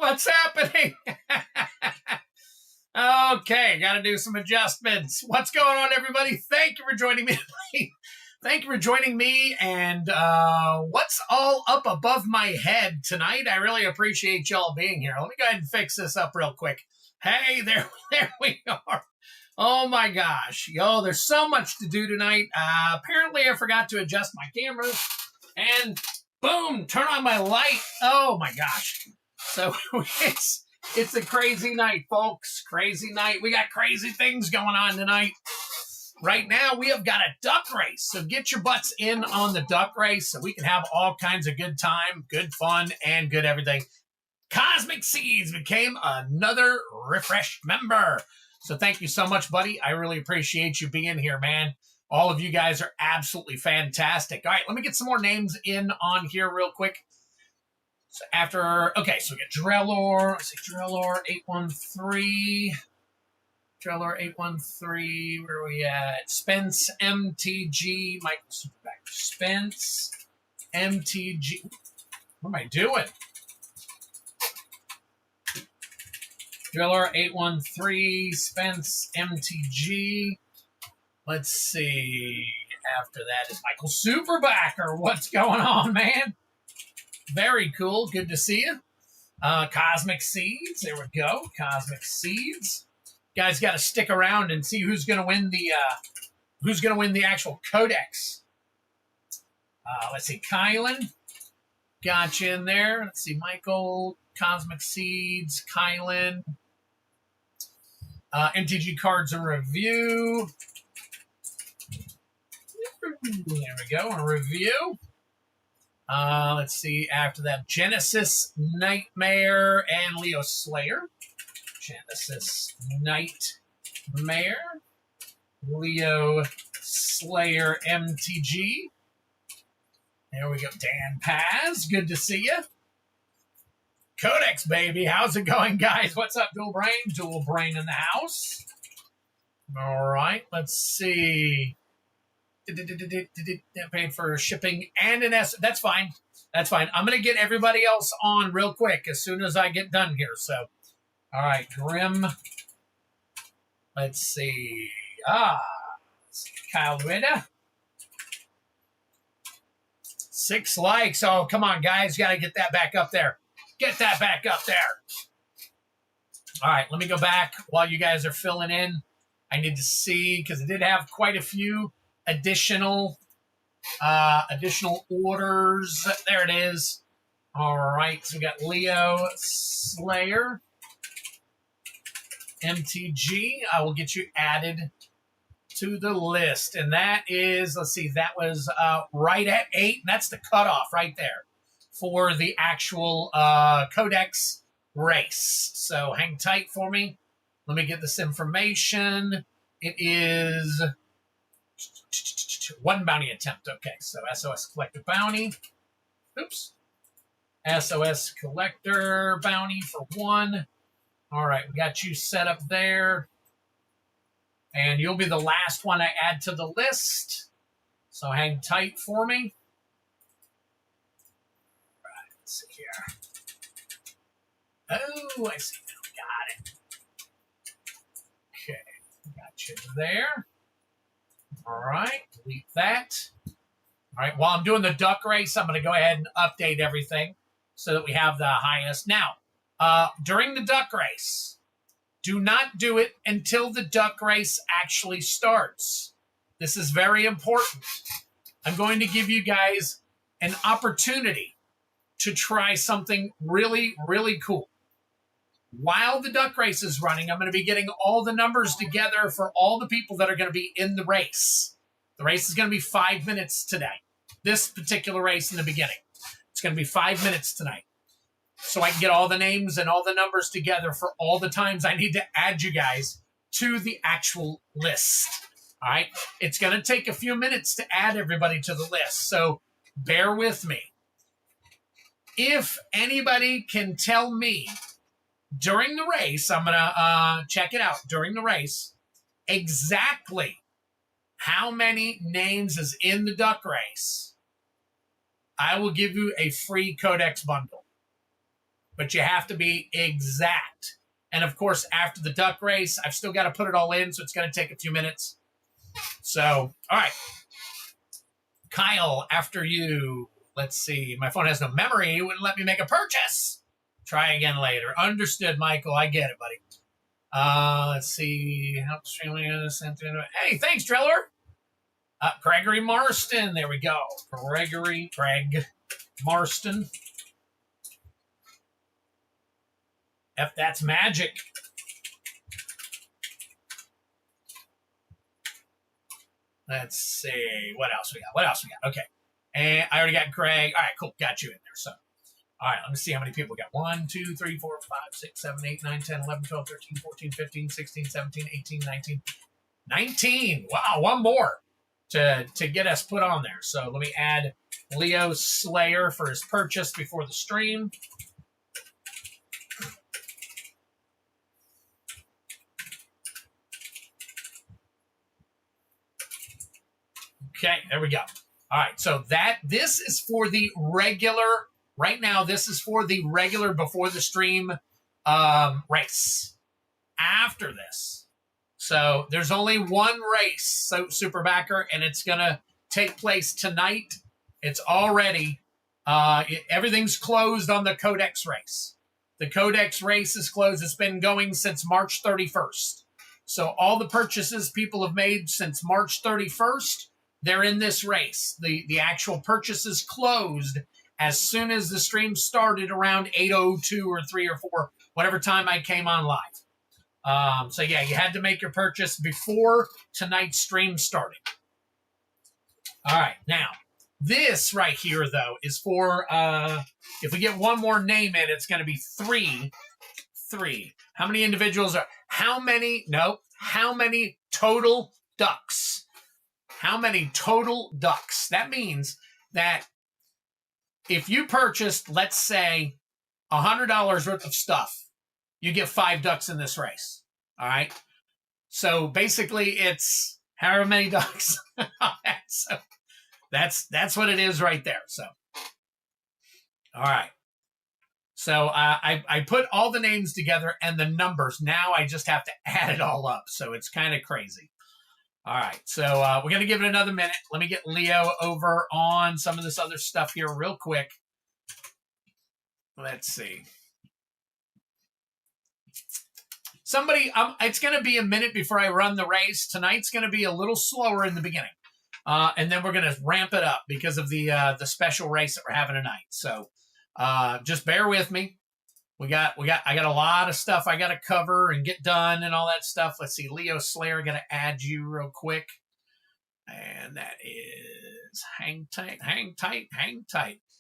What's happening? Okay, got to do some adjustments. What's going on, everybody? Thank you for joining me. Thank you for joining me. And what's all up above my head tonight? I really appreciate y'all being here. Let me go ahead and fix this up real quick. Hey, there we are. Oh my gosh. Yo, there's so much to do tonight. Apparently, I forgot to adjust my camera. And boom, turn on my light. Oh my gosh. So it's a crazy night, folks. Crazy night. We got crazy things going on tonight. Right now, we have got a duck race. So get your butts in on the duck race so we can have all kinds of good time, good fun, and good everything. Cosmic Seeds became another refreshed member. So thank you so much, buddy. I really appreciate you being here, man. All of you guys are absolutely fantastic. All right, let me get some more names in on here real quick. So okay, so we got Drellor. Let's see, Drellor 813. Drellor 813. Where are we at? Spence Mtg. Michael Superback. Spence Mtg. What am I doing? Drellor 813. Spence Mtg. Let's see. After that is Michael Superbacker. What's going on, man? Very cool. Good to see you. Cosmic Seeds. There we go. Cosmic Seeds. Guys got to stick around and see who's going to win the actual Codex. Let's see. Kylan. Got you in there. Let's see. Michael. Cosmic Seeds. Kylan. MTG Cards and Review. There we go. A review. Let's see. After that, Genesis Nightmare and Leo Slayer. Genesis Nightmare, Leo Slayer MTG. There we go. Dan Paz. Good to see you. Codex, baby. How's it going, guys? What's up, Dual Brain? Dual Brain in the house. All right. Let's see. Paid for shipping and an S. That's fine. That's fine. I'm going to get everybody else on real quick as soon as I get done here. So, all right, Grim. Let's see. Kyle Rueda. 6 likes. Oh, come on, guys. Got to get that back up there. Get that back up there. All right, let me go back while you guys are filling in. I need to see, because I did have quite a few additional orders. There it is. All right, so we got Leo Slayer MTG. I will get you added to the list, and that is, let's see, that was right at 8, and that's the cutoff right there for the actual Codex race. So hang tight for me. Let me get this information. It is 1 bounty attempt. Okay, so SOS Collector bounty. Oops. SOS Collector bounty for 1. All right, we got you set up there. And you'll be the last one I add to the list. So hang tight for me. All right, let's see here. Oh, I see. Got it. Okay, got you there. All right, delete that. All right, while I'm doing the duck race, I'm going to go ahead and update everything so that we have the highest. Now, during the duck race, do not do it until the duck race actually starts. This is very important. I'm going to give you guys an opportunity to try something really, really cool. While the duck race is running, I'm going to be getting all the numbers together for all the people that are going to be in the race. The race is going to be 5 minutes today. This particular race in the beginning. It's going to be 5 minutes tonight. So I can get all the names and all the numbers together for all the times I need to add you guys to the actual list. All right? It's going to take a few minutes to add everybody to the list. So bear with me. If anybody can tell me during the race, I'm going to check it out during the race, exactly how many names is in the duck race, I will give you a free Codex bundle. but you have to be exact. And of course, after the duck race, I've still got to put it all in, so it's going to take a few minutes. So, all right. Kyle, after you. Let's see. My phone has no memory. It wouldn't let me make a purchase. Try again later. Understood, Michael. I get it, buddy. Let's see. Help streaming. Hey, thanks, Driller. Gregory Marston. There we go. Greg Marston. If that's magic. Let's see. What else we got? Okay. And I already got Greg. All right, cool. Got you in there. So, all right, let me see how many people we got. 1, 2, 3, 4, 5, 6, 7, 8, 9, 10, 11, 12, 13, 14, 15, 16, 17, 18, 19. 19. Wow, one more to get us put on there. So let me add Leo Slayer for his purchase before the stream. Okay, there we go. All right, so this is for the regular, right now, this is for the regular before the stream race. After this, so there's only one race, so Super Backer, and it's going to take place tonight. It's already, everything's closed on the Codex race. The Codex race is closed. It's been going since March 31st. So all the purchases people have made since March 31st, they're in this race. The actual purchases closed as soon as the stream started around 8:02 or 3 or 4, whatever time I came on live. So yeah, you had to make your purchase before tonight's stream started. All right, now this right here though is for if we get one more name in, it's going to be three. How many individuals are? How many total ducks? How many total ducks? That means that if you purchased, let's say, $100 worth of stuff, you get 5 ducks in this race. All right. So basically, it's however many ducks. So that's what it is right there. So, all right. So I put all the names together and the numbers. Now I just have to add it all up. So it's kind of crazy. All right, so we're going to give it another minute. Let me get Leo over on some of this other stuff here real quick. Let's see. Somebody, it's going to be a minute before I run the race. Tonight's going to be a little slower in the beginning. And then we're going to ramp it up because of the special race that we're having tonight. So just bear with me. I got a lot of stuff I got to cover and get done and all that stuff. Let's see, Leo Slayer, got to add you real quick. And that is hang tight.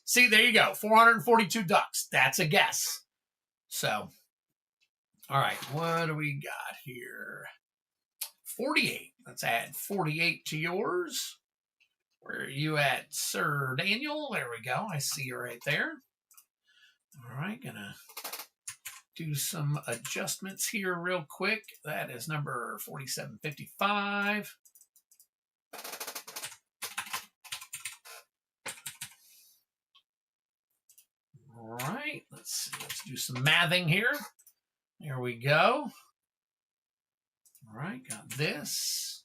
See, there you go, 442 ducks. That's a guess. So, all right, what do we got here? 48. Let's add 48 to yours. Where are you at, Sir Daniel? There we go. I see you right there. All right, gonna do some adjustments here real quick. That is number 4755. All right, let's see. Let's do some mathing here. There we go. All right, got this.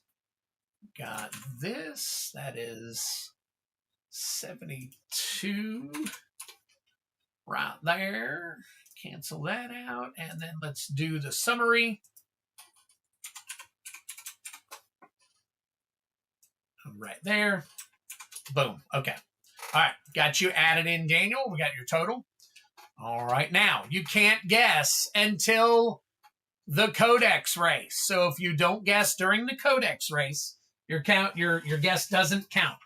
Got this. That is 72. Right there. Cancel that out. And then let's do the summary. Right there. Boom. Okay. All right. Got you added in, Daniel. We got your total. All right. Now, you can't guess until the Codex race. So if you don't guess during the Codex race, your guess doesn't count.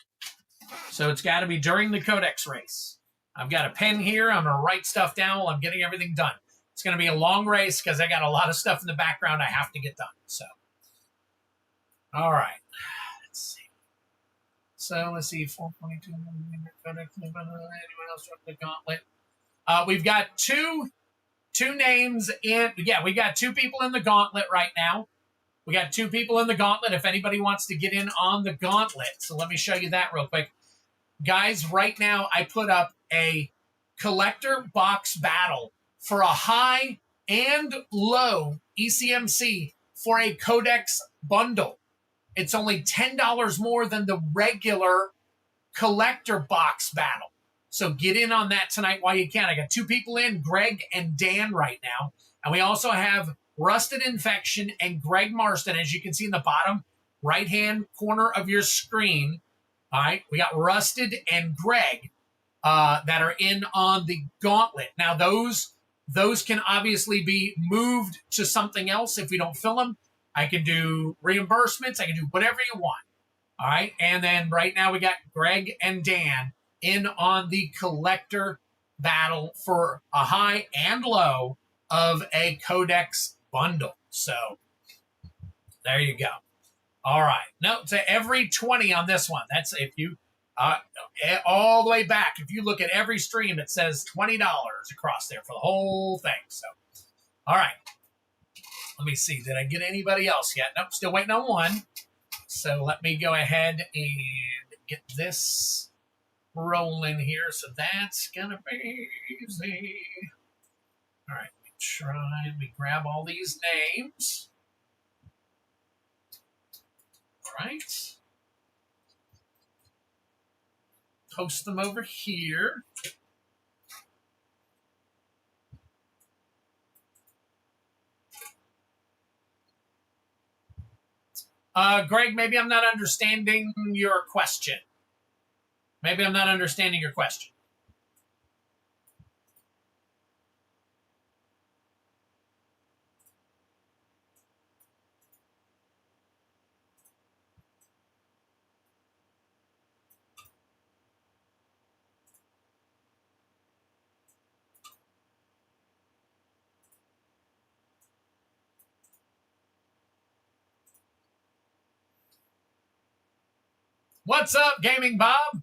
So it's got to be during the Codex race. I've got a pen here. I'm going to write stuff down while I'm getting everything done. It's going to be a long race because I got a lot of stuff in the background I have to get done. So, all right. Let's see. So, let's see. 422. Anyone else from the gauntlet? We've got two names in. Yeah, we got 2 people in the gauntlet right now. We got 2 people in the gauntlet if anybody wants to get in on the gauntlet. So, let me show you that real quick. Guys, right now I put up a collector box battle for a high and low ECMC for a Codex bundle. It's only $10 more than the regular collector box battle. So get in on that tonight while you can. I got 2 people in, Greg and Dan right now. And we also have Rusted Infection and Greg Marston, as you can see in the bottom right-hand corner of your screen. All right, we got Rusted and Greg that are in on the gauntlet. Now, those can obviously be moved to something else if we don't fill them. I can do reimbursements. I can do whatever you want. All right, and then right now we got Greg and Dan in on the collector battle for a high and low of a Codex bundle. So there you go. All right. No, to every 20 on this one. That's if you all the way back. If you look at every stream, it says $20 across there for the whole thing. So, all right. Let me see. Did I get anybody else yet? Nope. Still waiting on one. So let me go ahead and get this rolling here. So that's going to be easy. All right. Let me grab all these names. All right. Post them over here. Greg, maybe I'm not understanding your question. Maybe I'm not understanding your question. What's up, Gaming Bob?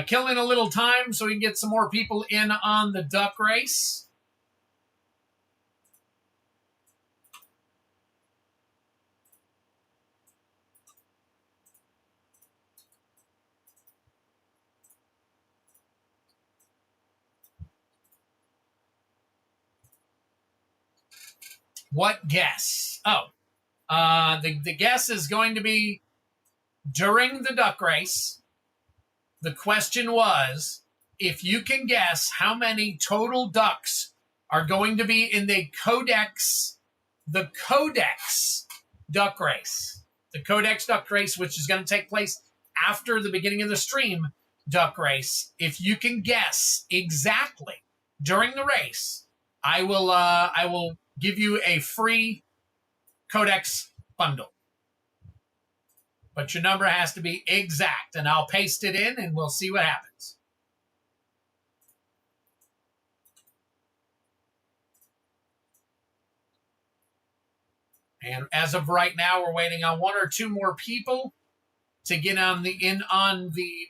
Killing a little time so we can get some more people in on the duck race. What guess? Oh, the guess is going to be during the duck race. The question was, if you can guess how many total ducks are going to be in the Codex duck race. The Codex duck race, which is going to take place after the beginning of the stream duck race. If you can guess exactly during the race, I will give you a free Codex bundle. But your number has to be exact, and I'll paste it in, and we'll see what happens. And as of right now, we're waiting on 1 or 2 more people to get on the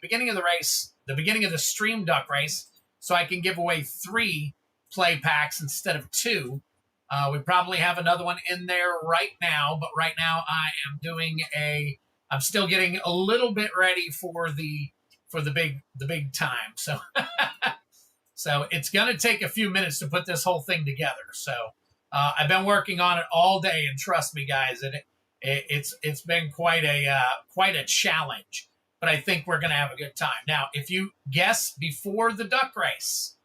beginning of the race, the beginning of the stream duck race, so I can give away 3 play packs instead of 2. We probably have another one in there right now, but right now I am doing I'm still getting a little bit ready for the big time. So so it's going to take a few minutes to put this whole thing together. So I've been working on it all day, and trust me, guys, it's been quite a challenge. But I think we're going to have a good time. Now, if you guess before the duck race,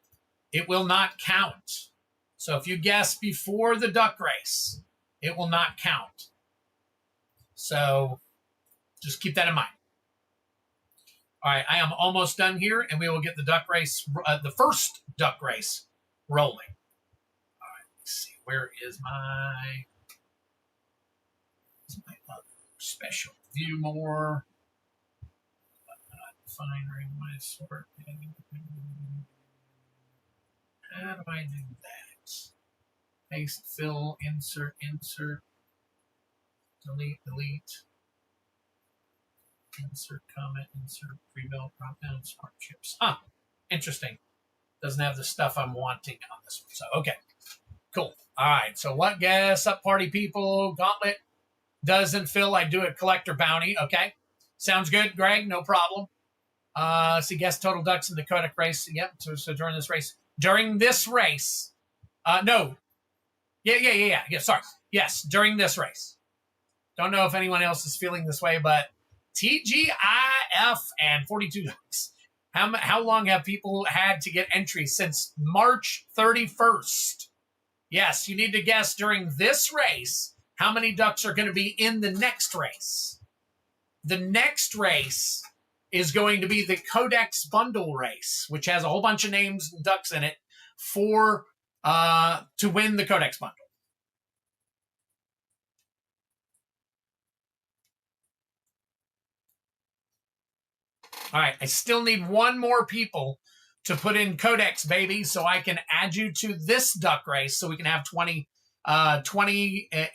it will not count. So if you guess before the duck race, it will not count. So just keep that in mind. All right, I am almost done here, and we will get the duck race, the first duck race, rolling. All right, let's see. Where is my other special view more? Define randomized sort. How do I do that? Paste, fill, insert, delete. Insert comment, insert pre-built drop-down smart chips. Huh, interesting. Doesn't have the stuff I'm wanting on this one. So, okay, cool. All right, so what guess up, party people? Gauntlet doesn't fill. I do a collector bounty. Okay, sounds good, Greg. No problem. So guess total ducks in the Codex race. Yep, so during this race. During this race, No. Yeah. Sorry. Yes, during this race. Don't know if anyone else is feeling this way, but TGIF and 42 ducks. How long have people had to get entries? Since March 31st. Yes, you need to guess during this race how many ducks are going to be in the next race. The next race is going to be the Codex bundle race, which has a whole bunch of names and ducks in it for to win the Codex bundle. All right, I still need one more people to put in Codex, baby, so I can add you to this duck race so we can have 20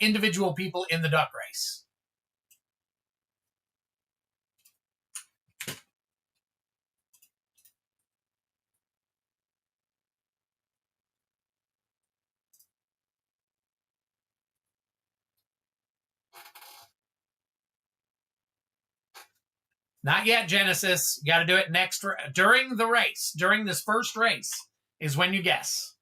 individual people in the duck race. Not yet, Genesis. You got to do it next during the race. During this first race is when you guess.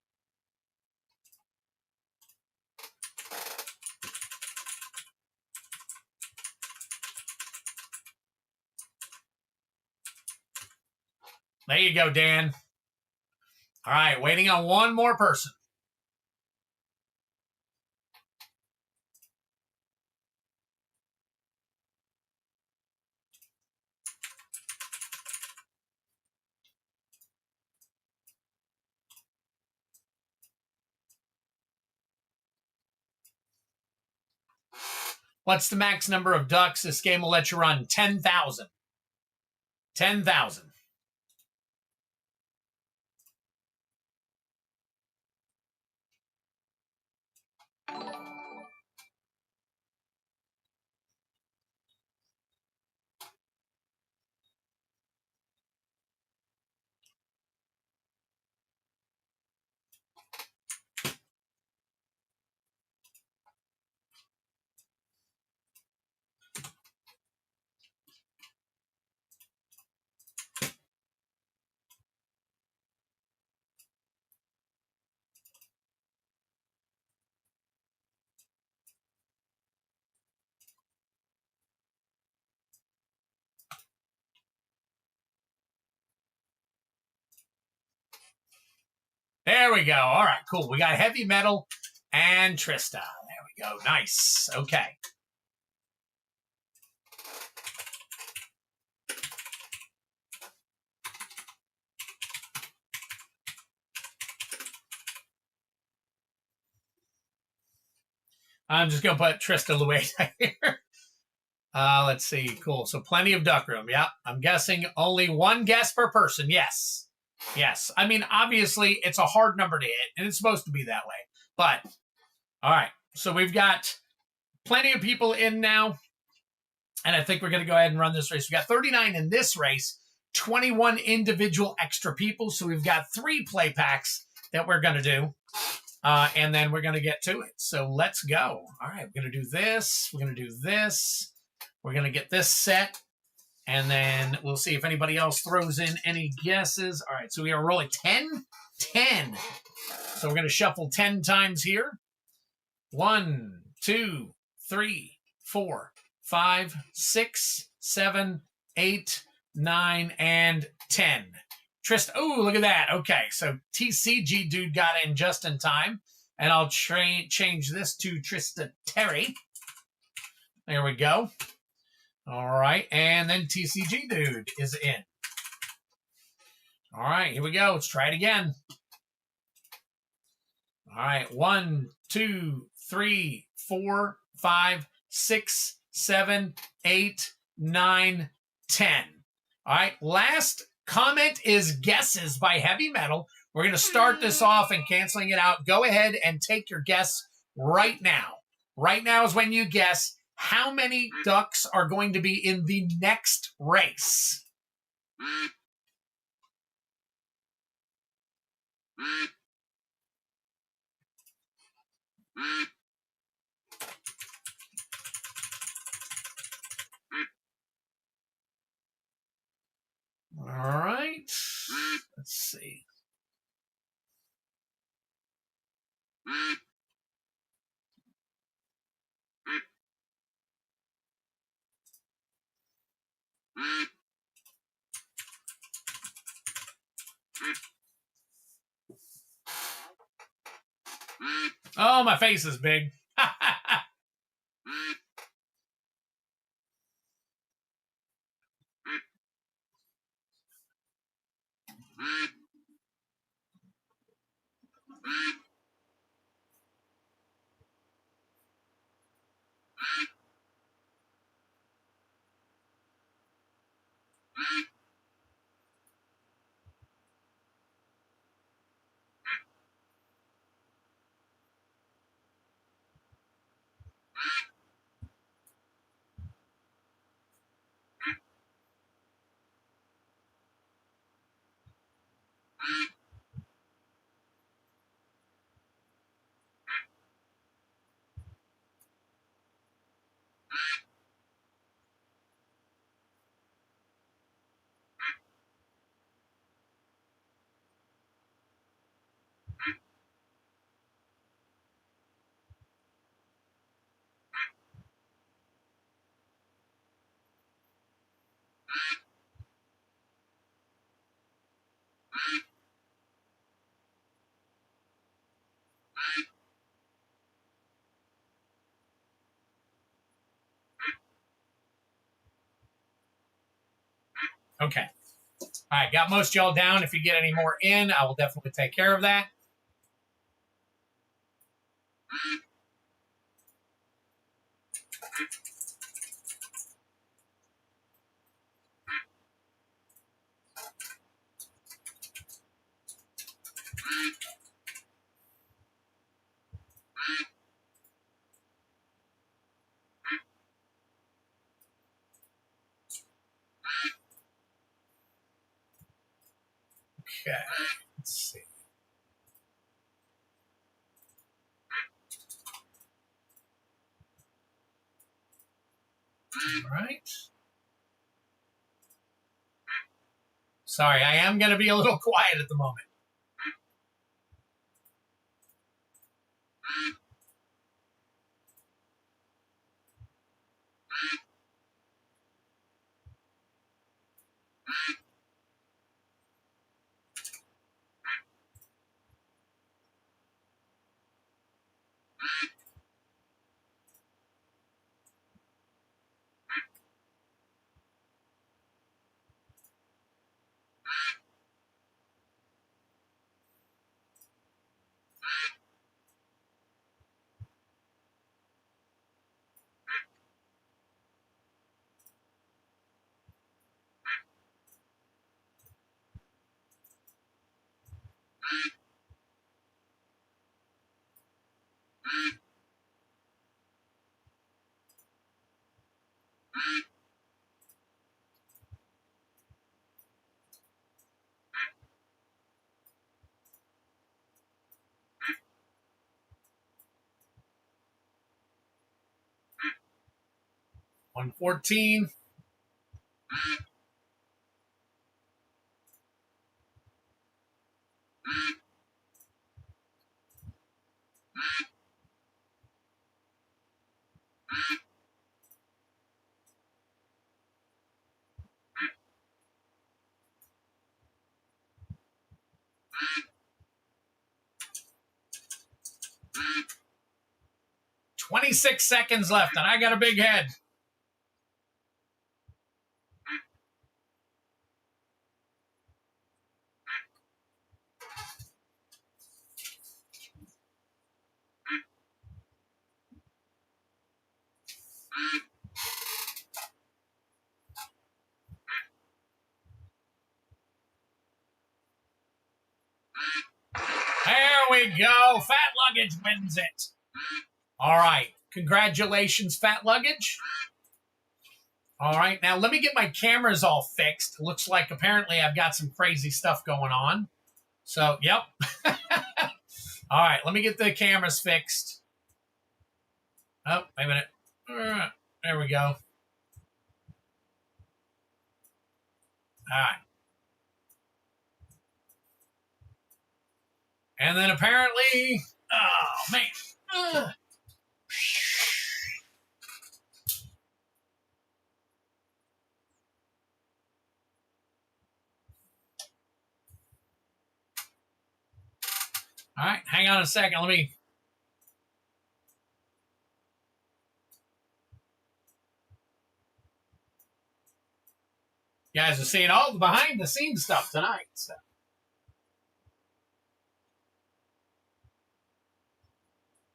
There you go, Dan. All right, waiting on one more person. What's the max number of ducks this game will let you run? 10,000. 10,000. There we go. All right, cool. We got Heavy Metal and Trista. There we go. Nice. Okay. I'm just going to put Trista Lueta here. Let's see. Cool. So plenty of duck room. Yep. I'm guessing only one guess per person. Yes. Yes. I mean, obviously, it's a hard number to hit, and it's supposed to be that way. But, all right. So we've got plenty of people in now, and I think we're going to go ahead and run this race. We've got 39 in this race, 21 individual extra people. So we've got 3 play packs that we're going to do. And then we're going to get to it. So let's go. All right, we're going to do this. We're going to do this. We're going to get this set. And then we'll see if anybody else throws in any guesses. All right, so we are rolling 10. 10. So we're going to shuffle 10 times here. 1, 2, 3, 4, 5, 6, 7, 8, 9, and 10. Trista, oh, look at that. Okay, so TCG dude got in just in time. And I'll change this to Trista Terry. There we go. All right, and then TCG dude is in. All right, here we go. Let's try it again. All right, 1, 2, 3, 4, 5, 6, 7, 8, 9, 10. All right, last comment is guesses by Heavy Metal. We're going to start this off and canceling it out. Go ahead and take your guess right now. Right now is when you guess how many ducks are going to be in the next race. All right. Let's see. Oh, my face is big. Okay. All right, got most y'all down. If you get any more in, I will definitely take care of that. Okay, let's see. All right. Sorry, I am going to be a little quiet at the moment. $114. $26 seconds left, and I got a big head. There we go. Fat Luggage wins it. All right. Congratulations, Fat Luggage. All right. Now, let me get my cameras all fixed. Looks like apparently I've got some crazy stuff going on. So, yep. All right. Let me get the cameras fixed. Oh, wait a minute. There we go. All right. And then apparently Oh, man. Ugh. All right, hang on a second. Let me... You guys are seeing all the behind-the-scenes stuff tonight. So.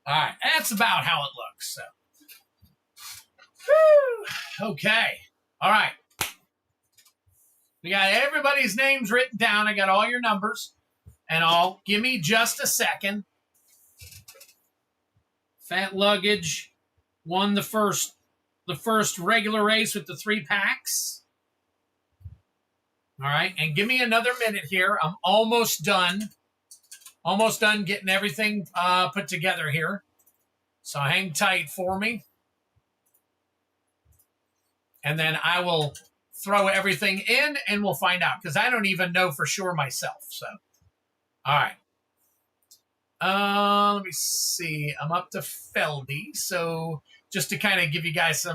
All right, that's about how it looks. So. Whew. Okay. All right. We got everybody's names written down. I got all your numbers and all. Give me just a second. Fat Luggage won the first regular race with the 3 packs. All right, and give me another minute here. I'm almost done. Almost done getting everything put together here. So hang tight for me. And then I will throw everything in and we'll find out because I don't even know for sure myself. So, all right. Let me see. I'm up to Feldy. So just to kind of give you guys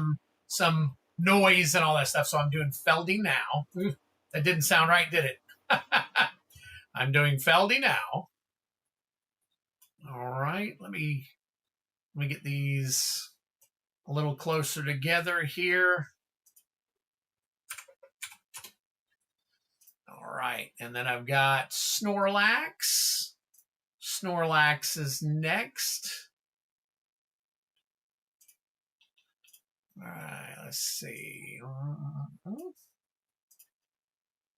some noise and all that stuff. So I'm doing Feldy now. That didn't sound right, did it? I'm doing Feldy now. All right. Let me get these a little closer together here. All right. And then I've got Snorlax. Snorlax is next. All right, let's see.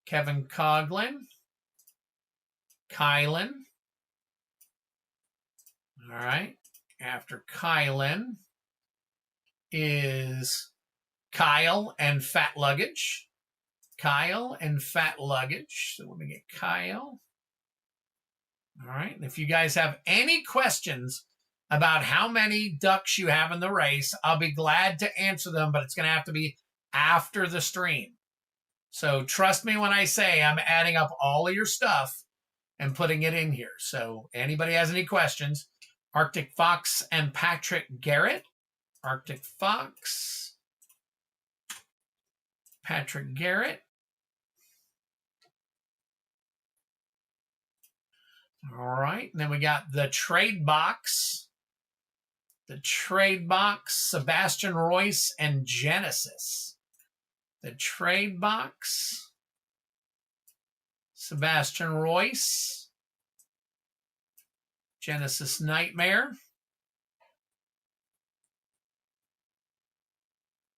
Kevin Coughlin. Kylan. All right. After Kylan is Kyle and Fat Luggage. Kyle and Fat Luggage. So let me get Kyle. All right. And if you guys have any questions about how many ducks you have in the race, I'll be glad to answer them, but it's going to have to be after the stream. So trust me when I say I'm adding up all of your stuff and putting it in here. So anybody has any questions, Arctic Fox and Patrick Garrett. Arctic Fox, Patrick Garrett. All right. And then we got the trade box. The trade box, Sebastian Royce and Genesis. The trade box, Sebastian Royce, Genesis Nightmare.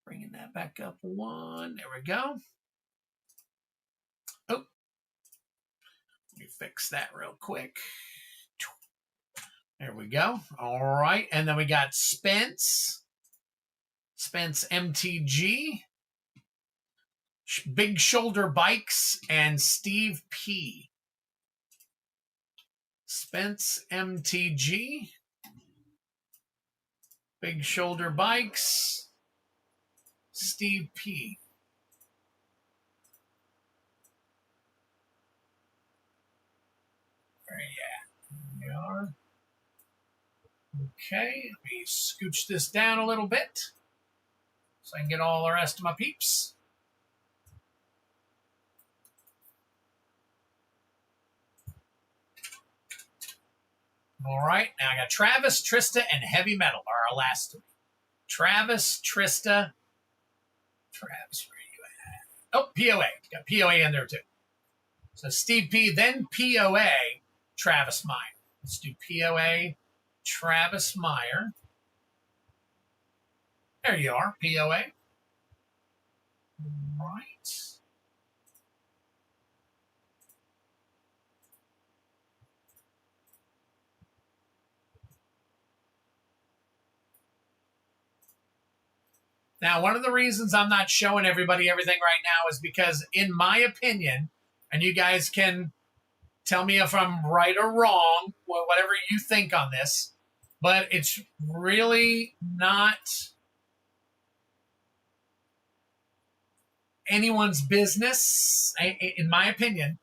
Bringing that back up one. There we go. Oh, let me fix that real quick. There we go. All right. And then we got Spence MTG, Big Shoulder Bikes, and Steve P. Spence MTG, Big Shoulder Bikes, Steve P. Where are you at? Here we are. Okay, let me scooch this down a little bit so I can get all the rest of my peeps. All right, now I got Travis, Trista, and Heavy Metal are our last 3. Travis, Trista, Travis, where are you at? Oh, POA. Got POA in there too. So Steve P, then POA, Travis Meyer. Let's do POA, Travis Meyer. There you are, POA. All right. Now, one of the reasons I'm not showing everybody everything right now is because, in my opinion, and you guys can tell me if I'm right or wrong, whatever you think on this, but it's really not anyone's business, in my opinion,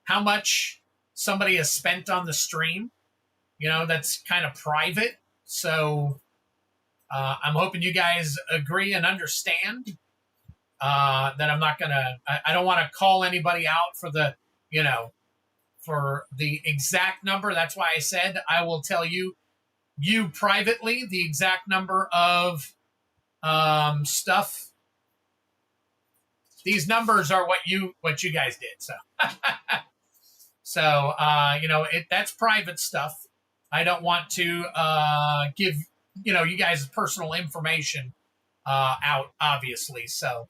how much somebody has spent on the stream. you know, that's kind of private. So I'm hoping you guys agree and understand that I'm not going to, I don't want to call anybody out for the, you know, for the exact number. That's why I said I will tell you privately the exact number of stuff. These numbers are what you guys did. So, so you know, that's private stuff. I don't want to give, you know, you guys personal information out, obviously. So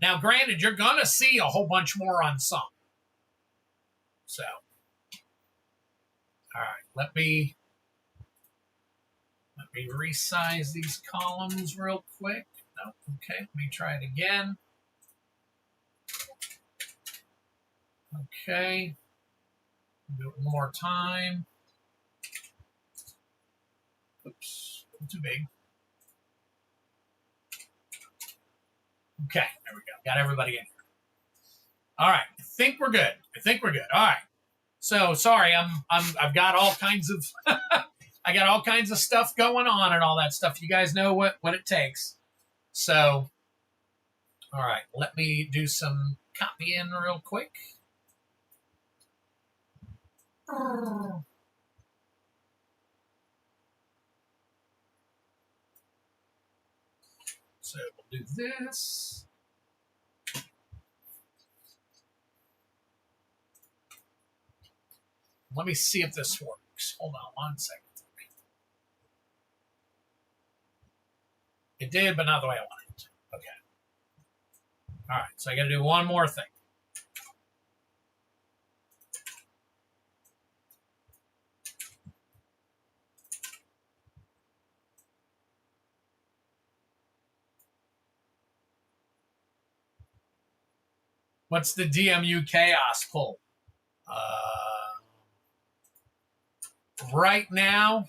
now, granted, you're gonna see a whole bunch more on some. So, all right, let me resize these columns real quick. No, okay, let me try it again. Okay, do it one more time. Oops, too big. Okay, there we go. Got everybody in here. All right, I think we're good. All right. So sorry, I've got all kinds of I got all kinds of stuff going on and all that stuff. You guys know what it takes. So, all right, let me do some copying real quick. So we'll do this. Let me see if this works. Hold on one second. It did, but not the way I wanted it. Okay. All right, so I got to do one more thing. What's the DMU Chaos pull? Right now,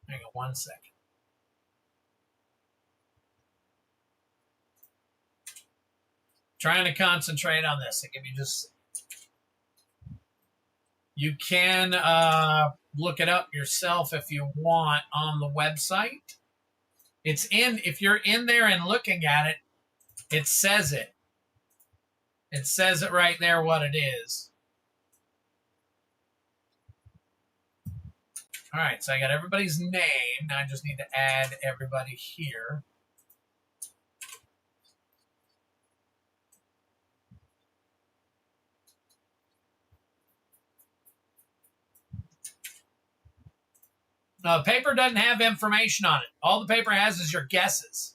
hang on one second. Trying to concentrate on this. Give me just. You can look it up yourself if you want on the website. It's in. If you're in there and looking at it, it says it. It says it right there what it is. All right, so I got everybody's name. Now I just need to add everybody here. No, paper doesn't have information on it. All the paper has is your guesses.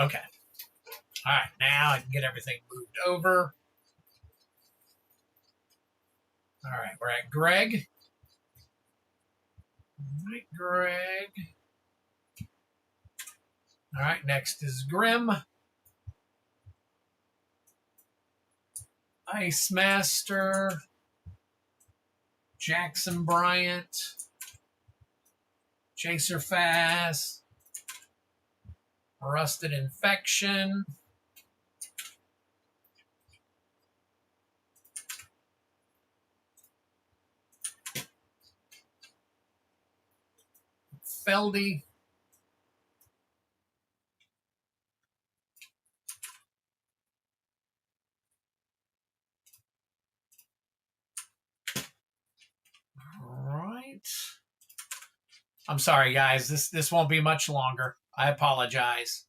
Okay. All right, now I can get everything moved over. All right, we're at Greg. All right, Greg. All right, next is Grim. Ice Master. Jackson Bryant. Chaser Fast. Rusted Infection. Feldy. All right. I'm sorry, guys. This won't be much longer. I apologize.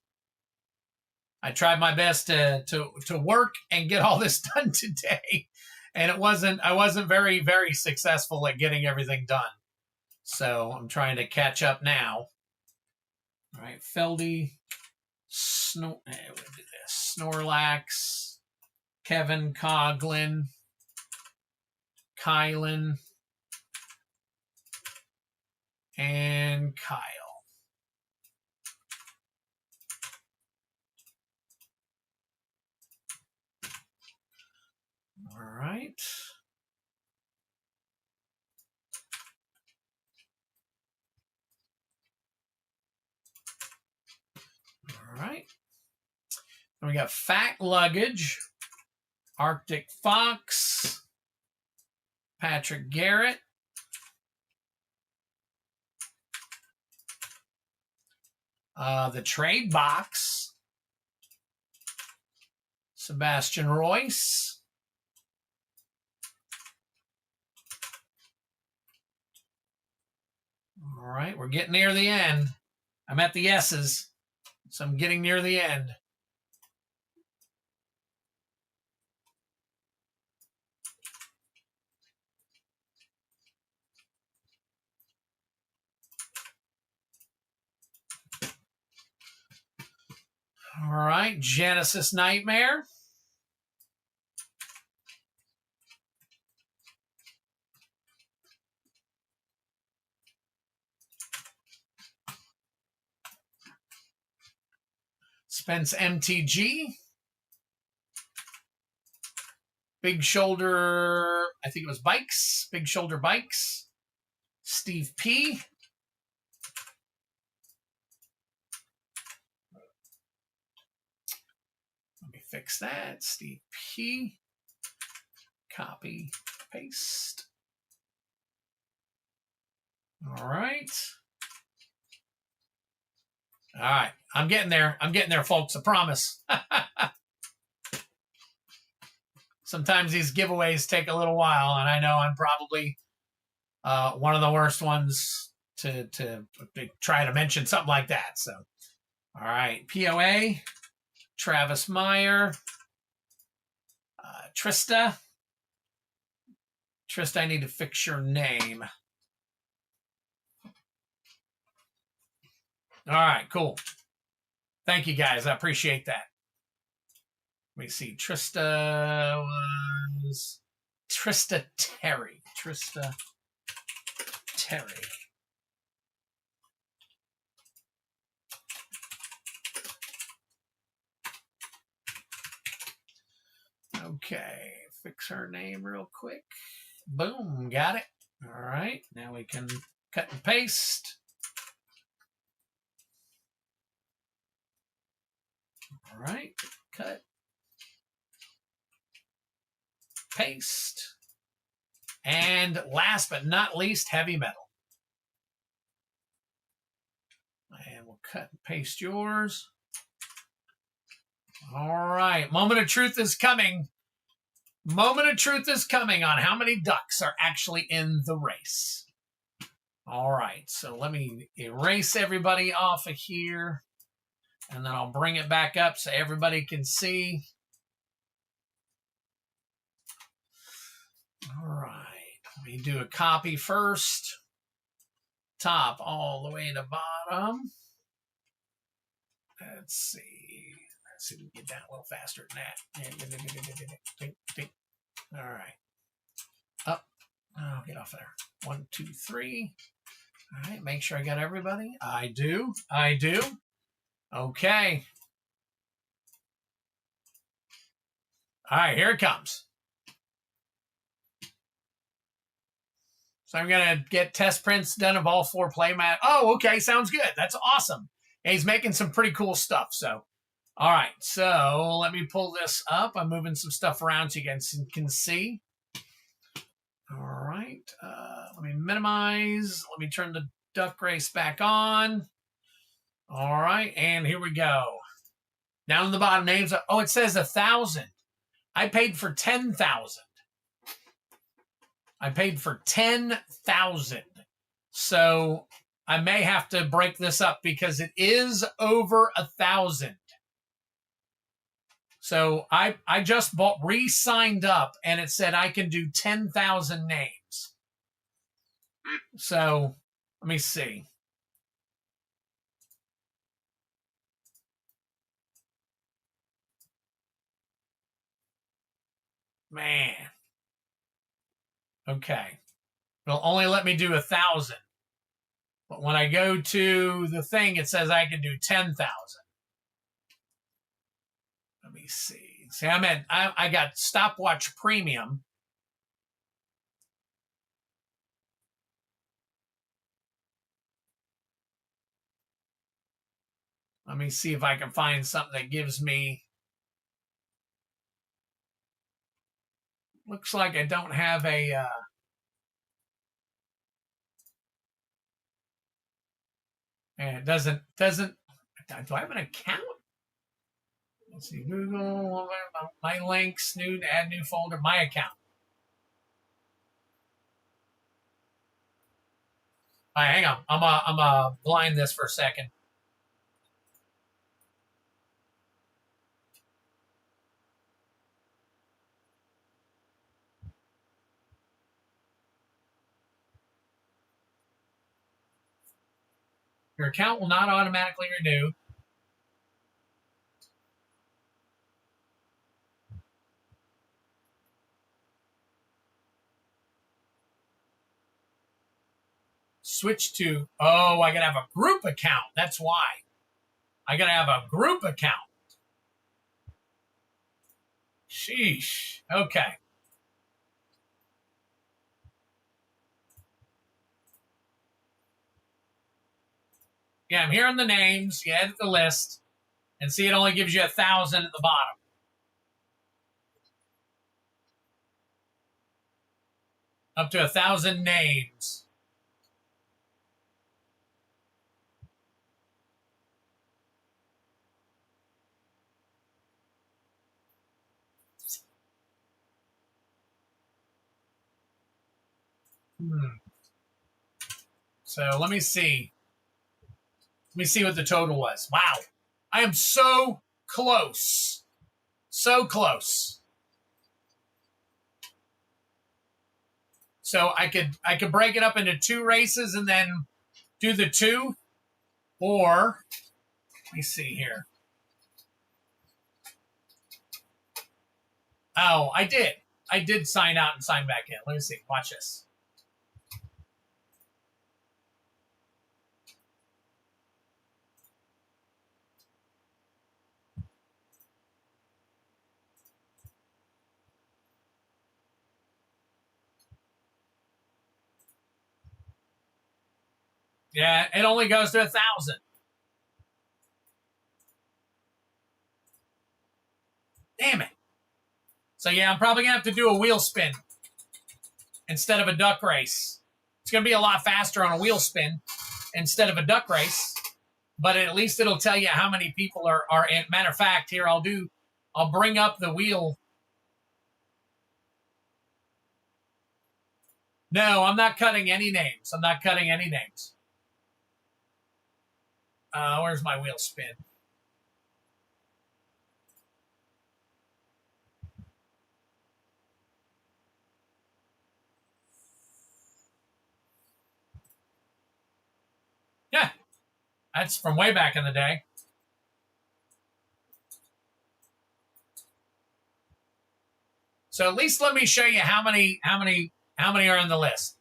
I tried my best to work and get all this done today, and I wasn't very, very successful at getting everything done. So I'm trying to catch up now. All right, Feldy, we'll do this. Snorlax, Kevin, Coglin, Kylan, and Kyle. All right. All right. And we got Fat Luggage, Arctic Fox, Patrick Garrett, the Trade Box, Sebastian Royce, all right, we're getting near the end. I'm at the S's, so I'm getting near the end. All right, Genesis Nightmare. Spence MTG. Big Shoulder, I think it was Bikes. Big Shoulder Bikes. Steve P. Let me fix that. Steve P. Copy, paste. All right. All right. I'm getting there. I'm getting there, folks. I promise. Sometimes these giveaways take a little while, and I know I'm probably one of the worst ones to try to mention something like that. So, all right. POA, Travis Meyer, Trista. Trista, I need to fix your name. All right, cool. Thank you, guys. I appreciate that. Let me see. Trista was Trista Terry. Trista Terry. Okay, fix her name real quick. Boom, got it. All right, now we can cut and paste. All right, cut, paste, and last but not least, heavy metal. And we'll cut and paste yours. All right, moment of truth is coming. Moment of truth is coming on how many ducks are actually in the race. All right, so let me erase everybody off of here, and then I'll bring it back up so everybody can see. All right, let me do a copy first. Top all the way to bottom. Let's see. Let's see if we can get that a little faster than that. All right. Up. Oh, get off there. 1, 2, 3. All right, make sure I got everybody. I do. I do. Okay. All right, here it comes. So I'm going to get test prints done of all 4 playmat. Oh, okay, sounds good. That's awesome. And he's making some pretty cool stuff. So, all right, so let me pull this up. I'm moving some stuff around so you guys can see. All right, let me minimize. Let me turn the duck race back on. All right, and here we go. Down in the bottom, names. Oh, it says 1,000. I paid for 10,000. I paid for 10,000. So I may have to break this up because it is over 1,000. So I just re-signed up and it said I can do 10,000 names. So let me see. Man. Okay. It'll only let me do 1,000. But when I go to the thing, it says I can do 10,000. Let me see. See, I got stopwatch premium. Let me see if I can find something that gives me. Looks like I don't have a. And it doesn't. Do I have an account? Let's see. Google. My links. Add new folder. My account. All right, hang on. I'm blind this for a second. Your account will not automatically renew. Switch to, oh, I gotta have a group account. That's why. I gotta have a group account. Sheesh. Okay. Yeah, I'm here on the names. You edit the list and see it only gives you 1,000 at the bottom. Up to 1,000 names. So let me see. Let me see what the total was. Wow. I am so close. So close. So I could break it up into 2 races and then do the 2. Or, let me see here. Oh, I did. I did sign out and sign back in. Let me see. Watch this. Yeah, it only goes to 1,000. Damn it. So yeah, I'm probably gonna have to do a wheel spin instead of a duck race. It's gonna be a lot faster on a wheel spin instead of a duck race, but at least it'll tell you how many people are in. Matter of fact, here I'll bring up the wheel. No, I'm not cutting any names. I'm not cutting any names. Where's my wheel spin? Yeah, that's from way back in the day. So at least let me show you how many are on the list.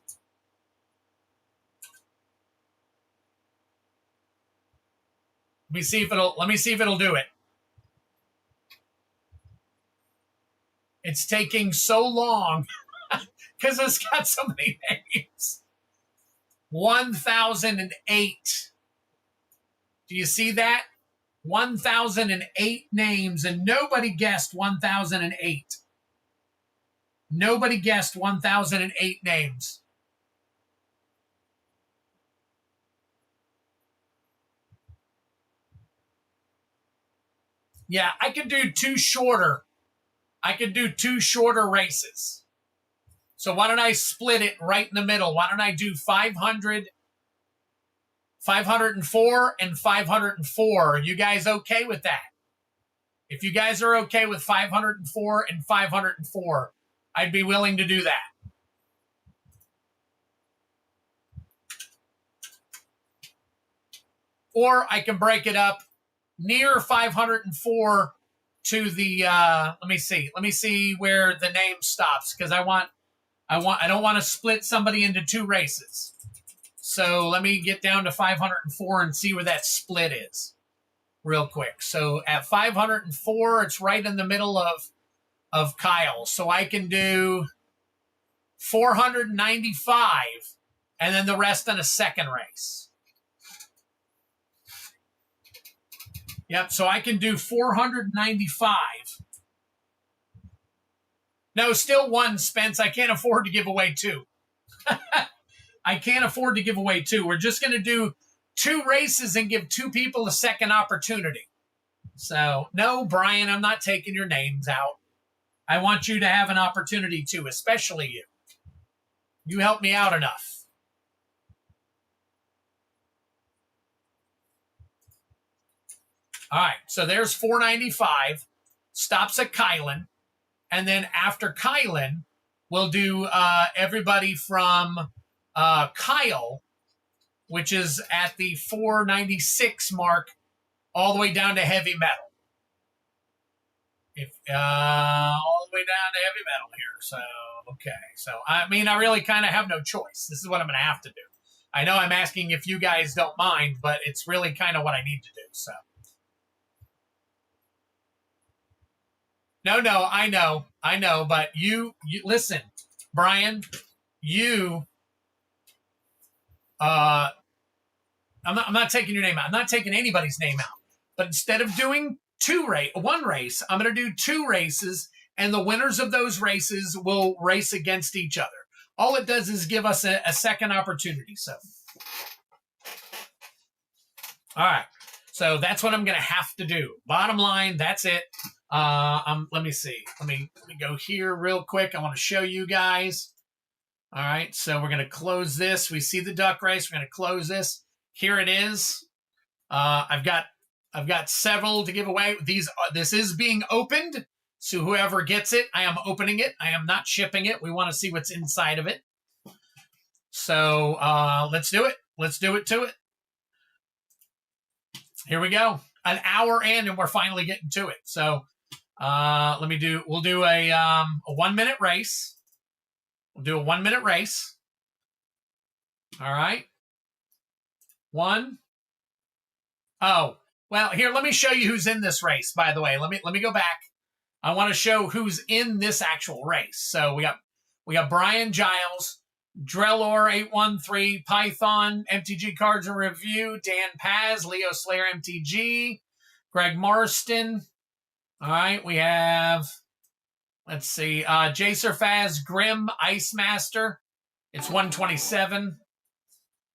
Let me see if it'll do it. It's taking so long because it's got so many names. 1,008. Do you see that? 1,008 names, and nobody guessed 1,008. Nobody guessed 1,008 names. Yeah, I could do 2 shorter. I could do 2 shorter races. So why don't I split it right in the middle? Why don't I do 500, 504, and 504? Are you guys okay with that? If you guys are okay with 504 and 504, I'd be willing to do that. Or I can break it up near 504 to the let me see where the name stops, because I don't want to split somebody into two races. So let me get down to 504 and see where that split is real quick. So at 504, it's right in the middle of Kyle. So I can do 495 and then the rest in a second race. Yep, so I can do 495. No, still one, Spence. I can't afford to give away two. I can't afford to give away two. We're just going to do two races and give two people a second opportunity. So, no, Brian, I'm not taking your names out. I want you to have an opportunity too, especially you. You helped me out enough. All right, so there's 495. Stops at Kylan. And then after Kylan, we'll do everybody from Kyle, which is at the 496 mark, all the way down to heavy metal. All the way down to heavy metal here. So, okay. So, I mean, I really kind of have no choice. This is what I'm going to have to do. I know I'm asking if you guys don't mind, but it's really kind of what I need to do. So, no, I know, but you listen, Brian, I'm not taking your name out. I'm not taking anybody's name out. But instead of doing one race, I'm going to do two races, and the winners of those races will race against each other. All it does is give us a second opportunity. So, all right. So that's what I'm going to have to do. Bottom line, that's it. Let me see. Let me go here real quick. I want to show you guys. All right. So we're going to close this. We see the duck race. We're going to close this. Here it is. I've got several to give away. This is being opened. So whoever gets it, I am opening it. I am not shipping it. We want to see what's inside of it. So let's do it. Let's do it to it. Here we go. An hour in, and we're finally getting to it. So we'll do a 1 minute race. We'll do a 1 minute race. All right. One. Oh, well, here, let me show you who's in this race, by the way. Let me go back. I want to show who's in this actual race. So we got Brian Giles, Drellor813, Python, MTG Cards and Review, Dan Paz, Leo Slayer MTG, Greg Marston. All right, we have, let's see, Jacer Faz, Grim, Ice Master. It's 127.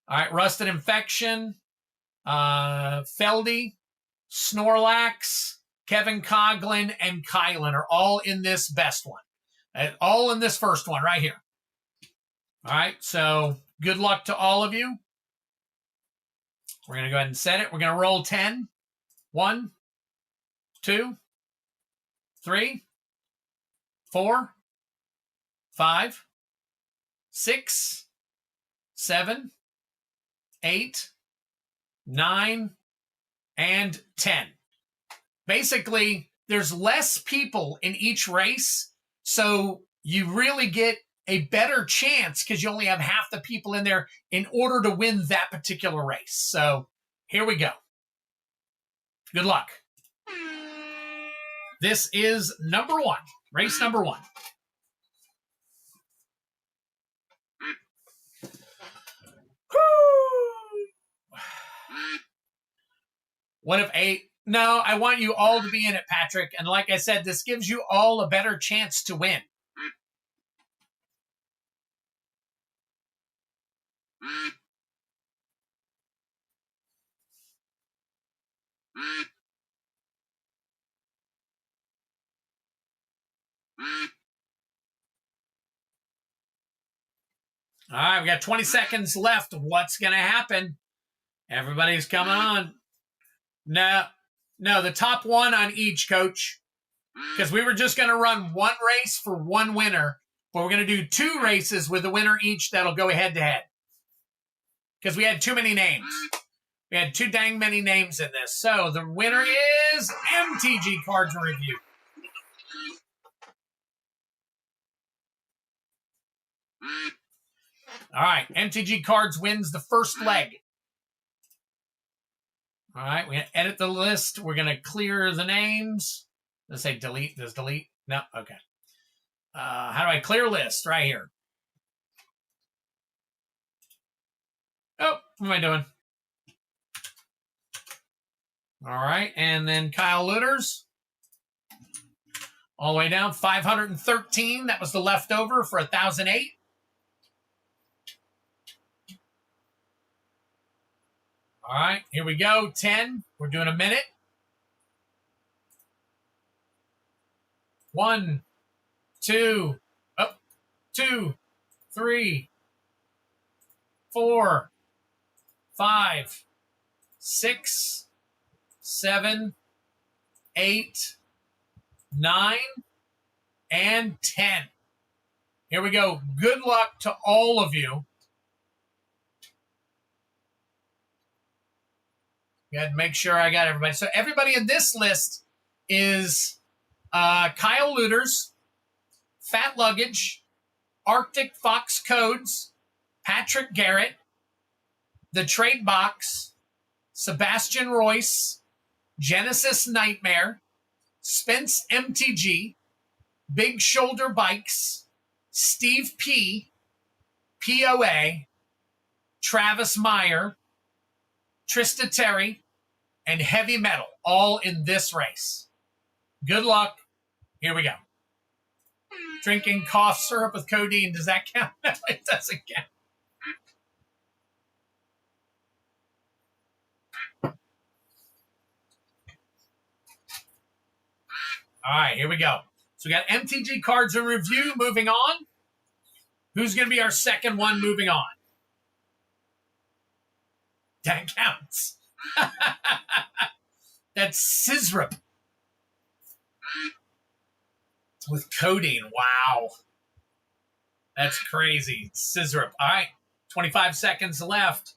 All right, Rusted Infection, Feldy, Snorlax, Kevin Coughlin, and Kylan are all in this best one. All in this first one right here. All right, so good luck to all of you. We're going to go ahead and set it. We're going to roll 10. 1, 2, 3, 4, 5, 6, 7, 8, 9, and 10. Basically, there's less people in each race, so you really get a better chance because you only have half the people in there in order to win that particular race. So here we go. Good luck. This is number 1, race number 1. What if 8? No, I want you all to be in it, Patrick. And like I said, this gives you all a better chance to win. All right, we got 20 seconds left. What's going to happen? Everybody's coming on. No, the top one on each, Coach. Because we were just going to run one race for one winner, but we're going to do 2 races with a winner each that'll go head-to-head. Because we had too many names. We had too dang many names in this. So the winner is MTG Cards and Review. All right, MTG Cards wins the first leg. All right, we're going to edit the list. We're going to clear the names. Let's say delete. Does delete? No, okay. How do I clear list? Right here. Oh, what am I doing? All right, and then Kyle Lueders. All the way down, 513. That was the leftover for 1,008. All right, here we go. 10. We're doing a minute. 1, 2, up, 2, 3, 4, 5, 6, 7, 8, 9, and 10. Here we go. Good luck to all of you. Got to make sure I got everybody. So everybody in this list is Kyle Lueders, Fat Luggage, Arctic Fox Codes, Patrick Garrett, The Trade Box, Sebastian Royce, Genesis Nightmare, Spence MTG, Big Shoulder Bikes, Steve P, POA, Travis Meyer, Trista Terry, and Heavy Metal, all in this race. Good luck. Here we go. Drinking cough syrup with codeine. Does that count? No, it doesn't count. All right, here we go. So we got MTG Cards and Review moving on. Who's going to be our second one moving on? That counts. That's Scisrup. With codeine. Wow. That's crazy. Scisrup. All right. 25 seconds left.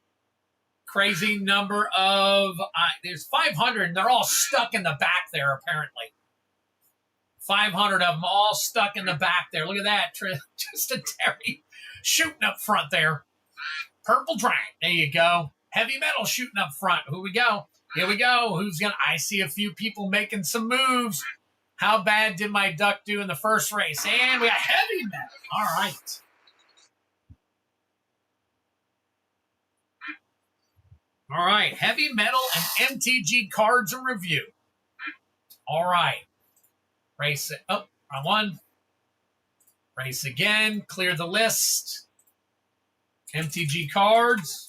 Crazy number of... there's 500, and they're all stuck in the back there, apparently. 500 of them all stuck in the back there. Look at that. Just a Terry shooting up front there. Purple Dragon. There you go. Heavy Metal shooting up front. Who we go? Here we go. Who's going to... I see a few people making some moves. How bad did my duck do in the first race? And we got Heavy Metal. All right. All right. Heavy Metal and MTG Cards and Review. All right. Race it. Oh, wrong one. Race again. Clear the list. MTG Cards.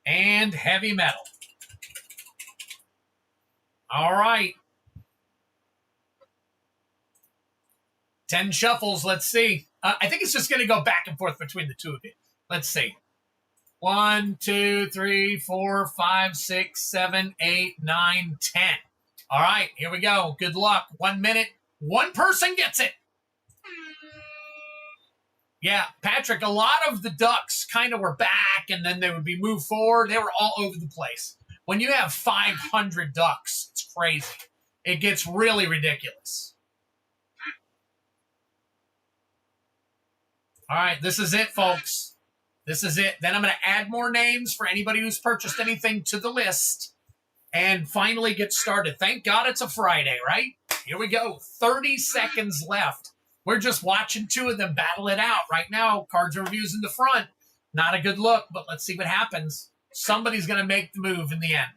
And Heavy Metal. All right. 10 shuffles. Let's see. I think it's just going to go back and forth between the two of you. Let's see. 1, 2, 3, 4, 5, 6, 7, 8, 9, 10. All right. Here we go. Good luck. 1 minute. One person gets it. Yeah, Patrick, a lot of the ducks kind of were back, and then they would be moved forward. They were all over the place. When you have 500 ducks, it's crazy. It gets really ridiculous. All right, this is it, folks. This is it. Then I'm going to add more names for anybody who's purchased anything to the list and finally get started. Thank God it's a Friday, right? Here we go. 30 seconds left. We're just watching two of them battle it out. Right now, Cards and Reviews in the front. Not a good look, but let's see what happens. Somebody's going to make the move in the end.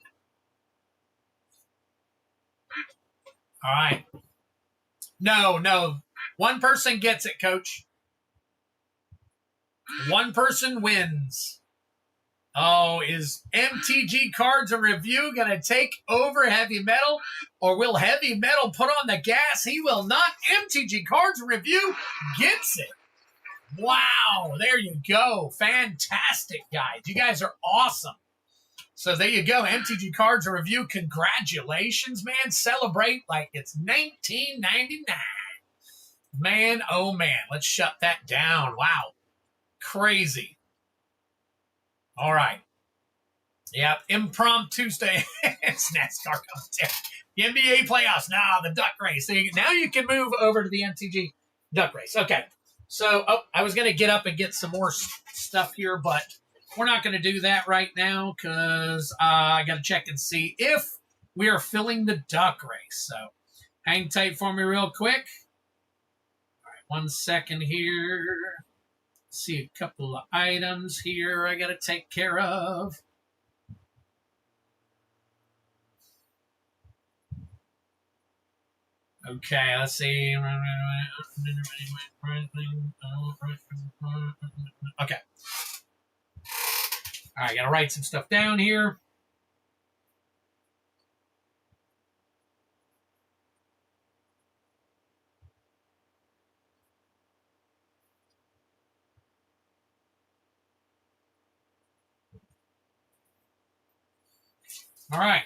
All right. No. One person gets it, Coach. One person wins. Oh, is MTG Cards and Review going to take over Heavy Metal? Or will Heavy Metal put on the gas? He will not. MTG Cards and Review gets it. Wow, there you go. Fantastic, guys. You guys are awesome. So there you go. MTG Cards and Review. Congratulations, man. Celebrate like it's 1999. Man, oh man. Let's shut that down. Wow. Crazy. All right. Yep. Impromptu Tuesday. It's NASCAR commentary. The NBA playoffs. Now the duck race. So now you can move over to the MTG duck race. Okay. So, I was going to get up and get some more stuff here, but we're not going to do that right now because I got to check and see if we are filling the duck race. So, hang tight for me real quick. All right, 1 second here. See a couple of items here I got to take care of. Okay, let's see. Okay. All right, got to write some stuff down here. All right.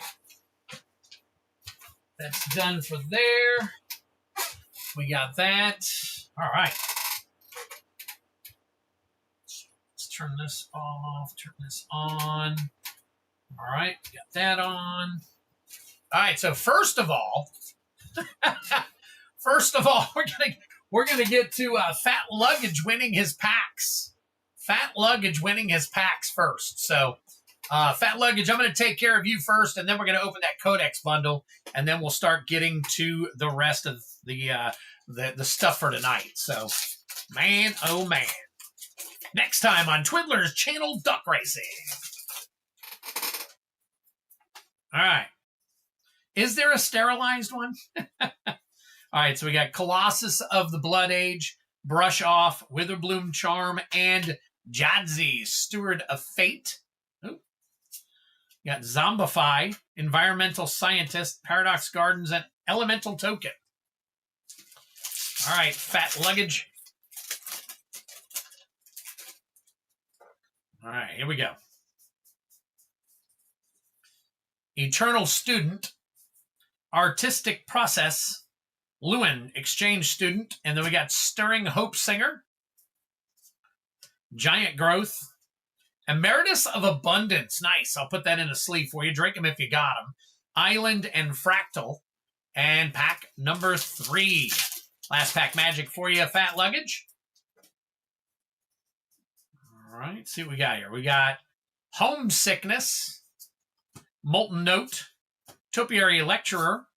That's done for there. We got that. All right. Let's turn this off, turn this on. All right, got that on. All right, so first of all, we're gonna get to Fat Luggage winning his packs. Fat Luggage winning his packs first. So, Fat Luggage, I'm going to take care of you first, and then we're going to open that Codex bundle, and then we'll start getting to the rest of the stuff for tonight. So, man, oh man. Next time on Twiddler's Channel Duck Racing. All right. Is there a sterilized one? All right, so we got Colossus of the Blood Age, Brush Off, Witherbloom Charm, and Jadzi, Steward of Fate. Ooh. You got Zombify, Environmental Scientist, Paradox Gardens, and Elemental Token. All right, Fat Luggage. All right, here we go. Eternal Student, Artistic Process, Lewin, Exchange Student, and then we got Stirring Hope Singer, Giant Growth, Emeritus of Abundance. Nice. I'll put that in a sleeve for you. Drink them if you got them. Island and Fractal. And pack number 3. Last pack magic for you, Fat Luggage. All right. See what we got here. We got Homesickness, Molten Note, Topiary Lecturer,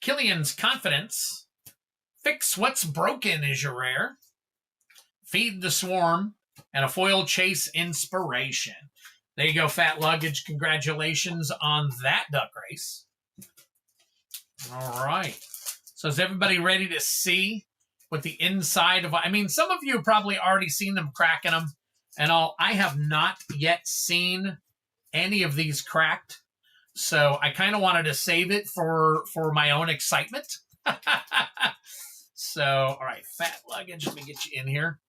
Killian's Confidence, Fix What's Broken is your rare, Feed the Swarm, and a Foil Chase Inspiration. There you go, Fat Luggage. Congratulations on that duck race. All right. So is everybody ready to see what the inside of... I mean, some of you have probably already seen them cracking them and all. I have not yet seen any of these cracked. So I kind of wanted to save it for my own excitement. So, all right, Fat Luggage, let me get you in here.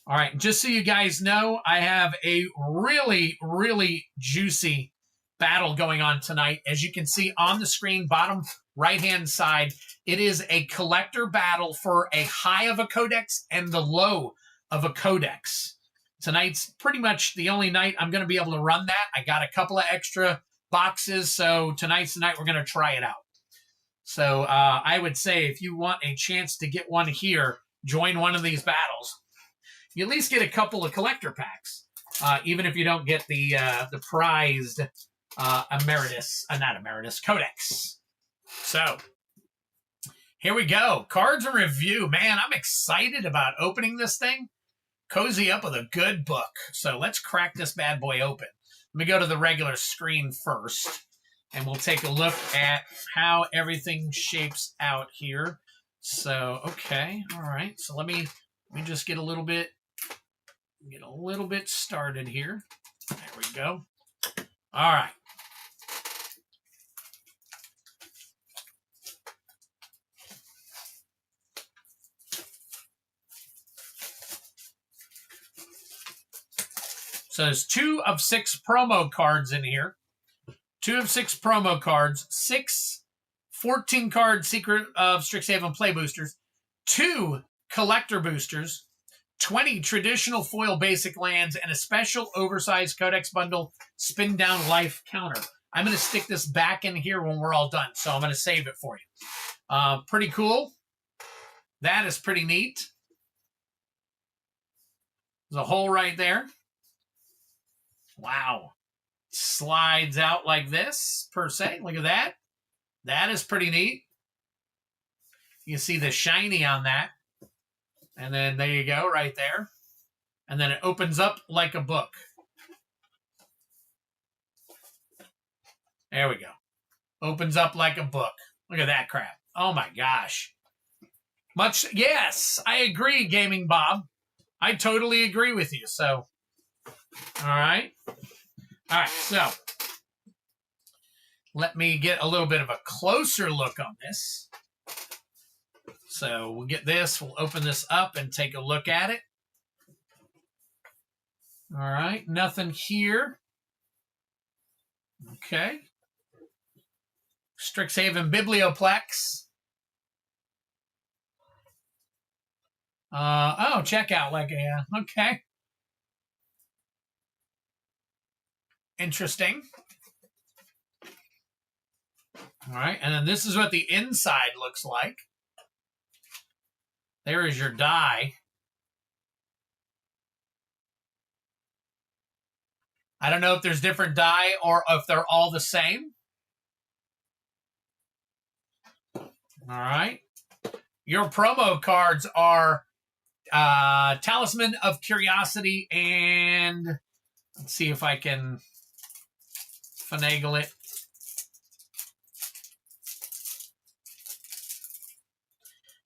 All right, just so you guys know, I have a really, really juicy battle going on tonight. As you can see on the screen, bottom right-hand side, it is a collector battle for a high of a Codex and the low of a Codex. Tonight's pretty much the only night I'm going to be able to run that. I got a couple of extra boxes, so tonight's the night we're going to try it out. So I would say if you want a chance to get one here, join one of these battles. You at least get a couple of collector packs, even if you don't get the prized Codex. So here we go. Cards and review. Man, I'm excited about opening this thing. Cozy up with a good book. So let's crack this bad boy open. Let me go to the regular screen first, and we'll take a look at how everything shapes out here. So, okay, all right. So let me just get a little bit started here. There we go. All right. So there's 2 of 6 promo cards in here. 2 of 6 promo cards. 6 14-card Secret of Strixhaven play boosters. 2 collector boosters. 20 traditional foil basic lands, and a special oversized Codex bundle spin down life counter. I'm going to stick this back in here when we're all done, so I'm going to save it for you. Pretty cool. That is pretty neat. There's a hole right there. Wow. Slides out like this, per se. Look at that. That is pretty neat. You see the shiny on that. And then there you go, right there. And then it opens up like a book. There we go. Opens up like a book. Look at that crap. Oh my gosh. Yes, I agree, Gaming Bob. I totally agree with you. So, all right. All right, so let me get a little bit of a closer look on this. So we'll get this, we'll open this up and take a look at it. All right, nothing here. Okay. Strixhaven Biblioplex. Oh, checkout like a, okay. Interesting. All right, and then this is what the inside looks like. There is your die. I don't know if there's different die or if they're all the same. All right. Your promo cards are Talisman of Curiosity and let's see if I can finagle it.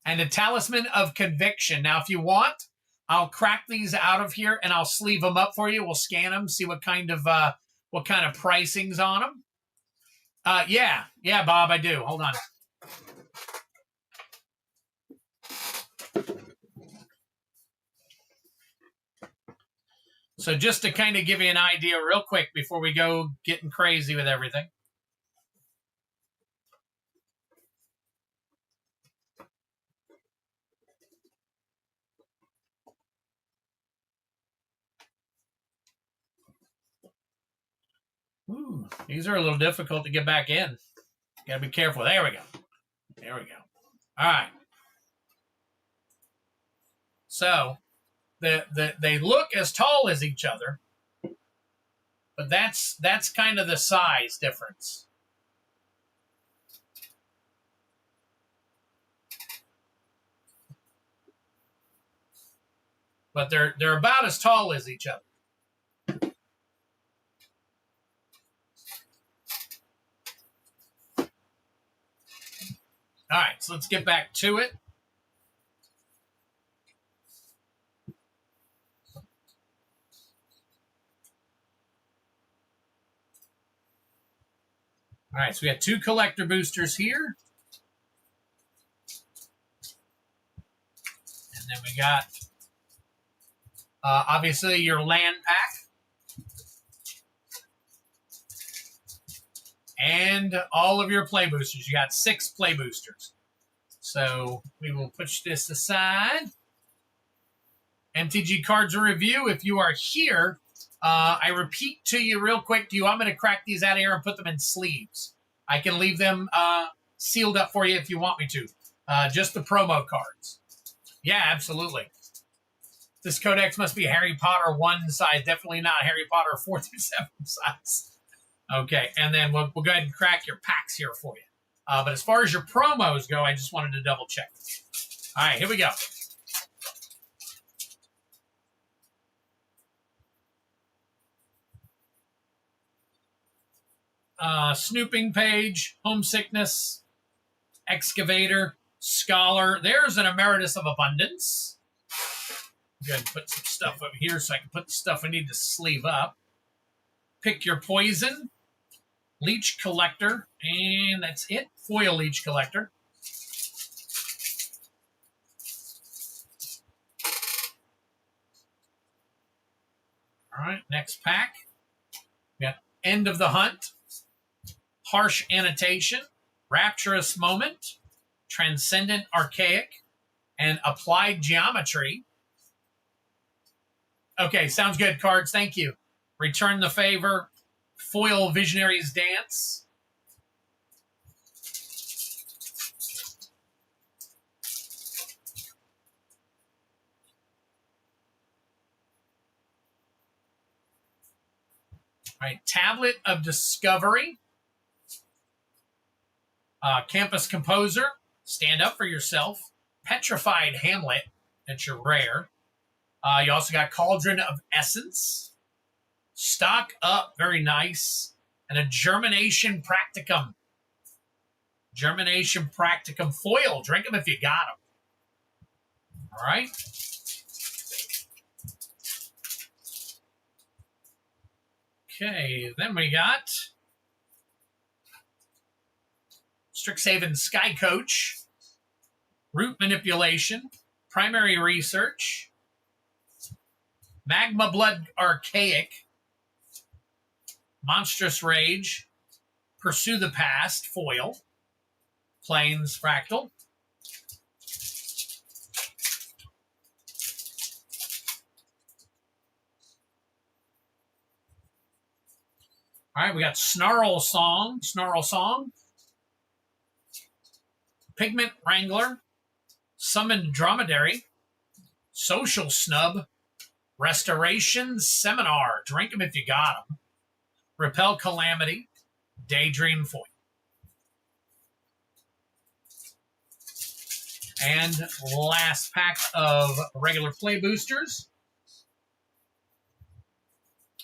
And a Talisman of Conviction. Now, if you want, I'll crack these out of here and I'll sleeve them up for you. We'll scan them, see what kind of pricing's on them. Yeah, Bob, I do. Hold on. So just to kind of give you an idea real quick before we go getting crazy with everything. Ooh, these are a little difficult to get back in. Gotta be careful. There we go. There we go. All right. So they look as tall as each other, but that's kind of the size difference. But they're about as tall as each other. All right, so let's get back to it. All right, so we got 2 collector boosters here. And then we got, obviously, your land pack. And all of your play boosters. You got 6 play boosters. So we will push this aside. MTG Cards Review, if you are here, I repeat to you real quick, do you want me to crack these out of here and put them in sleeves? I can leave them sealed up for you if you want me to. Just the promo cards. Yeah, absolutely. This Codex must be Harry Potter 1 size. Definitely not Harry Potter 4 through 7 size. Okay, and then we'll go ahead and crack your packs here for you. But as far as your promos go, I just wanted to double check. All right, here we go. Snooping Page, Homesickness, Excavator, Scholar. There's an Emeritus of Abundance. Go ahead and put some stuff up here so I can put the stuff I need to sleeve up. Pick Your Poison, Leech Collector, and that's it. Foil Leech Collector. All right, next pack. We got End of the Hunt, Harsh Annotation, Rapturous Moment, Transcendent Archaic, and Applied Geometry. Okay, sounds good, cards. Thank you. Return the favor. Foil Visionary's Dance. All right, Tablet of Discovery. Campus Composer. Stand Up for Yourself. Petrified Hamlet. That's your rare. You also got Cauldron of Essence. Stock Up. Very nice. And a Germination Practicum. Germination Practicum foil. Drink them if you got them. All right. Okay, then we got Strixhaven Sky Coach, Root Manipulation, Primary Research, Magma Blood Archaic, Monstrous Rage, Pursue the Past, foil, Plains Fractal, all right, we got Snarl Song, Pigment Wrangler, Summoned Dromedary, Social Snub, Restoration Seminar, drink them if you got them, Repel Calamity, Daydream Foil. And last pack of regular play boosters.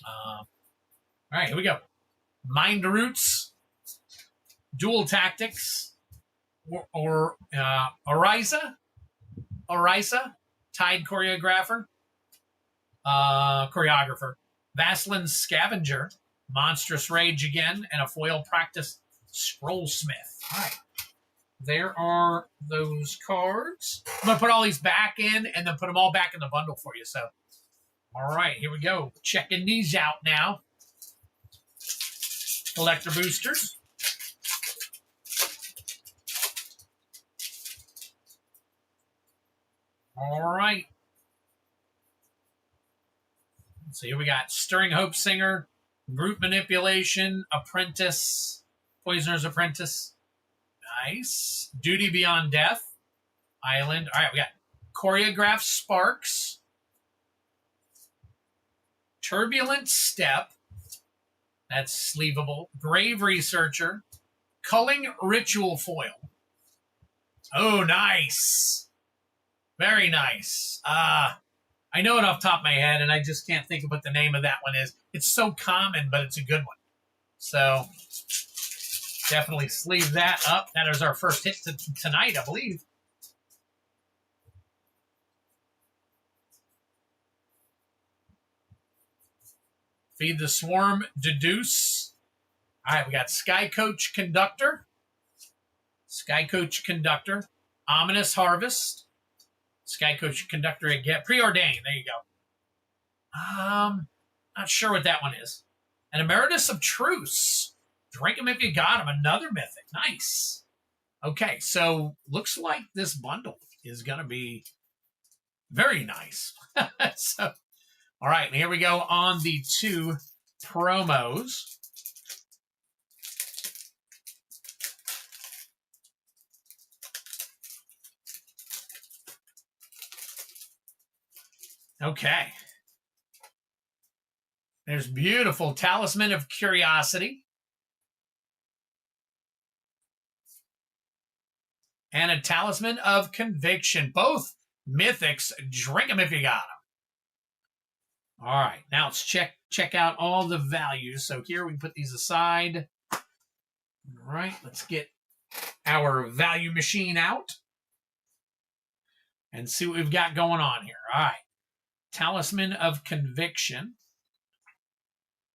All right, here we go. Mind Roots, Dual Tactics, or Orisa, Tide Choreographer, Vaseline Scavenger, Monstrous Rage again, and a foil Practice Scrollsmith. All right, there are those cards. I'm going to put all these back in and then put them all back in the bundle for you. So, all right, here we go. Checking these out now. Collector boosters. All right. Let's see, here we got Stirring Hope Singer, Brute Manipulation, Apprentice, Poisoner's Apprentice. Nice. Duty Beyond Death, Island. All right, we got Choreographed Sparks, Turbulent Step. That's sleevable. Grave Researcher. Culling Ritual Foil. Oh, nice. Very nice. I know it off the top of my head, and I just can't think of what the name of that one is. It's so common, but it's a good one. So, definitely sleeve that up. That is our first hit tonight, I believe. Feed the Swarm, Deduce. All right, we got Sky Coach Conductor. Ominous Harvest. Sky Coach Conductor again. Preordained. There you go. Not sure what that one is. And Emeritus of Truce. Drink them if you got them. Another Mythic. Nice. Okay, so looks like this bundle is going to be very nice. So, all right, and here we go on the two promos. Okay. There's beautiful Talisman of Curiosity. And a Talisman of Conviction. Both Mythics. Drink them if you got them. All right, now let's check out all the values. So here we can put these aside. All right, let's get our value machine out and see what we've got going on here. All right, Talisman of Conviction.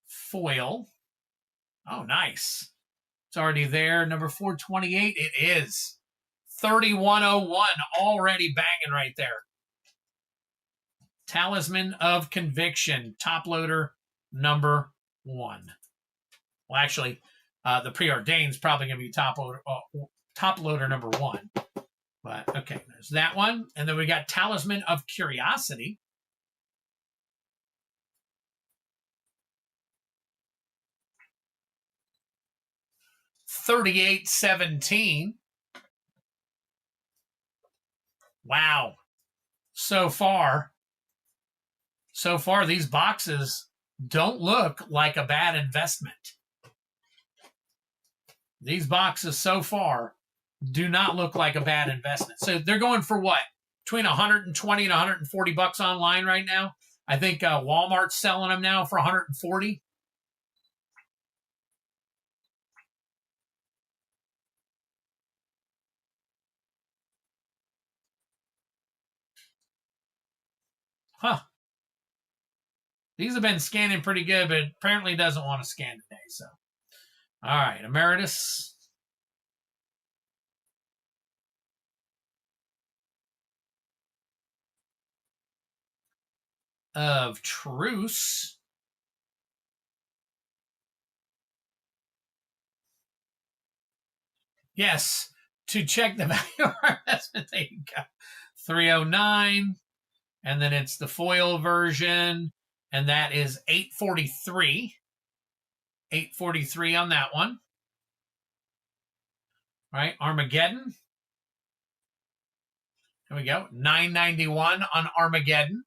Foil. Oh, nice. It's already there. Number 428, it is. 3101, already banging right there. Talisman of Conviction, top loader number 1. Well, actually, the Preordained is probably going to be top loader number 1. But, okay, there's that one. And then we got Talisman of Curiosity. 38.17. Wow. So far, these boxes don't look like a bad investment. These boxes so far do not look like a bad investment. So they're going for what? Between 120 and 140 bucks online right now. I think Walmart's selling them now for 140. Huh. These have been scanning pretty good, but apparently doesn't want to scan today. So, all right, Emeritus. Of Truce. Yes, to check the value of our investment. There you go. 309. And then it's the foil version. And that is 843. 843 on that one. All right, Armageddon. There we go. 991 on Armageddon.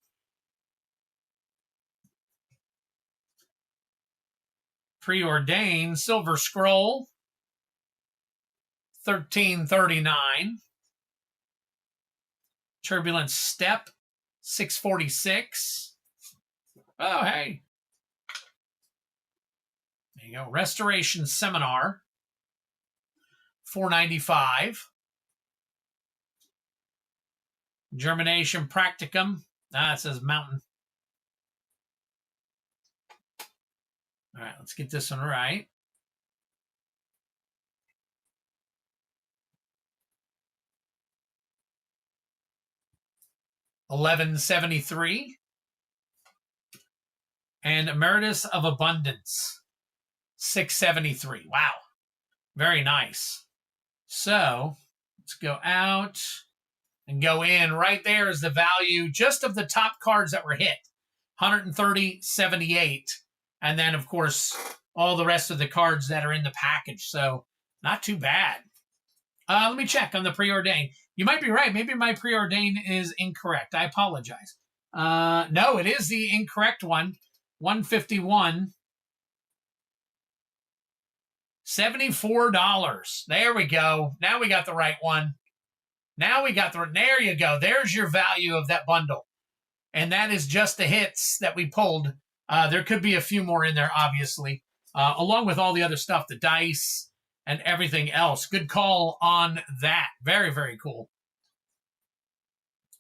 Preordained Silver Scroll. 1339. Turbulent Step. 646. Oh, hey. There you go. Restoration Seminar. 495. Germination Practicum. Ah, it says Mountain. All right, let's get this one right. $11.73. And Emeritus of Abundance. $6.73. Wow. Very nice. So let's go out and go in. Right there is the value just of the top cards that were hit. 130.78. And then, of course, all the rest of the cards that are in the package. So not too bad. Let me check on the preordained. You might be right. Maybe my preordained is incorrect. I apologize. No, it is the incorrect one. 151. $74. There we go. Now we got the right one. Now we got there you go. There's your value of that bundle. And that is just the hits that we pulled. There could be a few more in there, obviously, along with all the other stuff, the dice and everything else. Good call on that. Very, very cool.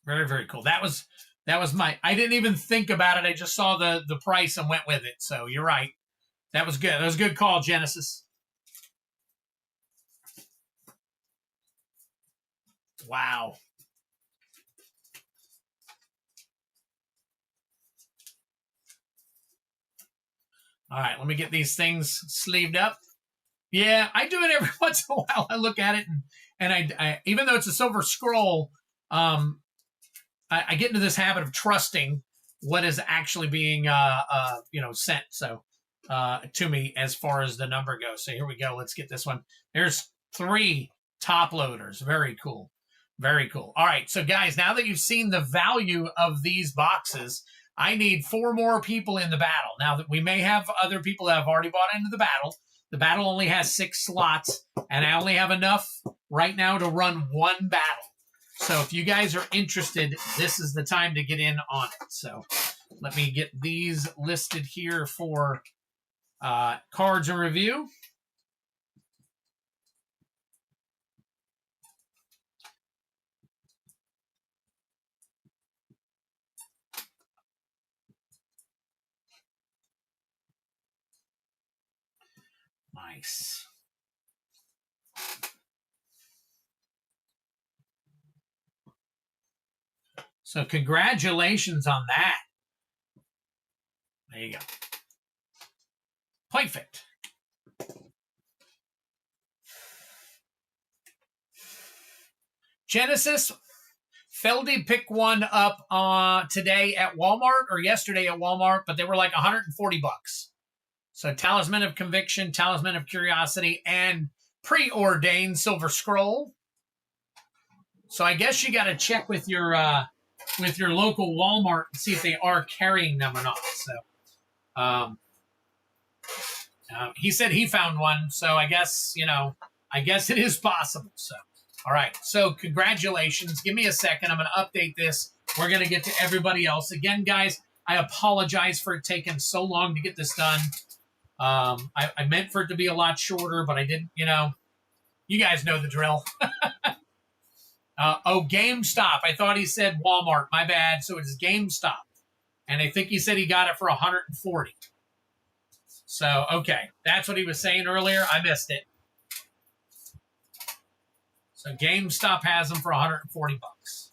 Very, very cool. That was I didn't even think about it. I just saw the price and went with it. So you're right. That was good. That was a good call, Genesis. Wow. All right, let me get these things sleeved up. Yeah, I do it every once in a while. I look at it, and I even though it's a silver scroll, I get into this habit of trusting what is actually being sent to me as far as the number goes. So here we go. Let's get this one. There's 3 top loaders. Very cool. Very cool. All right, so guys, now that you've seen the value of these boxes, I need 4 more people in the battle. Now that we may have other people that have already bought into the battle. The battle only has 6 slots, and I only have enough right now to run 1 battle. So if you guys are interested, this is the time to get in on it. So let me get these listed here for cards and review. Nice. So congratulations on that. There you go. Perfect. Genesis, Feldy picked one up today at Walmart or yesterday at Walmart, but they were like 140 bucks. So Talisman of Conviction, Talisman of Curiosity, and preordained Silver Scroll. So I guess you got to check with your local Walmart and see if they are carrying them or not. So he said he found one, so I guess it is possible. So all right, so congratulations. Give me a second. I'm going to update this. We're going to get to everybody else again, guys. I apologize for it taking so long to get this done. I meant for it to be a lot shorter, but I didn't. You guys know the drill. Oh, GameStop. I thought he said Walmart. My bad. So it's GameStop. And I think he said he got it for 140. So, okay. That's what he was saying earlier. I missed it. So GameStop has them for 140 bucks.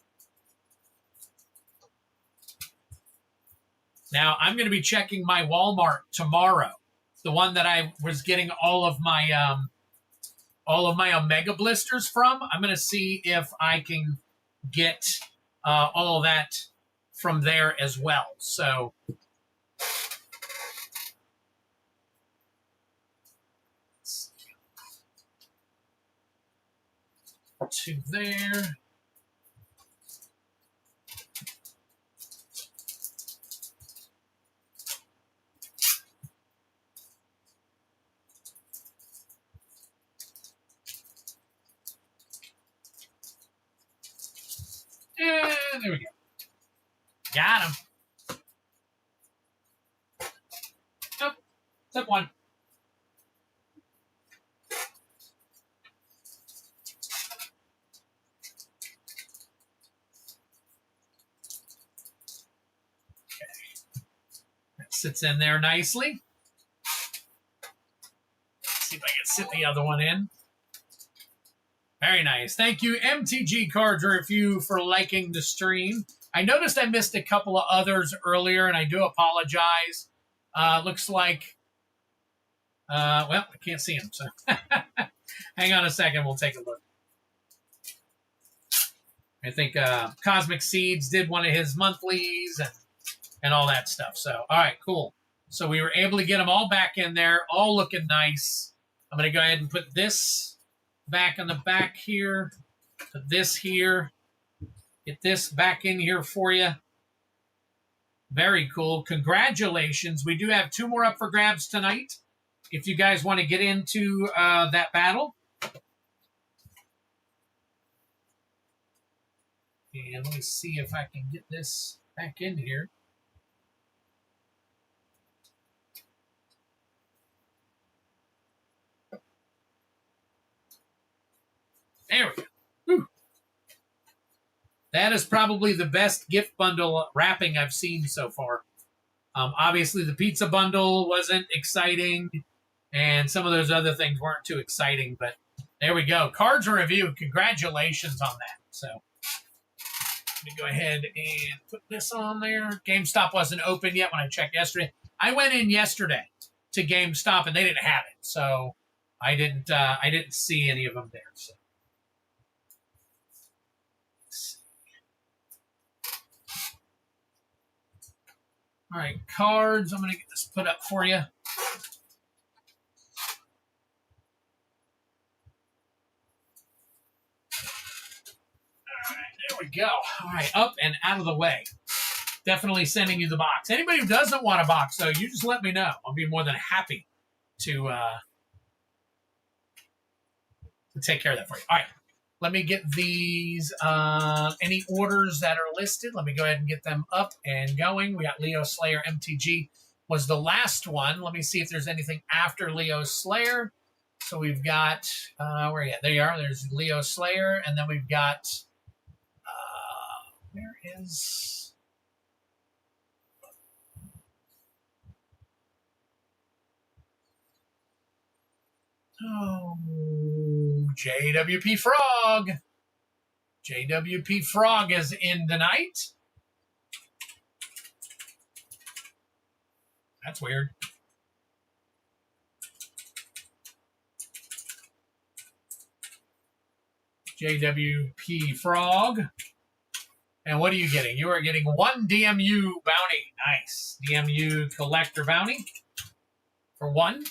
Now, I'm going to be checking my Walmart tomorrow. The one that I was getting all of my Omega blisters from. I'm going to see if I can get all of that from there as well. So to there. And there we go. Got him. Nope. Step one. Okay. That sits in there nicely. Let's see if I can sit the other one in. Very nice. Thank you, MTG Cards Review, for liking the stream. I noticed I missed a couple of others earlier, and I do apologize. Looks like, well, I can't see them, so hang on a second. We'll take a look. I think Cosmic Seeds did one of his monthlies and all that stuff. So, all right, cool. So we were able to get them all back in there, all looking nice. I'm going to go ahead and put this back in the back here, put this here, get this back in here for you. Very cool. Congratulations. We do have 2 more up for grabs tonight. If you guys want to get into that battle. And let me see if I can get this back in here. There we go. Whew. That is probably the best gift bundle wrapping I've seen so far. Obviously, the pizza bundle wasn't exciting, and some of those other things weren't too exciting, but there we go. Cards Review, congratulations on that. So let me go ahead and put this on there. GameStop wasn't open yet when I checked yesterday. I went in yesterday to GameStop, and they didn't have it, so I didn't see any of them there. So. All right, cards. I'm going to get this put up for you. All right, there we go. All right, up and out of the way. Definitely sending you the box. Anybody who doesn't want a box, though, you just let me know. I'll be more than happy to take care of that for you. All right. Let me get these, any orders that are listed. Let me go ahead and get them up and going. We got Leo Slayer MTG was the last one. Let me see if there's anything after Leo Slayer. So we've got, where are you at? There you are. There's Leo Slayer. And then we've got, where is... Oh, JWP Frog. JWP Frog is in tonight. That's weird. JWP Frog. And what are you getting? You are getting 1 DMU bounty. Nice. DMU collector bounty for 1.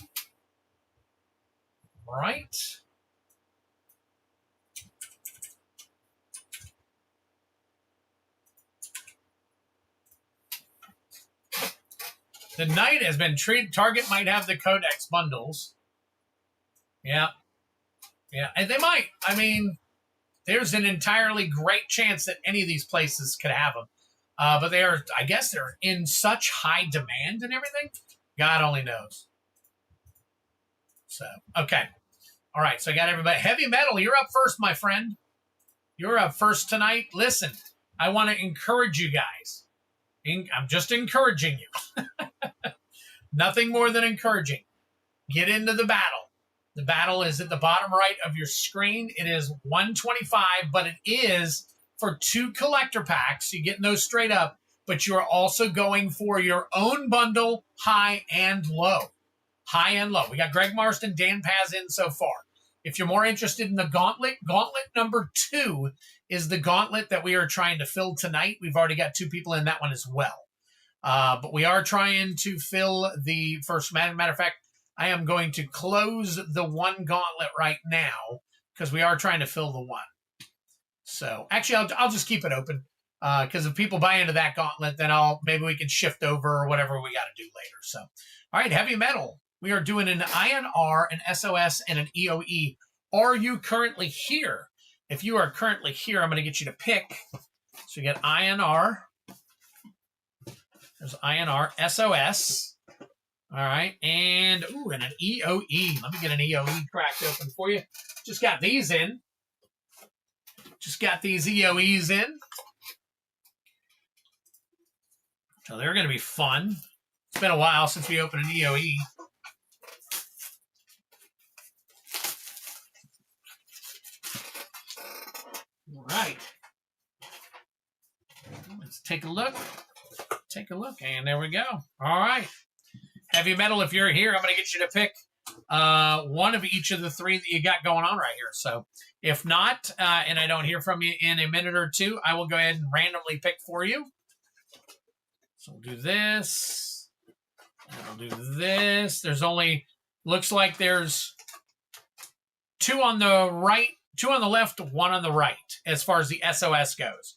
All right. The knight has been treated. Target might have the Codex bundles. Yeah. Yeah, and they might. I mean, there's an entirely great chance that any of these places could have them. But they are, I guess they're in such high demand and everything. God only knows. So, okay. All right, so I got everybody. Heavy Metal, you're up first, my friend. You're up first tonight. Listen, I want to encourage you guys. I'm just encouraging you. Nothing more than encouraging. Get into the battle. The battle is at the bottom right of your screen. It is 125, but it is for 2 collector packs. You're getting those straight up, but you're also going for your own bundle, high and low. High and low. We got Greg Marston, Dan Paz in so far. If you're more interested in the gauntlet, gauntlet number 2 is the gauntlet that we are trying to fill tonight. We've already got 2 people in that one as well. But we are trying to fill the first. Matter of fact, I am going to close the 1 gauntlet right now because we are trying to fill the 1. So actually, I'll just keep it open because if people buy into that gauntlet, then maybe we can shift over or whatever we got to do later. So, all right, Heavy Metal. We are doing an INR, an SOS, and an EOE. Are you currently here? If you are currently here, I'm going to get you to pick. So you get INR. There's INR, SOS. All right, and an EOE. Let me get an EOE cracked open for you. Just got these in. Just got these EOEs in. So they're going to be fun. It's been a while since we opened an EOE. All right. Let's take a look. Take a look, and there we go. All right. Heavy Metal, if you're here, I'm going to get you to pick one of each of the 3 that you got going on right here. So if not, and I don't hear from you in a minute or 2, I will go ahead and randomly pick for you. So we'll do this. And I'll do this. There's only, looks like there's 2 on the right, 2 on the left, 1 on the right, as far as the SOS goes.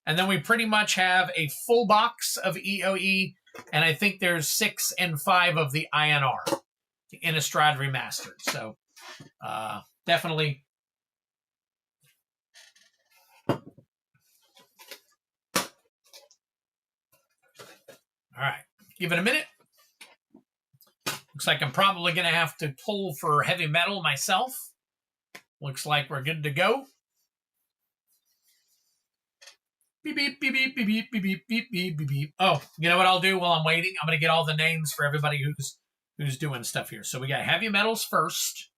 And then we pretty much have a full box of EOE, and I think there's 6 and 5 of the INR, the Innistrad Remastered. So definitely. All right, give it a minute. Looks like I'm probably going to have to pull for Heavy Metal myself. Looks like we're good to go. Beep, beep, beep, beep, beep, beep, beep, beep, beep, beep, beep, beep. Oh, you know what I'll do while I'm waiting? I'm going to get all the names for everybody who's doing stuff here. So we got Heavy Metals first.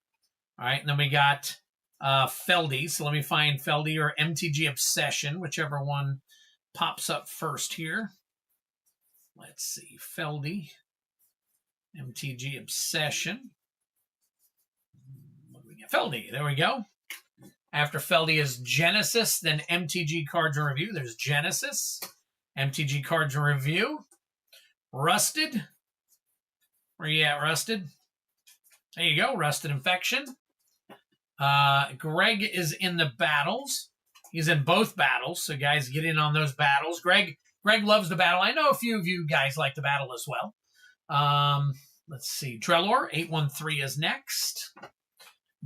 All right, and then we got Feldy. So let me find Feldy or MTG Obsession, whichever one pops up first here. Let's see, Feldy, MTG Obsession. What do we get? Feldy, there we go. After Feldy is Genesis, then MTG Cards and Review. There's Genesis, MTG Cards and Review. Rusted. Where you at, Rusted? There you go, Rusted Infection. Greg is in the battles. He's in both battles, so guys, get in on those battles. Greg loves the battle. I know a few of you guys like the battle as well. Let's see. Trellor, 813 is next.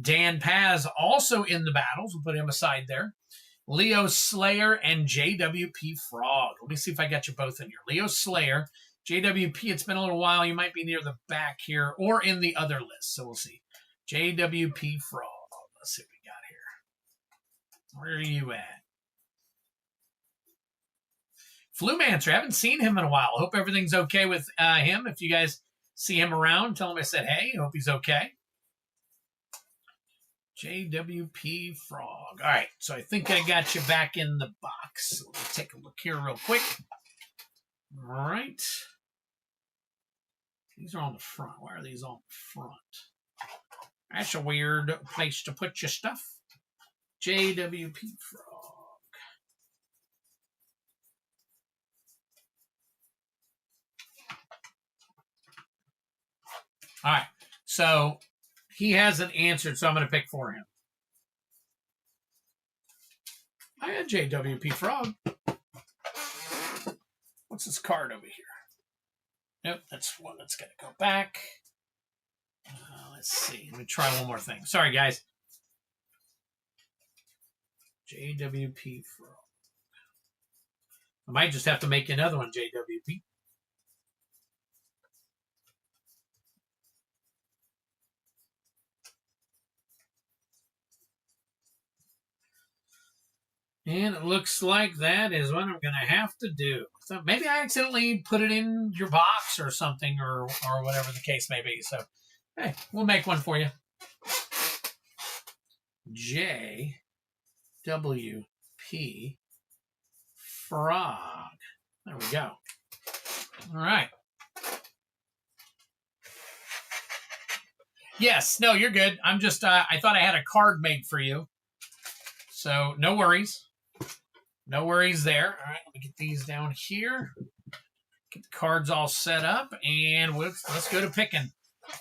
Dan Paz also in the battles. We'll put him aside there. Leo Slayer and JWP Frog. Let me see if I got you both in here. Leo Slayer, JWP, it's been a little while. You might be near the back here or in the other list. So we'll see. JWP Frog. Let's see what we got here. Where are you at? Flumancer. I haven't seen him in a while. Hope everything's okay with him. If you guys see him around, tell him I said, hey, hope he's okay. JWP Frog. All right, so I think I got you back in the box. So let's take a look here real quick. All right. These are on the front. Why are these on the front? That's a weird place to put your stuff. JWP Frog. All right, so he hasn't answered, so I'm going to pick for him. I had JWP Frog. What's this card over here? Nope, that's one that's got to go back. Let's see. Let me try one more thing. Sorry, guys. JWP Frog. I might just have to make another one, JWP. And it looks like that is what I'm going to have to do. So maybe I accidentally put it in your box or something, or whatever the case may be. So, hey, we'll make one for you. JWP Frog. There we go. All right. Yes, no, you're good. I'm just, I thought I had a card made for you. So, no worries. No worries there. All right, let me get these down here. Get the cards all set up, and let's go to picking.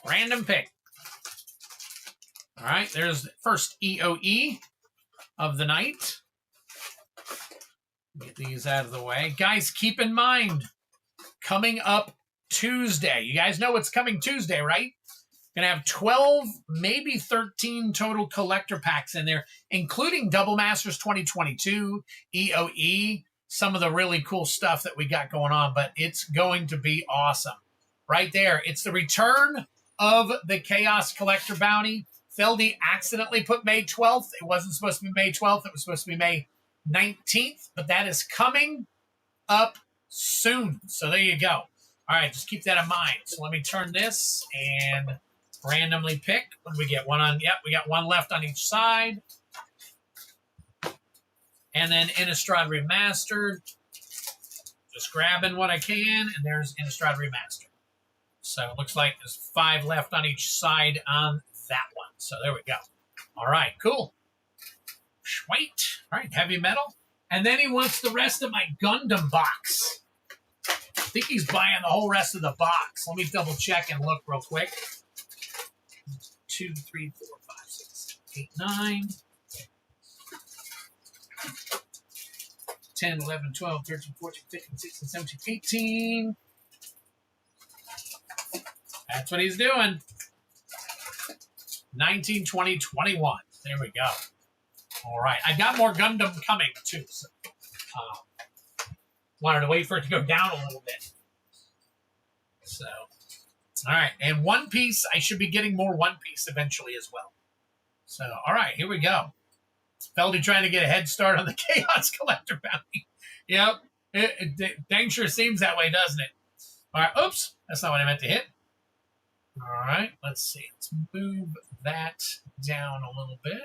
Random pick. All right, there's the first EOE of the night. Get these out of the way. Guys, keep in mind, coming up Tuesday. You guys know what's coming Tuesday, right? Going to have 12, maybe 13 total collector packs in there, including Double Masters 2022, EOE, some of the really cool stuff that we got going on, but it's going to be awesome. Right there, it's the return of the Chaos Collector Bounty. Feldy accidentally put May 12th. It wasn't supposed to be May 12th. It was supposed to be May 19th, but that is coming up soon. So there you go. All right, just keep that in mind. So let me turn this and randomly pick. What do we get? One on, yep, we got one left on each side. And then Innistrad Remastered. Just grabbing what I can, and there's Innistrad Remastered. So it looks like there's 5 left on each side on that one. So there we go. All right, cool. Sweet. All right, heavy metal. And then he wants the rest of my Gundam box. I think he's buying the whole rest of the box. Let me double check and look real quick. 2, 3, 4, 5, 6, 8, 9, 10, 11, 12, 13, 14, 15, 16, 17, 18. That's what he's doing. 19, 20, 21. There we go. All right. I got more Gundam coming, too. So, wanted to wait for it to go down a little bit. So, all right. And One Piece, I should be getting more One Piece eventually as well. So, all right. Here we go. Feldy trying to get a head start on the Chaos Collector Bounty. Yep. It dang sure seems that way, doesn't it? All right. Oops. That's not what I meant to hit. All right. Let's see. Let's move that down a little bit.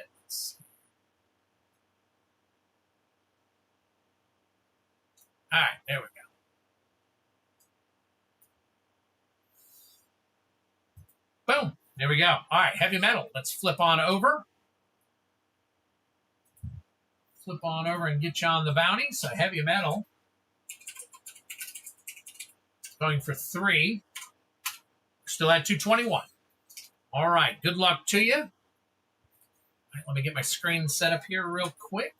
All right. There we go. Boom. There we go. All right. Heavy metal. Let's flip on over. Flip on over and get you on the bounty. So heavy metal. Going for 3. Still at 221. All right. Good luck to you. All right, let me get my screen set up here real quick.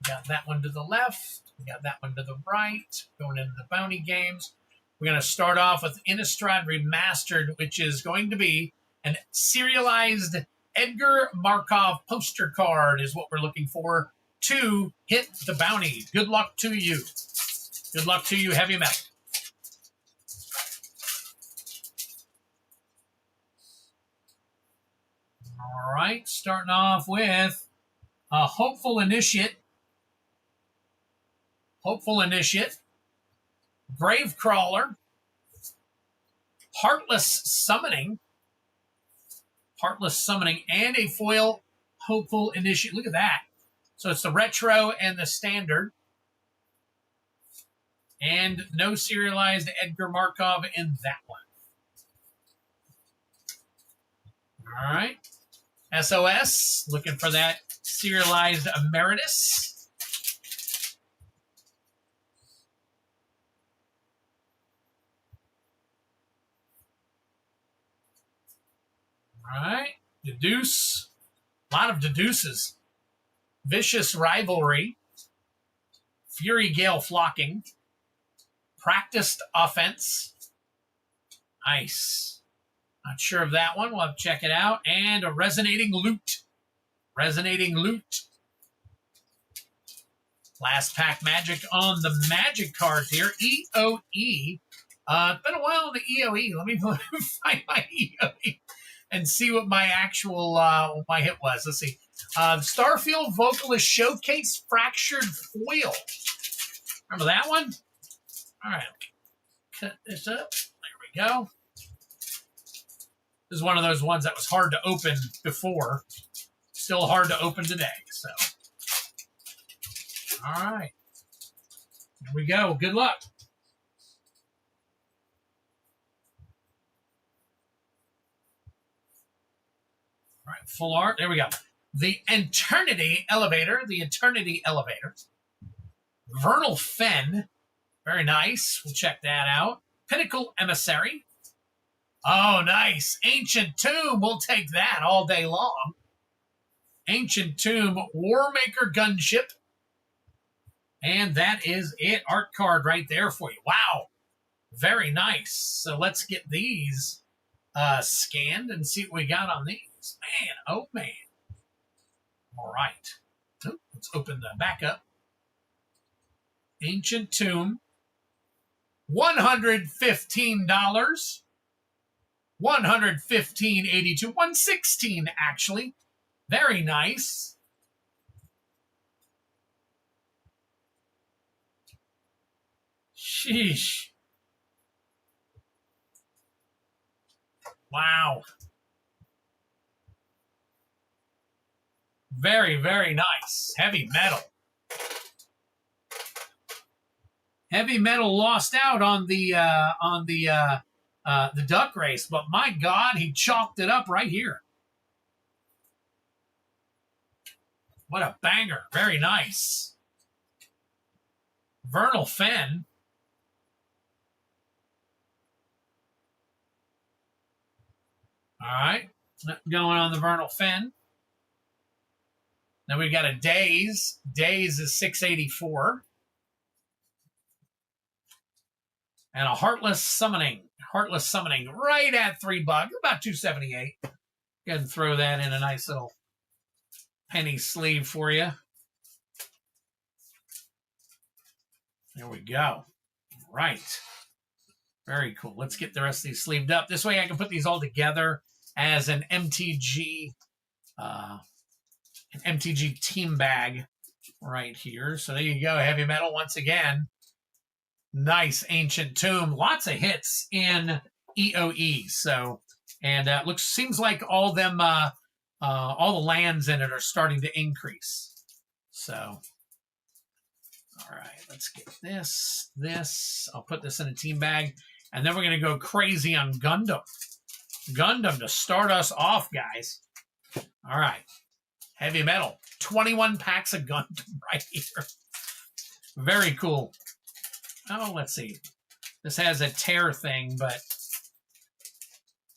Got that one to the left. We got that one to the right. Going into the bounty games. We're going to start off with Innistrad Remastered, which is going to be an serialized Edgar Markov poster card is what we're looking for to hit the bounty. Good luck to you. Good luck to you, heavy metal. All right, starting off with a Hopeful Initiate. Hopeful Initiate. Gravecrawler. Heartless Summoning. Heartless Summoning and a foil Hopeful Initiate. Look at that. So it's the retro and the standard. And no serialized Edgar Markov in that one. All right. SOS, looking for that serialized Emeritus. All right. Deduce. A lot of deduces. Vicious Rivalry. Fury Gale Flocking. Practiced Offense. Nice. Not sure of that one. We'll have to check it out. And a Resonating Loot. Resonating Loot. Last pack magic on the magic cards here. EOE. It's been a while on the EOE. Let me find my EOE and see what my actual my hit was. Let's see. Starfield Vocalist Showcase Fractured Foil. Remember that one? All right. Cut this up. There we go. This is one of those ones that was hard to open before. Still hard to open today. So, all right. Here we go. Good luck. All right, full art. There we go. The Eternity Elevator. The Eternity Elevator. Vernal Fen. Very nice. We'll check that out. Pinnacle Emissary. Oh, nice. Ancient Tomb. We'll take that all day long. Ancient Tomb. Warmaker Gunship. And that is it. Art card right there for you. Wow. Very nice. So let's get these scanned and see what we got on these. Man, oh man. All right. So let's open the back up. Ancient Tomb. $115. $115.82. $116 actually. Very nice. Sheesh. Wow. Very, very nice. Heavy Metal. Heavy Metal lost out on the duck race, but my God, he chalked it up right here. What a banger. Very nice. Vernal Fen. All right. Going on the Vernal Fen. Then we've got a Daze. Daze is $6.84. And a Heartless Summoning. Heartless Summoning right at $3. About $2.78. Go ahead and throw that in a nice little penny sleeve for you. There we go. Right. Very cool. Let's get the rest of these sleeved up. This way I can put these all together as an MTG team bag right here. So there you go. Heavy Metal once again. Nice Ancient Tomb. Lots of hits in EOE. So, and seems like all them all the lands in it are starting to increase. So, all right, let's get this. I'll put this in a team bag, and then we're gonna go crazy on Gundam. Gundam to start us off, guys. All right, Heavy Metal. 21 packs of Gundam right here. Very cool. Oh, let's see. This has a tear thing, but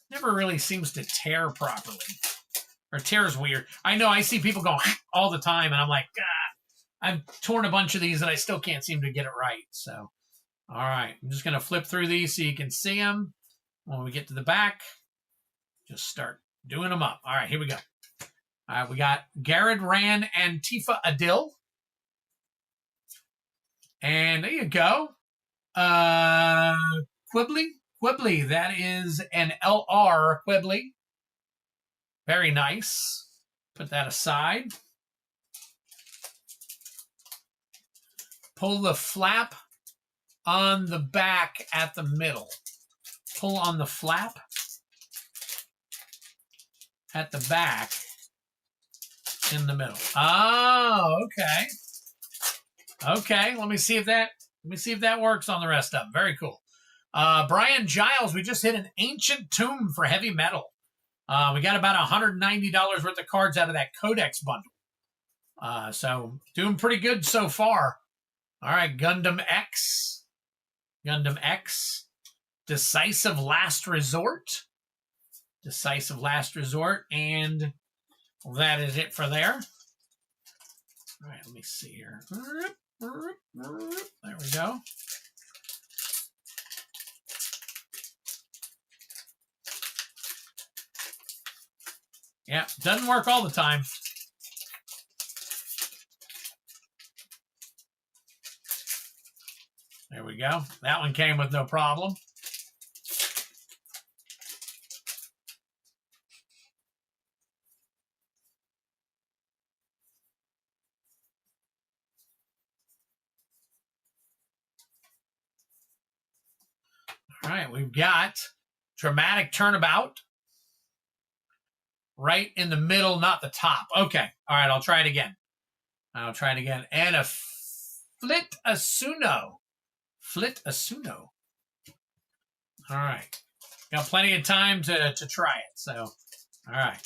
never really seems to tear properly. Or tears weird. I know I see people go all the time, and I'm like, God, I've torn a bunch of these, and I still can't seem to get it right. So, all right. I'm just going to flip through these so you can see them. When we get to the back, just start doing them up. All right, here we go. All right, we got Garrett Rand and Tifa Adil. And there you go. Quibbly, that is an LR Quibbly. Very nice. Put that aside. Pull the flap on the back at the middle. Pull on the flap at the back in the middle. Oh, okay. Okay, let me see if that works on the rest of them. Very cool. Brian Giles, we just hit an Ancient Tomb for Heavy Metal. We got about $190 worth of cards out of that Codex bundle. So doing pretty good so far. All right, Gundam X. Gundam X. Decisive Last Resort. Decisive Last Resort. And that is it for there. All right, let me see here. There we go. Yeah, doesn't work all the time. There we go. That one came with no problem. All right, we've got Dramatic Turnabout. Right in the middle, not the top. Okay. All right, I'll try it again. And a Flit Asuno. All right. Got plenty of time to try it. So, all right.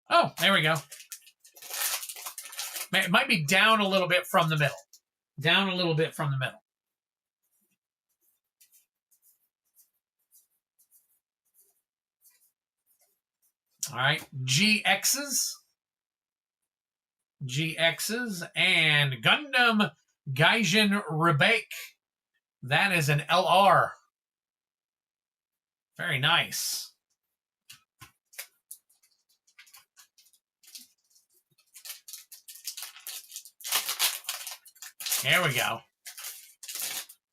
Oh, there we go. It might be down a little bit from the middle. Down a little bit from the middle. All right. GXs, and Gundam Gaijin Rebake. That is an LR. Very nice. There we go.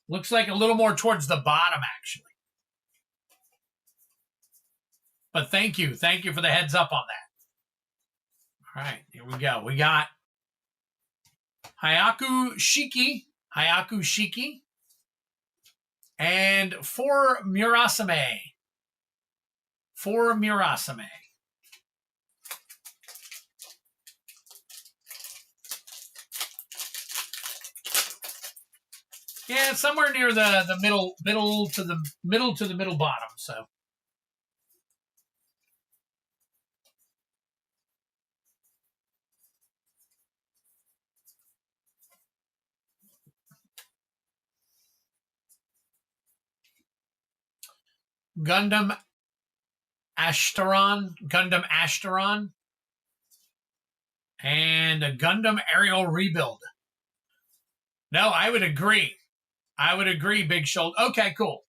Looks like a little more towards the bottom, actually. But thank you. Thank you for the heads up on that. All right, here we go. We got Hayaku Shiki, and for Murasame. Yeah, somewhere near the middle to the middle bottom. So. Gundam Ashtaron, and a Gundam Aerial Rebuild. No, I would agree. Big Shoulder. Okay, cool.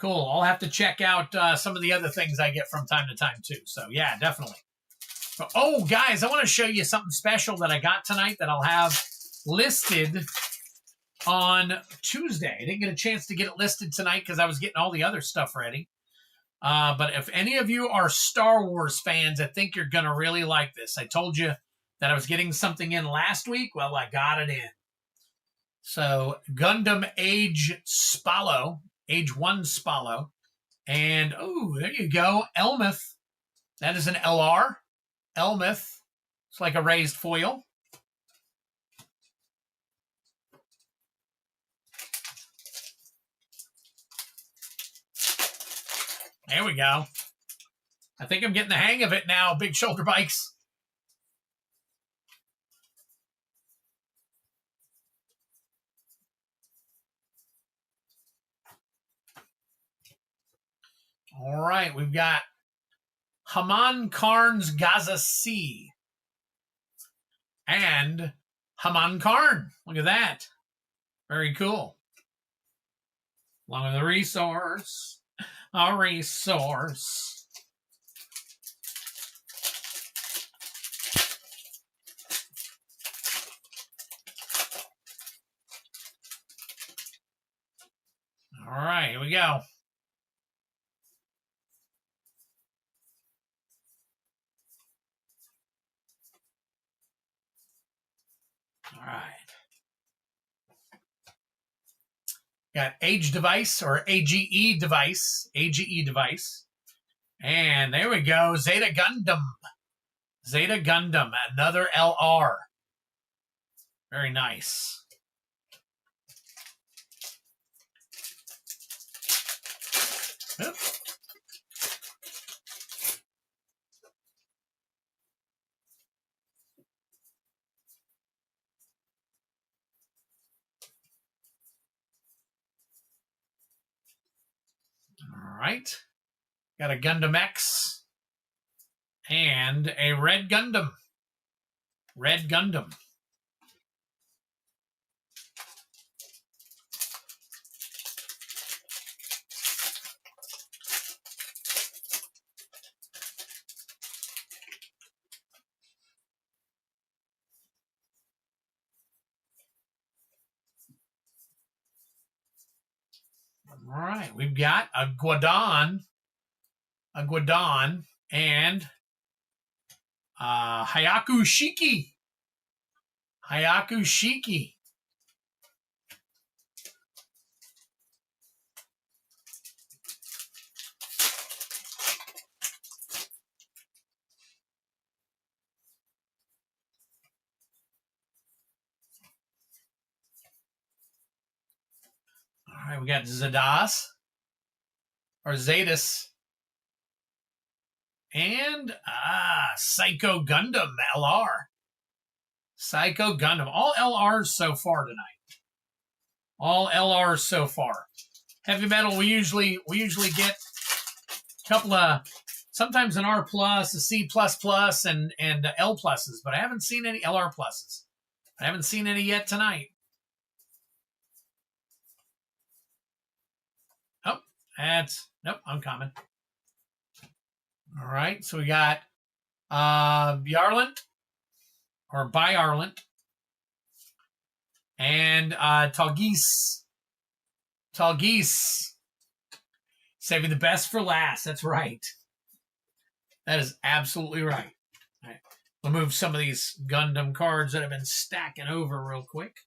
I'll have to check out some of the other things I get from time to time, too. So, yeah, definitely. Oh, guys, I want to show you something special that I got tonight that I'll have listed on Tuesday. I didn't get a chance to get it listed tonight because I was getting all the other stuff ready. But if any of you are Star Wars fans, I think you're going to really like this. I told you that I was getting something in last week. Well, I got it in. So, Gundam Age 1 Spallo. And, oh, there you go. Elmeth. That is an LR. Elmeth. It's like a raised foil. There we go. I think I'm getting the hang of it now, Big Shoulder Bikes. All right, we've got Haman Karn's Gaza C. And Haman Karn. Look at that. Very cool. Along with a resource. All right. Here we go. All right. Got Age Device or AGE Device. And there we go. Zeta Gundam. Another LR. Very nice. Oop. All right. Got a Gundam X and a Red Gundam. All right, we've got a Guadon, and Hayaku Shiki. Hayaku Shiki. All right, we got Zedas or Zetas. And Psycho Gundam LR. Psycho Gundam. All LRs so far tonight. All LRs so far. Heavy metal, we usually get a couple of, sometimes an R plus, a C plus plus, and L pluses, but I haven't seen any LR pluses. I haven't seen any yet tonight. Oh, nope, uncommon. All right, so we got Bjarlant or Byarlant and Talgis. Saving the best for last. That's right. That is absolutely right. All right. We'll move some of these Gundam cards that have been stacking over real quick.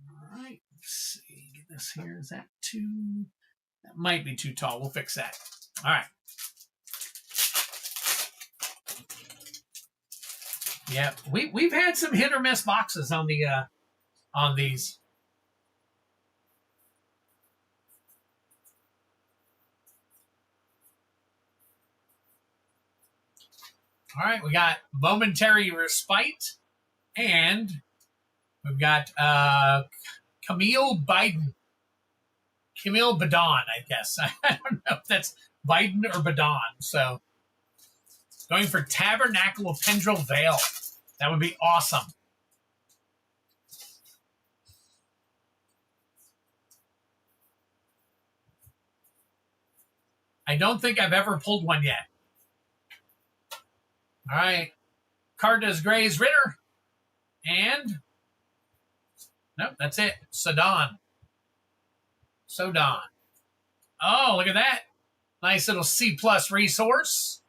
All right. Let's see. Get this here. Is that too? That might be too tall. We'll fix that. All right. Yeah, we've had some hit or miss boxes on the on these. All right, we got Momentary Respite, and we've got Camille Badon, I guess. I don't know if that's Biden or Badon. So going for Tabernacle of Pendril Vale. That would be awesome. I don't think I've ever pulled one yet. All right. Carda's Gray's Ritter. And nope, that's it. Sodan. Oh, look at that. Nice little C plus resource.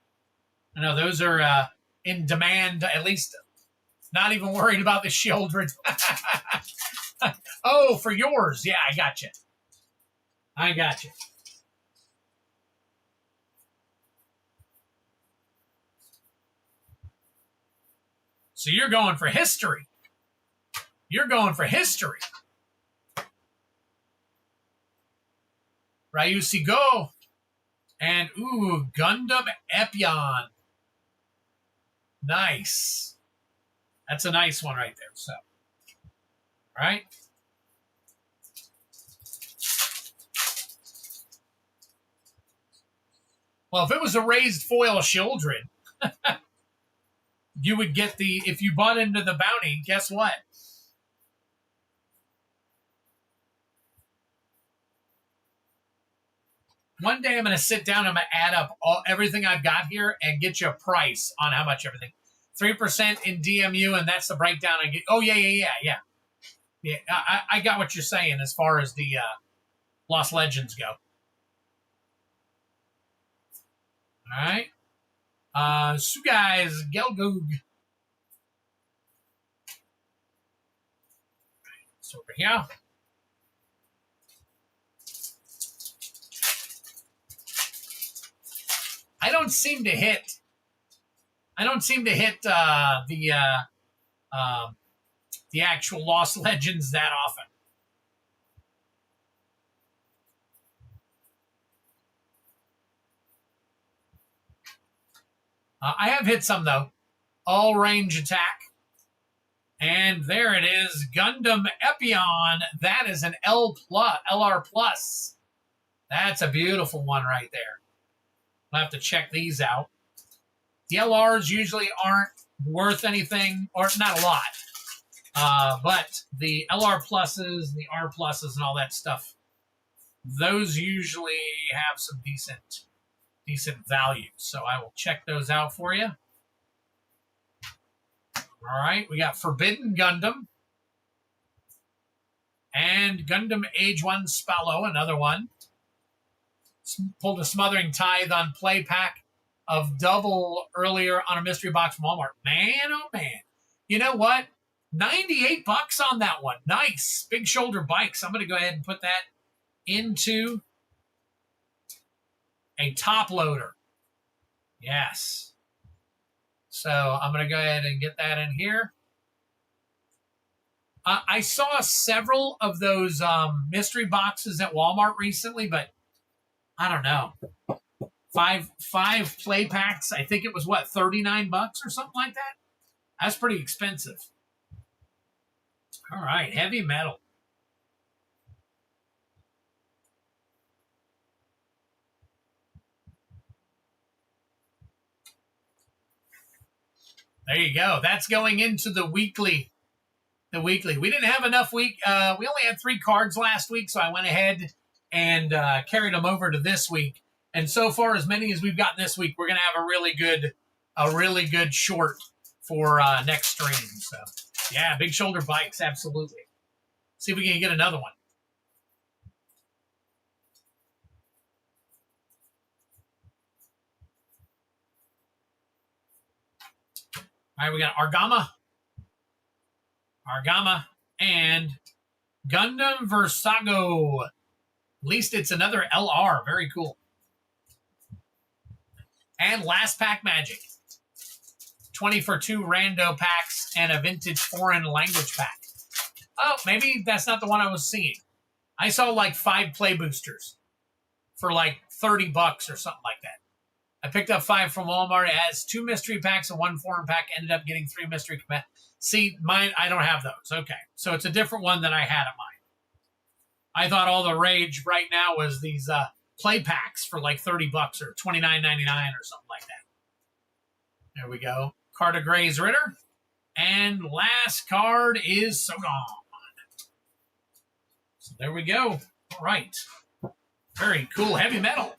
I know those are in demand, at least. Not even worried about the Shieldred. Oh, for yours. Yeah, I got you. So you're going for history. Ryusi Go. And, ooh, Gundam Epion. Nice. That's a nice one right there. So, all right. Well, if it was a raised foil Shieldred, you would get the, if you bought into the bounty, guess what? One day I'm going to sit down, I'm going to add up everything I've got here and get you a price on how much everything. 3% in DMU, and that's the breakdown. I get. Oh, yeah. I got what you're saying as far as the Lost Legends go. All right. Sugai's Gelgoog. It's over here. I don't seem to hit the actual Lost Legends that often. I have hit some though. All range attack. And there it is, Gundam Epion. That is an LR plus. That's a beautiful one right there. I'll have to check these out. The LRs usually aren't worth anything, or not a lot. But the LR pluses, the R pluses, and all that stuff, those usually have some decent value. So I will check those out for you. All right, we got Forbidden Gundam. And Gundam Age 1 Spallo, another one. Pulled a Smothering Tithe on play pack of double earlier on a mystery box from Walmart. Man, oh man. You know what? 98 bucks on that one. Nice. Big shoulder bikes. I'm going to go ahead and put that into a top loader. Yes. So I'm going to go ahead and get that in here. I saw several of those mystery boxes at Walmart recently, but I don't know. Five play packs. I think it was, what, 39 bucks or something like that? That's pretty expensive. All right, heavy metal. There you go. That's going into the weekly. We didn't have enough we only had 3 cards last week, so I went ahead and carried them over to this week. And so far, as many as we've gotten this week, we're going to have a really good short for next stream. So, yeah, big shoulder bikes, absolutely. See if we can get another one. All right, we got Argama, and Gundam Versago. At least it's another LR. Very cool. And last pack magic. 20 for 2 rando packs and a vintage foreign language pack. Oh, maybe that's not the one I was seeing. I saw like 5 play boosters for like 30 bucks or something like that. I picked up 5 from Walmart. It has 2 mystery packs and 1 foreign pack. Ended up getting 3 mystery packs. See, mine, I don't have those. Okay. So it's a different one than I had in mine. I thought all the rage right now was these play packs for like 30 bucks or $29.99 or something like that. There we go. Card of Gray's Ritter. And last card is Sogon. So there we go. All right. Very cool. Heavy metal.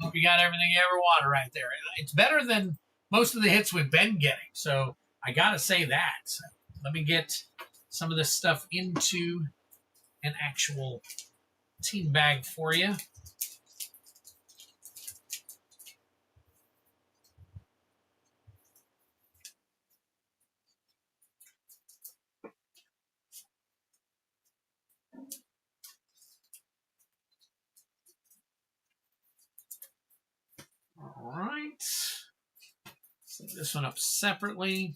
Hope you got everything you ever wanted right there. It's better than most of the hits we've been getting. So I got to say that. So let me get some of this stuff into an actual team bag for you. All right. Set this one up separately.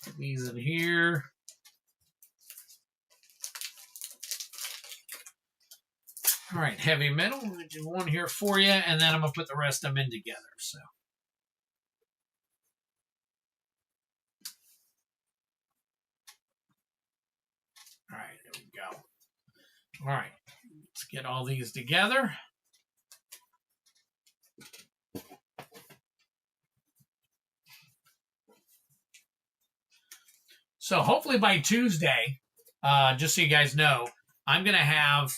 Put these in here. All right, heavy metal. I'm going to do one here for you, and then I'm going to put the rest of them in together. So. All right, there we go. All right, let's get all these together. So hopefully by Tuesday, just so you guys know, I'm going to have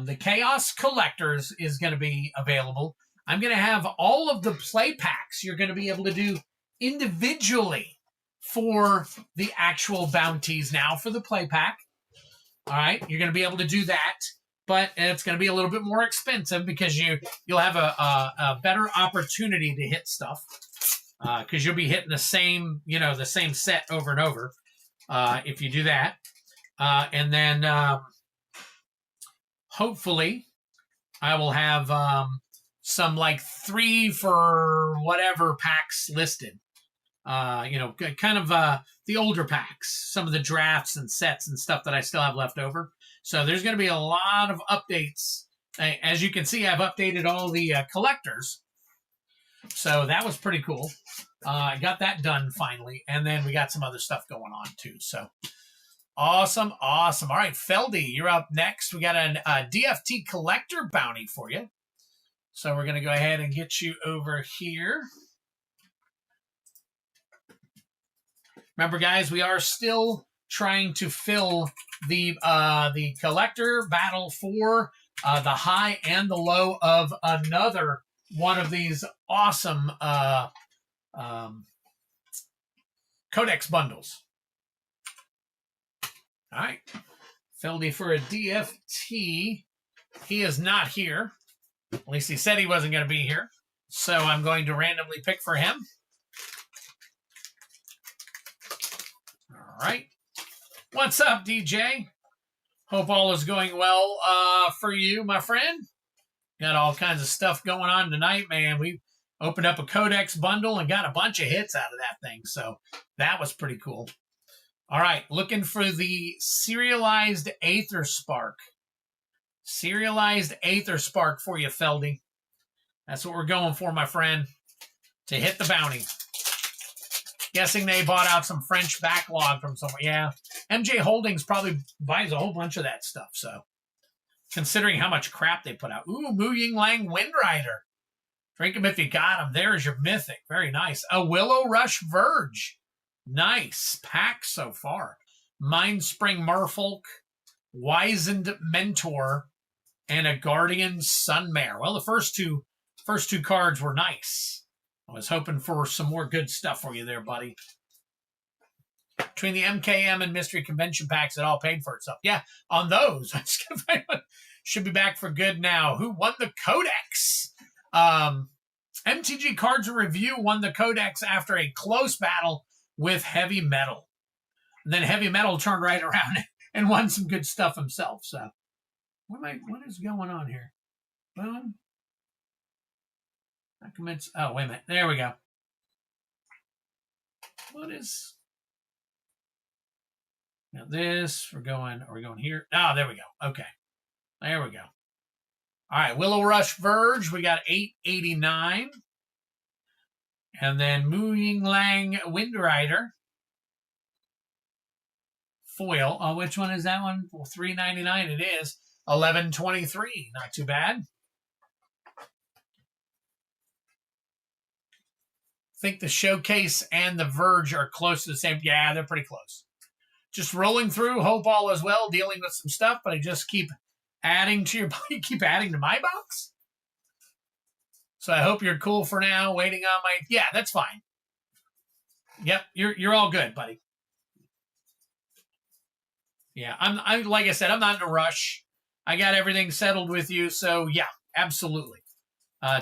the Chaos Collectors is going to be available. I'm going to have all of the play packs you're going to be able to do individually for the actual bounties now for the play pack. All right, you're going to be able to do that, but it's going to be a little bit more expensive because you'll have a better opportunity to hit stuff. Because you'll be hitting the same, the same set over and over if you do that. And then hopefully I will have some like 3 for whatever packs listed. Kind of the older packs, some of the drafts and sets and stuff that I still have left over. So there's going to be a lot of updates. As you can see, I've updated all the collectors. So that was pretty cool. I got that done finally. And then we got some other stuff going on too. So awesome. All right, Feldy, you're up next. We got a DFT collector bounty for you. So we're going to go ahead and get you over here. Remember, guys, we are still trying to fill the collector battle for the high and the low of another one of these awesome Codex bundles. All right. Feldy for a DFT. He is not here. At least he said he wasn't going to be here. So I'm going to randomly pick for him. All right. What's up, DJ? Hope all is going well for you, my friend. Got all kinds of stuff going on tonight, man. We opened up a Codex bundle and got a bunch of hits out of that thing. So that was pretty cool. All right, looking for the serialized Aether Spark. Serialized Aether Spark for you, Feldy. That's what we're going for, my friend, to hit the bounty. Guessing they bought out some French backlog from somewhere. Yeah, MJ Holdings probably buys a whole bunch of that stuff, so considering how much crap they put out. Ooh, Mu Ying Lang Windrider. Drink them if you got them. There's your Mythic. Very nice. A Willow Rush Verge. Nice pack so far. Mindspring Merfolk, Wizened Mentor, and a Guardian Sunmare. Well, the first two cards were nice. I was hoping for some more good stuff for you there, buddy. Between the MKM and Mystery Convention packs, it all paid for itself. Yeah, on those. Should be back for good now. Who won the Codex? MTG Cards Review won the Codex after a close battle with Heavy Metal. And then Heavy Metal turned right around and won some good stuff himself. So, what is going on here? Boom. Oh, wait a minute. There we go. What is... Now this, are we going here? Oh, there we go. Okay. There we go. All right, Willow Rush Verge, we got 889. And then Mu Ying Lang Windrider. Foil. Oh, which one is that one? Well, $3.99 it is. 1123. Not too bad. I think the Showcase and the Verge are close to the same. Yeah, they're pretty close. Just rolling through. Hope all is well. Dealing with some stuff, but I just keep adding to your body. Keep adding to my box. So I hope you're cool for now. Waiting on my... Yeah, that's fine. Yep, you're all good, buddy. Yeah, I'm like I said, I'm not in a rush. I got everything settled with you, so yeah, absolutely.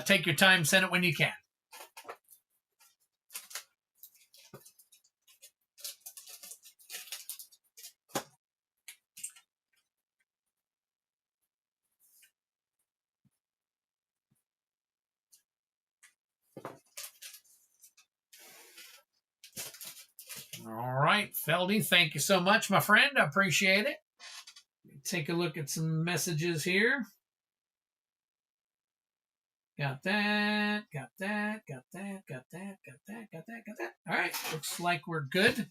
Take your time, send it when you can. All right, Feldy, thank you so much, my friend. I appreciate it. Take a look at some messages here. Got that, got that, got that, got that, got that, got that, got that. All right, looks like we're good.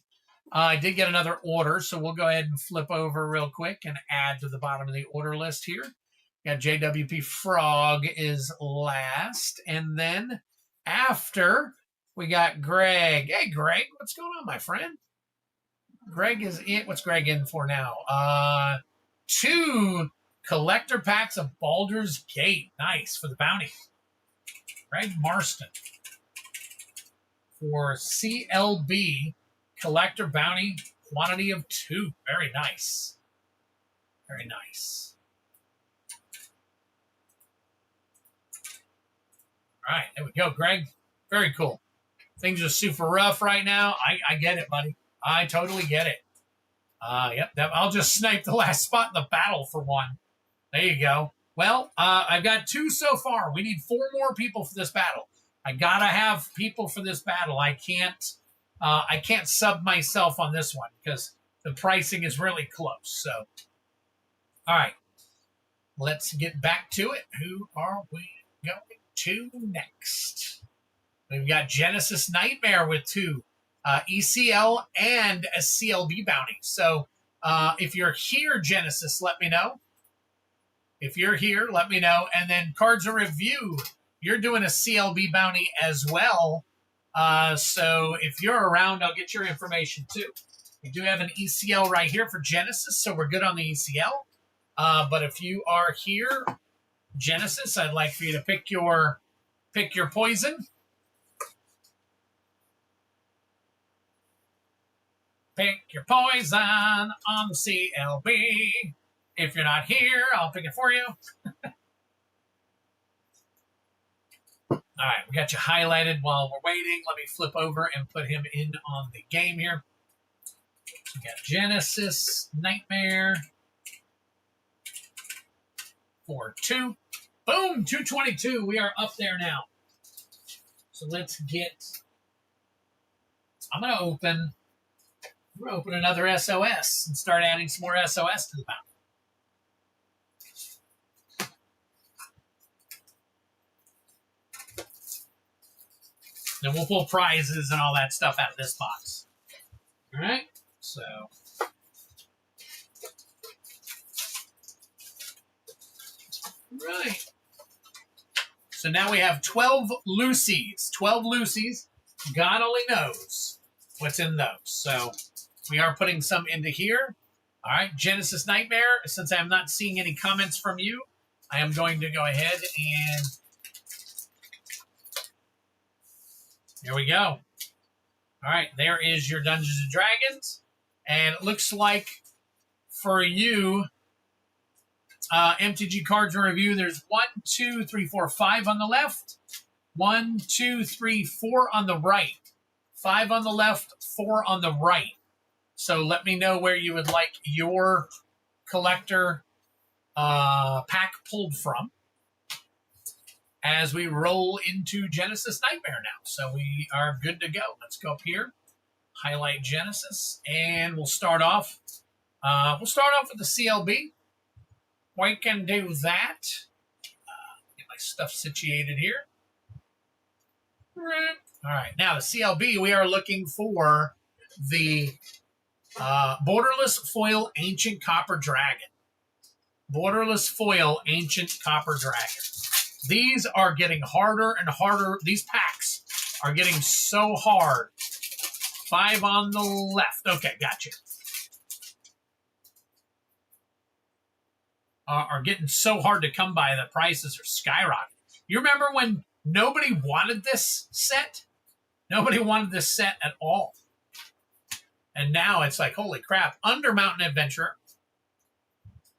I did get another order, so we'll go ahead and flip over real quick and add to the bottom of the order list here. Got JWP Frog is last, and then after... we got Greg. Hey, Greg, what's going on, my friend? Greg is in. What's Greg in for now? 2 collector packs of Baldur's Gate. Nice for the bounty. Greg Marston for CLB collector bounty quantity of 2. Very nice. Very nice. All right, there we go, Greg. Very cool. Things are super rough right now. I get it, buddy. I totally get it. Yep, I'll just snipe the last spot in the battle for one. There you go. Well, I've got 2 so far. We need 4 more people for this battle. I gotta have people for this battle. I can't sub myself on this one because the pricing is really close. So, all right, let's get back to it. Who are we going to next? We've got Genesis Nightmare with 2 ECL and a CLB bounty. So if you're here, Genesis, let me know. If you're here, let me know. And then Cards of Review, you're doing a CLB bounty as well. So if you're around, I'll get your information too. We do have an ECL right here for Genesis, so we're good on the ECL. But if you are here, Genesis, I'd like for you to pick your poison. Pick your poison on the CLB. If you're not here, I'll pick it for you. All right, we got you highlighted while we're waiting. Let me flip over and put him in on the game here. We got Genesis, Nightmare, 4-2. Boom, 222. We are up there now. So let's get... I'm going to open another SOS and start adding some more SOS to the bounty. Then we'll pull prizes and all that stuff out of this box. All right, so... Right. So now we have 12 Lucy's. 12 Lucy's. God only knows what's in those. So we are putting some into here. All right, Genesis Nightmare. Since I'm not seeing any comments from you, I am going to go ahead and... Here we go. All right, there is your Dungeons & Dragons. And it looks like for you, MTG Cards in Review, there's 1, 2, 3, 4, 5 on the left. 1, 2, 3, 4 on the right. 5 on the left, 4 on the right. So let me know where you would like your collector pack pulled from as we roll into Genesis Nightmare now. So we are good to go. Let's go up here, highlight Genesis, and we'll start off. With the CLB. We can do that. Get my stuff situated here. All right, now the CLB, we are looking for the Borderless Foil Ancient Copper Dragon. Borderless Foil Ancient Copper Dragon. These are getting harder and harder. These packs are getting so hard. 5 on the left. Okay, gotcha. Are getting so hard to come by that prices are skyrocketing. You remember when nobody wanted this set? Nobody wanted this set at all. And now it's like, holy crap. Undermountain Adventurer.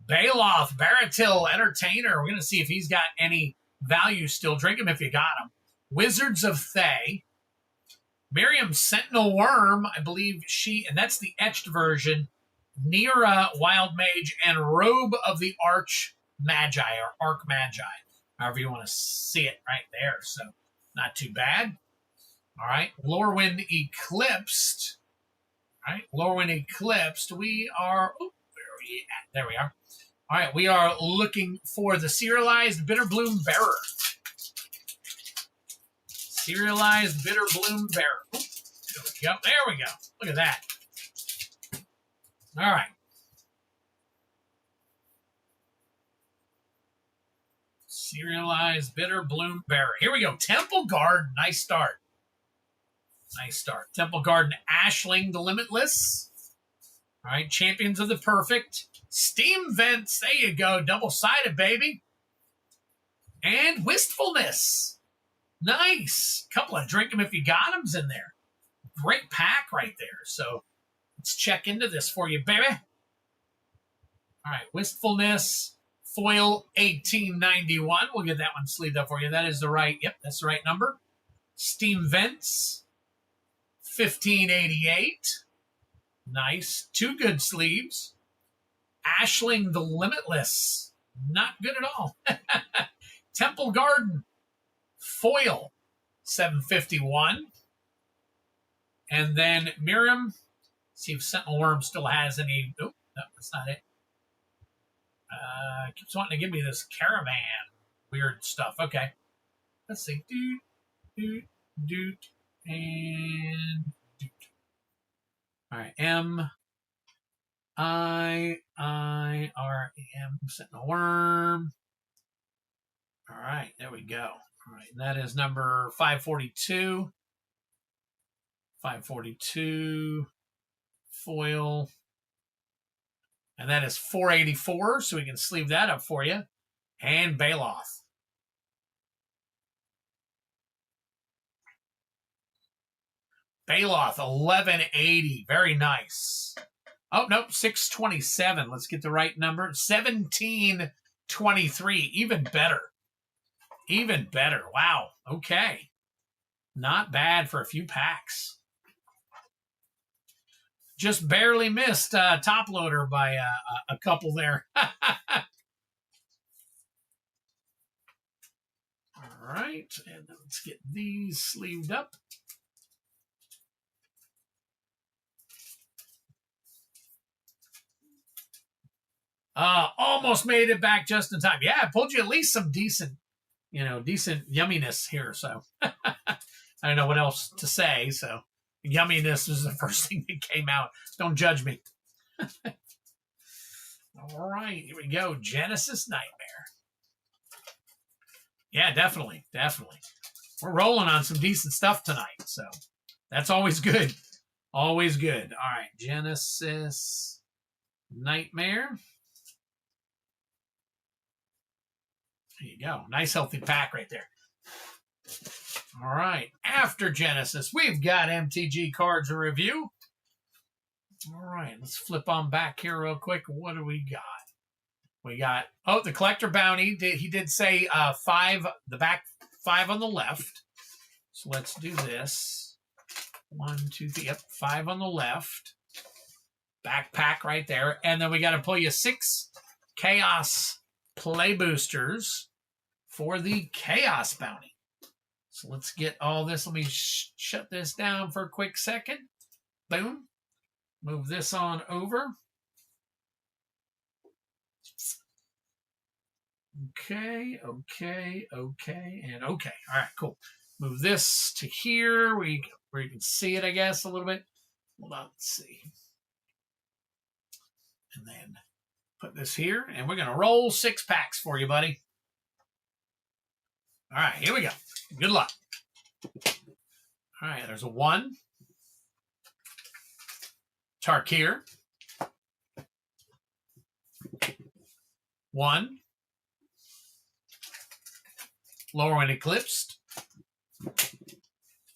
Baloth, Baratil, Entertainer. We're going to see if he's got any value still. Drink him if you got him. Wizards of Thay. Miriam, Sentinel Worm. I believe she, and that's the etched version. Nira, Wild Mage, and Robe of the Arch Magi, or Arc Magi. However you want to see it right there. So, not too bad. All right. Lorwyn Eclipsed. All right. Lorwyn Eclipsed. We are... Oh, where are we at? There we are. All right. We are looking for the Serialized Bitterbloom Bearer. Serialized Bitterbloom Bearer. Oh, there we go. There we go. Look at that. All right. Serialized Bitterbloom Bearer. Here we go. Temple Garden. Nice start. Nice start. Temple Garden Ashling the Limitless. All right. Champions of the Perfect. Steam Vents. There you go. Double-sided, baby. And Wistfulness. Nice. Couple of Drink 'em if you got 'em's in there. Great pack right there. So let's check into this for you, baby. All right. Wistfulness. Foil 1891. We'll get that one sleeved up for you. That is the right, yep, that's the right number. Steam Vents, 1588. Nice. 2 good sleeves. Ashling the Limitless. Not good at all. Temple Garden, foil, 751. And then Miriam, see if Sentinel Worm still has any. Oh, no, that's not it. Keeps wanting to give me this caravan weird stuff. Okay. Let's see. Doot, doot, doot, and doot. All right. M-I-R-M. Sentinel Worm. All right. There we go. All right. And that is number 542. 542. Foil. And that is 484, so we can sleeve that up for you. And Baloth. Bailoff, 1180. Very nice. Oh, nope, 627. Let's get the right number. 1723. Even better. Even better. Wow. Okay. Not bad for a few packs. Just barely missed top loader by a couple there. All right. And let's get these sleeved up. Almost made it back just in time. Yeah, I pulled you at least some decent, decent yumminess here. So I don't know what else to say. So yumminess is the first thing that came out. Don't judge me. All right, here we go. Genesis Nightmare. Yeah, definitely. Definitely. We're rolling on some decent stuff tonight. So that's always good. Always good. All right, Genesis Nightmare. There you go. Nice, healthy pack right there. All right. After Genesis, we've got MTG cards to review. All right. Let's flip on back here real quick. What do we got? We got, the collector bounty. He did say 5, the back 5 on the left. So let's do this. 1, 2, 3. Yep, 5 on the left. Backpack right there. And then we got to pull you 6 Chaos Play Boosters for the Chaos Bounty. So let's get all this. Let me shut this down for a quick second. Boom. Move this on over. Okay, okay, okay, and okay. All right, cool. Move this to here where you can see it, I guess, a little bit. Hold on, let's see. And then put this here, and we're going to roll 6 packs for you, buddy. All right, here we go. Good luck. All right, there's a 1. Tarkir. 1. Lower and Eclipsed.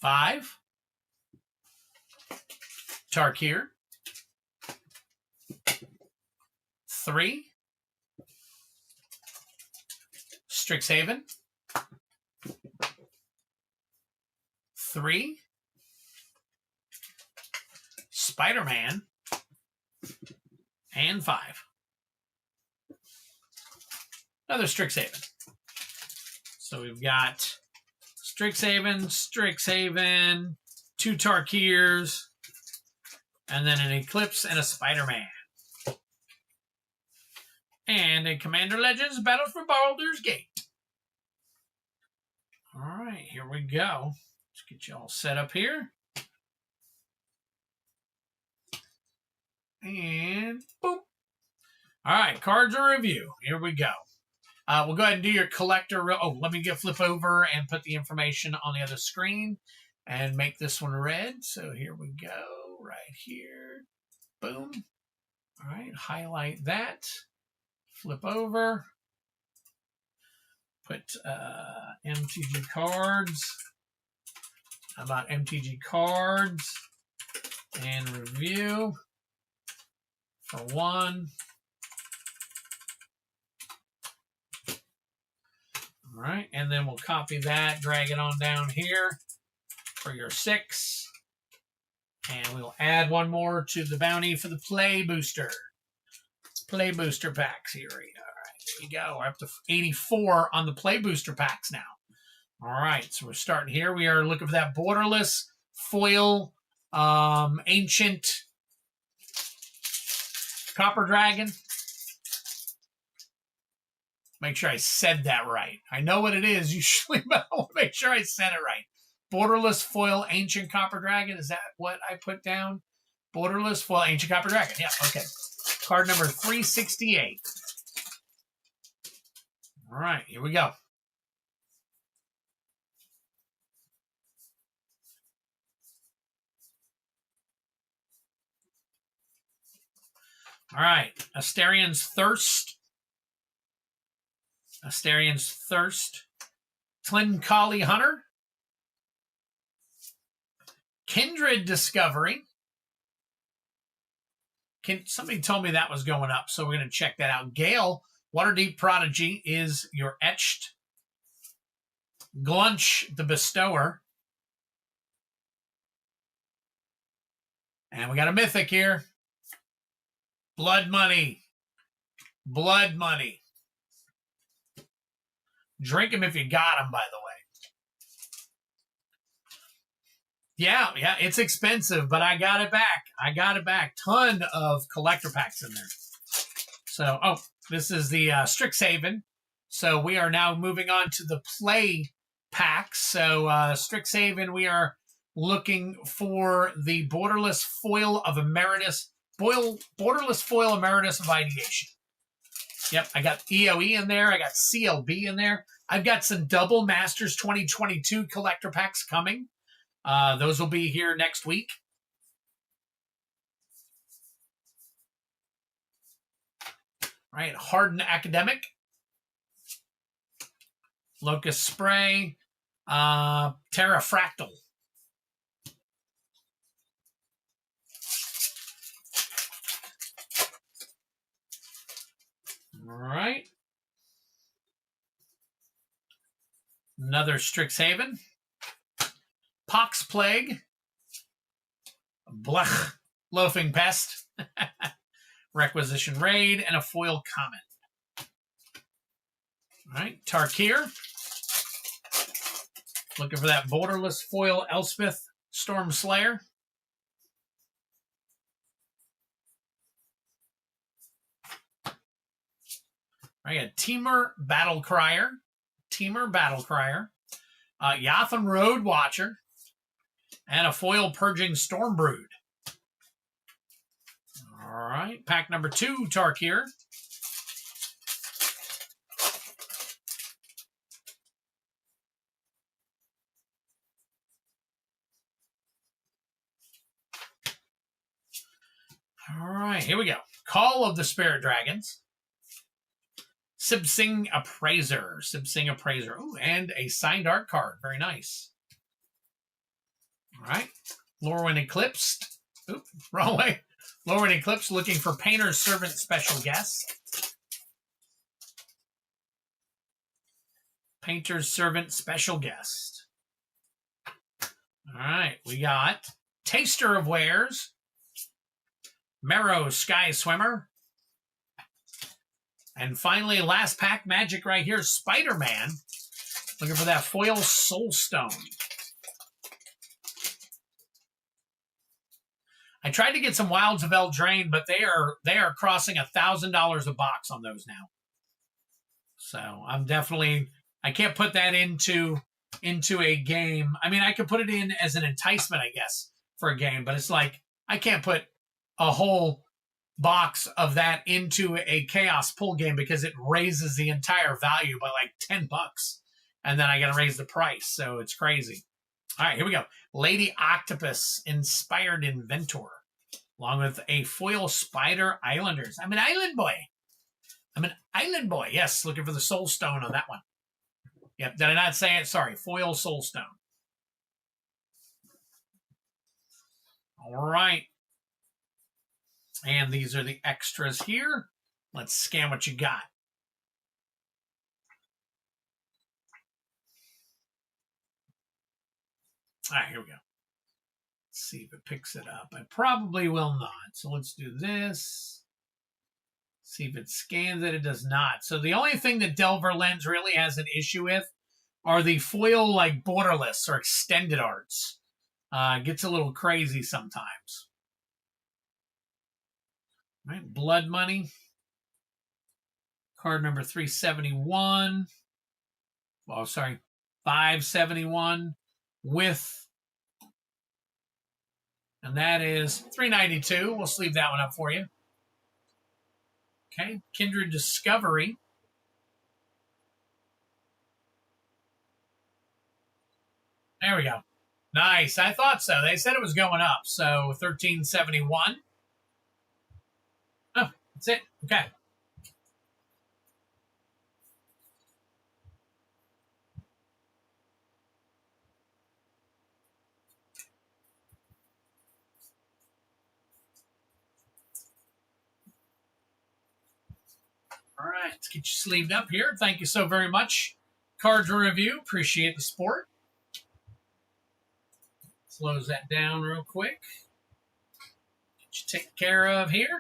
5. Tarkir. 3. Strixhaven. 3. Spider-Man. And 5. Another Strixhaven. So we've got Strixhaven, 2 Tarkirs, and then an Eclipse and a Spider-Man. And a Commander Legends Battle for Baldur's Gate. All right, here we go. Let's get you all set up here. And boom. All right, cards are review. Here we go. We'll go ahead and do your collector. Let me flip over and put the information on the other screen and make this one red. So here we go, right here. Boom. All right, highlight that. Flip over. Put MTG cards. How about MTG cards and review for 1. All right, and then we'll copy that, drag it on down here for your 6. And we'll add 1 more to the bounty for the Play Booster. Play Booster packs here. All right, there you go. We're up to 84 on the Play Booster packs now. All right, so we're starting here. We are looking for that borderless foil ancient Copper Dragon. Make sure I said that right. I know what it is usually, but I want to make sure I said it right. Borderless foil ancient Copper Dragon. Is that what I put down? Borderless foil ancient Copper Dragon. Yeah, okay. Card number 368. All right, here we go. All right, Astarion's Thirst. Astarion's Thirst. Tlinkali Hunter. Kindred Discovery. Somebody told me that was going up, so we're going to check that out. Gale, Waterdeep Prodigy is your etched. Glunch, the Bestower. And we got a Mythic here. Blood Money. Blood Money. Drink them if you got them, by the way. Yeah, it's expensive, but I got it back. I got it back. Ton of collector packs in there. So, oh, this is the Strixhaven. So we are now moving on to the play packs. So Strixhaven, we are looking for the Borderless Foil of Emeritus. Borderless Foil Emeritus of Ideation. Yep, I got EOE in there. I got CLB in there. I've got some double Masters 2022 collector packs coming. Those will be here next week. All right, Hardened Academic. Locust Spray. Terrafractal. All right. Another Strixhaven. Pox Plague. Blech. Loafing Pest. Requisition Raid. And a Foil Comet. All right. Tarkir. Looking for that Borderless Foil Elspeth Storm Slayer. I got Teamer Battlecrier. Yatham Road Watcher. And a Foil Purging Stormbrood. All right. Pack number 2, Tarkir. All right. Here we go. Call of the Spirit Dragons. Sibsing Appraiser. Ooh, and a signed art card. Very nice. All right. Lorwyn Eclipsed. Oop, wrong way. Lorwyn Eclipsed looking for Painter's Servant Special Guest. Painter's Servant Special Guest. All right. We got Taster of Wares. Marrow Sky Swimmer. And finally, last pack magic right here, Spider-Man. Looking for that Foil Soulstone. I tried to get some Wilds of Eldraine, but they are crossing $1,000 a box on those now. So I'm definitely, I can't put that into a game. I mean, I could put it in as an enticement, I guess, for a game, but it's like I can't put a whole box of that into a Chaos pull game because it raises the entire value by like $10, and then I got to raise the price, so it's crazy. All right, here we go. Lady Octopus, Inspired Inventor, along with a Foil Spider Islanders. I'm an island boy. Yes, looking for the Soul Stone on that one. Yep, did I not say it? Sorry, Foil Soul Stone. All right. And these are the extras here. Let's scan what you got. All right, here we go. Let's see if it picks it up. I probably will not. So let's do this. See if it scans it. It does not. So the only thing that Delver Lens really has an issue with are the foil like borderless or extended arts. Gets a little crazy sometimes. All right, Blood Money. Card number 371. Oh, sorry, 571 with, and that is 392. We'll sleeve that one up for you. Okay, Kindred Discovery. There we go. Nice. I thought so. They said it was going up. So 1371. Oh, that's it. Okay. All right, let's get you sleeved up here. Thank you so very much. Card review. Appreciate the support. Close that down real quick. Get you taken care of here.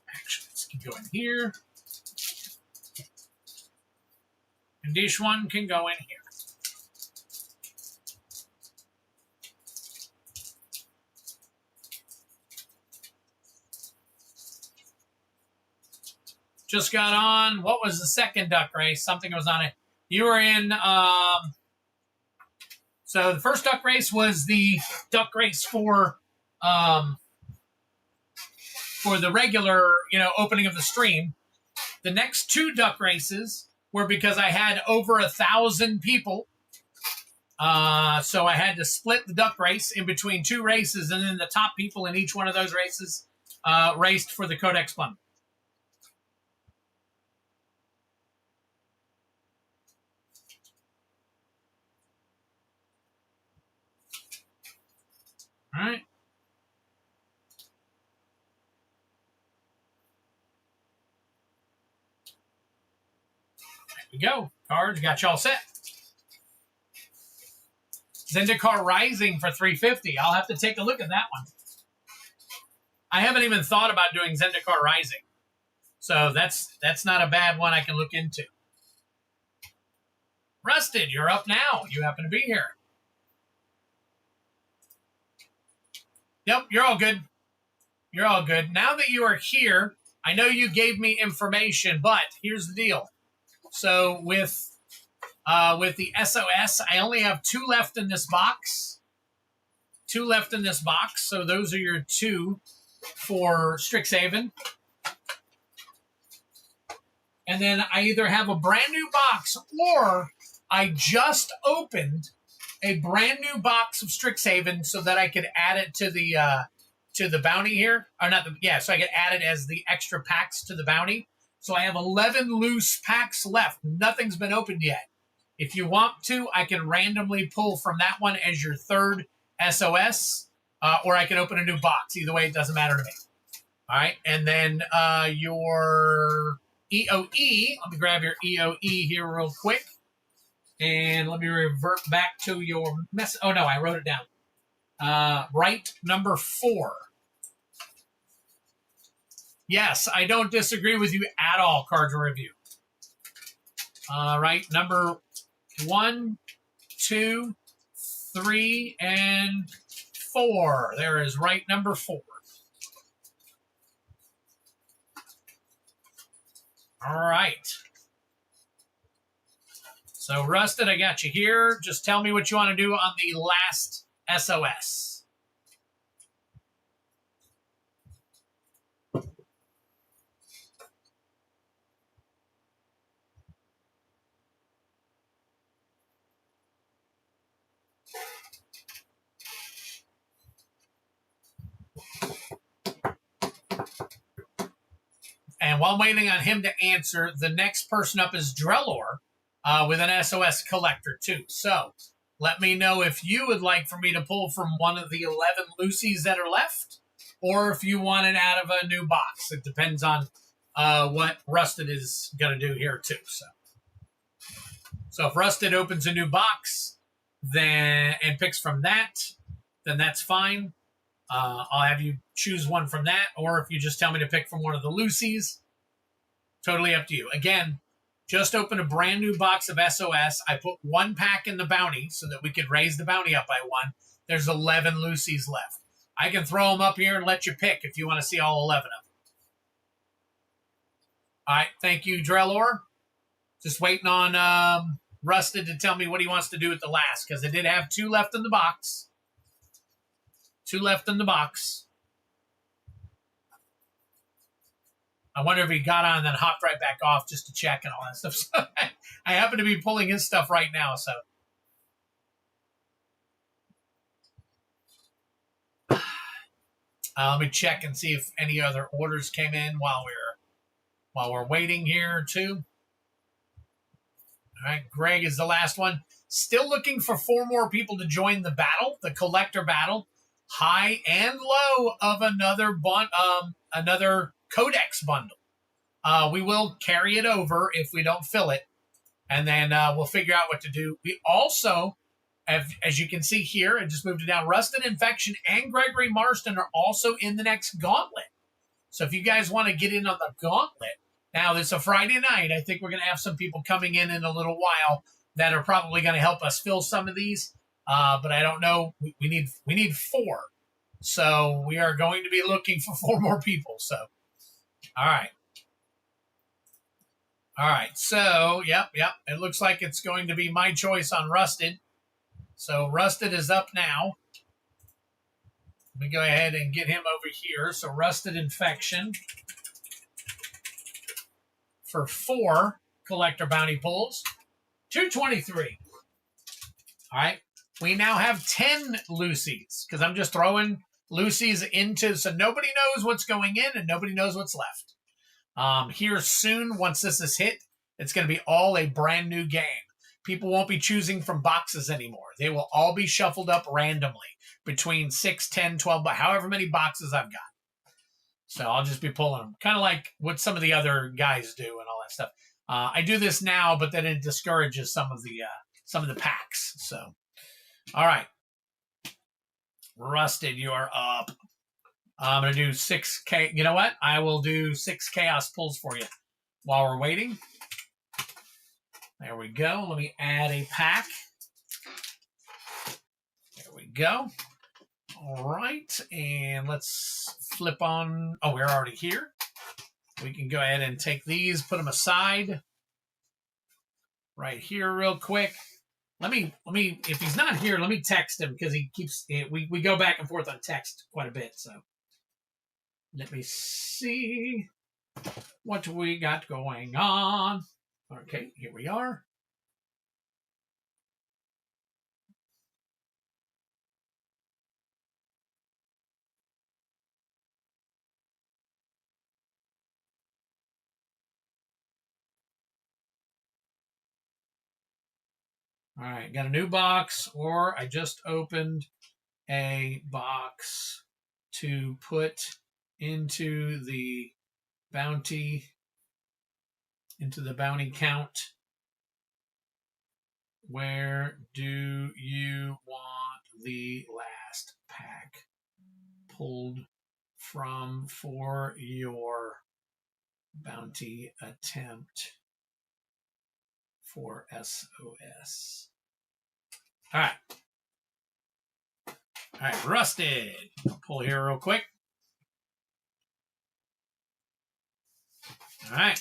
Actually, let's keep going here. And dish one can go in here. Just got on. What was the second duck race? Something was on it. You were in. So the first duck race was the duck race for the regular, opening of the stream. The next two duck races were because I had over 1,000 people. So I had to split the duck race in between two races, and then the top people in each one of those races raced for the Codex bundle. All right. There we go. Cards, got y'all set. Zendikar Rising for 350. I'll have to take a look at that one. I haven't even thought about doing Zendikar Rising. So that's not a bad one I can look into. Rusted, you're up now. You happen to be here. Yep, you're all good. You're all good. Now that you are here, I know you gave me information, but here's the deal. So with the SOS, I only have 2 left in this box. 2 left in this box. So those are your 2 for Strixhaven. And then I either have a brand new box or I just opened a brand new box of Strixhaven so that I could add it to the bounty here. Or not the, yeah, so I could add it as the extra packs to the bounty. So I have 11 loose packs left. Nothing's been opened yet. If you want to, I can randomly pull from that one as your 3rd SOS, or I can open a new box. Either way, it doesn't matter to me. All right, and then your EOE. Let me grab your EOE here real quick. And let me revert back to your mess. Oh, no, I wrote it down. Right number 4. Yes, I don't disagree with you at all, Cards Review. Right, number 1, 2, 3, and 4. There is right number 4. All right. So, Rusted, I got you here. Just tell me what you want to do on the last SOS. And while waiting on him to answer, the next person up is Drellor with an SOS collector too. So let me know if you would like for me to pull from one of the 11 Lucy's that are left, or if you want it out of a new box. It depends on what Rusted is going to do here too. So if Rusted opens a new box then and picks from that, then that's fine. I'll have you choose one from that, or if you just tell me to pick from one of the Lucy's, totally up to you. Again, just open a brand new box of SOS. I put 1 pack in the bounty so that we could raise the bounty up by 1. There's 11 Lucy's left. I can throw them up here and let you pick if you want to see all 11 of them. All right, thank you, Drellor. Just waiting on Rusted to tell me what he wants to do at the last, because I did have 2 left in the box. 2 left in the box. I wonder if he got on and then hopped right back off just to check and all that stuff. So I happen to be pulling his stuff right now. So Let me check and see if any other orders came in while we're waiting here too. All right, Greg is the last one. Still looking for 4 more people to join the battle, the collector battle, high and low of another another Codex bundle. We will carry it over if we don't fill it, and then we'll figure out what to do. We also, as you can see here, I just moved it down. Rusted Infection and Gregory Marston are also in the next gauntlet. So if you guys want to get in on the gauntlet, now this is a Friday night. I think we're going to have some people coming in a little while that are probably going to help us fill some of these. But I don't know. We need 4. So we are going to be looking for 4 more people. So, all right. All right. So, yep. It looks like it's going to be my choice on Rusted. So Rusted is up now. Let me go ahead and get him over here. So Rusted Infection for 4 collector bounty pulls. 223. All right. We now have 10 Lucy's because I'm just throwing Lucy's into, so nobody knows what's going in and nobody knows what's left. Here soon, once this is hit, it's going to be all a brand new game. People won't be choosing from boxes anymore. They will all be shuffled up randomly between 6, 10, 12, however many boxes I've got. So I'll just be pulling them, kind of like what some of the other guys do and all that stuff. I do this now, but then it discourages some of the packs. So, all right, Rusted, you are up. I'm gonna do 6K. You know what? I will do 6 chaos pulls for you while we're waiting. There we go. Let me add a pack. There we go. All right, and let's flip on. Oh, we're already here. We can go ahead and take these, put them aside right here real quick. Let me, if he's not here, let me text him because he keeps, we go back and forth on text quite a bit. So let me see what we got going on. Okay, here we are. All right, got a new box, or I just opened a box to put into the bounty count. Where do you want the last pack pulled from for your bounty attempt for SOS? All right. All right, Rusted. I'll pull here real quick. All right.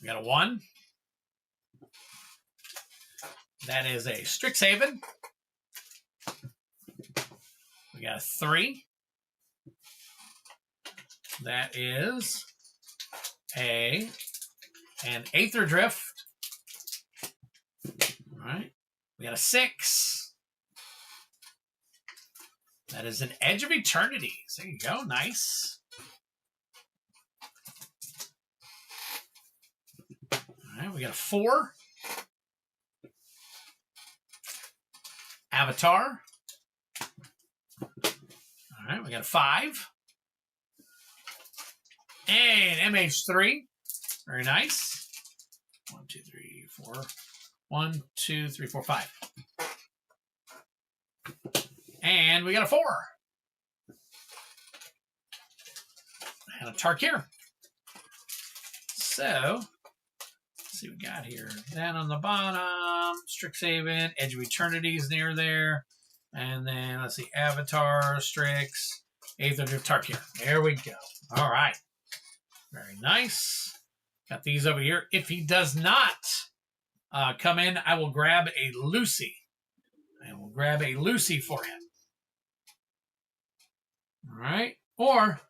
We got a 1. That is a Strixhaven. We got a 3. That is an Aether Drift. All right. We got a 6. That is an Edge of Eternities. There you go. Nice. All right. We got a 4. Avatar. All right. We got a 5. And MH3. Very nice. 1, 2, 3, 4. 1, 2, 3, 4, 5. And we got a 4. And a Tarkir. So, let's see what we got here. Down on the bottom, Strixhaven, Edge of Eternity is near there. And then, let's see, Avatar, Strix, Aether Drift, Tarkir. There we go. All right. Very nice. Got these over here. If he does not come in, I will grab a Lucy. I will grab a Lucy for him. All right. Or,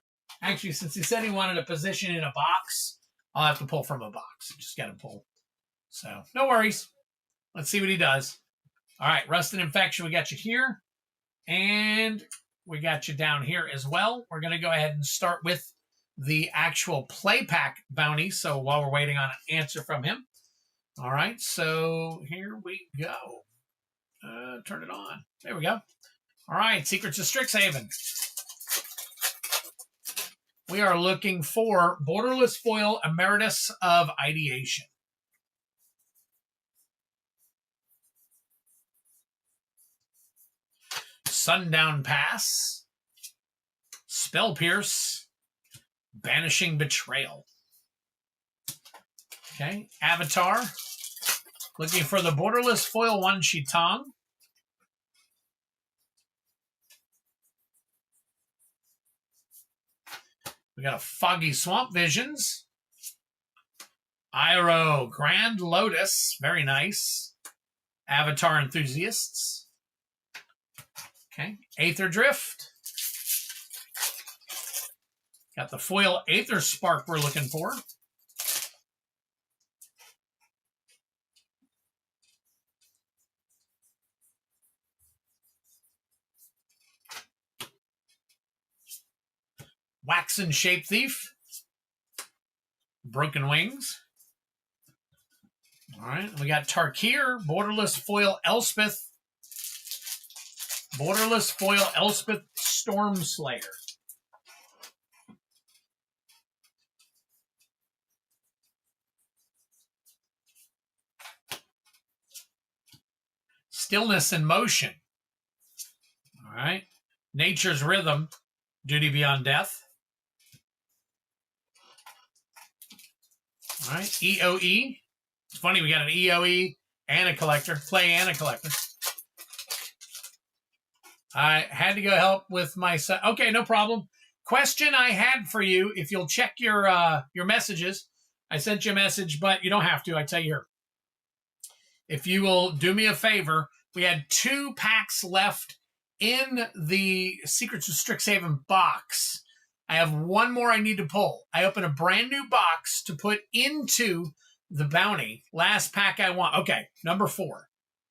actually, since he said he wanted a position in a box, I'll have to pull from a box. Just got to pull. So, no worries. Let's see what he does. All right. Rusted Infection, we got you here. And we got you down here as well. We're going to go ahead and start with the actual play pack bounty. So while we're waiting on an answer from him. All right, so here we go. Turn it on. There we go. All right, Secrets of Strixhaven. We are looking for Borderless Foil Emeritus of Ideation. Sundown Pass. Spell Pierce. Banishing Betrayal. Okay, Avatar. Looking for the Borderless Foil One Shitong. We got a Foggy Swamp Visions. Iroh Grand Lotus. Very nice. Avatar Enthusiasts. Okay. Aether Drift. Got the foil Aether Spark we're looking for. Waxen Shape Thief. Broken Wings. All right. We got Tarkir, Borderless Foil Elspeth. Borderless Foil Elspeth Stormslayer. Stillness in Motion. All right. Nature's Rhythm, Duty Beyond Death. All right. EOE. It's funny, we got an EOE and a collector. Play and a collector. I had to go help with my son. Okay, no problem. Question I had for you, if you'll check your messages. I sent you a message, but you don't have to. I tell you here. If you will do me a favor, we had 2 packs left in the Secrets of Strixhaven box. I have one more I need to pull. I open a brand new box to put into the bounty. Last pack I want. Okay, number 4.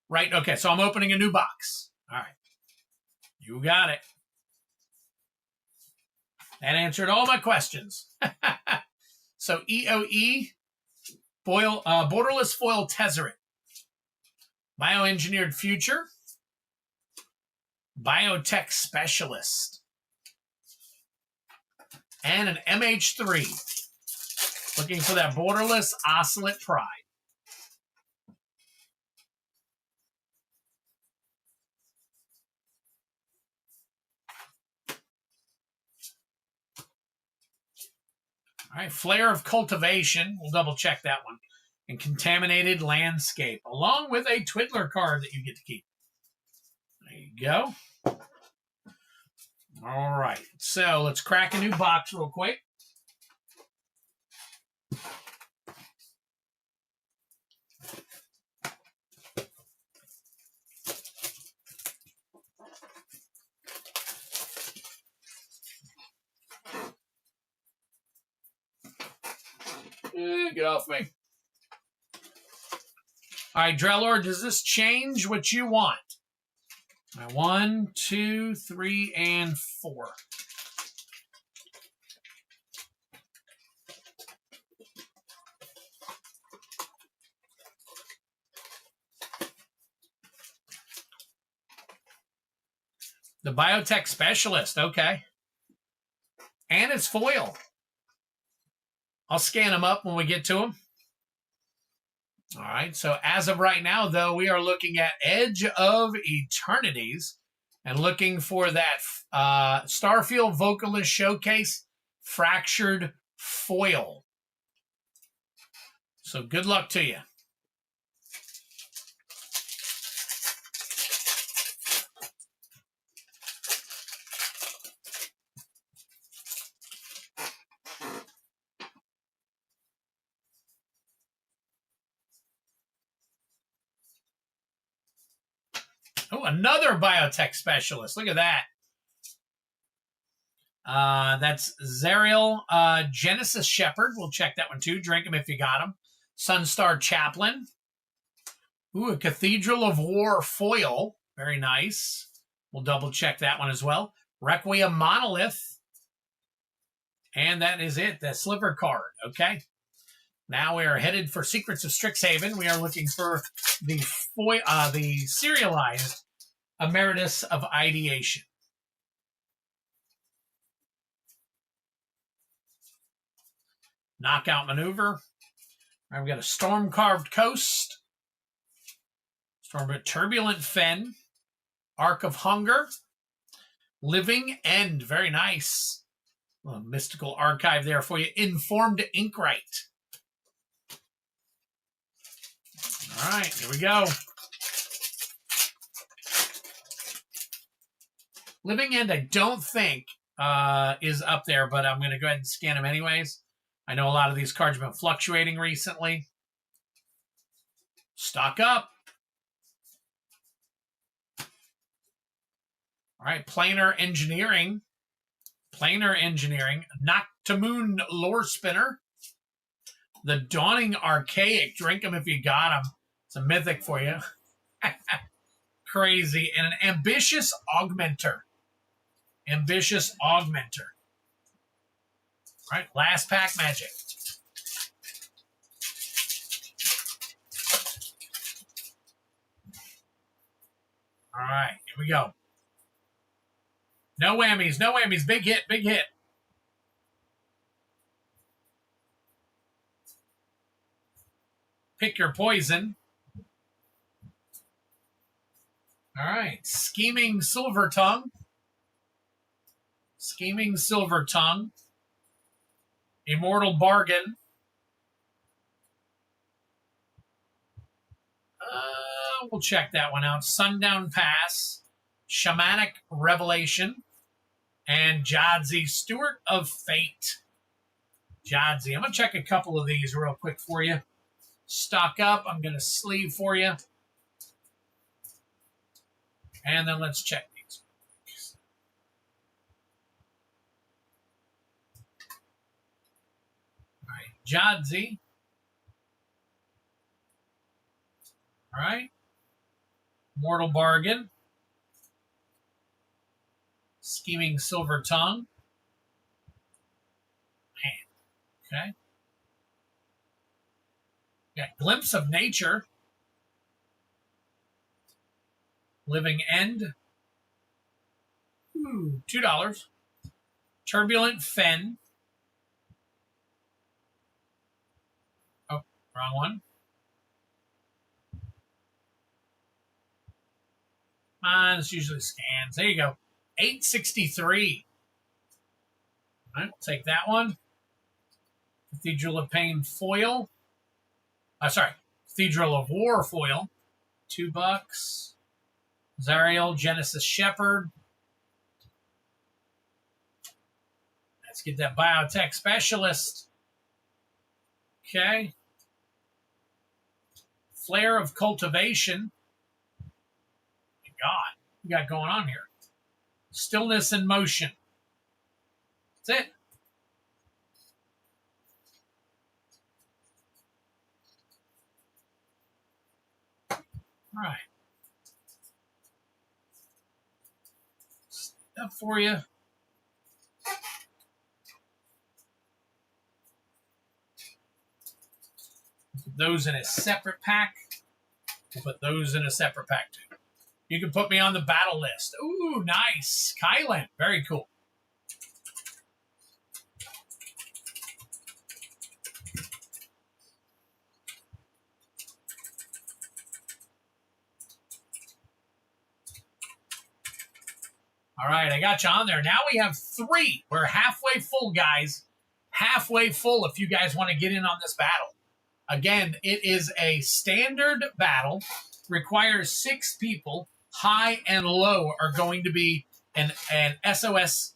Right, okay, so I'm opening a new box. All right. You got it. That answered all my questions. So EOE, Borderless Foil Tezzeret. Bioengineered Future. Biotech Specialist. And an MH3. Looking for that Borderless Oscillate Pride. All right, Flare of Cultivation. We'll double check that one. And Contaminated Landscape, along with a Twiddler card that you get to keep. There you go. All right, so let's crack a new box real quick. Get off me. All right, Drellor, does this change what you want? All right, 1, 2, 3, and 4. The Biotech Specialist, okay. And it's foil. I'll scan them up when we get to them. All right, so as of right now, though, we are looking at Edge of Eternities and looking for that Starfield Vocalist Showcase Fractured Foil. So good luck to you. Oh, another Biotech Specialist. Look at that. That's Zariel Genesis Shepherd. We'll check that one too. Drink them if you got them. Sunstar Chaplain. Ooh, a Cathedral of War foil. Very nice. We'll double check that one as well. Requiem Monolith. And that is it. The sliver card. Okay. Now we are headed for Secrets of Strixhaven. We are looking for the serialized Emeritus of Ideation. Knockout Maneuver. Right, we've got a Storm Carved Coast. Turbulent Fen. Arc of Hunger. Living End. Very nice. A mystical archive there for you. Informed Inkwright. All right, here we go. Living End, I don't think is up there, but I'm going to go ahead and scan them anyways. I know a lot of these cards have been fluctuating recently. Stock up. All right, Planar Engineering. Planar Engineering. Noctamoon Lore Spinner. The Dawning Archaic. Drink them if you got them. It's a mythic for you. Crazy. And an Ambitious Augmenter. Ambitious Augmenter. All right, last pack magic. All right, here we go. No whammies, no whammies. Big hit, big hit. Pick your poison. All right, Scheming Silver Tongue. Scheming Silver Tongue. Immortal Bargain. We'll check that one out. Sundown Pass. Shamanic Revelation. And Jadzi, Steward of Fate. Jadzi. I'm going to check a couple of these real quick for you. Stock up. I'm going to sleeve for you. And then let's check these. All right. Jadzi. All right. Mortal Bargain. Scheming Silver Tongue. Man. Okay. Got Glimpse of Nature. Living End. Ooh, $2. Turbulent Fen. Oh, wrong one. Mine's usually scans. There you go. $8.63. All right, we'll take that one. Cathedral of Pain foil. Sorry, Cathedral of War foil. $2. Zariel, Genesis Shepherd. Let's get that Biotech Specialist. Okay. Flare of Cultivation. God, what we got going on here? Stillness in Motion. That's it. All right. Up for you. Put those in a separate pack. We'll put those in a separate pack too. You can put me on the battle list. Ooh, nice. Kylan. Very cool. All right, I got you on there. Now we have 3. We're halfway full, guys. Halfway full if you guys want to get in on this battle. Again, it is a standard battle. Requires 6 people. High and low are going to be an SOS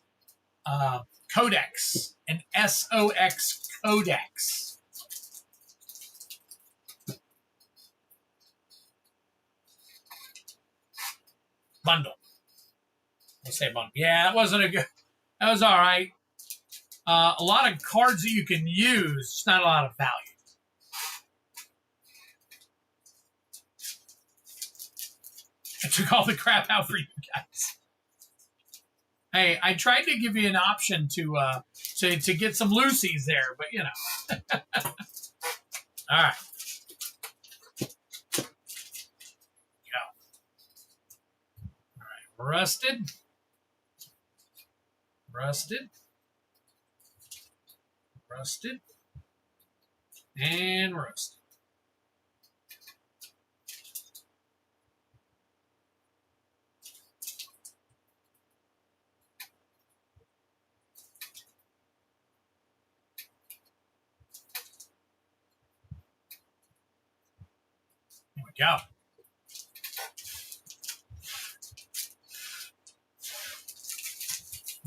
Codex. An SOX Codex. Bundle. We'll say bundle. Yeah, that wasn't a good. That was all right. A lot of cards that you can use, just not a lot of value. I took all the crap out for you guys. Hey, I tried to give you an option to get some Lucy's there, but you know. All right. Go. All right. Rusted. Rusted. Rusted. And rusted. There we go.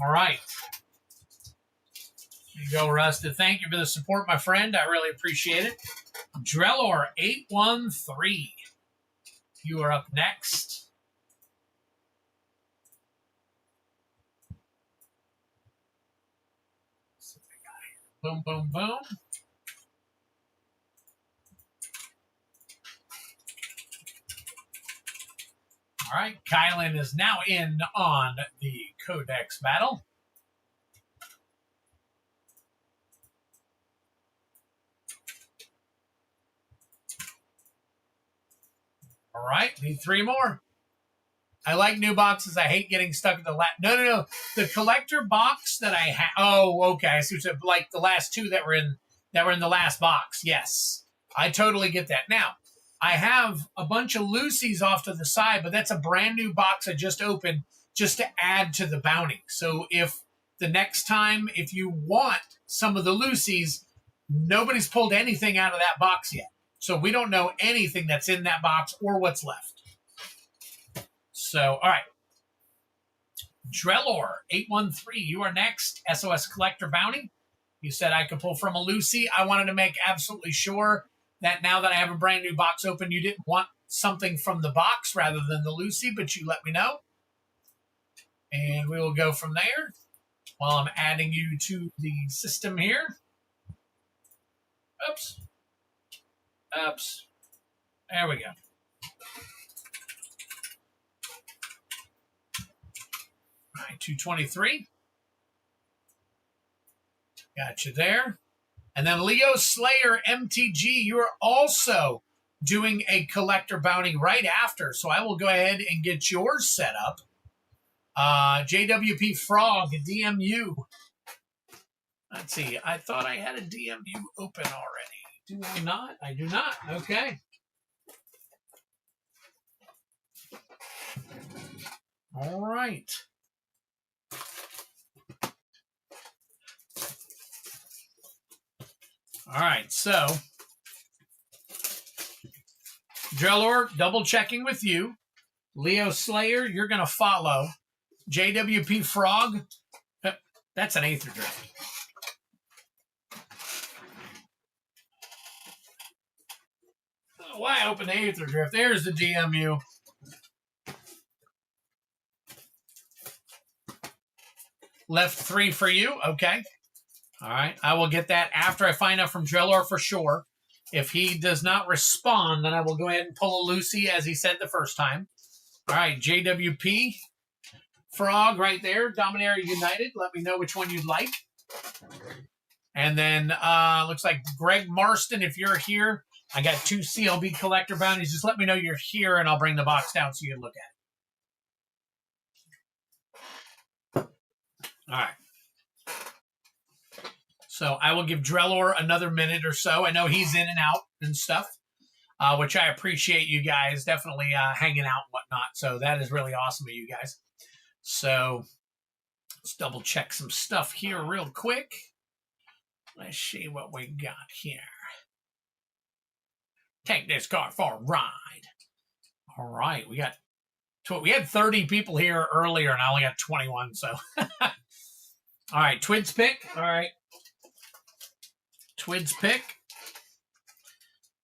All right. There you go, Rusted. Thank you for the support, my friend. I really appreciate it. Drellor813. You are up next. Boom, boom, boom. All right, Kylan is now in on the Codex battle. All right, need 3 more. I like new boxes. I hate getting stuck in the last. No. The collector box that I have. Oh, okay. I see what you're saying. Like the last 2 that were in the last box. Yes, I totally get that. Now, I have a bunch of Lucy's off to the side, but that's a brand new box I just opened just to add to the bounty. So if the next time, if you want some of the Lucy's, nobody's pulled anything out of that box yet. So we don't know anything that's in that box or what's left. So, all right. Drellor813, you are next. SOS Collector Bounty. You said I could pull from a Lucy. I wanted to make absolutely sure that now that I have a brand new box open, you didn't want something from the box rather than the Lucy, but you let me know. And we will go from there while I'm adding you to the system here. Oops. Oops. There we go. All right, 223. Got you there. And then Leo Slayer MTG, you are also doing a collector bounty right after. So I will go ahead and get yours set up. JWP Frog, DMU. Let's see. I thought I had a DMU open already. Do I not? I do not. Okay. All right. All right, so Drellor, double checking with you. Leo Slayer, you're going to follow. JWP Frog, that's an Aether Drift. Oh, why open the Aether Drift? There's the DMU. Left 3 for you. Okay. All right. I will get that after I find out from Drellor for sure. If he does not respond, then I will go ahead and pull a Lucy as he said the first time. All right. JWP Frog right there. Dominaria United. Let me know which one you'd like. And then looks like Greg Marston, if you're here, I got 2 CLB collector bounties. Just let me know you're here and I'll bring the box down so you can look at it. All right. So I will give Drellor another minute or so. I know he's in and out and stuff, which I appreciate you guys definitely hanging out and whatnot. So that is really awesome of you guys. So let's double check some stuff here real quick. Let's see what we got here. Take this car for a ride. All right, we had 30 people here earlier, and I only got 21. So, all right, Twids pick. All right, Twids pick.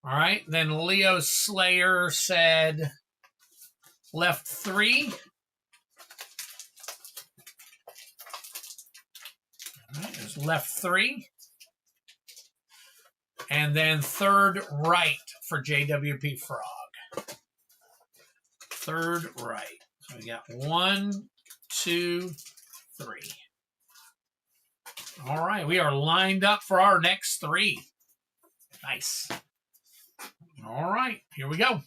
All right, then Leo Slayer said left 3. All right, there's left 3. And then third right for JWP Frog. Third right. So we got 1, 2, 3. All right, we are lined up for our next 3. Nice. All right, here we go.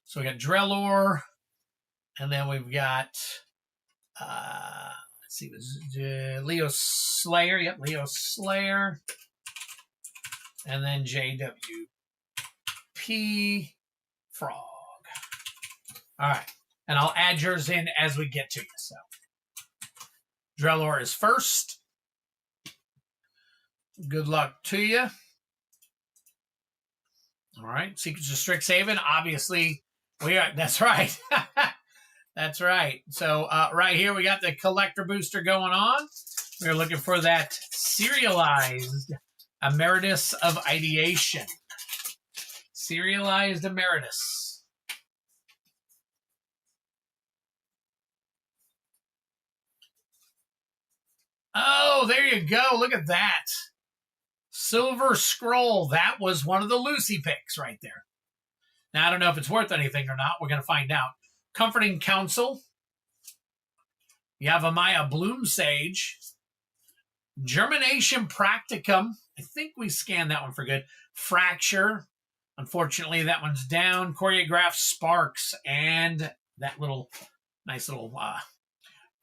So we got Drellor, and then we've got, let's see, Leo Slayer. Yep, Leo Slayer. And then JWP Frog. All right, and I'll add yours in as we get to you. So Drellor is first. Good luck to you. All right, Secrets of Strixhaven, obviously. We are, that's right. That's right. So right here, we got the collector booster going on. We're looking for that serialized Emeritus of Ideation. Serialized Emeritus. Oh, there you go. Look at that. Silver Scroll. That was one of the Lucy picks right there. Now, I don't know if it's worth anything or not. We're going to find out. Comforting Counsel. Yavimaya Bloomsage. Germination Practicum. I think we scanned that one for good. Fracture. Unfortunately, that one's down. Choreograph Sparks. And that little, nice little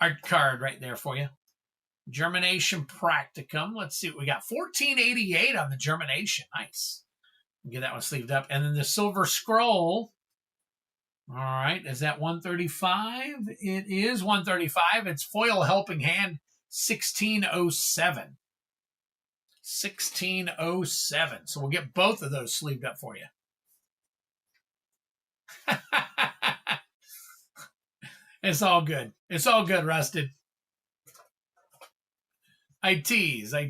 art card right there for you. Germination Practicum. Let's see what we got. 1488 on the Germination. Nice. Get that one sleeved up. And then the Silver Scroll. All right. Is that 135? It is 135. It's Foil Helping Hand 1607. 1607. So we'll get both of those sleeved up for you. It's all good. It's all good, Rusted. I tease. All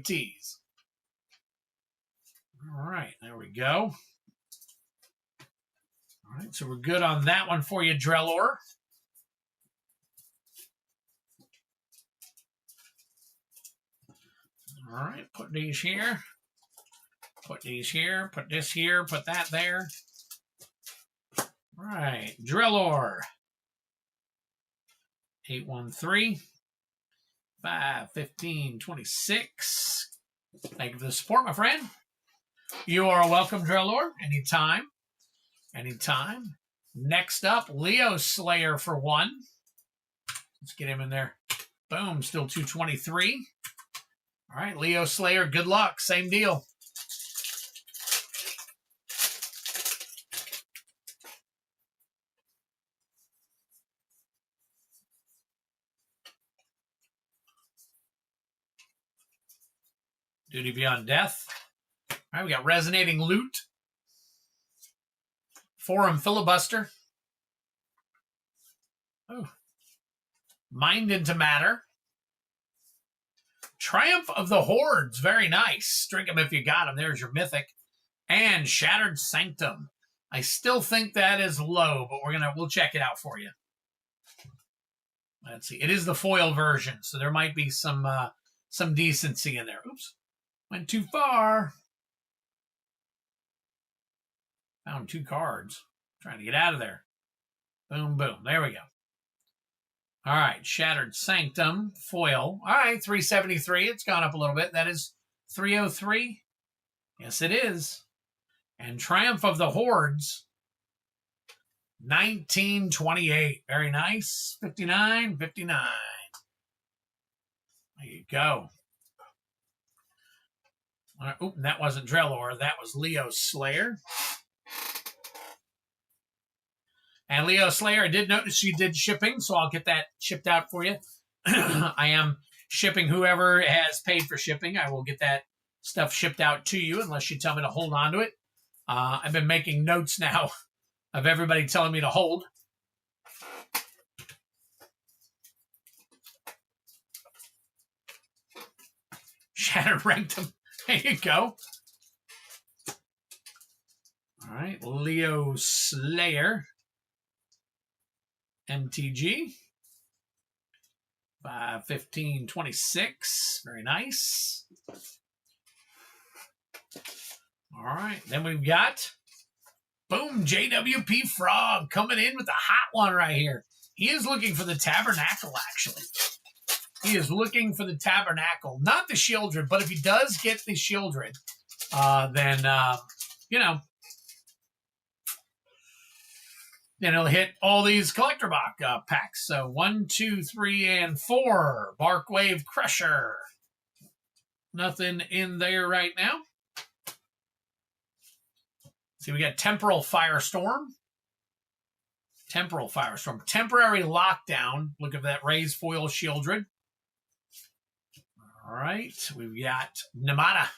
right, there we go. All right, so we're good on that one for you, Drellor. All right, put these here. Put these here. Put this here. Put that there. All right, Drellor. 813. 5, 15, 26. Thank you for the support, my friend. You are welcome, Drellor. Anytime. Anytime. Next up, Leo Slayer for 1. Let's get him in there. Boom, still 223. All right, Leo Slayer, good luck. Same deal. Duty Beyond Death. All right, we got Resonating Loot. Forum Filibuster. Oh. Mind into Matter. Triumph of the Hordes. Very nice. Drink them if you got them. There's your Mythic. And Shattered Sanctum. I still think that is low, but we'll check it out for you. Let's see. It is the foil version, so there might be some decency in there. Oops. Went too far. Found 2 cards. Trying to get out of there. Boom, boom. There we go. All right. Shattered Sanctum. Foil. All right. 373. It's gone up a little bit. That is 303. Yes, it is. And Triumph of the Hordes. 1928. Very nice. 59. 59. There you go. Oh, that wasn't Drellor. That was Leo Slayer. And Leo Slayer, I did notice you did shipping, so I'll get that shipped out for you. I am shipping whoever has paid for shipping. I will get that stuff shipped out to you unless you tell me to hold on to it. I've been making notes now of everybody telling me to hold. Shattered Rectum. There you go. All right, Leo Slayer. MTG. 5, 15, 26. Very nice. All right, then we've got, boom, JWP Frog coming in with the hot one right here. He is looking for the Tabernacle, actually. He is looking for the Tabernacle, not the Shieldred, but if he does get the Shieldred, then, you know, then he'll hit all these collector box packs. So 1, 2, 3, and 4. Barkwave Crusher. Nothing in there right now. See, we got Temporal Firestorm. Temporal Firestorm. Temporary Lockdown. Look at that raised foil Shieldred. All right. We've got Namada.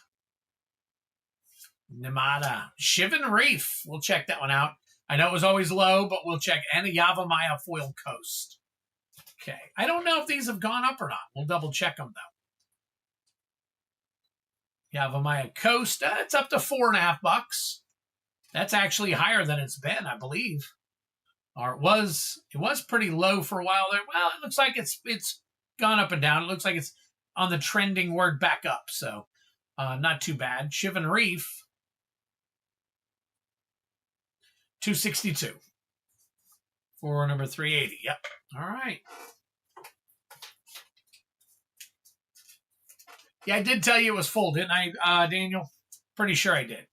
Shivan Reef. We'll check that one out. I know it was always low, but we'll check. And a Yavimaya Foil Coast. Okay. I don't know if these have gone up or not. We'll double check them, though. Yavimaya Coast. It's up to $4.50. That's actually higher than it's been, I believe. Or it was pretty low for a while there. Well, it looks like it's gone up and down. It looks like it's on the trending word back up. So not too bad. Shivan Reef. 262 for number 380. Yep. All right. Yeah, I did tell you it was full, didn't I, Daniel? Pretty sure I did.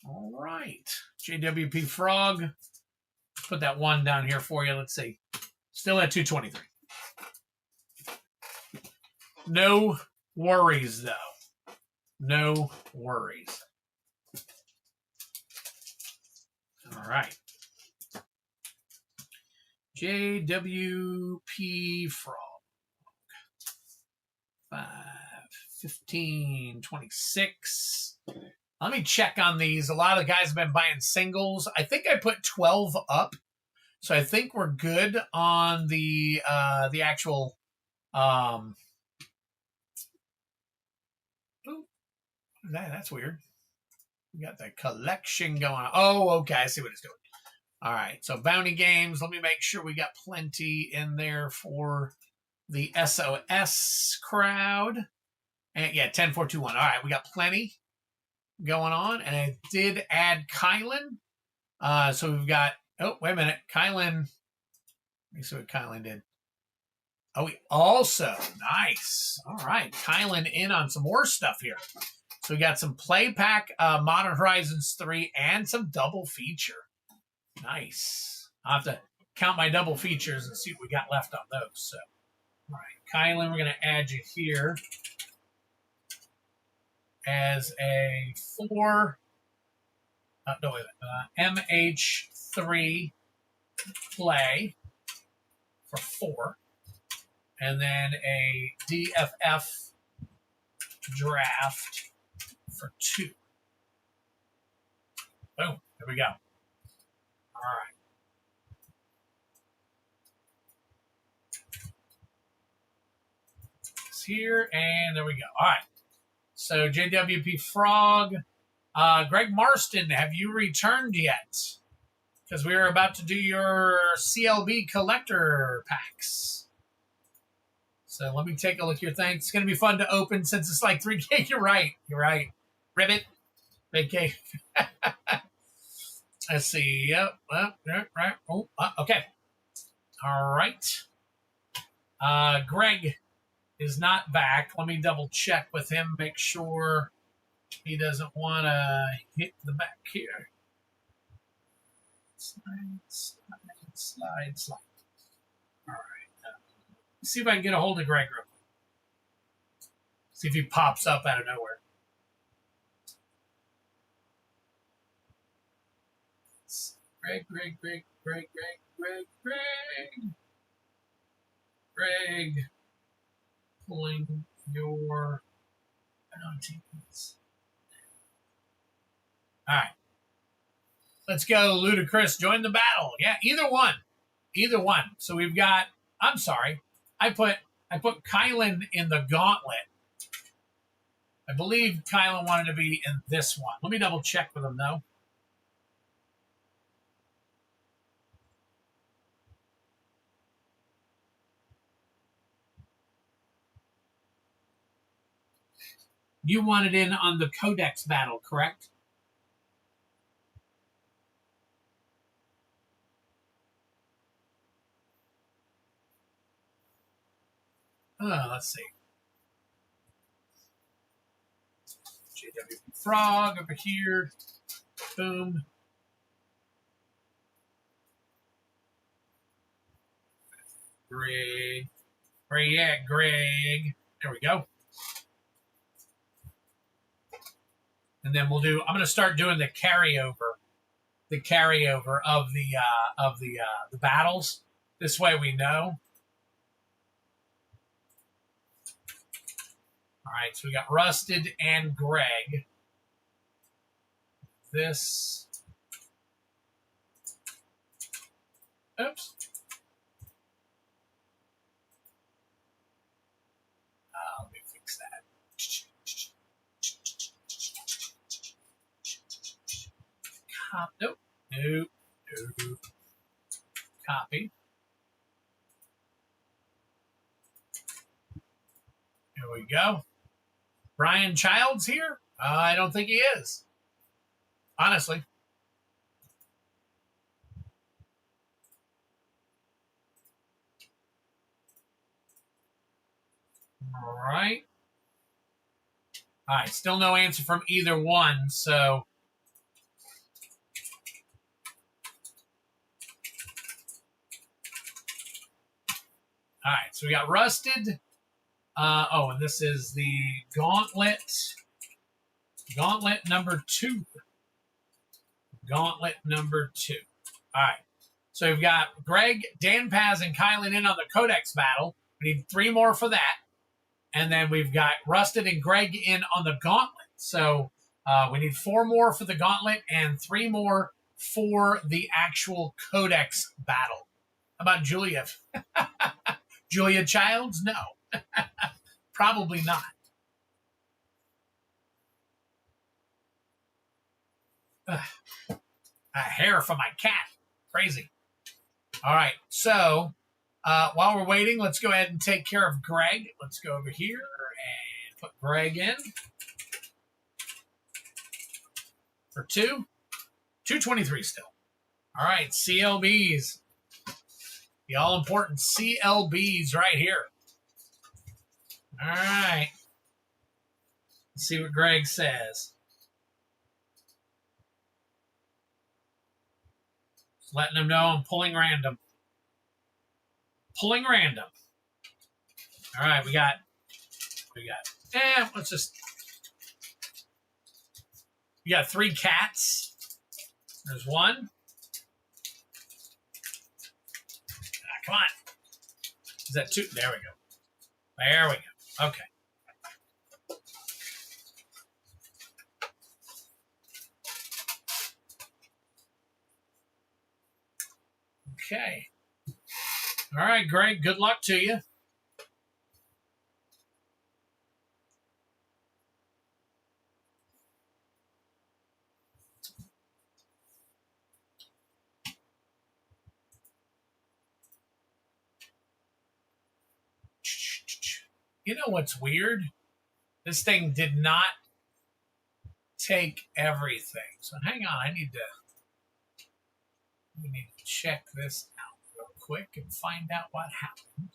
All right. JWP Frog. Put that one down here for you. Let's see. Still at 223. No worries, though. No worries. All right. JWP Frog. 5, 15, 26. Let me check on these. A lot of guys have been buying singles. I think I put 12 up. So I think we're good on the actual that's weird. We got the collection going on. Oh, okay. I see what it's doing. All right. So bounty games. Let me make sure we got plenty in there for the SOS crowd. And yeah, 10, 4, 2, 1. All right. We got plenty going on. And I did add Kylan. So we've got, oh, wait a minute. Kylan. Let me see what Kylan did. Oh, we also, nice. All right. Kylan in on some more stuff here. So we got some play pack, Modern Horizons 3, and some double feature. Nice. I'll have to count my double features and see what we got left on those. So, all right, Kylan, we're going to add you here as a 4. No, wait a minute. MH3 play for 4. And then a DFF draft for 2. Boom. There we go. All right. It's here, and there we go. All right. So JWP Frog. Greg Marston, have you returned yet? Because we are about to do your CLB collector packs. So let me take a look here. Thanks. It's going to be fun to open since it's like 3K. You're right. You're right. Ribbit. Big K. Let's see. Yep. Well, right. Oh, okay. All right. Greg is not back. Let me double check with him. Make sure he doesn't want to hit the back here. Slide. All right. See if I can get a hold of Greg real quick. See if he pops up out of nowhere. Greg. Pulling your bounties. All right. Let's go, Ludacris. Join the battle. Yeah, either one. So we've got, I'm sorry. I put Kylan in the gauntlet. I believe Kylan wanted to be in this one. Let me double check with him, though. You wanted in on the Codex battle, correct? Let's see. JW Frog over here. Boom. Greg. Where you at, Greg? There we go. And then we'll do. I'm going to start doing the carryover of the battles. This way we know. All right, so we got Rusted and Greg. This. Oops. Let me fix that. Nope. Nope. Nope. Copy. Here we go. Brian Childs here? I don't think he is. Honestly. All right. All right. Still no answer from either one, so. All right. So we got Rusted. And this is the Gauntlet. Gauntlet number 2. Gauntlet number 2. All right. So we've got Greg, Dan Paz, and Kylan in on the Codex battle. We need 3 more for that. And then we've got Rusted and Greg in on the Gauntlet. So we need 4 more for the Gauntlet and 3 more for the actual Codex battle. How about Julia? Julia Childs? No. Probably not. Hair for my cat. Crazy. All right. So while we're waiting, let's go ahead and take care of Greg. Let's go over here and put Greg in. For 2. 223 still. All right. CLBs. The all-important CLBs right here. All right. Let's see what Greg says. Just letting him know I'm pulling random. Pulling random. All right, we got. Let's just. We got 3 cats. There's 1. Come on. Is that 2? There we go. There we go. Okay. Okay. All right, Greg, good luck to you. You know what's weird? This thing did not take everything. So hang on, I need to check this out real quick and find out what happened.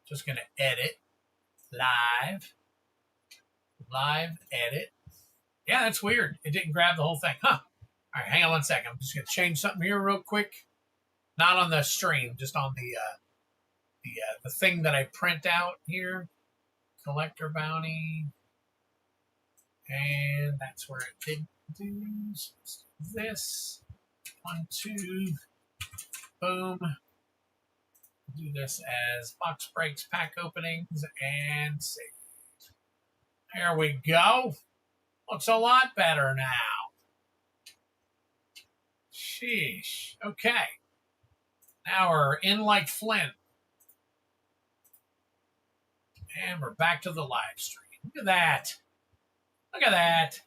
Just going to edit. Live edit. Yeah, that's weird. It didn't grab the whole thing. Huh. All right, hang on one second. I'm just going to change something here real quick. Not on the stream, just on the thing that I print out here. Collector bounty. And that's where it did do. So let's do this. 1, 2. Boom. Do this as box breaks, pack openings, and save. There we go. Looks a lot better now. Sheesh. Okay. Now we're in like Flint. And we're back to the live stream. Look at that. Look at that.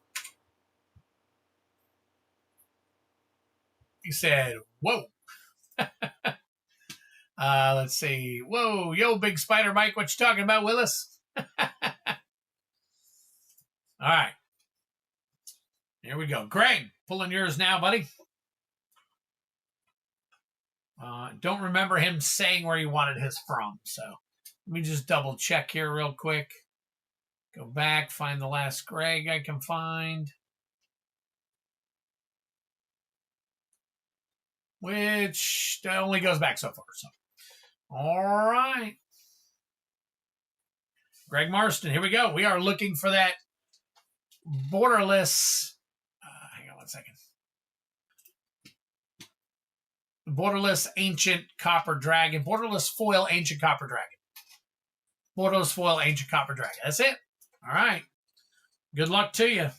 He said, whoa. Let's see. Whoa, yo, Big Spider Mike, what you talking about, Willis? All right. Here we go. Greg, pulling yours now, buddy. Don't remember him saying where he wanted his from, so Let me just double check here real quick. Go back, find the last Greg I can find. Which only goes back so far. So, all right. Greg Marston, here we go. We are looking for that borderless. Hang on one second. Borderless Ancient Copper Dragon. Borderless Foil Ancient Copper Dragon. Borderless Foil Ancient Copper Dragon. That's it. All right. Good luck to you.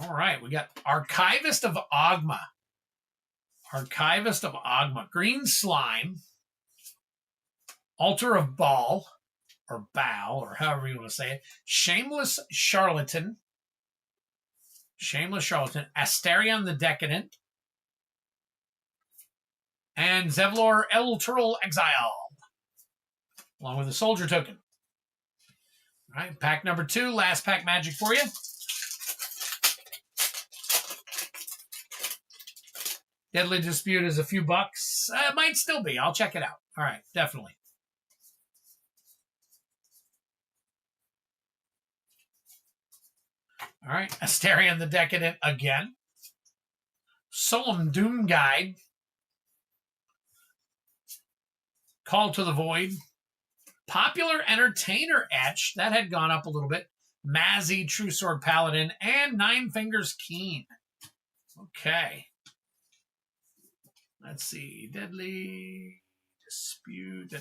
All right. We got Archivist of Ogma. Archivist of Ogma. Green Slime. Altar of Baal. Or Bow, or however you want to say it. Shameless Charlatan. Shameless Charlatan. Asterion the Decadent. And Zevlor Elturel Exile. Along with a soldier token. All right, pack number 2. Last pack magic for you. Deadly Dispute is a few bucks. It might still be. I'll check it out. All right, definitely. All right, Asterion the Decadent again. Solemn Doom Guide. Call to the Void. Popular Entertainer Etch. That had gone up a little bit. Mazzy, True Sword Paladin, and Nine Fingers Keen. Okay. Let's see. Deadly Dispute.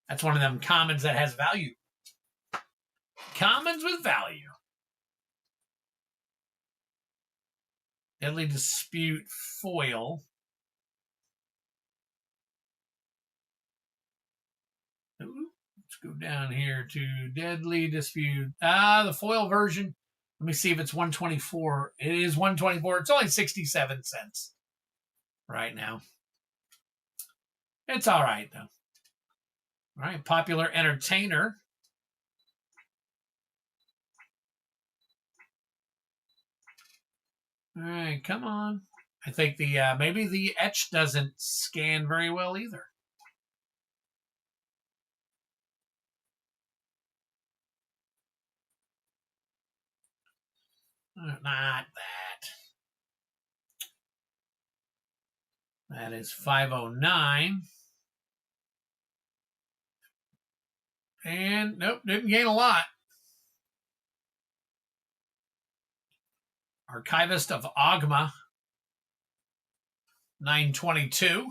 That's one of them commons that has value. Commons with value. Deadly Dispute Foil. Ooh, let's go down here to Deadly Dispute. The foil version. Let me see if it's 124. It is 124. It's only 67 cents right now. It's all right, though. All right, Popular Entertainer. All right, come on. I think the maybe the etch doesn't scan very well either. Not that. That is 509. And nope, didn't gain a lot. Archivist of Ogma. 922.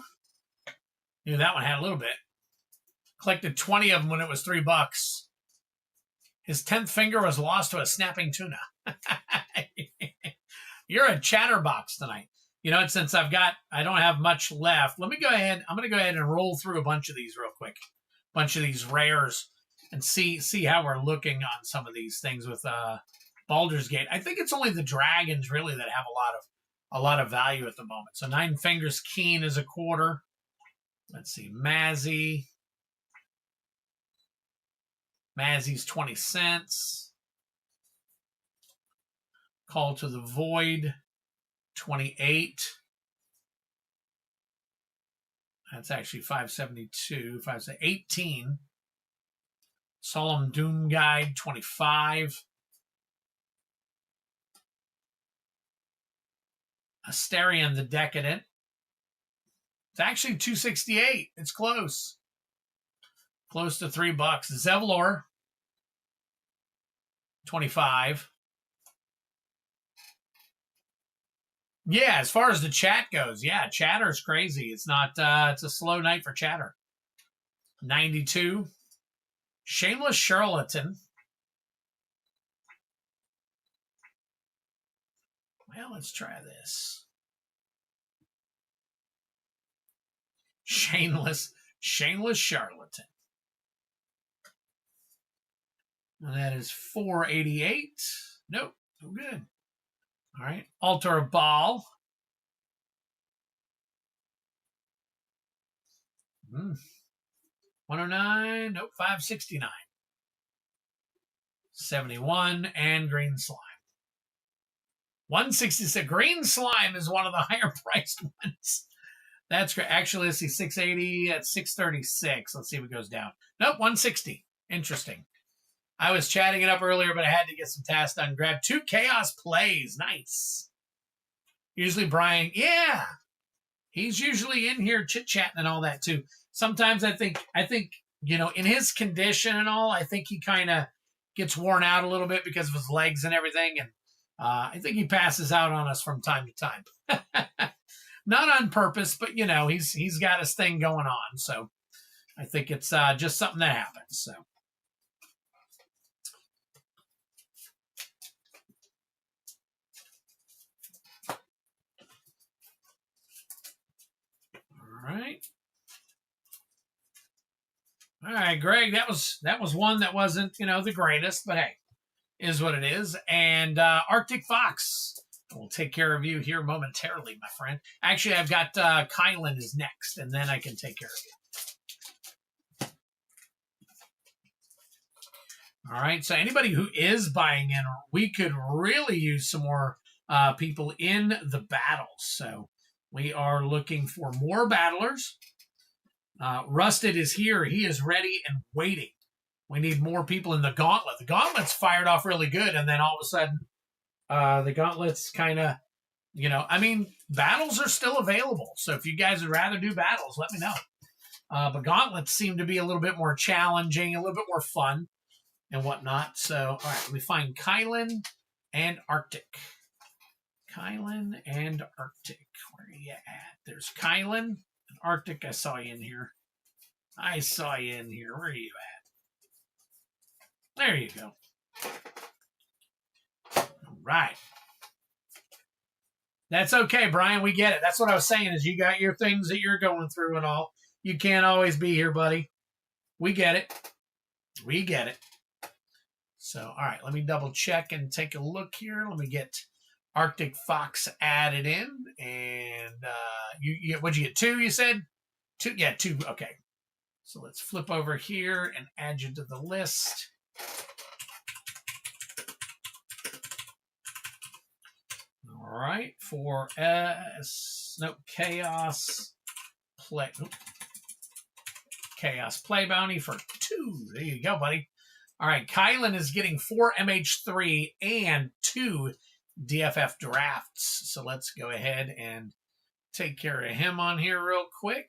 Knew that one had a little bit. Collected 20 of them when it was $3. His 10th finger was lost to a snapping tuna. You're a chatterbox tonight. You know, since I don't have much left, let me go ahead. I'm going to go ahead and roll through a bunch of these real quick. A bunch of these rares and see how we're looking on some of these things with Baldur's Gate. I think it's only the dragons really that have a lot of value at the moment. So Nine Fingers Keen is a quarter. Let's see, Mazzy. Mazzy's 20 cents. Call to the Void, 28. That's actually 572. 18. Solemn Doom Guide, 25. Asterion the Decadent. It's actually 268. It's close. Close to $3. Zevlor, 25. Yeah, as far as the chat goes, yeah, chatter's crazy. It's not, it's a slow night for chatter. 92. Shameless Charlatan. Well, let's try this. Shameless Charlatan. And that is 488. Nope, no good. All right, Altar of Baal. 109. Nope, 569. 71 and green slime. 166. Green slime is one of the higher priced ones. That's great. Actually, let's see, 680 at 636. Let's see if it goes down. Nope, 160. Interesting. I was chatting it up earlier, but I had to get some tasks done. Grab 2 chaos plays. Nice. Usually Brian, yeah. He's usually in here chit-chatting and all that too. Sometimes I think, you know, in his condition and all, I think he kind of gets worn out a little bit because of his legs and everything. And I think he passes out on us from time to time. Not on purpose, but, you know, he's got his thing going on. So I think it's just something that happens. So. All right, Greg, that was one that wasn't, you know, the greatest, but hey, is what it is. And Arctic Fox, we'll take care of you here momentarily, my friend. Actually, I've got Kylan is next, and then I can take care of you. All right, so anybody who is buying in, we could really use some more people in the battles. So we are looking for more battlers. Rusted is here. He is ready and waiting. We need more people in the gauntlet. The gauntlet's fired off really good, and then all of a sudden, the gauntlet's kind of, you know, I mean, battles are still available. So if you guys would rather do battles, let me know. But gauntlets seem to be a little bit more challenging, a little bit more fun, and whatnot. So, all right, let me find Kylan and Arctic. Kylan and Arctic. Where are you at? There's Kylan. Arctic, I saw you in here. I saw you in here. Where are you at? There you go. All right. That's okay, Brian. We get it. That's what I was saying is you got your things that you're going through and all. You can't always be here, buddy. We get it. We get it. So, all right. Let me double check and take a look here. Let me get Arctic Fox added in, and what'd you get? 2, you said? 2, yeah, 2. Okay, so let's flip over here and add you to the list. All right, for Chaos Play Bounty for 2. There you go, buddy. All right, Kylan is getting 4 MH3 and 2 DFF drafts. So let's go ahead and take care of him on here real quick.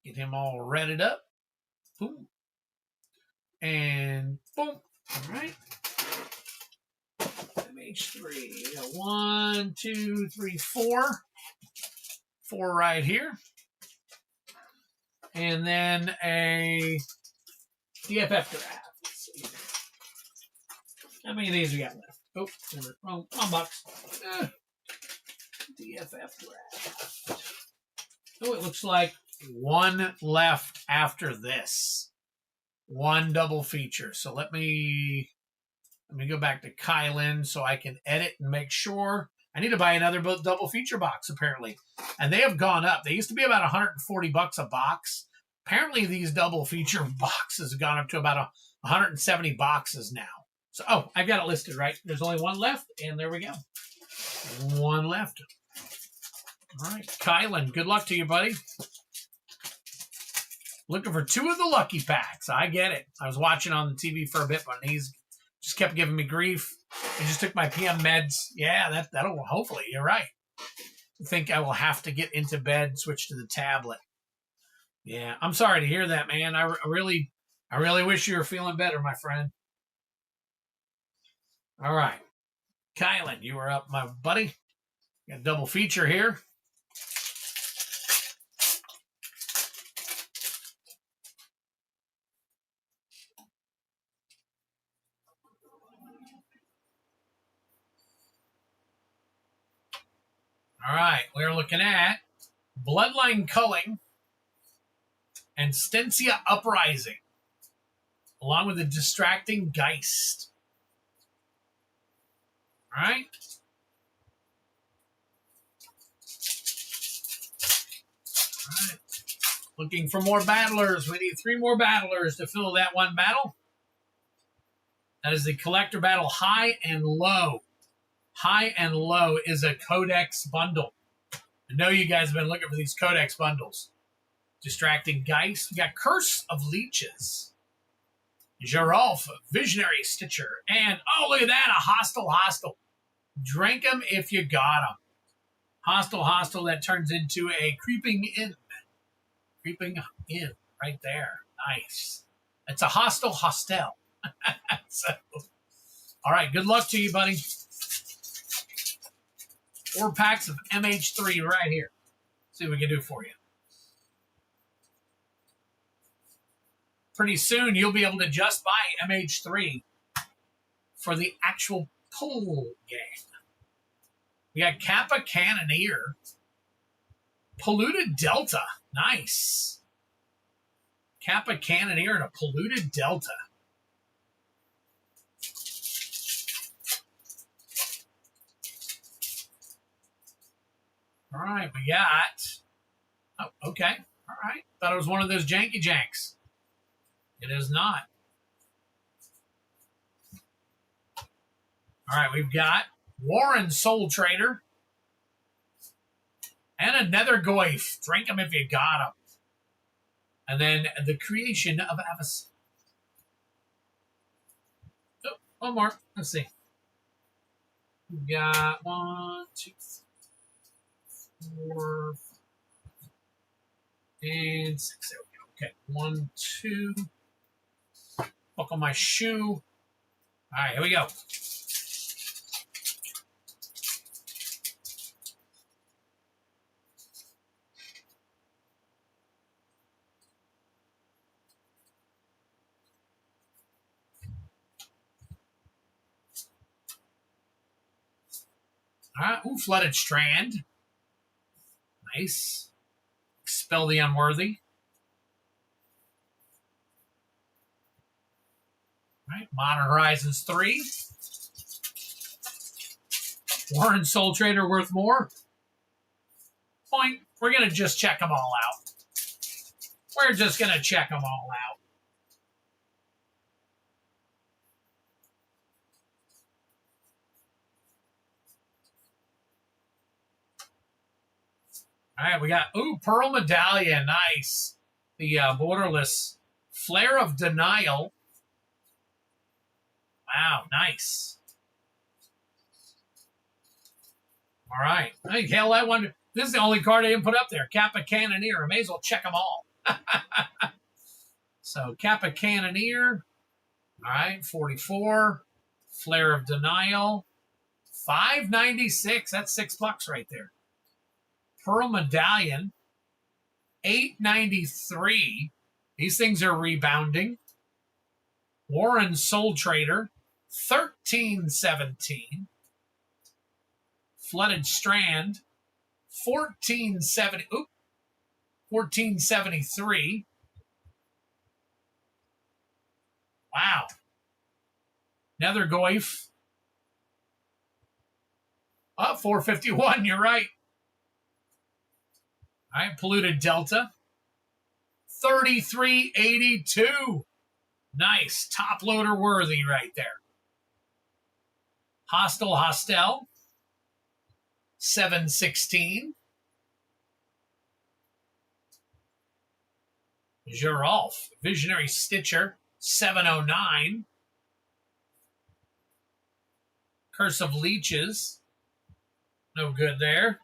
Get him all redded up. Boom. And boom. All right. MH3. 1, 2, 3, 4. 4 right here. And then a DFF draft. Let's see. How many of these we got left? Oh, wrong box. DFF draft. Oh, it looks like 1 left after this. 1 double feature. So let me go back to Kylan so I can edit and make sure. I need to buy another double feature box, apparently. And they have gone up. They used to be about $140 a box. Apparently, these double feature boxes have gone up to about 170 boxes now. So, oh, I've got it listed, right? There's only 1 left, and there we go. 1 left. All right, Kylan, good luck to you, buddy. Looking for 2 of the lucky packs. I get it. I was watching on the TV for a bit, but he's just kept giving me grief. I just took my PM meds. Yeah, that'll hopefully. You're right. I think I will have to get into bed, switch to the tablet. Yeah, I'm sorry to hear that, man. I really wish you were feeling better, my friend. All right. Kylan, you are up, my buddy. Got a double feature here. All right, we're looking at Bloodline Culling and Stencia Uprising, along with a Distracting Geist. All right. right. Looking for more battlers. We need 3 more battlers to fill that one battle. That is the collector battle High and Low. High and Low is a Codex bundle. I know you guys have been looking for these Codex bundles. Distracting Geist. We got Curse of Leeches. Geralf, Visionary Stitcher. And, oh, look at that, a Hostile. Drink 'em if you got 'em. Hostile, that turns into a Creeping In. Creeping In, right there. Nice. It's a Hostile. So, all right, good luck to you, buddy. 4 packs of MH3 right here. See what we can do for you. Pretty soon, you'll be able to just buy MH3 for the actual pull game. We got Kappa Cannoneer. Polluted Delta. Nice. Kappa Cannoneer and a Polluted Delta. All right, we got... Oh, okay. All right. Thought it was one of those janky janks. It is not. All right, we've got Warren Soul Trader. And another Goif. Drink 'em if you got 'em. And then the Creation of Abyss. Oh, one more. Let's see. We've got 1, 2, 3, 4, and 6. There we go. Okay, 1, 2. Buckle my shoe. All right, here we go. All right, ooh, Flooded Strand. Nice. Expel the Unworthy. All right, Modern Horizons 3. Warren Soul Trader worth more. Point. We're going to just check them all out. We're just going to check them all out. All right, we got, ooh, Pearl Medallion. Nice. The borderless Flare of Denial. Wow, nice. All right. I think, hell, that one, this is the only card I didn't put up there. Kappa Cannoneer. I may as well check them all. So, Kappa Cannoneer. All right, 44. Flare of Denial. $5.96. That's $6 right there. Pearl Medallion. $8.93. These things are rebounding. Warren Soul Trader. $13.17. Flooded Strand. $14.73. Wow. Another Goif. Oh, $4.51. You're right. All right, Polluted Delta. $33.82. Nice. Top loader worthy right there. Hostile. $7.16. Geralf. Visionary Stitcher. $7.09. Curse of Leeches. No good there.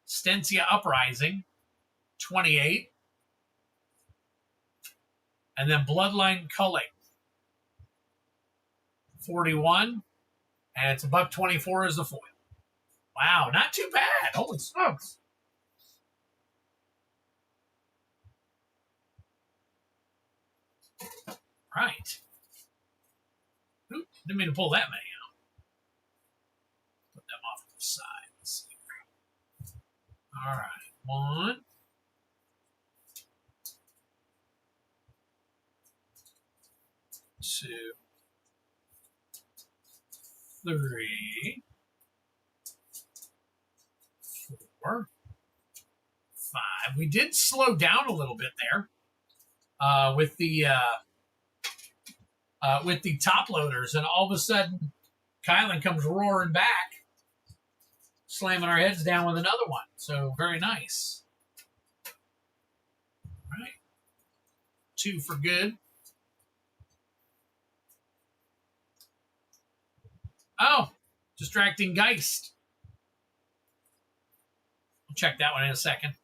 Stensia Uprising. $28. And then Bloodline Culling. $41. And it's $1.24 as the foil. Wow, not too bad. Holy smokes. Right. Oops, didn't mean to pull that many out. Put them off to the side. Let's see here. All right. 1. 2. 3. 4. 5. We did slow down a little bit there with the top loaders, and all of a sudden, Kylan comes roaring back, slamming our heads down with another one. So very nice. All right, 2 for good. Oh, distracting Geist. We'll check that one in a second.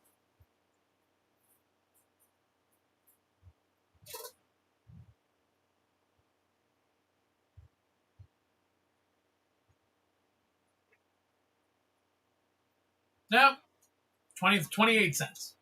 No, 28 cents.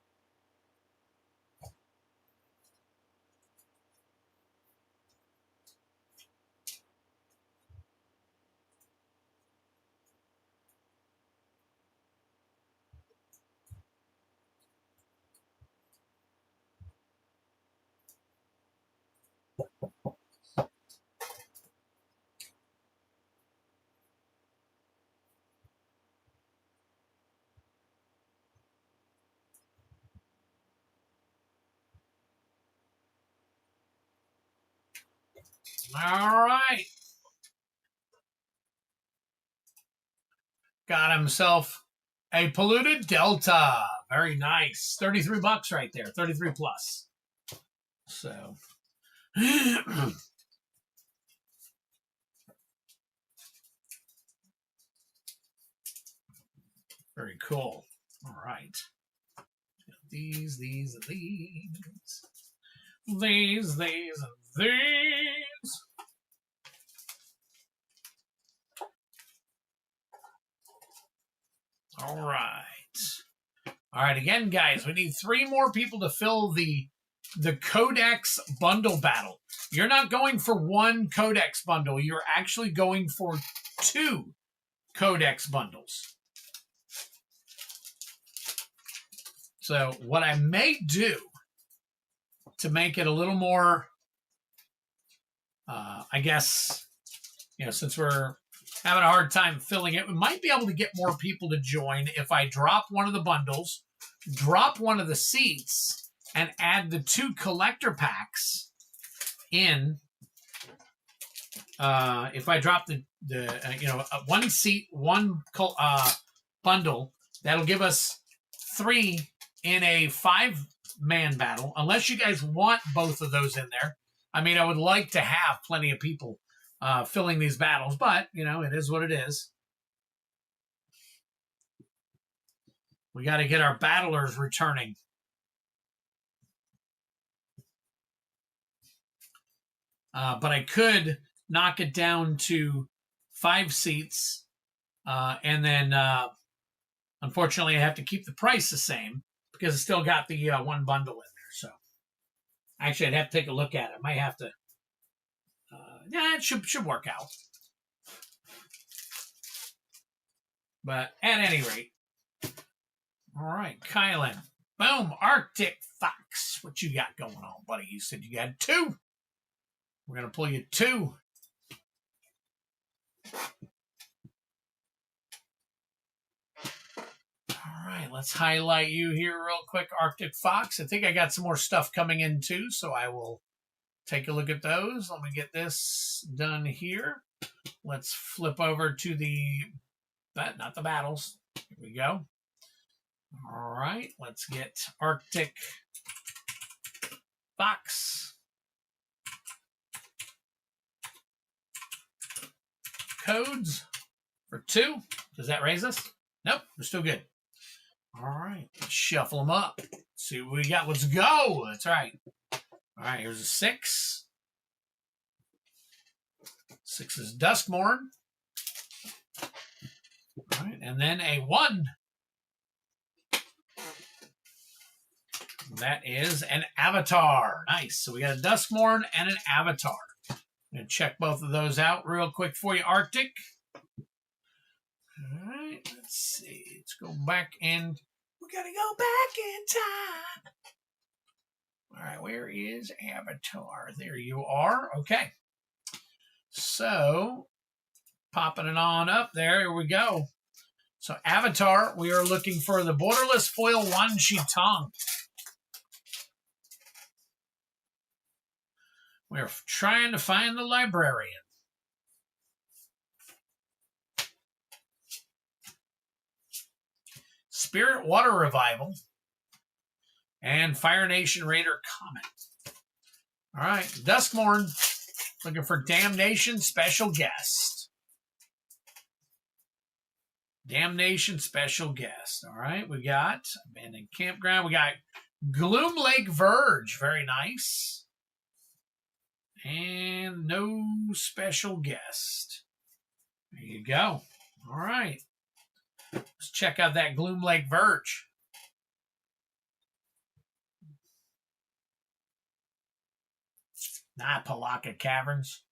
All right. Got himself a polluted Delta. Very nice. 33 bucks right there. 33 plus. So. Very cool. All right. These, and these. These, and these. All right. All right, again, guys, we need 3 more people to fill the Codex bundle battle. You're not going for 1 Codex bundle. You're actually going for 2 Codex bundles. So what I may do to make it a little more, I guess, since we're having a hard time filling it, we might be able to get more people to join if I drop one of the bundles, drop one of the seats, and add the 2 collector packs in. If I drop the 1 seat, 1 bundle, that'll give us 3 in a 5-man battle, unless you guys want both of those in there. I mean, I would like to have plenty of people filling these battles, but, it is what it is. We got to get our battlers returning. But I could knock it down to 5 seats, and then, unfortunately, I have to keep the price the same because it's still got the 1 bundle in there. So, actually, I'd have to take a look at it. I might have to. Yeah, it should work out. But at any rate, all right, Kylan. Boom, Arctic Fox. What you got going on, buddy? You said you got 2. We're going to pull you 2. All right, let's highlight you here real quick, Arctic Fox. I think I got some more stuff coming in too, so I will take a look at those. Let me get this done here. Let's flip over to not the battles. Here we go. All right, let's get Arctic Fox. Codes for 2. Does that raise us? Nope, we're still good. All right, let's shuffle them up. See what we got. Let's go. That's right. All right, here's a 6. 6 is Duskmorn. All right, and then a 1. That is an Avatar. Nice. So we got a Duskmorn and an Avatar. I'm going to check both of those out real quick for you, Arctic. All right, let's see. Let's go back and we got to go back in time. All right, where is Avatar? There you are. Okay. So, popping it on up there. Here we go. So Avatar, we are looking for the borderless foil Wan Shi Tong. We're trying to find the librarian. Spirit Water Revival. And Fire Nation Raider Comet. All right, Duskmorn, looking for Damnation Special Guest. Damnation Special Guest. All right, we got Abandoned Campground. We got Gloom Lake Verge. Very nice. And no special guest. There you go. All right. Let's check out that Gloom Lake Verge. Palaka Caverns.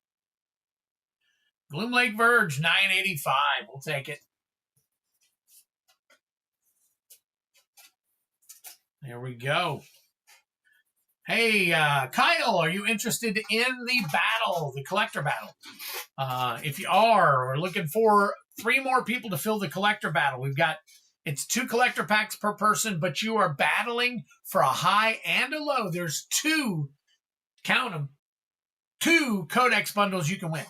Gloom Lake Verge, $9.85. We'll take it. There we go. Hey, Kyle, are you interested in the battle, the collector battle? If you are, we're looking for 3 more people to fill the collector battle. We've got, it's 2 collector packs per person, but you are battling for a high and a low. There's 2, count them, 2 Codex bundles you can win.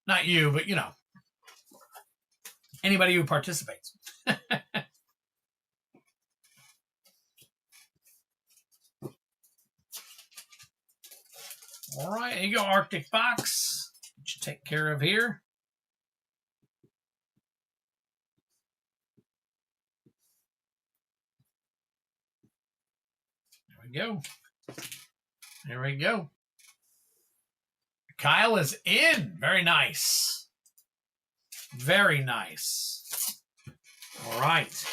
Not you, but you know, anybody who participates. All right, there you go, Arctic Fox. What you take care of here. There we go. There we go. Kyle is in. Very nice. Very nice. All right.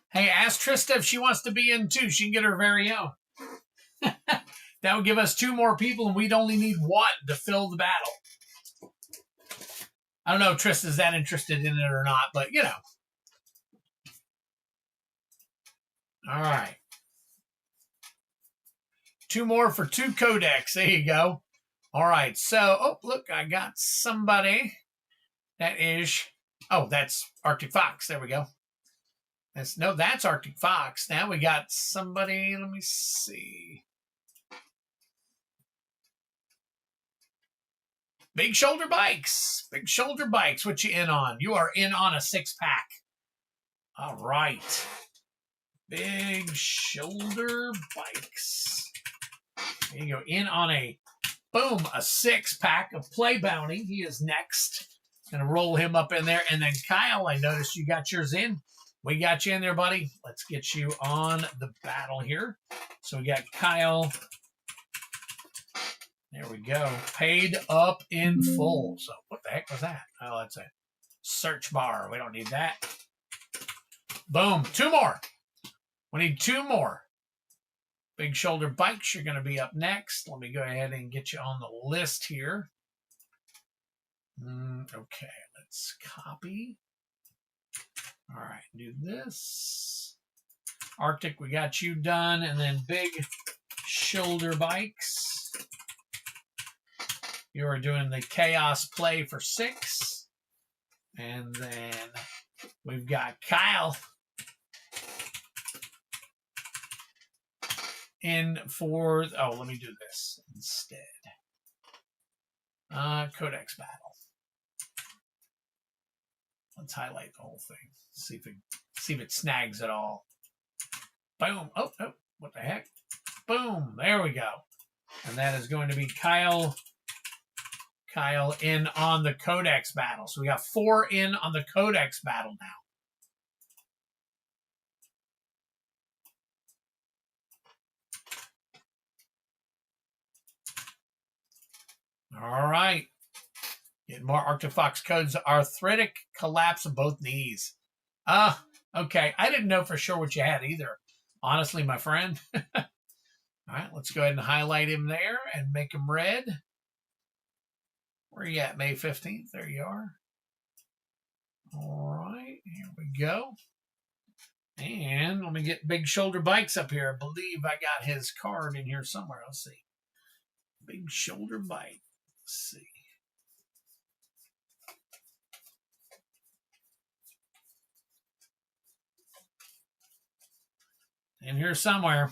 Hey, ask Trista if she wants to be in too. She can get her very own. That would give us 2 more people, and we'd only need 1 to fill the battle. I don't know if Trista's that interested in it or not, but you know. All right. 2 more for 2 Codex. There you go. All right. So, oh, look, I got somebody. That is, oh, that's Arctic Fox. There we go. That's Arctic Fox. Now we got somebody. Let me see. Big Shoulder Bikes. Big Shoulder Bikes. What you in on? You are in on a 6-pack. All right. Big Shoulder Bikes. There you go. In on a, boom, a 6-pack of Play Bounty. He is next. Gonna roll him up in there. And then Kyle, I noticed you got yours in. We got you in there, buddy. Let's get you on the battle here. So we got Kyle. There we go. Paid up in full. So what the heck was that? Oh, that's a search bar. We don't need that. Boom. 2 more. We need 2 more. Big Shoulder Bikes, you're going to be up next. Let me go ahead and get you on the list here. Okay, let's copy. All right, do this. Arctic, we got you done. And then Big Shoulder Bikes. You are doing the Chaos Play for 6. And then we've got Kyle in for, oh, let me do this instead. Codex Battle. Let's highlight the whole thing. See if it snags at all. Boom. Oh, what the heck? Boom. There we go. And that is going to be Kyle in on the Codex Battle. So we got 4 in on the Codex Battle now. All right. Getting more Arctic Fox codes. Arthritic collapse of both knees. Okay. I didn't know for sure what you had either. Honestly, my friend. All right. Let's go ahead and highlight him there and make him red. Where are you at? May 15th. There you are. All right. Here we go. And let me get Big Shoulder Bikes up here. I believe I got his card in here somewhere. Let's see. Big Shoulder Bike. Let's see. In here somewhere.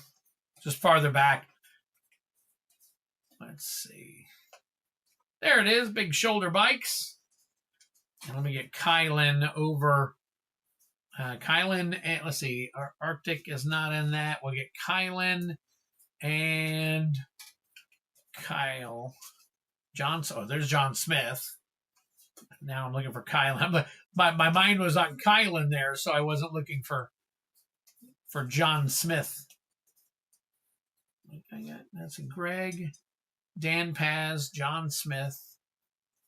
Just farther back. Let's see. There it is. Big shoulder bikes. And let me get Kylan over. Kylan, and let's see. Arctic is not in that. We'll get Kylan and Kyle. Oh, there's John Smith. Now I'm looking for Kylan. My mind was on Kylan there, so I wasn't looking for John Smith. I got that's Greg, Dan Paz, John Smith,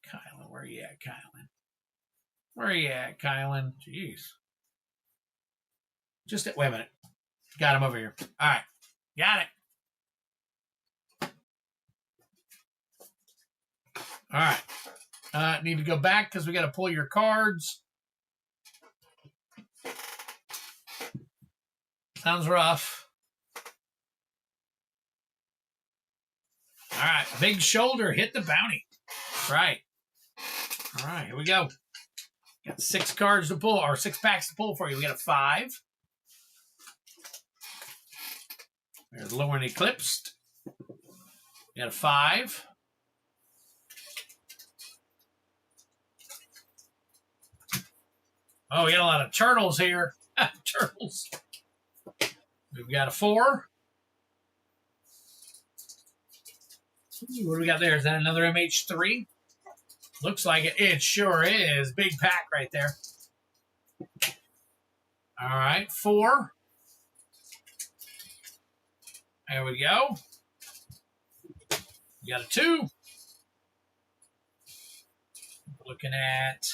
Kylan. Where are you at, Kylan? Where are you at, Kylan? Jeez. Wait a minute. Got him over here. All right. Got it. All right. Need to go back because we got to pull your cards. Sounds rough. All right. Big shoulder. Hit the bounty. Right. All right. Here we go. Got 6 cards to pull, or 6 packs to pull for you. We got a 5. There's Lower and Eclipsed. We got a 5. Oh, we got a lot of turtles here. Turtles. We've got a 4. What do we got there? Is that another MH3? Looks like it. It sure is. Big pack right there. All right, 4. There we go. We got a 2. Looking at,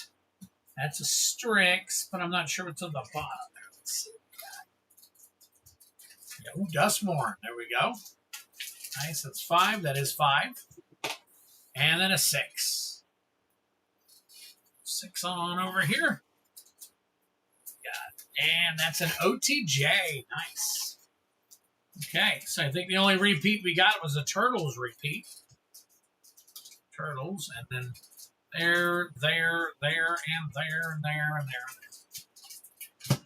that's a Strix, but I'm not sure what's on the bottom there. Let's see. Oh, Dustmorn. There we go. Nice. That's 5. That is 5. And then a 6. 6 on over here. And that's an OTJ. Nice. Okay, so I think the only repeat we got was a Turtles repeat. Turtles, and then there, and there, and there, and there.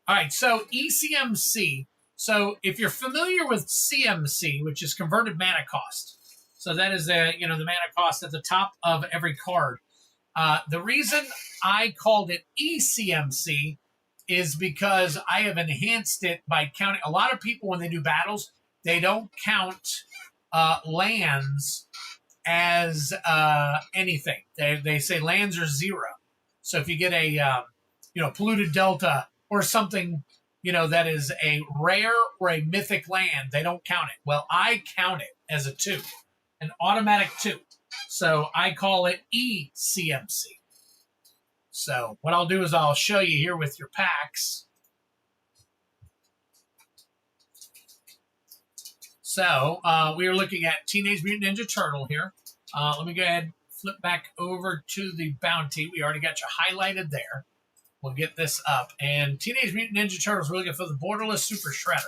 All right, so ECMC. So if you're familiar with CMC, which is converted mana cost, so that is the mana cost at the top of every card. The reason I called it ECMC is because I have enhanced it by counting. A lot of people, when they do battles, they don't count lands as anything. They say lands are 0. So if you get a polluted delta or something that is a rare or a mythic land, they don't count it. Well, I count it as a 2, an automatic 2. So I call it ECMC. So what I'll do is I'll show you here with your packs. So we are looking at Teenage Mutant Ninja Turtle here. Let me go ahead and flip back over to the bounty. We already got you highlighted there. We'll get this up. And Teenage Mutant Ninja Turtles, we're looking for the Borderless Super Shredder.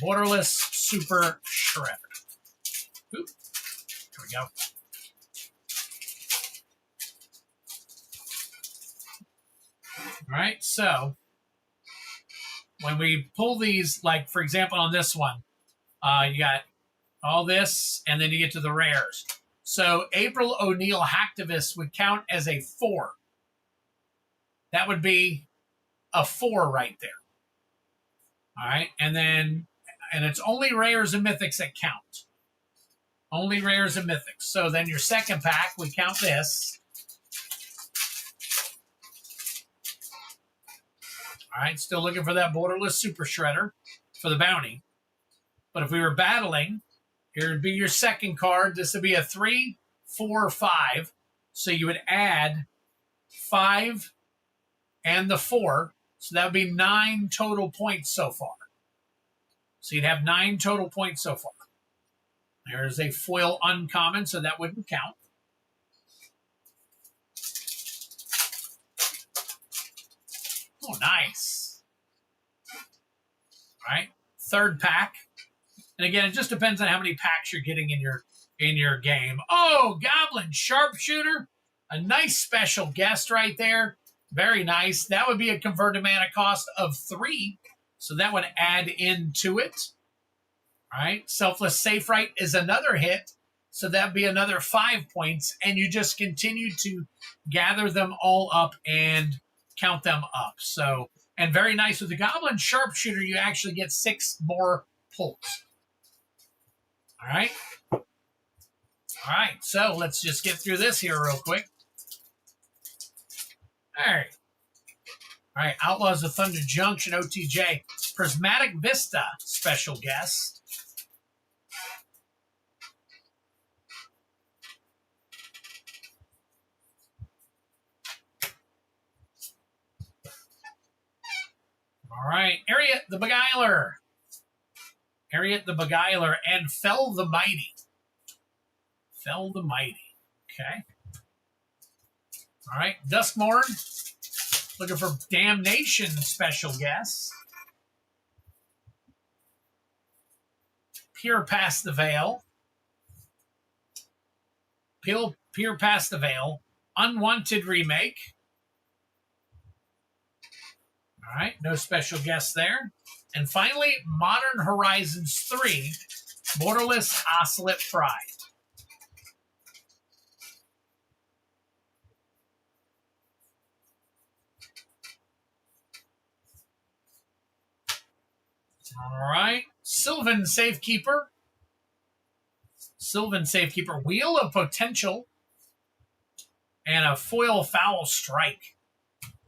Borderless Super Shredder. Oop. Here we go. All right, so when we pull these, like, for example, on this one, you got all this, and then you get to the rares. So April O'Neil Hacktivist would count as a 4. That would be a 4 right there. All right, and it's only rares and mythics that count. Only rares and mythics. So then your second pack, we count this. All right, still looking for that Borderless Super Shredder for the bounty. But if we were battling, here would be your second card. This would be a 3, 4, 5. So you would add 5 and the 4. So that would be 9 total points so far. So you'd have 9 total points so far. There's a foil uncommon, so that wouldn't count. Oh, nice. All right, third pack. And again, it just depends on how many packs you're getting in your game. Oh, Goblin Sharpshooter. A nice special guest right there. Very nice. That would be a converted mana cost of 3. So that would add into it. All right. Selfless Safe Right is another hit. So that'd be another 5 points. And you just continue to gather them all up and count them up. So, and very nice with the Goblin Sharpshooter, you actually get 6 more pulls. All right. All right. So let's just get through this here real quick. All right. All right. Outlaws of Thunder Junction, OTJ. Prismatic Vista, special guest. All right. Ariat the Beguiler. Ariat the Beguiler and Fell the Mighty. Fell the Mighty. Okay. All right. Duskmorn. Looking for Damnation special guests. Peer Past the Veil. Peer Past the Veil. Unwanted Remake. All right, no special guests there. And finally, Modern Horizons 3, Borderless Oscillate Pride. All right, Sylvan Safekeeper. Sylvan Safekeeper, Wheel of Potential, and a Foil Foul Strike.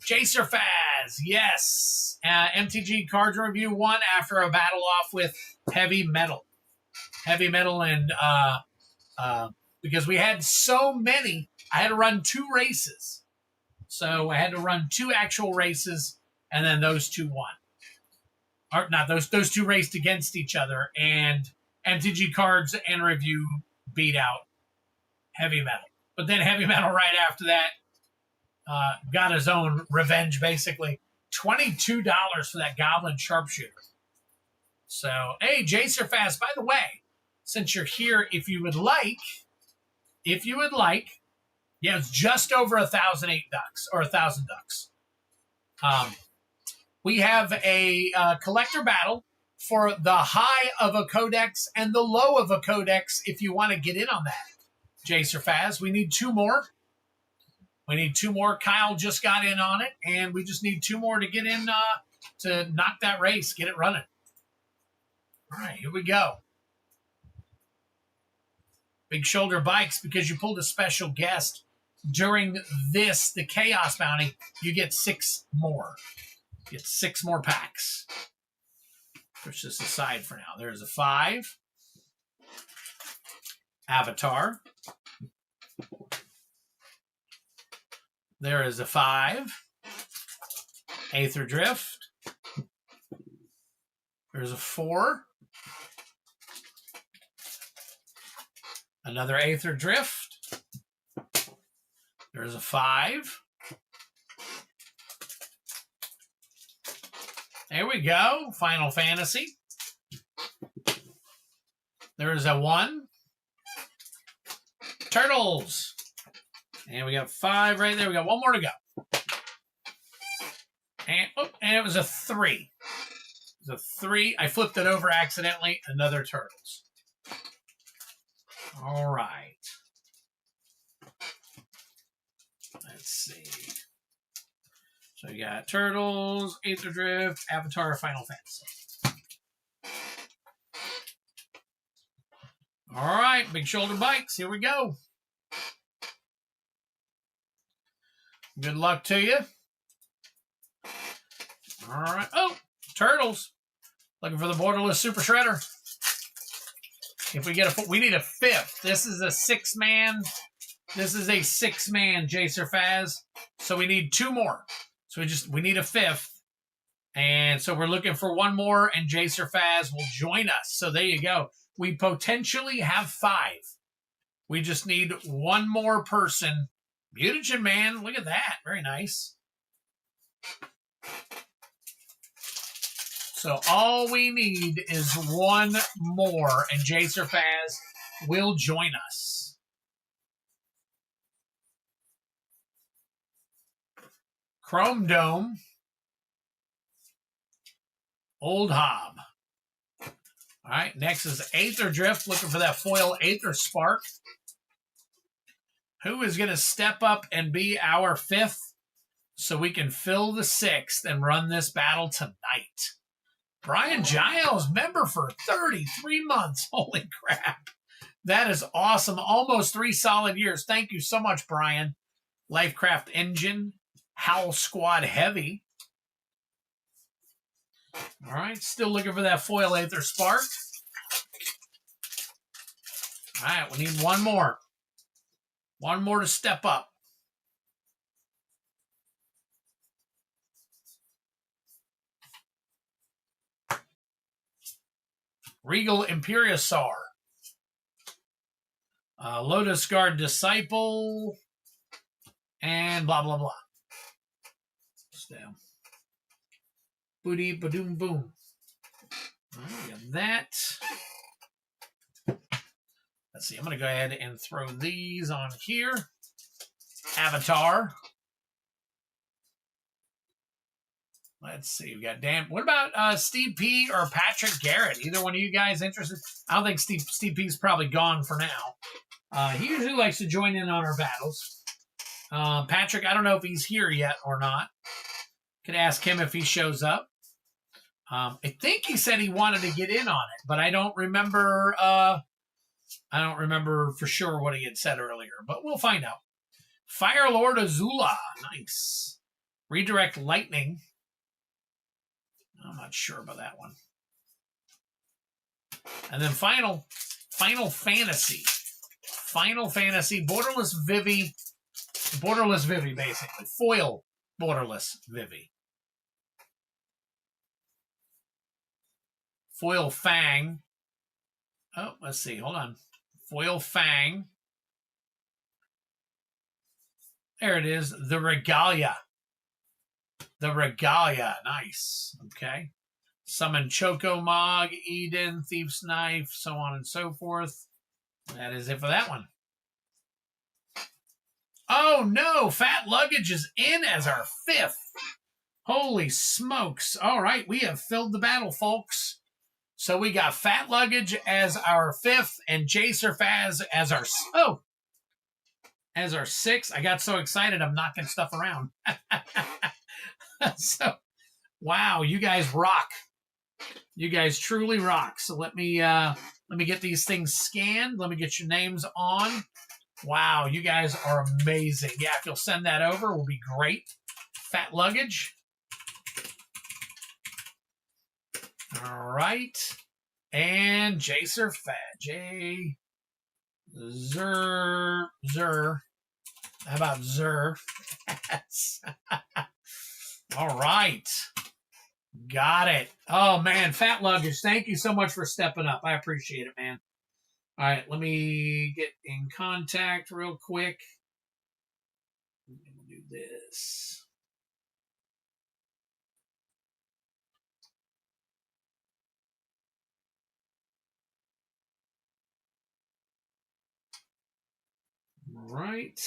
Jacer Faz, yes. MTG Cards Review 1 after a battle off with Heavy Metal. Heavy Metal and, because we had so many, I had to run 2 races. So I had to run 2 actual races, and then those 2 won. Or not, those 2 raced against each other, and MTG Cards and Review beat out Heavy Metal. But then Heavy Metal right after that got his own revenge, basically. $22 for that Goblin Sharpshooter. So, hey, Jacer Fast, by the way, since you're here, if you would like, yeah, it's just over 1,008 ducks, or 1,000 ducks. We have a collector battle for the high of a Codex and the low of a Codex if you want to get in on that. Jacer Faz, we need 2 more. We need 2 more. Kyle just got in on it, and we just need 2 more to get in to knock that race, get it running. All right, here we go. Big Shoulder Bikes, because you pulled a special guest during this, the Chaos Bounty, you get 6 more. Get 6 more packs. Push this aside for now. There's a 5. Avatar. There is a 5. Aether Drift. There's a 4. Another Aether Drift. There's a 5. There we go. Final Fantasy. There's a 1. Turtles. And we got 5 right there. We got 1 more to go. And it was a 3. It was a 3. I flipped it over accidentally. Another Turtles. All right. Let's see. So you got Turtles, Aether Drift, Avatar, Final Fantasy. All right, Big Shoulder Bikes. Here we go. Good luck to you. All right. Oh, Turtles. Looking for the Borderless Super Shredder. If we get we need a 5th. This is a 6-man. This is a 6-man Jacer Faz. So we need 2 more. So we need a 5th. And so we're looking for 1 more, and Jacer Faz will join us. So there you go. We potentially have 5. We just need 1 more person. Mutagen Man, look at that. Very nice. So all we need is 1 more, and Jacer Faz will join us. Chrome Dome. Old Hob. All right, next is Aether Drift, looking for that foil Aether Spark. Who is going to step up and be our 5th so we can fill the 6th and run this battle tonight? Brian Giles, member for 33 months. Holy crap. That is awesome. Almost 3 solid years. Thank you so much, Brian. Lifecraft Engine, Howl Squad Heavy. All right, still looking for that foil Aether Spark. All right, we need one more. One more to step up. Regal Imperiosaur. Lotus Guard Disciple. And blah, blah, blah. Down. Booty, ba-doom, boom. All right, we got that. Let's see, I'm going to go ahead and throw these on here. Avatar. Let's see, we got Dan. What about Steve P or Patrick Garrett? Either one of you guys interested? I don't think Steve P's probably gone for now. He usually likes to join in on our battles. Patrick, I don't know if he's here yet or not. Could ask him if he shows up. I think he said he wanted to get in on it, but I don't remember. I don't remember for sure what he had said earlier, but we'll find out. Fire Lord Azula, nice. Redirect Lightning. I'm not sure about that one. And then Final Fantasy. Final Fantasy, Borderless Vivi, basically. Foil Borderless Vivi. Foil Fang. Oh, let's see. Hold on. Foil Fang. There it is. The Regalia. The Regalia. Nice. Okay. Summon Choco Mog, Eden, Thief's Knife, so on and so forth. That is it for that one. Oh, no. Fat Luggage is in as our 5th. Holy smokes. All right. We have filled the battle, folks. So we got Fat Luggage as our 5th and Jacer Faz as our as our 6th. I got so excited I'm knocking stuff around. So, wow, you guys rock. You guys truly rock. So let me get these things scanned. Let me get your names on. Wow, you guys are amazing. Yeah, if you'll send that over, it will be great. Fat Luggage. All right. And Jacer Fat. Zer. How about Zer? All right. Got it. Oh, man. Fat Luggage, thank you so much for stepping up. I appreciate it, man. All right. Let me get in contact real quick. Let me do this. All right.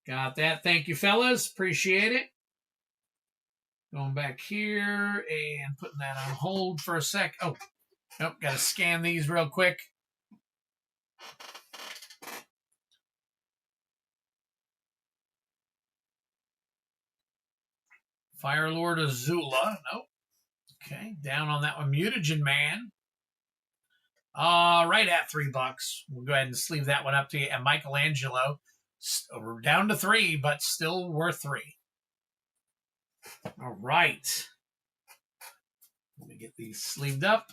Got that. Thank you, fellas. Appreciate it. Going back here and putting that on hold for a sec. Oh, nope. Got to scan these real quick. Fire Lord Azula. Nope. Okay. Down on that one. Mutagen Man. Right at $3. We'll go ahead and sleeve that one up to you. And Michelangelo. We're down to 3, but still worth 3. All right. Let me get these sleeved up.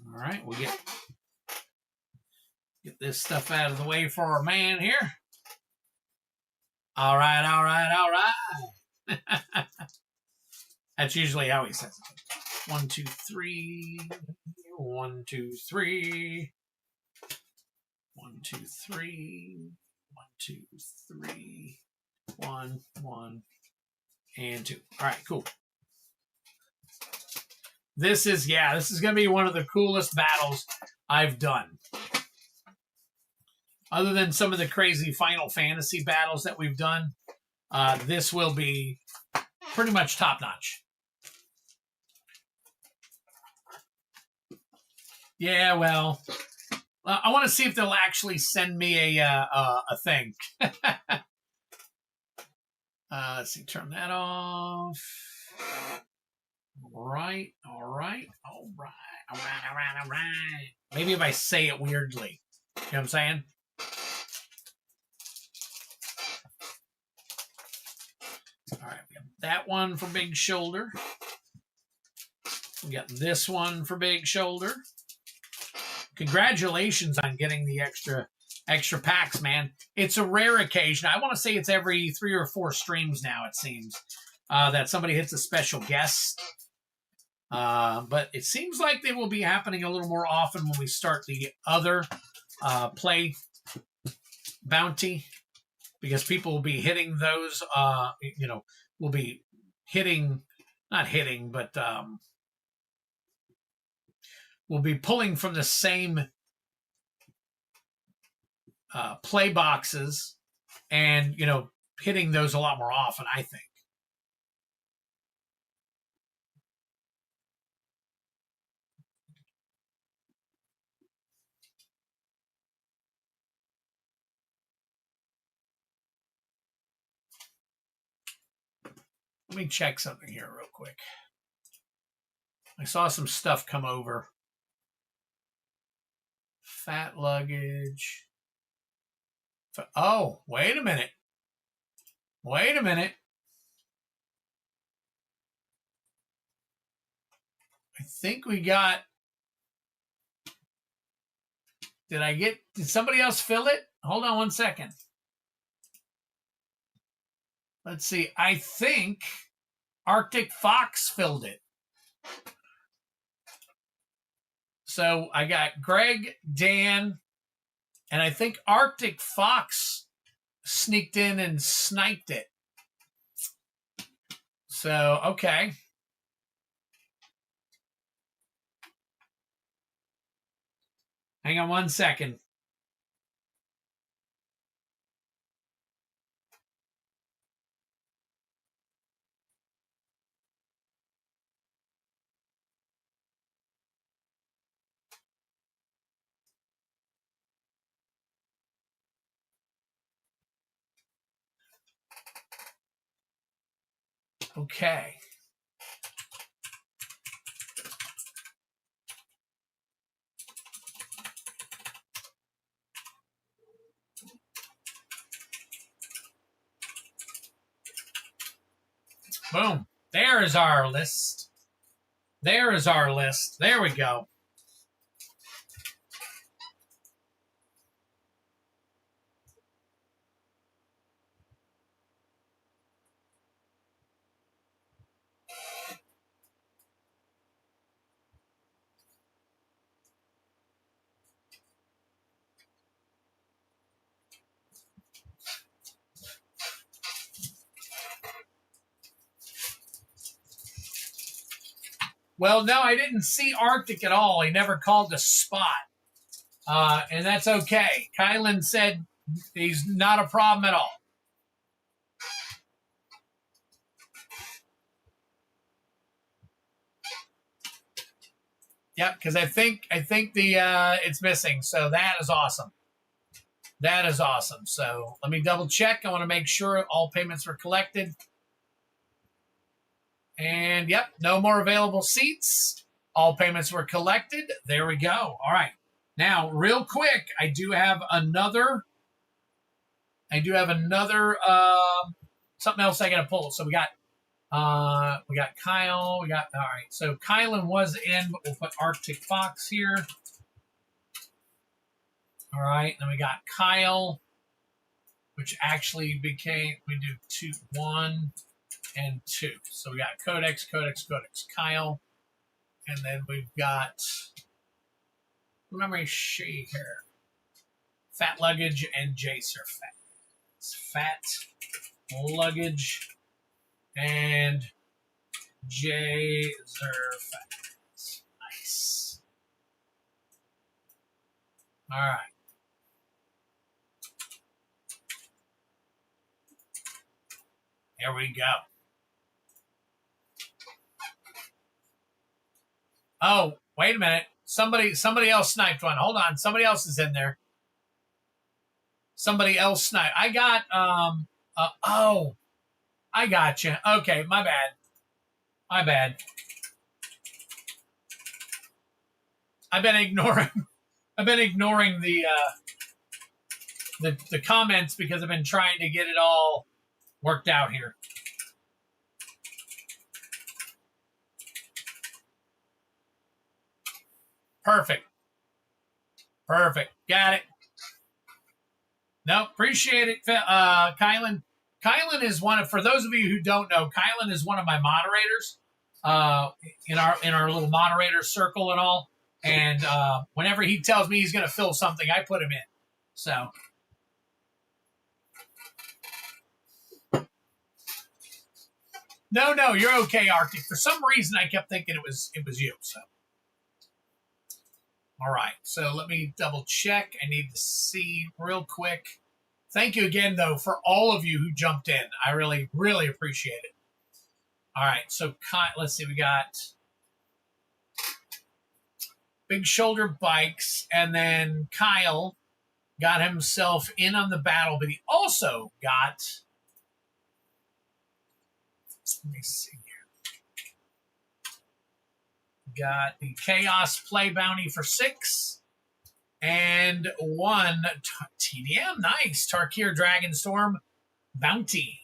All right, we'll get this stuff out of the way for our man here. All right, all right, all right. That's usually how he says it. 1, 2, 3. 1, 2, 3. 1, 2, 3. 1, 2, 3. 1, 1, and 2. All right, cool. This is going to be one of the coolest battles I've done. Other than some of the crazy Final Fantasy battles that we've done, this will be pretty much top-notch. Yeah, well, I want to see if they'll actually send me a thing. Let's see, turn that off. All right. Maybe if I say it weirdly. You know what I'm saying? All right, we got that one for big shoulder. We got this one for big shoulder. Congratulations on getting the extra packs, man. It's a rare occasion. I want to say it's every 3 or 4 streams now, it seems, that somebody hits a special guest. But it seems like they will be happening a little more often when we start the other play bounty, because people will be hitting those, will be hitting, not hitting, but we'll be pulling from the same play boxes and, hitting those a lot more often, I think. Let me check something here real quick. I saw some stuff come over. Fat luggage. Oh, wait a minute. Wait a minute. I think we got... Did somebody else fill it? Hold on one second. Let's see. I think Arctic Fox filled it. So I got Greg, Dan, and I think Arctic Fox sneaked in and sniped it. So, okay. Hang on one second. Okay. Boom. There is our list. There is our list. There we go. Well, no, I didn't see Arctic at all. He never called a spot. And that's okay. Kylan said he's not a problem at all. Yep, because I think the it's missing. So that is awesome. That is awesome. So let me double check. I want to make sure all payments were collected. And yep, no more available seats. All payments were collected. There we go. All right. Now, real quick, I do have another something else I got to pull. So we got Kyle. All right. So Kylan was in, but we'll put Arctic Fox here. All right. Then we got Kyle, which actually became, we do 1 and 2. So we got Codex, Kyle. And then we've got, remember she here, Fat Luggage and Jacer Fat. It's Fat Luggage and Jacer Fat. Nice. All right. Here we go. Oh, wait a minute. Somebody else sniped one. Hold on. Somebody else is in there. Somebody else sniped. I got, oh, I got you. Okay, my bad. My bad. I've been ignoring the comments because I've been trying to get it all worked out here. Perfect. Perfect. Got it. No, appreciate it, Kylan. Kylan is one of, for those of you who don't know, Kylan is one of my moderators in our little moderator circle and all. And whenever he tells me he's going to fill something, I put him in. So. No, you're okay, Arctic. For some reason, I kept thinking it was you. So. All right, so let me double check. I need to see real quick. Thank you again, though, for all of you who jumped in. I really, really appreciate it. All right, so let's see. We got Big Shoulder Bikes, and then Kyle got himself in on the battle, but he also got, let me see here. Got the Chaos Play Bounty for 6 and 1 TDM. Nice. Tarkir Dragonstorm Bounty.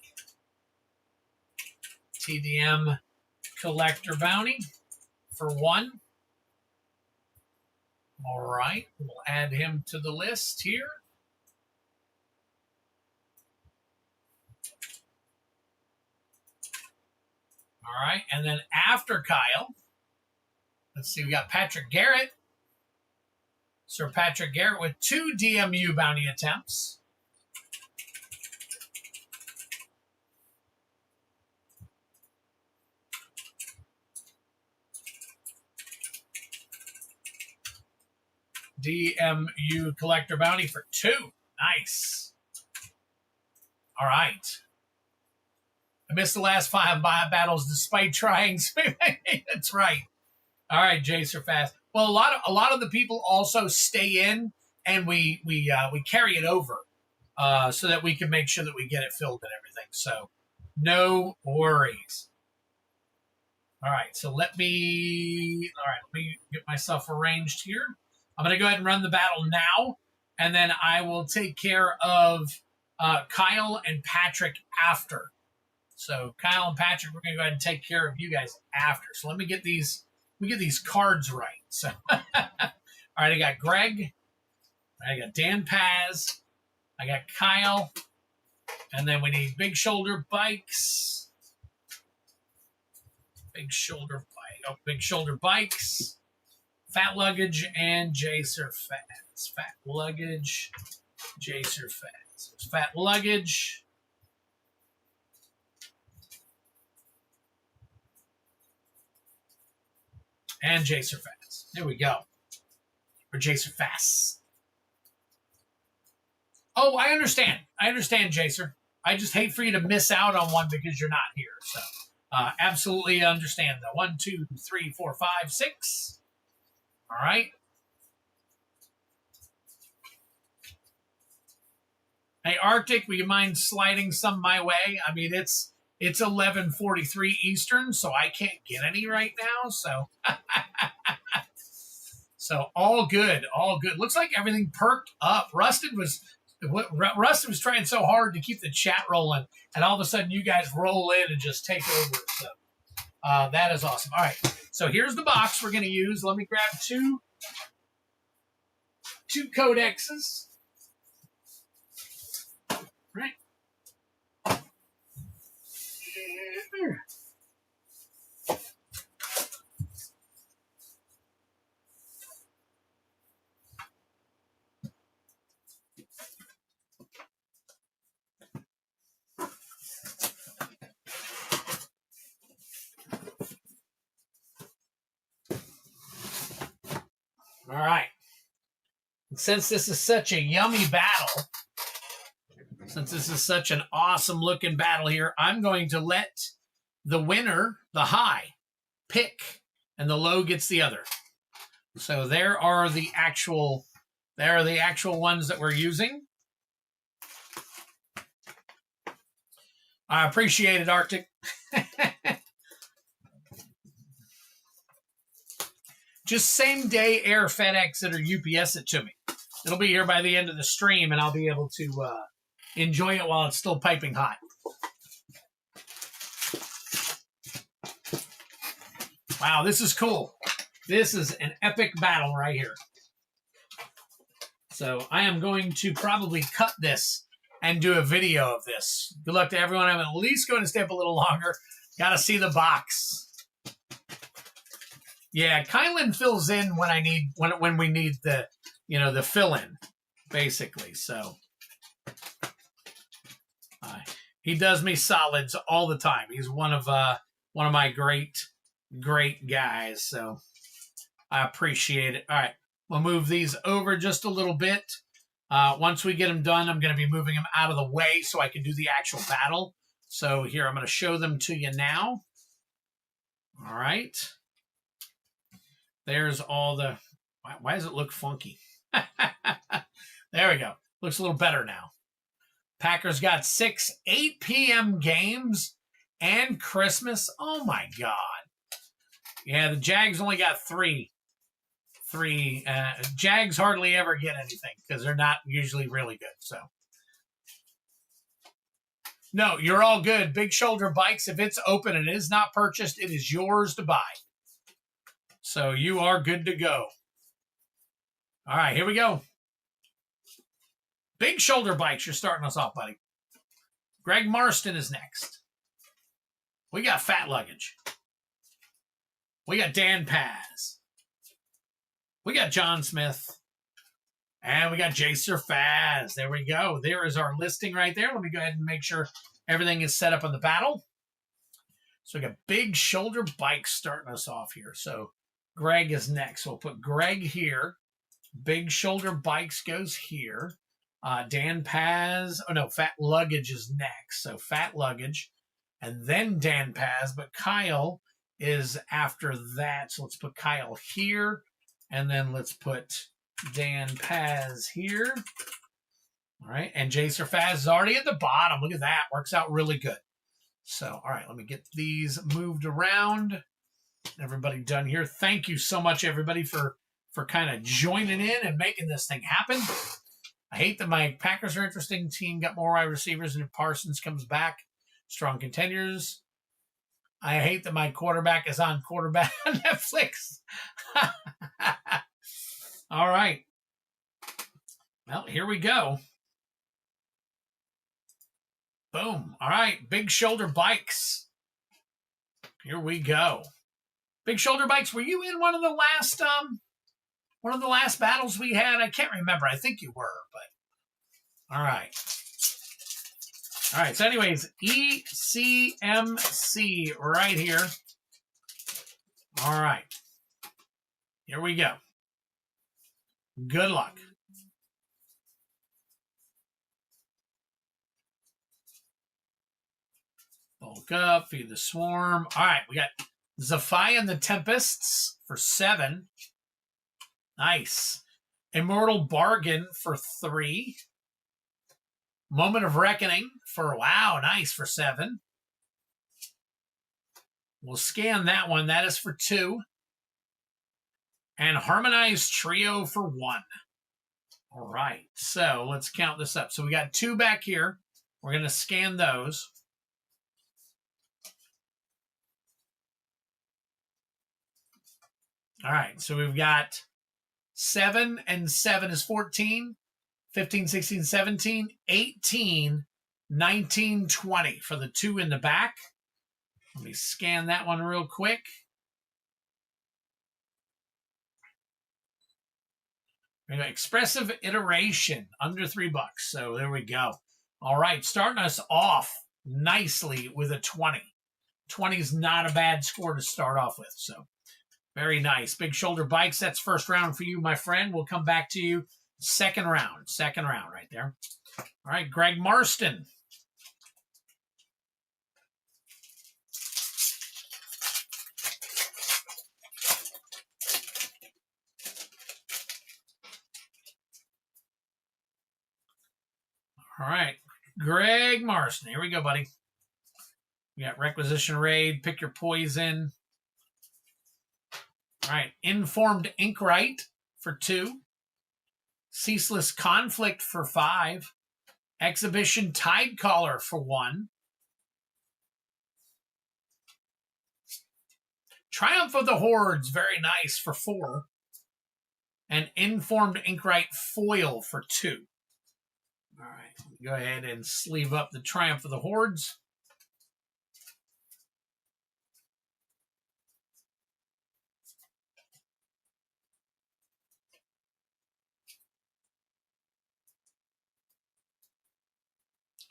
TDM Collector Bounty for 1. All right. We'll add him to the list here. All right. And then after Kyle, let's see, we got Patrick Garrett. Sir Patrick Garrett with 2 DMU bounty attempts. DMU collector bounty for 2. Nice. All right. I missed the last 5 battles despite trying. That's right. All right, Jacer Fast. Well, a lot of the people also stay in, and we carry it over so that we can make sure that we get it filled and everything. So, no worries. All right, so let me get myself arranged here. I'm going to go ahead and run the battle now, and then I will take care of Kyle and Patrick after. So, Kyle and Patrick, we're going to go ahead and take care of you guys after. So, let me get these cards right. So, all right, I got Greg. I got Dan Paz. I got Kyle. And then we need Big Shoulder Bikes. Big Shoulder Bikes. Fat Luggage and Jacer Fats. Fat Luggage, Jacer Fats. Fat Luggage. And Jacer Fast. There we go. Or Jacer Fast. Oh, I understand. I understand, Jacer. I just hate for you to miss out on one because you're not here. So, absolutely understand that. 1, 2, 3, 4, 5, 6. All right. Hey, Arctic, will you mind sliding some my way? I mean, it's 11:43 Eastern, so I can't get any right now. So, so all good, all good. Looks like everything perked up. Rusted was trying so hard to keep the chat rolling, and all of a sudden you guys roll in and just take over. So that is awesome. All right, so here's the box we're going to use. Let me grab two codexes. Right. All right. And since this is such a yummy battle, since this is such an awesome looking battle here, I'm going to let the winner, the high, pick, and the low gets the other. So there are the actual ones that we're using. I appreciate it, Arctic. Just same day air FedEx it or UPS it to me. It'll be here by the end of the stream, and I'll be able to enjoy it while it's still piping hot. Wow, this is cool. This is an epic battle right here. So I am going to probably cut this and do a video of this. Good luck to everyone. I'm at least going to stay up a little longer. Got to see the box. Yeah, Kylan fills in when I need when we need the the fill in, basically. So he does me solids all the time. He's one of my great guys. So I appreciate it. All right, we'll move these over just a little bit. Once we get them done, I'm going to be moving them out of the way so I can do the actual battle. So here, I'm going to show them to you now. All right. There's all the... Why does it look funky? There we go. Looks a little better now. Packers got 6 8 p.m. games and Christmas. Oh, my God. Yeah, the Jags only got 3. Jags hardly ever get anything because they're not usually really good. So, no, you're all good. Big Shoulder Bikes, if it's open and it is not purchased, it is yours to buy. So you are good to go. All right, here we go. Big Shoulder Bikes, you're starting us off, buddy. Greg Marston is next. We got Fat Luggage. We got Dan Paz. We got John Smith. And we got Jacer Faz. There we go. There is our listing right there. Let me go ahead and make sure everything is set up on the battle. So we got Big Shoulder Bikes starting us off here. So Greg is next. So we'll put Greg here. Big Shoulder Bikes goes here. Dan Paz. Oh, no, Fat Luggage is next. So Fat Luggage. And then Dan Paz. But Kyle is after that. So let's put Kyle here. And then let's put Dan Paz here. All right. And Jacer Faz is already at the bottom. Look at that. Works out really good. So, all right. Let me get these moved around. Everybody done here. Thank you so much, everybody, for kind of joining in and making this thing happen. I hate that my Packers are interesting. Team got more wide receivers, and if Parsons comes back, strong contenders. I hate that my quarterback is on quarterback on Netflix. All right. Well, here we go. Boom. All right. Big Shoulder Bikes. Here we go. Big Shoulder Bikes, were you in one of the last battles we had? I can't remember. I think you were, but all right. All right, so anyways, ECMC right here. All right. Here we go. Good luck. Bulk up, feed the swarm. All right, we got Zephi and the Tempests for 7. Nice. Immortal Bargain for 3. Moment of Reckoning for, wow, nice, for 7. We'll scan that one. That is for 2. And Harmonized Trio for 1. All right, so let's count this up. So we got 2 back here. We're going to scan those. All right, so we've got 7 and 7 is 14. 15, 16, 17, 18, 19, 20 for the 2 in the back. Let me scan that one real quick. We got Expressive Iteration, under $3. So there we go. All right, starting us off nicely with a 20. 20 is not a bad score to start off with. So very nice. Big Shoulder Bikes, that's first round for you, my friend. We'll come back to you Second round right there. All right, Greg Marston. All right, Greg Marston. Here we go, buddy. We got Requisition Raid, pick your poison. All right, Informed Inkwright for 2. Ceaseless Conflict for 5. Exhibition Tidecaller for 1. Triumph of the Hordes, very nice, for 4. And Informed Inkwright Foil for 2. All right, go ahead and sleeve up the Triumph of the Hordes.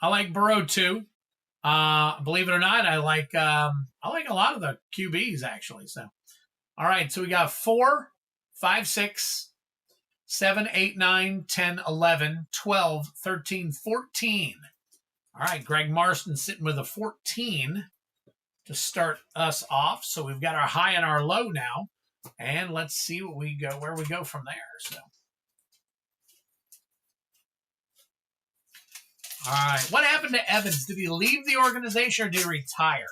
I like Burrow too. Believe it or not, I like a lot of the QBs actually. So, all right, so we got 4, 5, 6, 7, 8, 9, 10, 11, 12, 13, 14. All right, Greg Marston sitting with a 14 to start us off. So we've got our high and our low now. And let's see where we go from there. So, all right, what happened to Evans? Did he leave the organization or did he retire?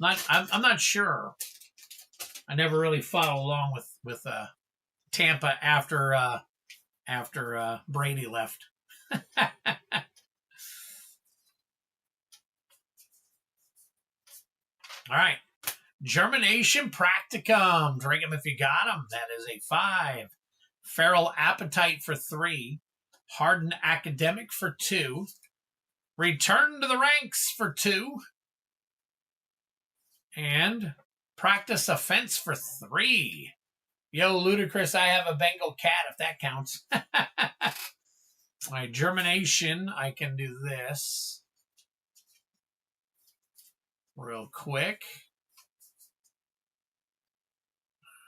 I'm not sure. I never really followed along with Tampa after Brady left. All right. Germination Practicum. Drink them if you got them. That is a 5. Feral Appetite for 3. Hardened Academic for 2. Return to the Ranks for 2. And Practice Offense for 3. Yo, Ludicrous, I have a Bengal cat, if that counts. All right, Germination, I can do this real quick.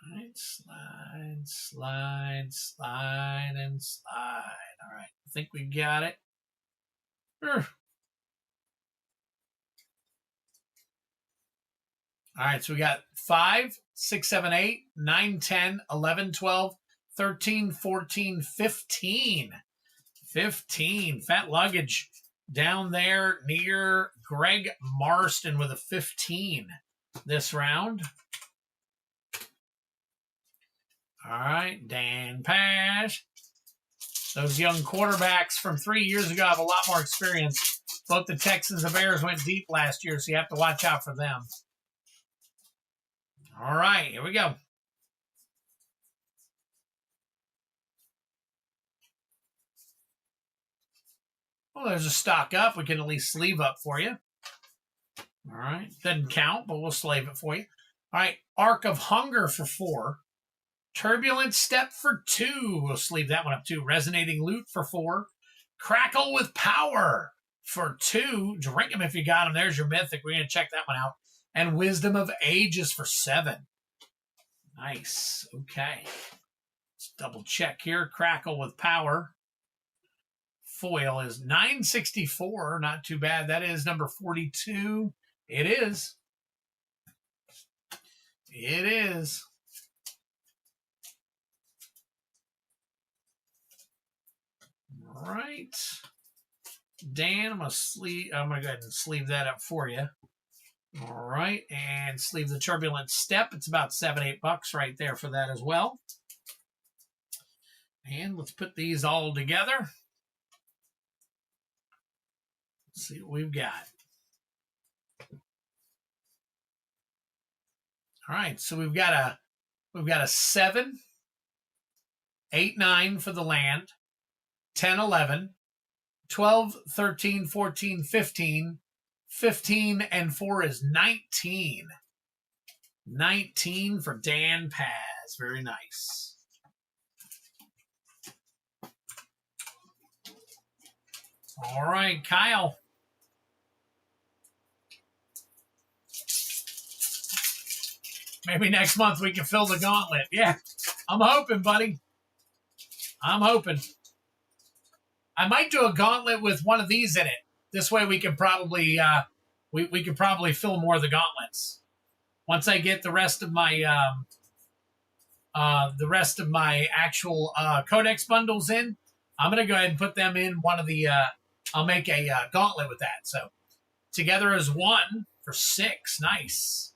All right, slide, slide, slide, and slide. All right, I think we got it. All right, so we got 5, 6, 7, 8, 9, 10, 11, 12, 13, 14, 15. 15. Fat Luggage down there near Greg Marston with a 15 this round. All right, Dan Pash. Those young quarterbacks from 3 years ago have a lot more experience. Both the Texans and Bears went deep last year, so you have to watch out for them. All right, here we go. Well, there's a stock up. We can at least sleeve up for you. All right, doesn't count, but we'll slave it for you. All right, Arc of Hunger for 4. Turbulent Step for 2. We'll sleeve that one up too. Resonating Loot for 4. Crackle with Power for 2. Drink them if you got them. There's your Mythic. We're going to check that one out. And Wisdom of Ages for 7. Nice. Okay. Let's double check here. Crackle with Power. Foil is 964. Not too bad. That is number 42. It is. It is. All right. Dan, I'm going to go ahead and sleeve that up for you. All right, and sleeve the Turbulent Step. It's about $7, $8 right there for that as well. And let's put these all together. Let's see what we've got. All right, so we've got a 7, 8, 9 for the land, 10, 11, 12, 13, 14, 15. 15 and 4 is 19. 19 for Dan Paz. Very nice. All right, Kyle. Maybe next month we can fill the gauntlet. Yeah, I'm hoping, buddy. I'm hoping. I might do a gauntlet with one of these in it. This way we can probably we can probably fill more of the gauntlets. Once I get the rest of my actual Codex bundles in, I'm gonna go ahead and put them in one of the. I'll make a gauntlet with that. So together as one for 6, nice.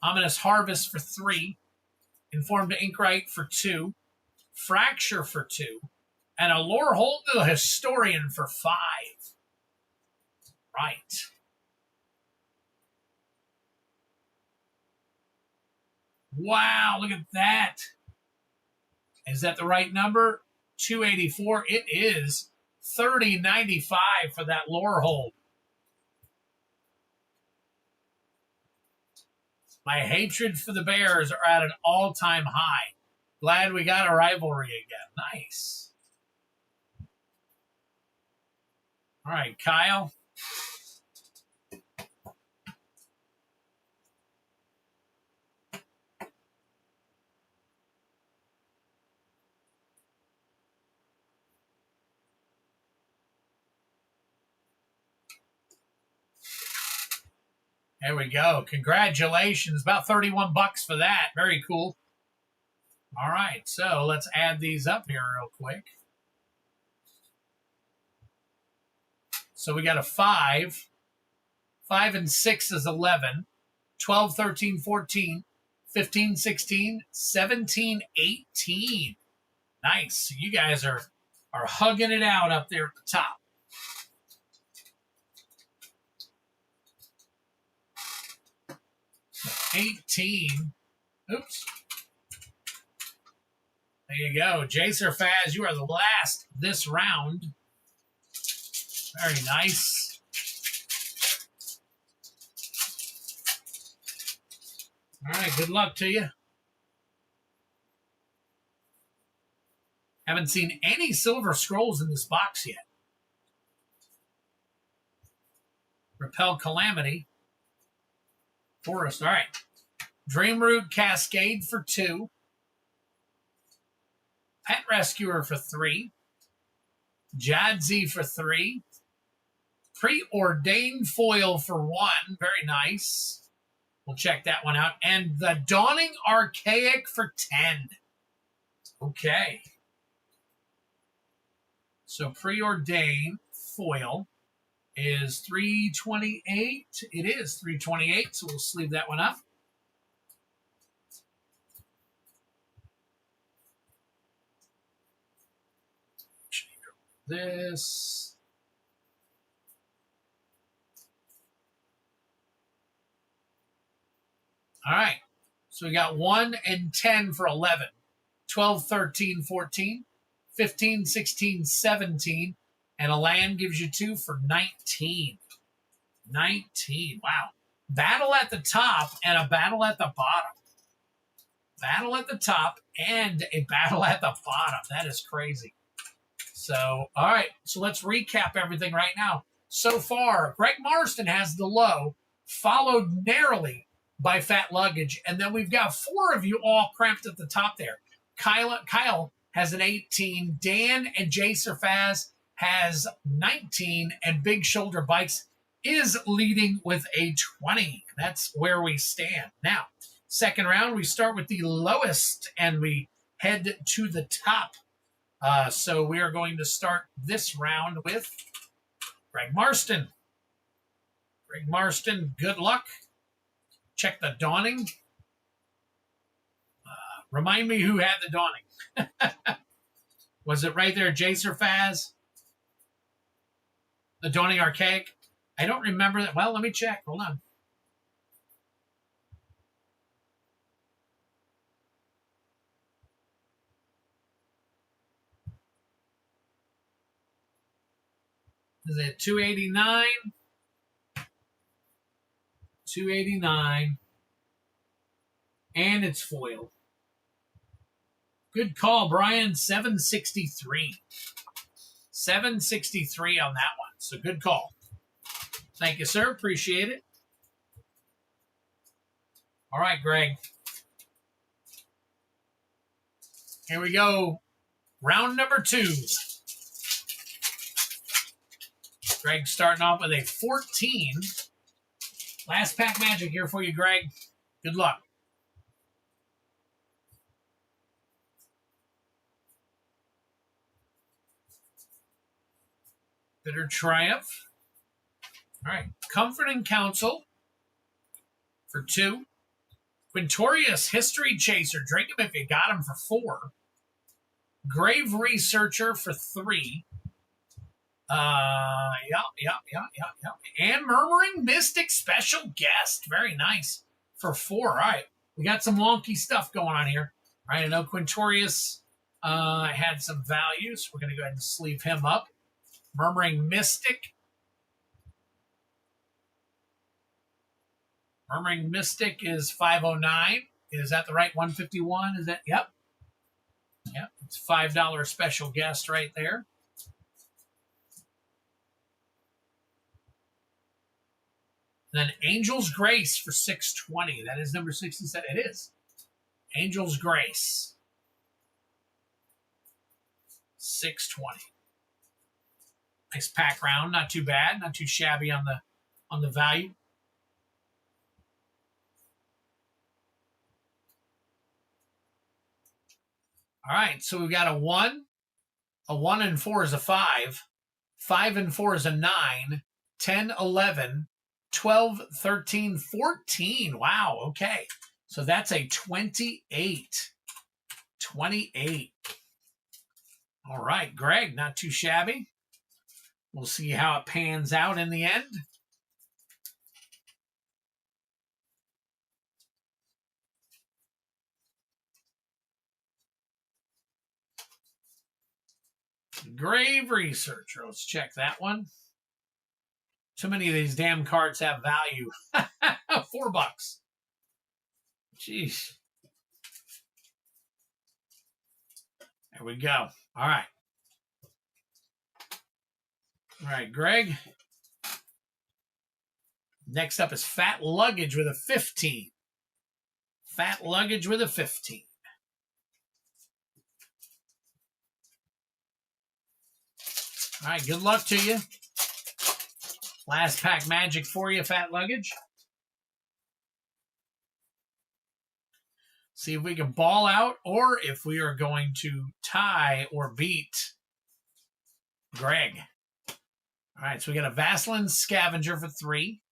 Ominous Harvest for 3, Informed Inkwrite for 2, Fracture for 2, and a Lore Hold to the Historian for 5. Right. Wow, look at that. Is that the right number? 284. It is 30.95 for that Lore Hold. My hatred for the Bears are at an all-time high. Glad we got a rivalry again. Nice. All right, Kyle. There we go. Congratulations. About 31 bucks for that. Very cool. All right, so let's add these up here real quick. So we got a 5. 5 and 6 is 11. 12, 13, 14, 15, 16, 17, 18. Nice. So you guys are hugging it out up there at the top. So 18. Oops. There you go. Jacer Faz, you are the last this round. Very nice. All right, good luck to you. Haven't seen any silver scrolls in this box yet. Repel Calamity. Forest, all right. Dreamroot Cascade for 2. Pet Rescuer for 3. Jadzi for 3. Preordained Foil for 1. Very nice. We'll check that one out. And the Dawning Archaic for 10. Okay. So Preordained Foil is 328. It is 328, so we'll sleeve that one up. This. All right. So we got 1 and 10 for 11. 12, 13, 14. 15, 16, 17. And a land gives you 2 for 19. 19. Wow. Battle at the top and a battle at the bottom. Battle at the top and a battle at the bottom. That is crazy. So, all right. So let's recap everything right now. So far, Greg Marston has the low, followed narrowly by Fat Luggage. And then we've got 4 of you all cramped at the top there. Kyle has an 18. Dan and Jacer Faz has 19. And Big Shoulder Bikes is leading with a 20. That's where we stand. Now, second round, we start with the lowest and we head to the top. So we are going to start this round with Greg Marston. Greg Marston, good luck. Check the Dawning. Remind me who had the Dawning. Was it right there, Jacer Faz? The Dawning Archaic? I don't remember that. Well, let me check. Hold on. Is it 289? 289. And it's foil. Good call, Brian. 763. 763 on that one. So good call. Thank you, sir. Appreciate it. All right, Greg. Here we go. Round number 2. Greg starting off with a 14. Last pack magic here for you, Greg. Good luck. Bitter Triumph. All right. Comfort and Counsel for 2. Quintorius History Chaser. Drink him if you got him for 4. Grave Researcher for 3. And Murmuring Mystic Special Guest. Very nice for 4. All right. We got some wonky stuff going on here. All right. I know Quintorius had some values. We're going to go ahead and sleeve him up. Murmuring Mystic. Murmuring Mystic is 509. Is that the right 151? Is that? Yep. Yep. It's $5 special guest right there. Then Angel's Grace for 620. That is number 67. It is. Angel's Grace. 620. Nice pack round. Not too bad. Not too shabby on the value. All right, so we've got a 1. A 1 and 4 is a 5. 5 and 4 is a 9. 10, 11, 12, 13, 14. Wow, okay. So that's a 28. 28. All right, Greg, not too shabby. We'll see how it pans out in the end. Grave Researcher. Let's check that one. Too many of these damn cards have value. $4. Jeez. There we go. All right. All right, Greg. Next up is Fat Luggage with a 15. Fat Luggage with a 15. All right, good luck to you. Last pack magic for you, Fat Luggage. See if we can ball out or if we are going to tie or beat Greg. All right, so we got a Vaseline Scavenger for 3.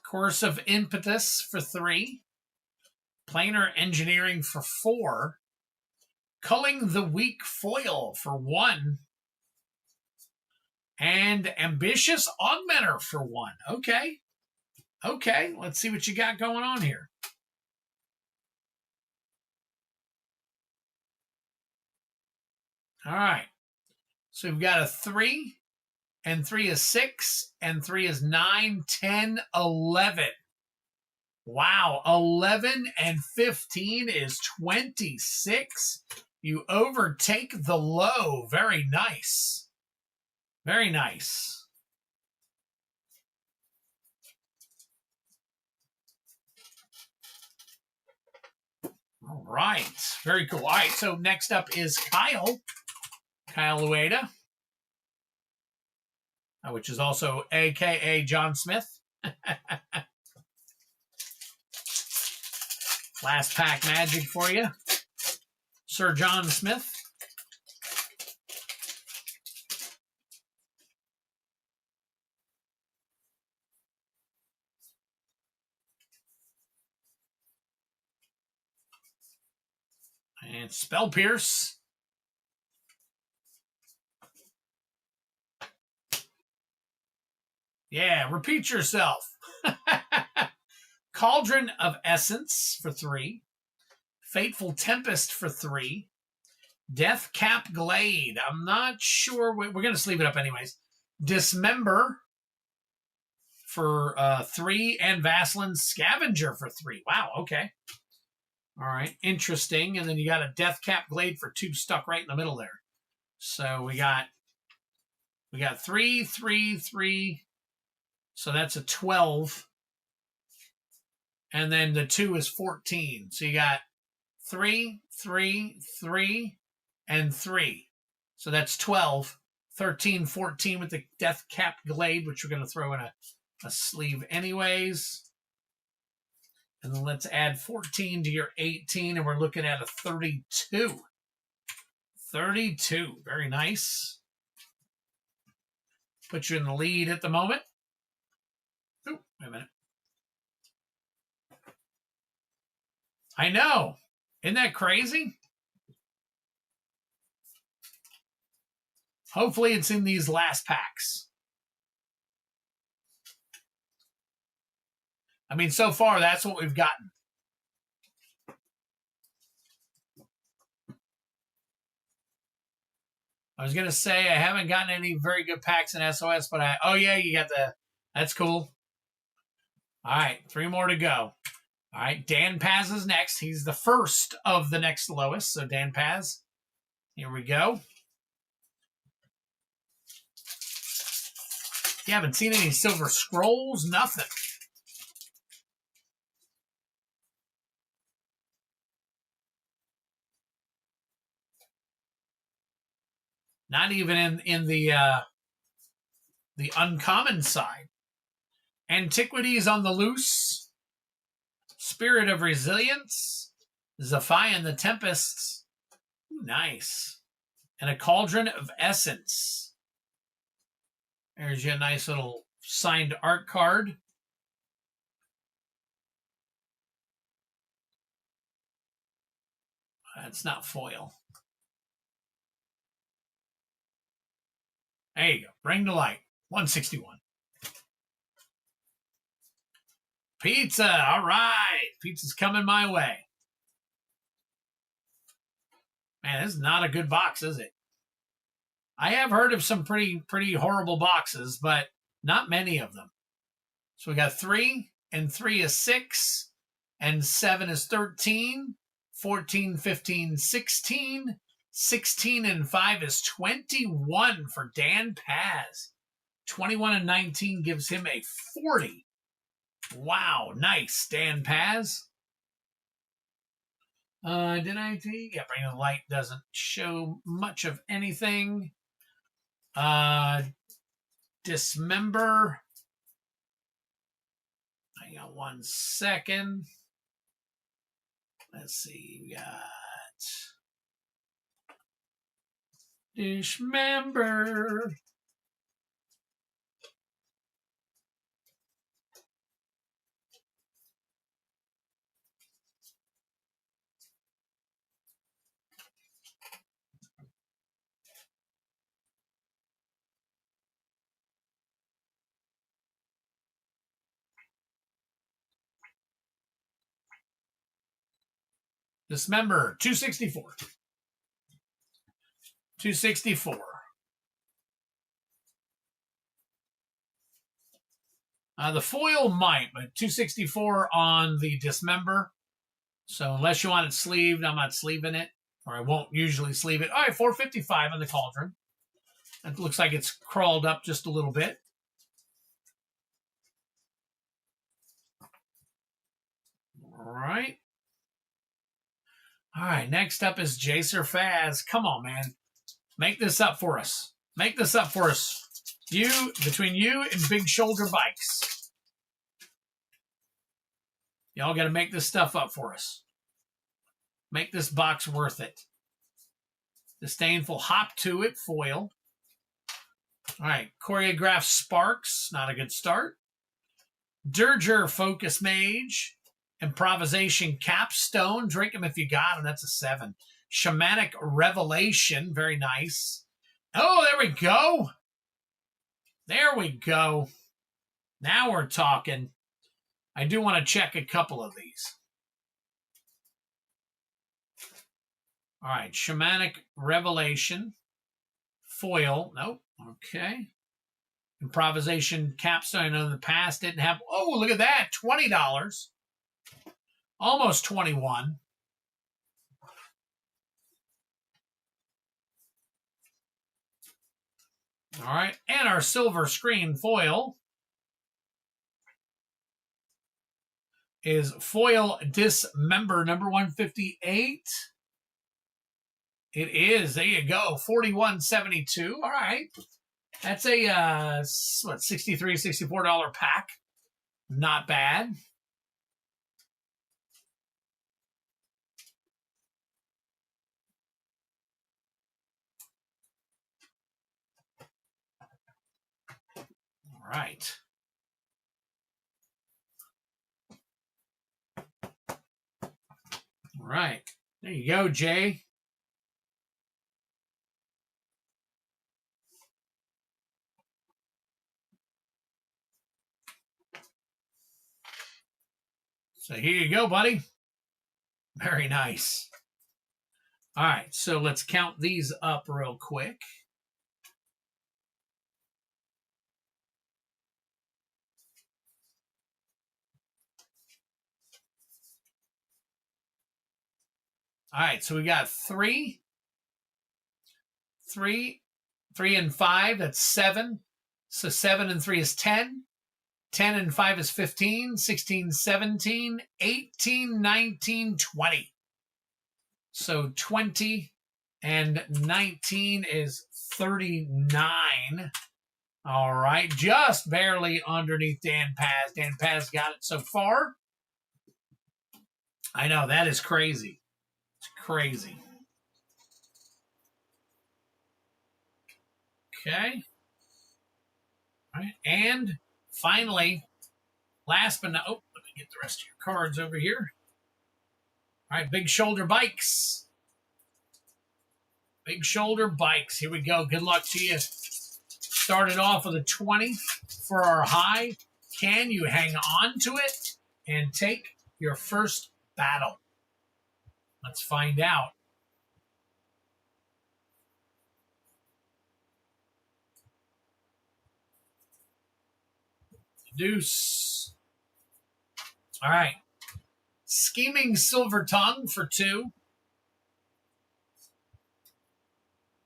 Course of Impetus for 3. Planar Engineering for 4. Culling the Weak Foil for 1. And Ambitious Augmenter for 1. Okay. Okay, let's see what you got going on here. All right. So we've got a 3, and 3 is 6, and 3 is 9, 10, 11. Wow, 11 and 15 is 26. You overtake the low. Very nice. Very nice. All right. Very cool. All right, so next up is Kyle. Kyle Lueda, which is also a.k.a. John Smith. Last pack magic for you, Sir John Smith. And Spell Pierce. Yeah, repeat yourself. Cauldron of Essence for 3. Fateful Tempest for 3. Death Cap Glade. I'm not sure. We're going to sleeve it up anyways. Dismember for 3. And Vaseline Scavenger for 3. Wow, okay. All right, interesting. And then you got a Death Cap Glade for 2 stuck right in the middle there. So we got 3, 3, 3. So that's a 12. And then the 2 is 14. So you got 3, 3, 3, and 3. So that's 12. 13, 14 with the Death Capped Glade, which we're going to throw in a sleeve anyways. And then let's add 14 to your 18, and we're looking at a 32. 32. Very nice. Put you in the lead at the moment. Ooh, wait a minute. I know. Isn't that crazy? Hopefully it's in these last packs. I mean, so far, that's what we've gotten. I was going to say I haven't gotten any very good packs in SOS, but oh, yeah, you got that's cool. All right, 3 more to go. All right, Dan Paz is next. He's the first of the next lowest. So Dan Paz, here we go. You haven't seen any Silver Scrolls? Nothing. Not even in the uncommon side. Antiquities on the Loose. Spirit of Resilience. Zephian the Tempest. Ooh, nice. And a Cauldron of Essence. There's your nice little signed art card. That's not foil. There you go. Bring to light. 161. Pizza. All right. Pizza's coming my way. Man, this is not a good box, is it? I have heard of some pretty horrible boxes, but not many of them. So we got 3, and 3 is 6, and 7 is 13, 14, 15, 16, 16 and 5 is 21 for Dan Paz. 21 and 19 gives him a 40. Wow, nice, Dan Paz. Did I see? Yeah, Bring the Light doesn't show much of anything. Dismember. Hang on 1 second. Let's see. We got Dismember. Dismember, 264. 264. The foil might, but 264 on the Dismember. So unless you want it sleeved, I'm not sleeving it, or I won't usually sleeve it. All right, 455 on the Cauldron. It looks like it's crawled up just a little bit. All right. All right, next up is Jacer Faz. Come on, man. Make this up for us. Make this up for us. Between you and Big Shoulder Bikes. Y'all got to make this stuff up for us. Make this box worth it. Disdainful Hop to it, foil. All right, Choreograph Sparks, not a good start. Dirger Focus Mage. Improvisation Capstone. Drink them if you got them. That's a 7. Shamanic Revelation. Very nice. Oh, there we go. There we go. Now we're talking. I do want to check a couple of these. All right. Shamanic Revelation. Foil. Nope. Okay. Improvisation Capstone. I know in the past didn't have. Oh, look at that. $20. Almost 21. All right. And our silver screen foil is Foil Dismember number 158. It is. There you go. 41.72. All right. That's a what, $63, $64 pack. Not bad. All right. All right. There you go, Jay. So here you go, buddy. Very nice. All right, so let's count these up real quick. All right, so we got three and 5. That's 7. So 7 and 3 is 10. 10 and 5 is 15. 16, 17, 18, 19, 20. So 20 and 19 is 39. All right, just barely underneath Dan Paz. Dan Paz got it so far. I know, that is crazy. It's crazy. Okay. All right, and finally, last but not, let me get the rest of your cards over here. All right, Big Shoulder Bikes. Big Shoulder Bikes. Here we go. Good luck to you. Started off with a 20 for our high. Can you hang on to it and take your first battle? Let's find out. Deuce. All right. Scheming Silver Tongue for 2.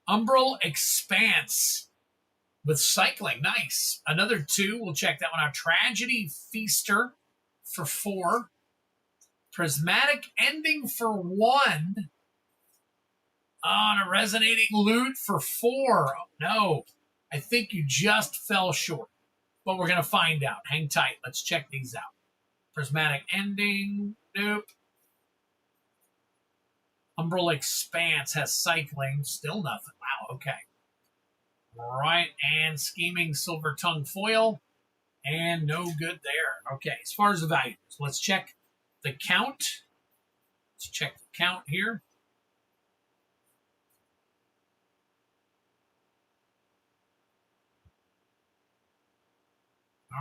Umbral Expanse with Cycling. Nice. Another 2. We'll check that one out. Tragedy Feaster for 4. Prismatic Ending for 1. On a Resonating Loot for 4. Oh, no. I think you just fell short. But we're going to find out. Hang tight. Let's check these out. Prismatic Ending. Nope. Umbral Expanse has Cycling. Still nothing. Wow, okay. All right, and Scheming Silver Tongue Foil. And no good there. Okay, as far as the values, let's check the count. Let's check the count here.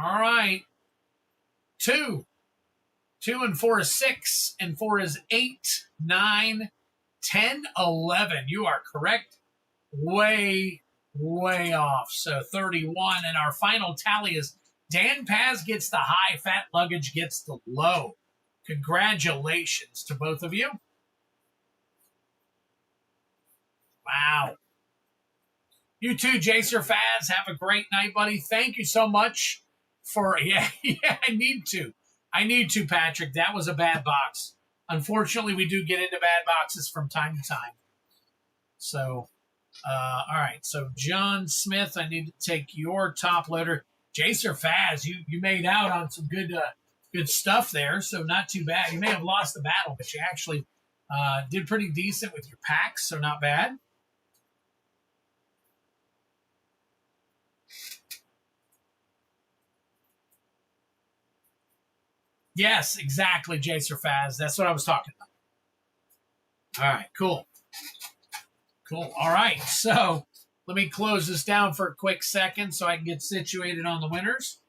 All right. 2. 2 and 4 is 6, and 4 is 8, 9, 10, 11. You are correct. Way off. So 31, and our final tally is Dan Paz gets the high, Fat Luggage gets the low. Congratulations to both of you. Wow. You too, Jacer Faz. Have a great night, buddy. Thank you so much for, yeah, I need to, Patrick. That was a bad box. Unfortunately, we do get into bad boxes from time to time. So, all right. So, John Smith, I need to take your top loader. Jacer Faz, you made out on some good stuff there. So, not too bad. You may have lost the battle, but you actually did pretty decent with your packs. So, not bad. Yes, exactly, Jacer Faz. That's what I was talking about. All right, cool. Cool. All right, so let me close this down for a quick second so I can get situated on the winners.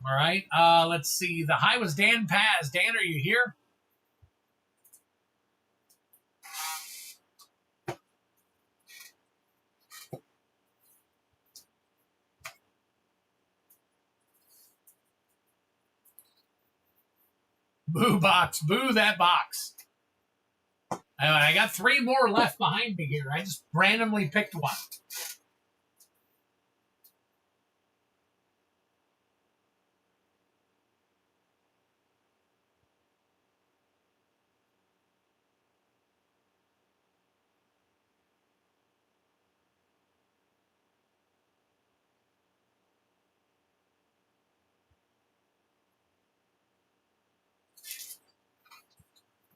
All right, let's see. The high was Dan Paz. Dan, are you here? Boo box. Boo that box. I got 3 more left behind me here. I just randomly picked one.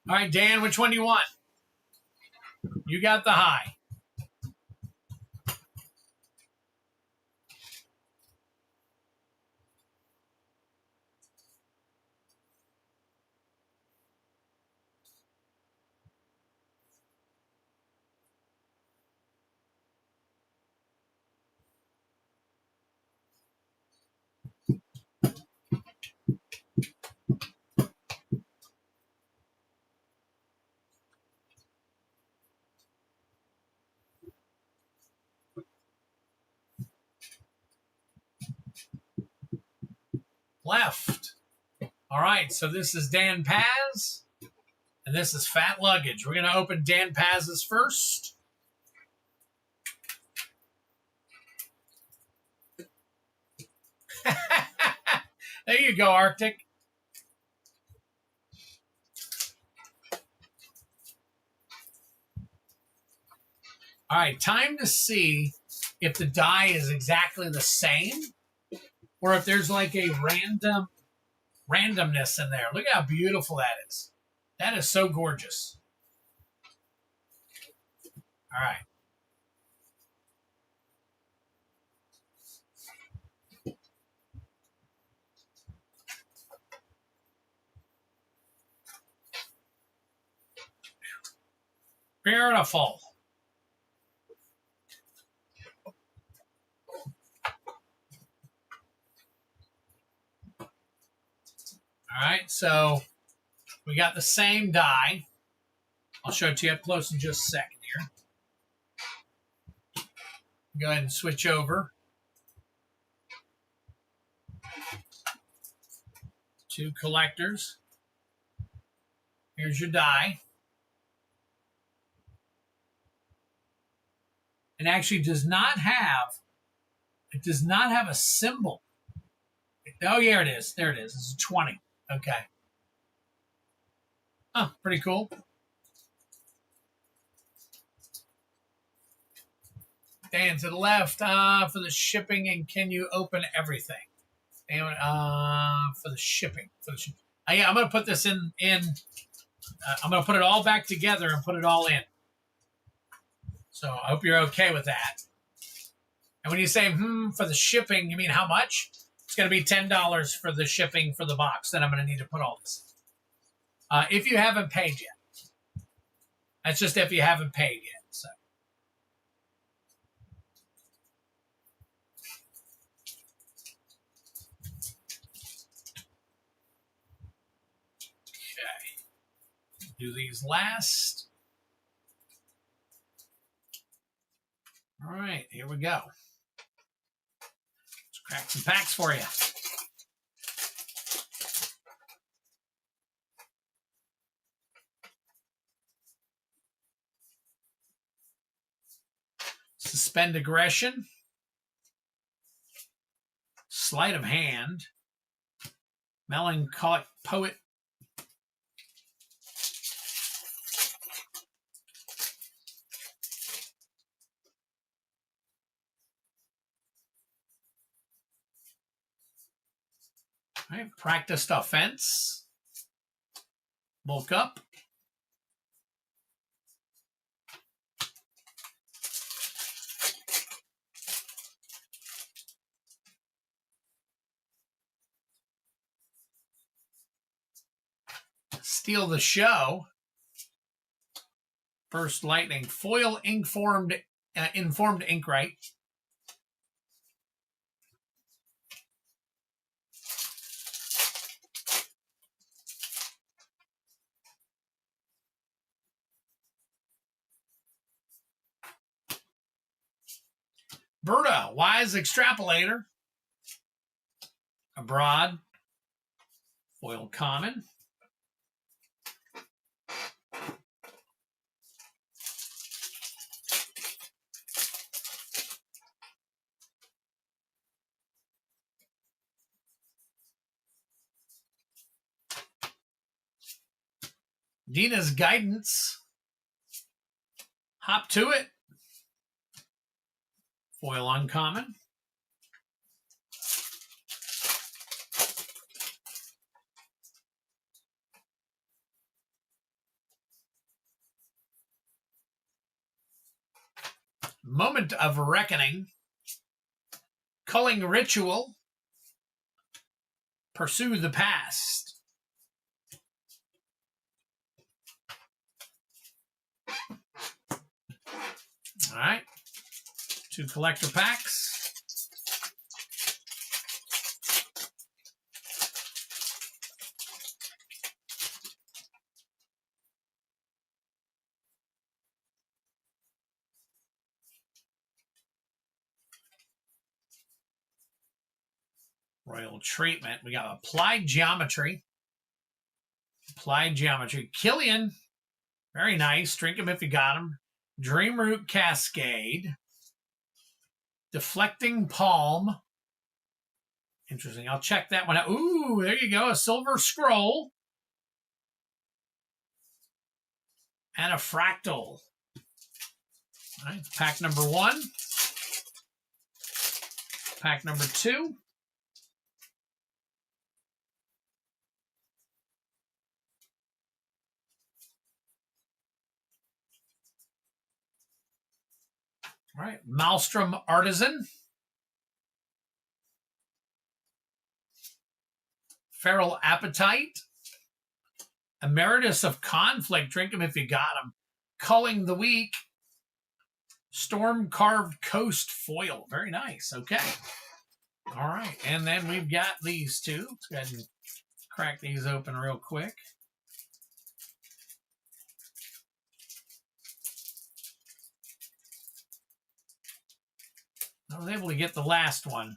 All right, Dan, which one do you want? You got the high. Left. All right, so this is Dan Paz, and this is Fat Luggage. We're going to open Dan Paz's first. There you go, Arctic. All right, time to see if the die is exactly the same or if there's like a randomness in there. Look how beautiful that is. That is so gorgeous. All right. Beautiful. All right, so we got the same die. I'll show it to you up close in just a second here. Go ahead and switch over to collectors. Here's your die. It actually does not have a symbol. Oh, yeah, it is. There it is. It's a 20. Okay. Oh, pretty cool. Dan to the left for the shipping, and can you open everything? Dan, for the shipping. Yeah, I'm going to put this in. I'm going to put it all back together and put it all in. So I hope you're okay with that. And when you say, for the shipping, you mean how much? It's going to be $10 for the shipping for the box that I'm going to need to put all this in. If you haven't paid yet. That's just if you haven't paid yet. So. Okay. Do these last. All right, here we go. Let's crack some packs for you. Suspend aggression. Sleight of hand. Melancholic poet. All right, practiced offense. Bulk up. Steal the show. First lightning. Foil informed ink right. Berta, wise extrapolator. Abroad. Foil common. Dina's guidance. Hop to it. Foil uncommon. Moment of Reckoning, Culling Ritual, Pursue the Past. All right, 2 collector packs. Royal Treatment. We got Applied Geometry. Applied Geometry. Killian. Very nice. Drink him if you got him. Dreamroot Cascade. Deflecting Palm. Interesting. I'll check that one out. Ooh, there you go. A Silver Scroll. And a Fractal. All right, pack number 1. Pack number 2. All right, Maelstrom Artisan. Feral Appetite. Emeritus of Conflict. Drink him if you got him. Culling the Weak. Storm Carved Coast Foil. Very nice. Okay. All right. And then we've got these two. Let's go ahead and crack these open real quick. I was able to get the last one.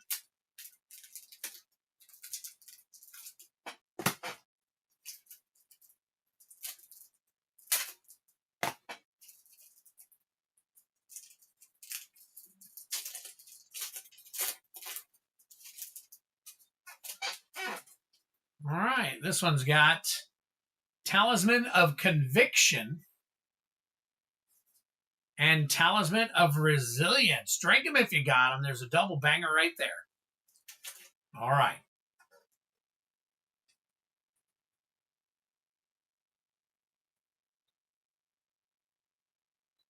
All right, this one's got Talisman of Conviction and Talisman of Resilience. Drink them if you got them. There's a double banger right there. All right.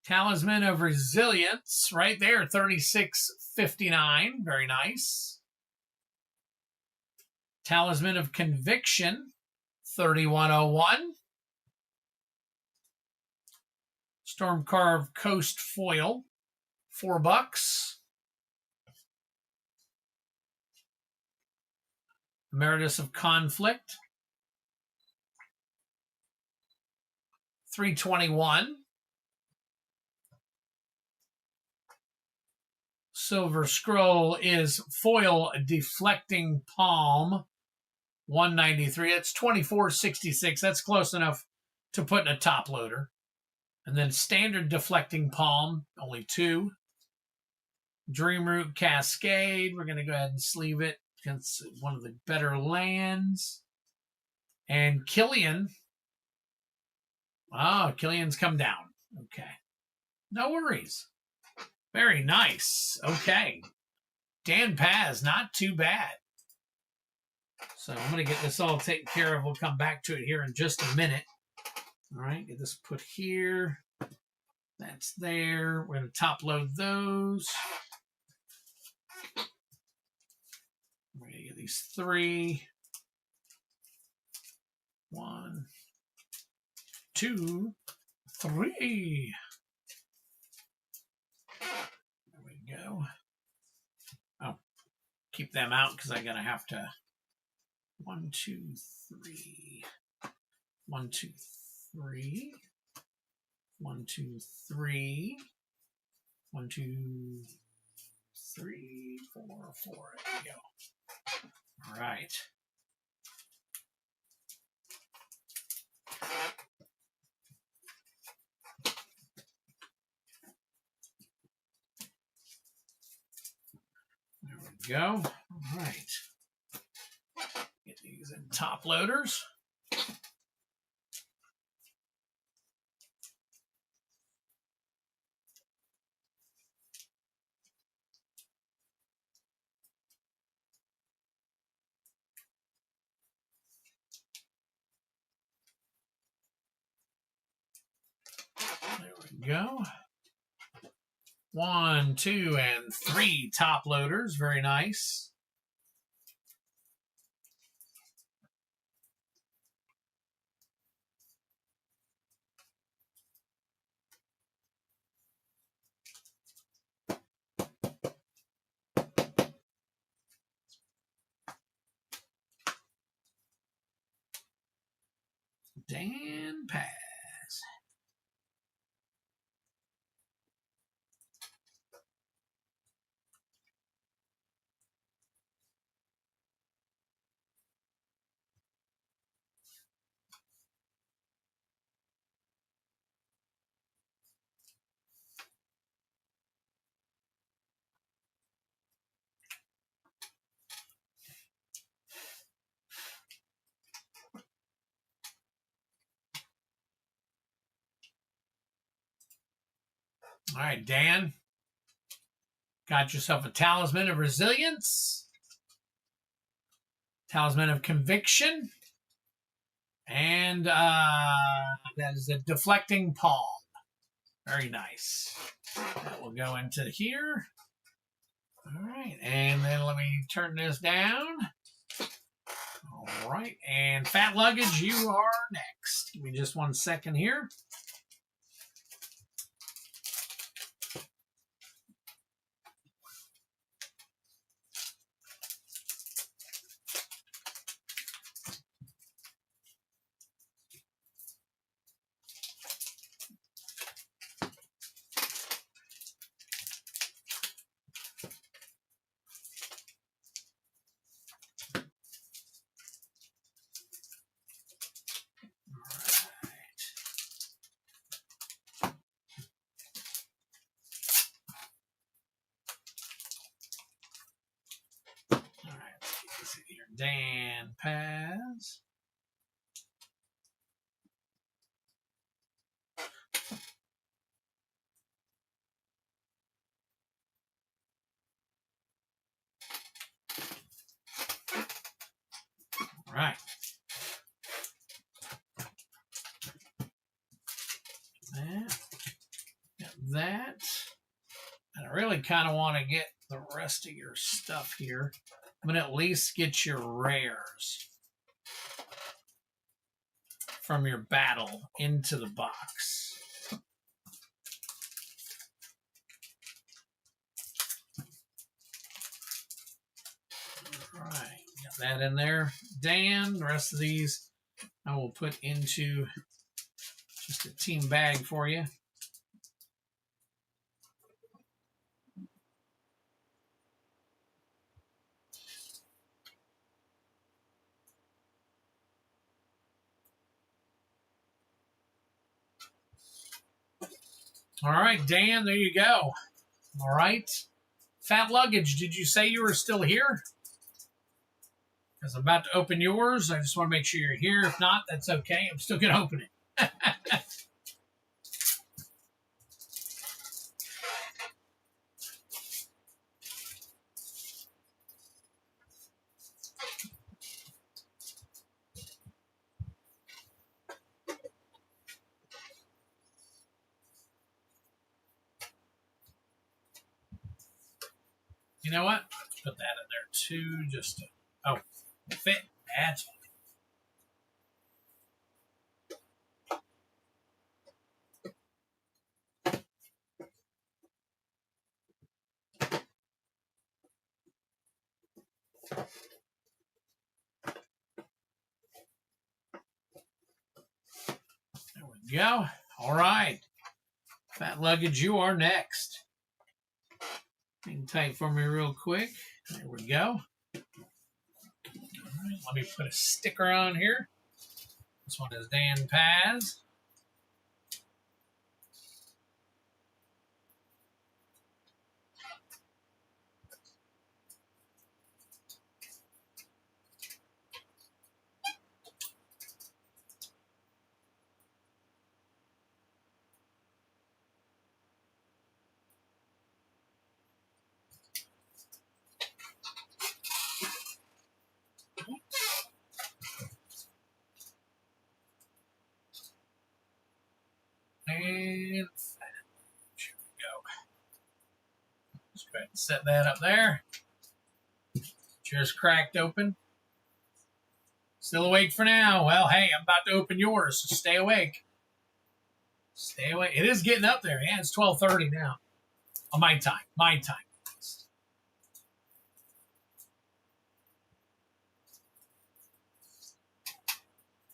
Talisman of Resilience right there, $36.59. Very nice. Talisman of Conviction, $31.01. Storm Carved Coast Foil, $4. Emeritus of Conflict, $3.21. Silver Scroll is Foil Deflecting Palm, $193. It's $24.66. That's close enough to put in a top loader. And then Standard Deflecting Palm, only $2. Dreamroot Cascade, we're going to go ahead and sleeve it. It's one of the better lands. And Killian. Oh, Killian's come down. Okay. No worries. Very nice. Okay. Dan Paz, not too bad. So I'm going to get this all taken care of. We'll come back to it here in just a minute. All right, get this put here. That's there. We're going to top load those. We're going to get these 3. 1, 2, 3. There we go. Oh, keep them out because I'm going to have to. 1, 2, 3. 1, 2, 3. 1, 2, 3. 1, 2, 3, 4, 4. There we go. All right. There we go. All right. Get these in top loaders. There we go. 1, 2, and 3 top loaders. Very nice. Dan Paz. All right, Dan. Got yourself a Talisman of Resilience, Talisman of Conviction, and that is a Deflecting Palm. Very nice. That will go into here. All right, and then let me turn this down. All right, and Fat Luggage, you are next. Give me just 1 second here. Dan Paz. All right. That. And I really kind of want to get the rest of your stuff here. I'm going to at least get your rares from your battle into the box. All right, got that in there. Dan, the rest of these I will put into just a team bag for you. All right, Dan, there you go. All right. Fat Luggage, did you say you were still here? Because I'm about to open yours. I just want to make sure you're here. If not, that's okay. I'm still going to open it. You know what? Let's put that in there too, just to, oh, fit. That's fine. There we go. All right. Fat Luggage, you are next. Hang tight for me real quick. There we go. All right, let me put a sticker on here. This one is Dan Paz. Set that up there. Just cracked open. Still awake for now. Well, hey, I'm about to open yours, so stay awake. Stay awake. It is getting up there. Yeah, it's 12:30 now. Oh, my time. My time.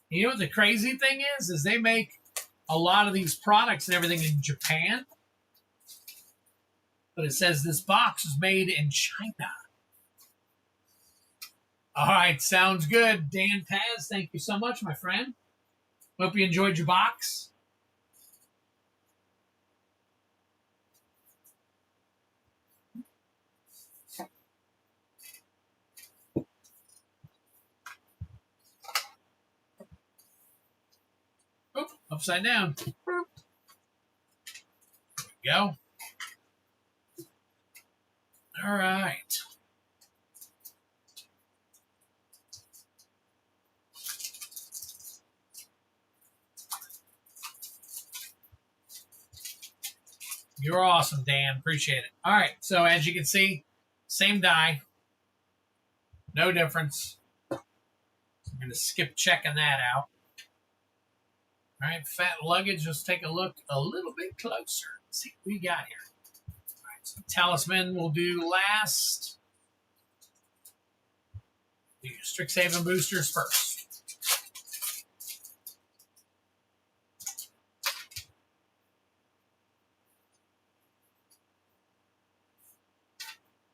You know what the crazy thing is they make a lot of these products and everything in Japan. But it says this box is made in China. All right, sounds good. Dan Paz, thank you so much, my friend. Hope you enjoyed your box. Oop, upside down. There we go. All right. You're awesome, Dan. Appreciate it. All right. So as you can see, same die. No difference. So I'm going to skip checking that out. All right. Fat luggage. Let's take a look a little bit closer. Let's see what we got here. All right. So Talisman we'll do last. Do Strixhaven boosters first.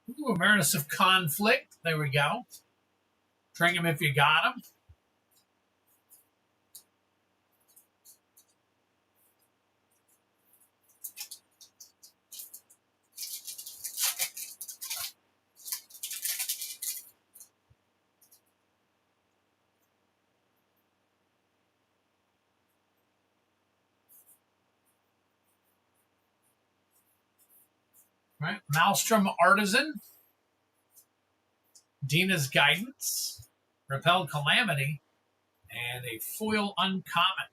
Ooh, Awareness of Conflict. There we go. Drink them if you got them. All right. Maelstrom Artisan. Dina's Guidance. Repel Calamity. And a foil uncommon.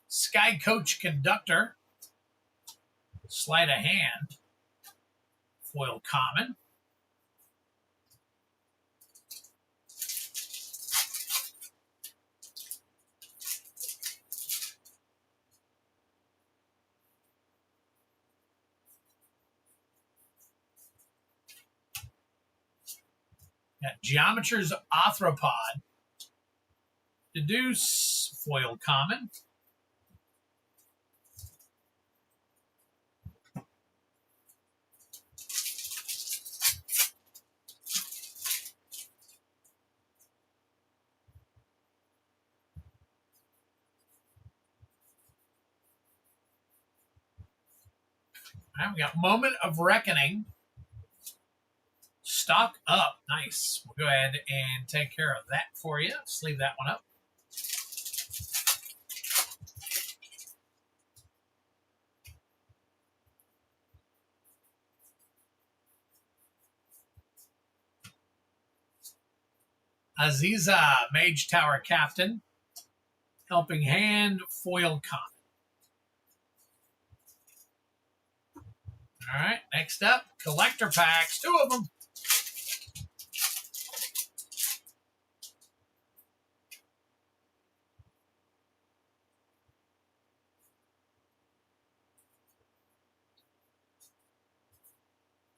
Sky Coach Conductor. Sleight of Hand. Foil common. Got Geometer's Arthropod. Deduce, foil common. All right, we got Moment of Reckoning. Stock up. Nice. We'll go ahead and take care of that for you. Let's leave that one up. Aziza, Mage Tower Captain. Helping Hand, foil common. All right, next up, collector packs, 2 of them.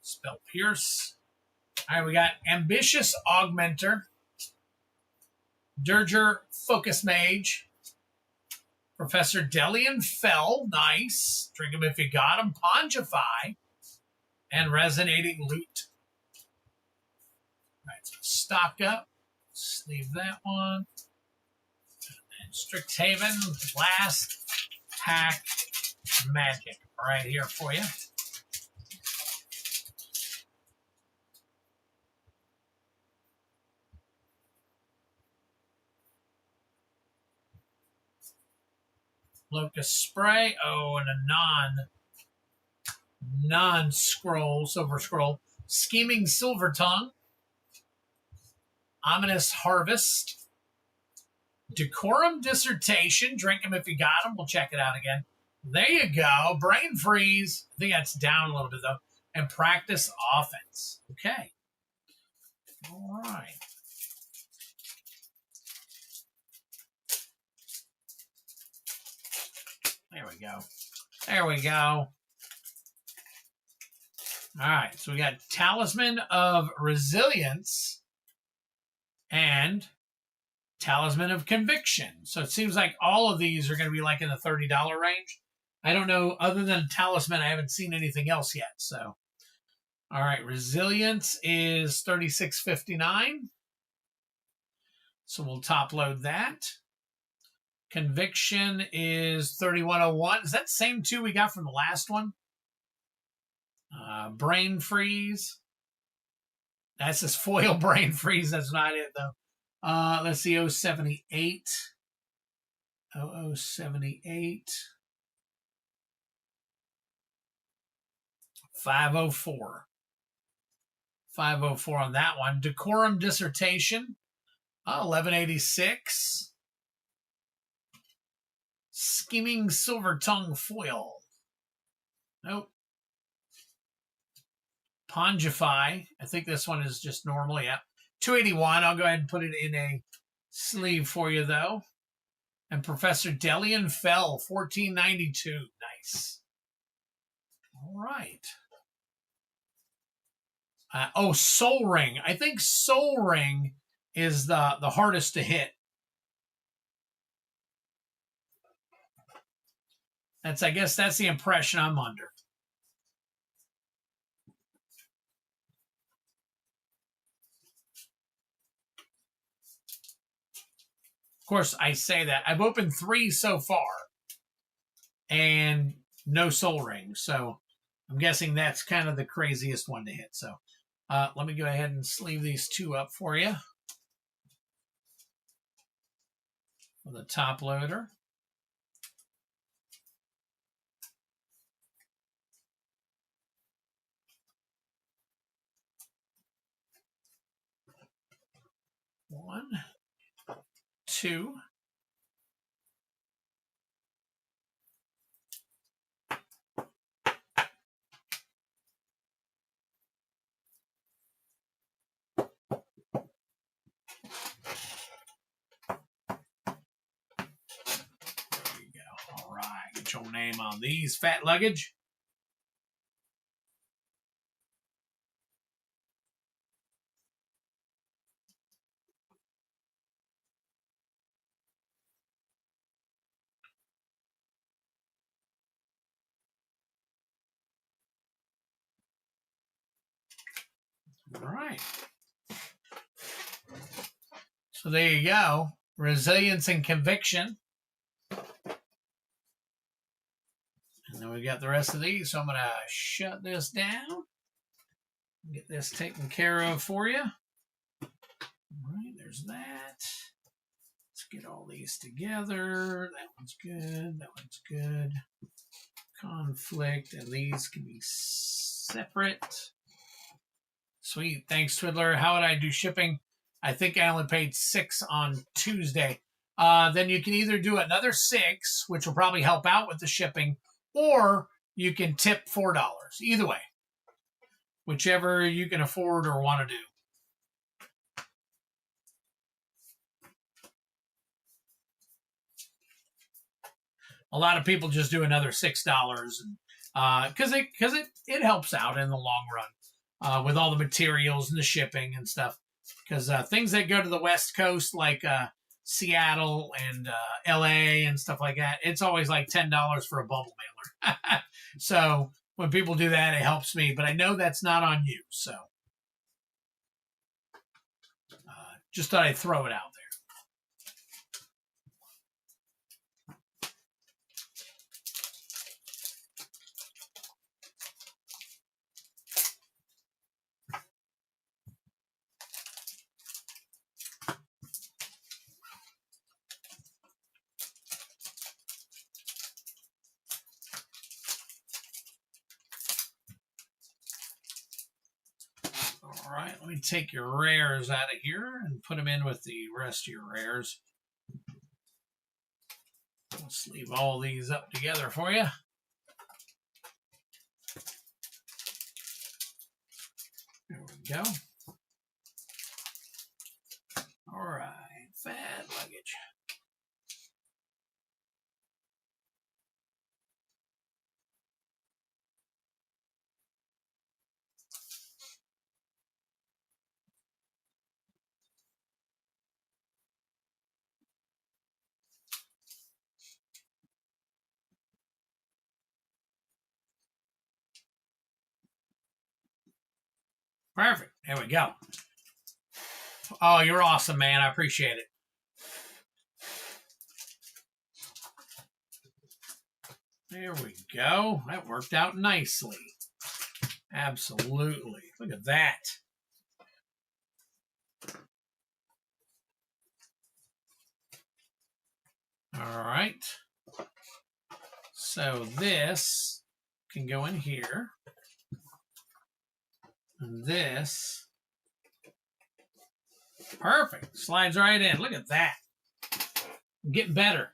Spell Pierce. All right, we got Ambitious Augmenter. Dirger Focus Mage. Professor Delian Fell. Nice. Drink them if you got them. Pontify. And Resonating Loot. All right, so stock up. Let's leave that one. And Strixhaven. Last pack magic right here for you. Locust Spray. Oh, and a non-scroll, silver scroll. Scheming Silver Tongue. Ominous Harvest. Decorum Dissertation. Drink them if you got them. We'll check it out again. There you go. Brain Freeze. I think that's down a little bit, though. And Practice Offense. Okay. All right. There we go. There we go. All right. So we got Talisman of Resilience and Talisman of Conviction. So it seems like all of these are going to be like in the $30 range. I don't know. Other than Talisman, I haven't seen anything else yet. So, all right. Resilience is $36.59. So we'll top load that. Conviction is $31.01. Is that the same two we got from the last one? Brain Freeze. That's this foil Brain Freeze. That's not it, though. Let's see. 078. 0078. 504. 504 on that one. Decorum Dissertation. 1186. Scheming Silver Tongue Foil. Nope. Pongify. I think this one is just normal. Yeah. 281. I'll go ahead and put it in a sleeve for you, though. And Professor Delian Fell. 1492. Nice. All right. Soul Ring. I think Soul Ring is the hardest to hit. I guess that's the impression I'm under. Of course, I say that. I've opened 3 so far and no Soul Ring. So I'm guessing that's kind of the craziest one to hit. So let me go ahead and sleeve these 2 up for you. For the top loader. One, 2. There you go. All right. Get your name on these. Fat Luggage. All right. So there you go. Resilience and Conviction. And then we got the rest of these. So I'm going to shut this down. Get this taken care of for you. All right, there's that. Let's get all these together. That one's good. That one's good. Conflict. And these can be separate. Sweet. Thanks, Twiddler. How would I do shipping? I think I only paid $6 on Tuesday. Then you can either do another $6, which will probably help out with the shipping, or you can tip $4. Either way, whichever you can afford or want to do. A lot of people just do another $6 because it helps out in the long run with all the materials and the shipping and stuff. Because things that go to the West Coast, like Seattle and LA and stuff like that, it's always like $10 for a bubble mailer. So when people do that, it helps me. But I know that's not on you. So just thought I'd throw it out there. All right, let me take your rares out of here and put them in with the rest of your rares. Let's leave all these up together for you. There we go. All right, fat luggage. Perfect. There we go. Oh, you're awesome, man. I appreciate it. There we go. That worked out nicely. Absolutely. Look at that. All right. So this can go in here. And this. Perfect. Slides right in. Look at that. I'm getting better.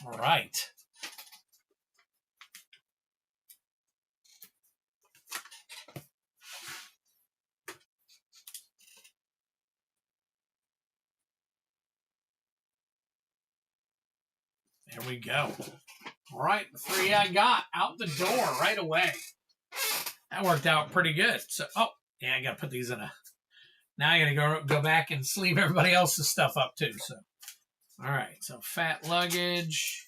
All right. There we go. All right, the 3 I got out the door right away. That worked out pretty good. So, oh, yeah, I got to put these in a... Now I got to go back and sleeve everybody else's stuff up too. So, all right, so fat luggage.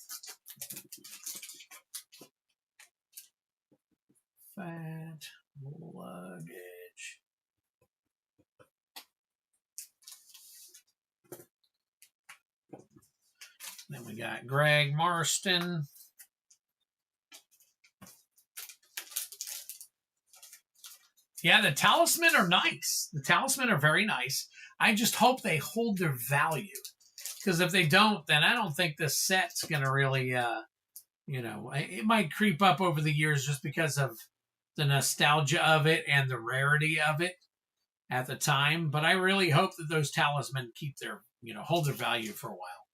Fat luggage. Then we got Greg Marston. Yeah, the talisman are nice. The talisman are very nice. I just hope they hold their value. Because if they don't, then I don't think this set's going to really, you know, it might creep up over the years just because of the nostalgia of it and the rarity of it at the time. But I really hope that those talismen keep their, you know, hold their value for a while.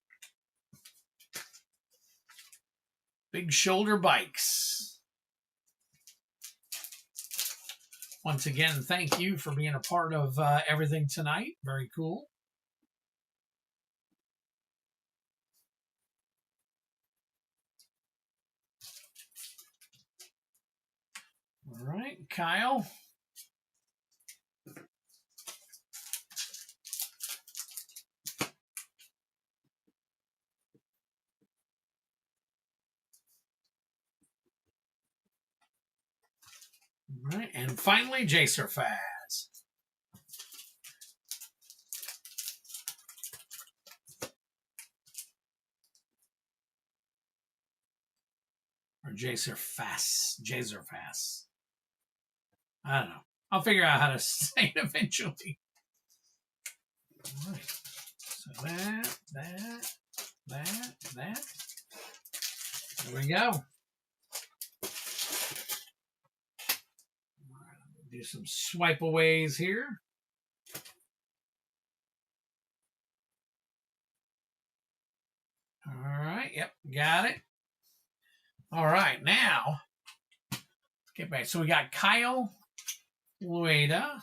Big shoulder bikes. Once again, thank you for being a part of everything tonight. Very cool. All right, Kyle. All right, and finally, Jacer Faz. Or Jacer Faz. Jacer Faz. I don't know. I'll figure out how to say it eventually. All right. So that. There we go. Do some swipe aways here. All right, yep, got it. All right, now, get back. So we got Kyle Lueda,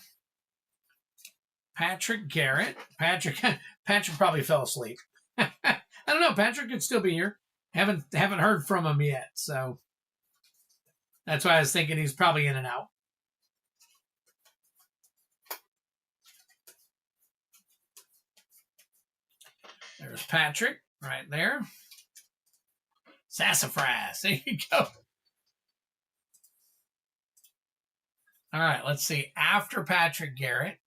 Patrick Garrett. Patrick probably fell asleep. I don't know. Patrick could still be here. Haven't heard from him yet, so that's why I was thinking he's probably in and out. There's Patrick right there. Sassafras. There you go. All right, let's see. After Patrick Garrett.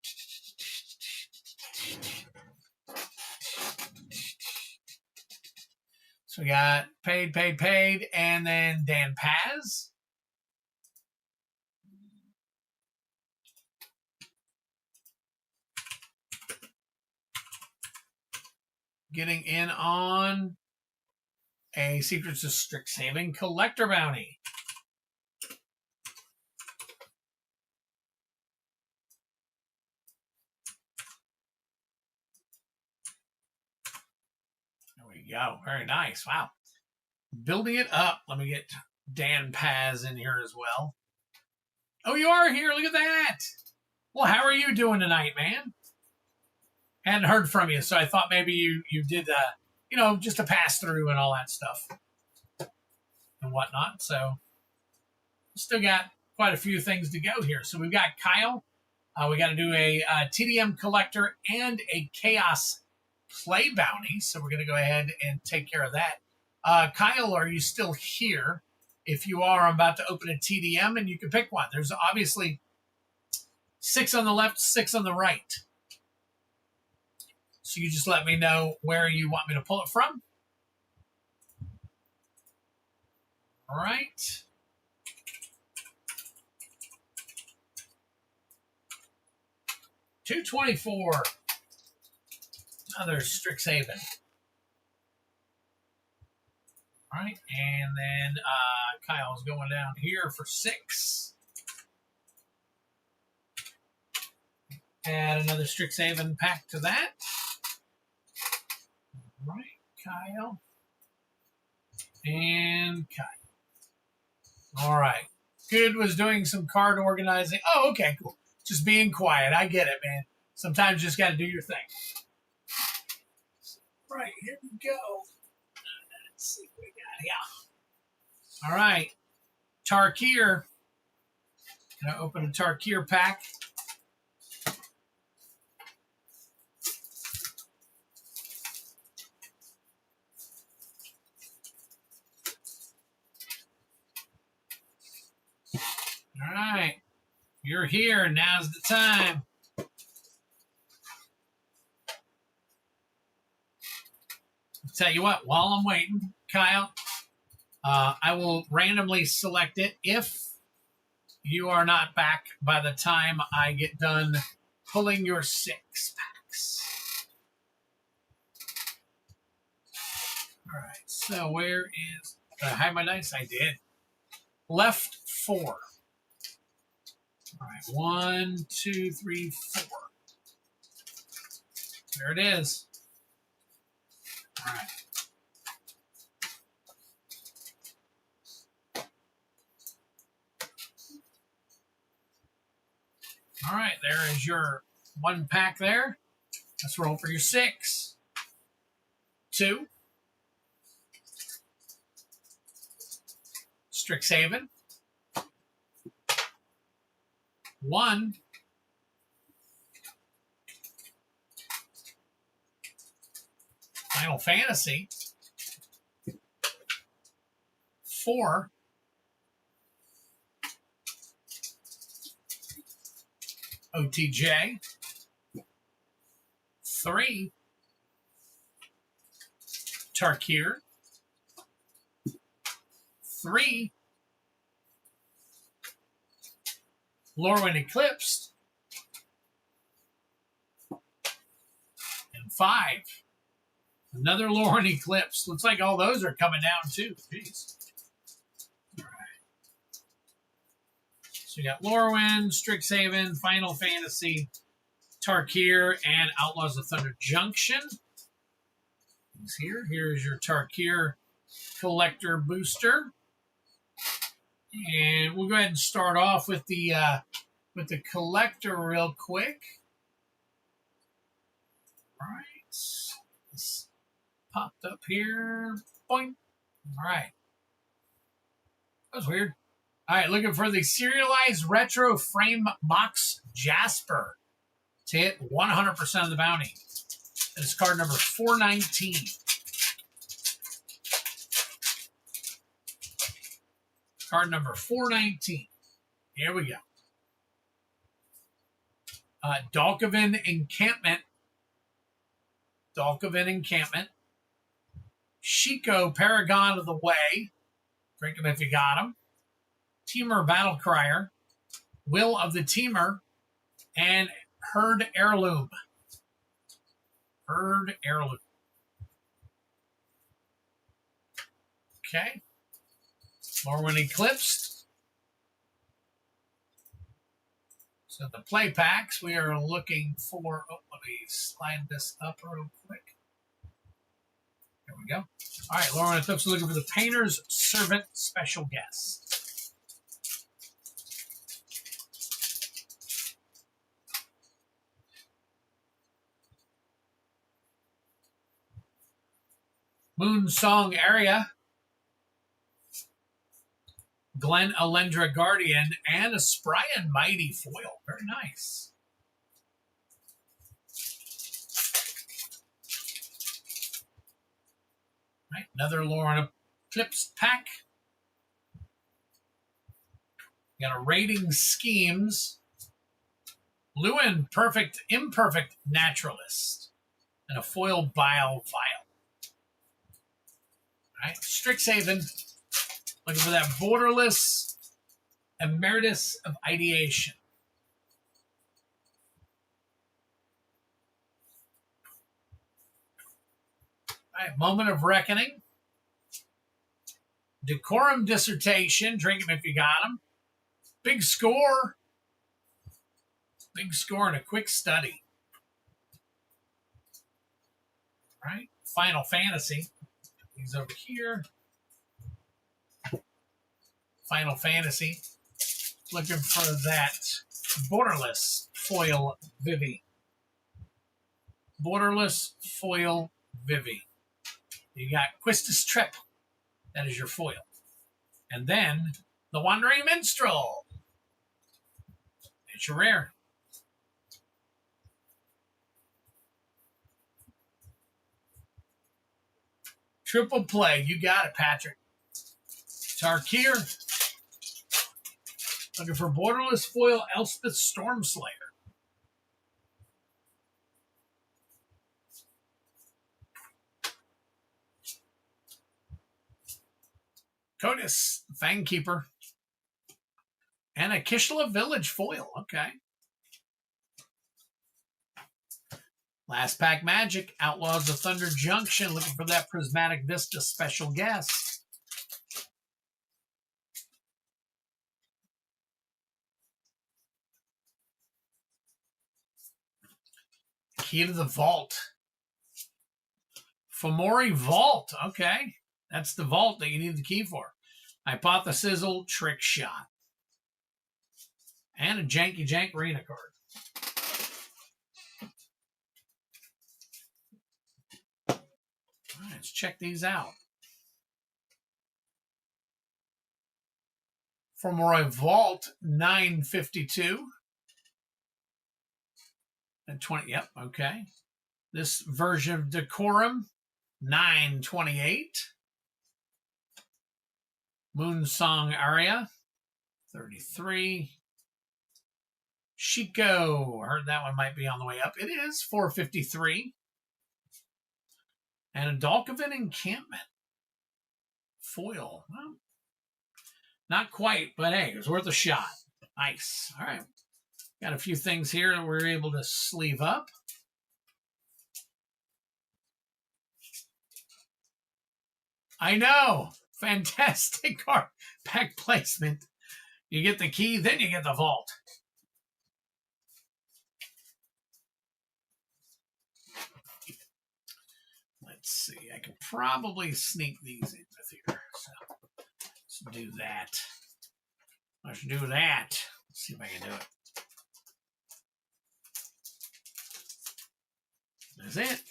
So we got paid, and then Dan Paz. Getting in on a Secrets of Strixhaven collector bounty. you go. Very nice. Wow. Building it up. Let me get Dan Paz in here as well. Oh, you are here. Look at that. Well, how are you doing tonight, man? Hadn't heard from you, so I thought maybe you did, you know, just a pass through and all that stuff and whatnot. So still got quite a few things to go here. So we've got Kyle. We got to do a TDM collector and a chaos play bounty. So we're going to go ahead and take care of that. Kyle, are you still here? If you are, I'm about to open a TDM and you can pick one. There's obviously 6 on the left, 6 on the right. So you just let me know where you want me to pull it from. All right. $224. Another Strixhaven. All right, and then Kyle's going down here for 6. Add another Strixhaven pack to that. All right, Kyle. And Kyle. All right. Good was doing some card organizing. Oh, okay, cool. Just being quiet. I get it, man. Sometimes you just got to do your thing. Right, here we go. Let's see what we got here. All right. Tarkir. Gonna open a Tarkir pack. All right. You're here. Now's the time. I'll tell you what, while I'm waiting, Kyle, I will randomly select it if you are not back by the time I get done pulling your 6 packs. All right. So where is... Did I hide my dice? I did. Left 4. All right, 1, 2, 3, 4. There it is. All right. All right, there is your 1 pack there. Let's roll for your 6. 2. Strixhaven. 1. Final Fantasy. 4. OTJ. 3. Tarkir. 3. Lorwyn Eclipsed. And 5. Another Lorwyn Eclipsed. Looks like all those are coming down too. Jeez. All right. So you got Lorwyn, Strixhaven, Final Fantasy, Tarkir, and Outlaws of Thunder Junction. He's here. Here's your Tarkir collector booster. And we'll go ahead and start off with the collector real quick. All right. This popped up here. Boing. All right. That was weird. All right, looking for the serialized retro frame Mox Jasper to hit 100% of the bounty. That is card number 419. Card number 419. Here we go. Dalkovin Encampment. Dalkovin Encampment. Shiko Paragon of the Way. Drink him if you got him. Teamer Battlecrier. Will of the Teamer. And Herd Heirloom. Herd Heirloom. Okay. Lorwyn Eclipsed. So the play packs, we are looking for, oh, let me slide this up real quick. There we we go. All right, Lauren and Phipps looking for the Painter's Servant special guest. Moon Song Area, Glen Alendra Guardian, and a Spry and Mighty foil. Very nice. All right, another Lauren Eclipse pack. Got a Rating Schemes, Lewin Perfect Imperfect Naturalist, and a foil Bile Vial. All right, Strixhaven, looking for that Borderless Emeritus of Ideation. All right, Moment of Reckoning, Decorum Dissertation, drink them if you got them. Big Score. Big Score and a Quick Study. All right, Final Fantasy. These over here. Final Fantasy. Looking for that Borderless Foil Vivi. Borderless Foil Vivi. You got Quistis Trip. That is your foil. And then the Wandering Minstrel. It's your rare. Triple play. You got it, Patrick. Tarkir. Looking for Borderless Foil Elspeth Stormslayer. Codex Fangkeeper. And a Kishla Village foil. Okay. Last pack Magic. Outlaws of Thunder Junction. Looking for that Prismatic Vista special guest. Key to the Vault. Fomori Vault. Okay. That's the vault that you need the key for. Hypothesizzle Trick Shot. And a Janky Jank Arena card. All right, let's check these out. Fomori Vault, 952. And 20, yep, okay. This version of Decorum, 928. Moonsong Aria, 33. Chico, I heard that one might be on the way up. It is, 453. And a Dalkovan Encampment. Foil. Well, not quite, but hey, it was worth a shot. Nice. All right. Got a few things here that we're able to sleeve up. I know. Fantastic card pack placement. You get the key, then you get the vault. Let's see. I can probably sneak these in with here. So let's do that. Let's do that. Let's see if I can do it. That's it.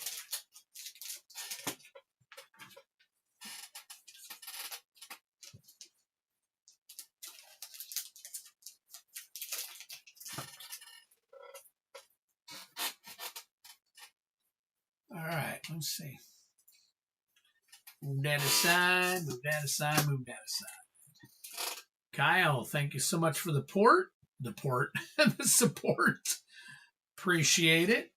All right, let's see. Move that aside, move that aside, move that aside. Kyle, thank you so much for the the support. Appreciate it.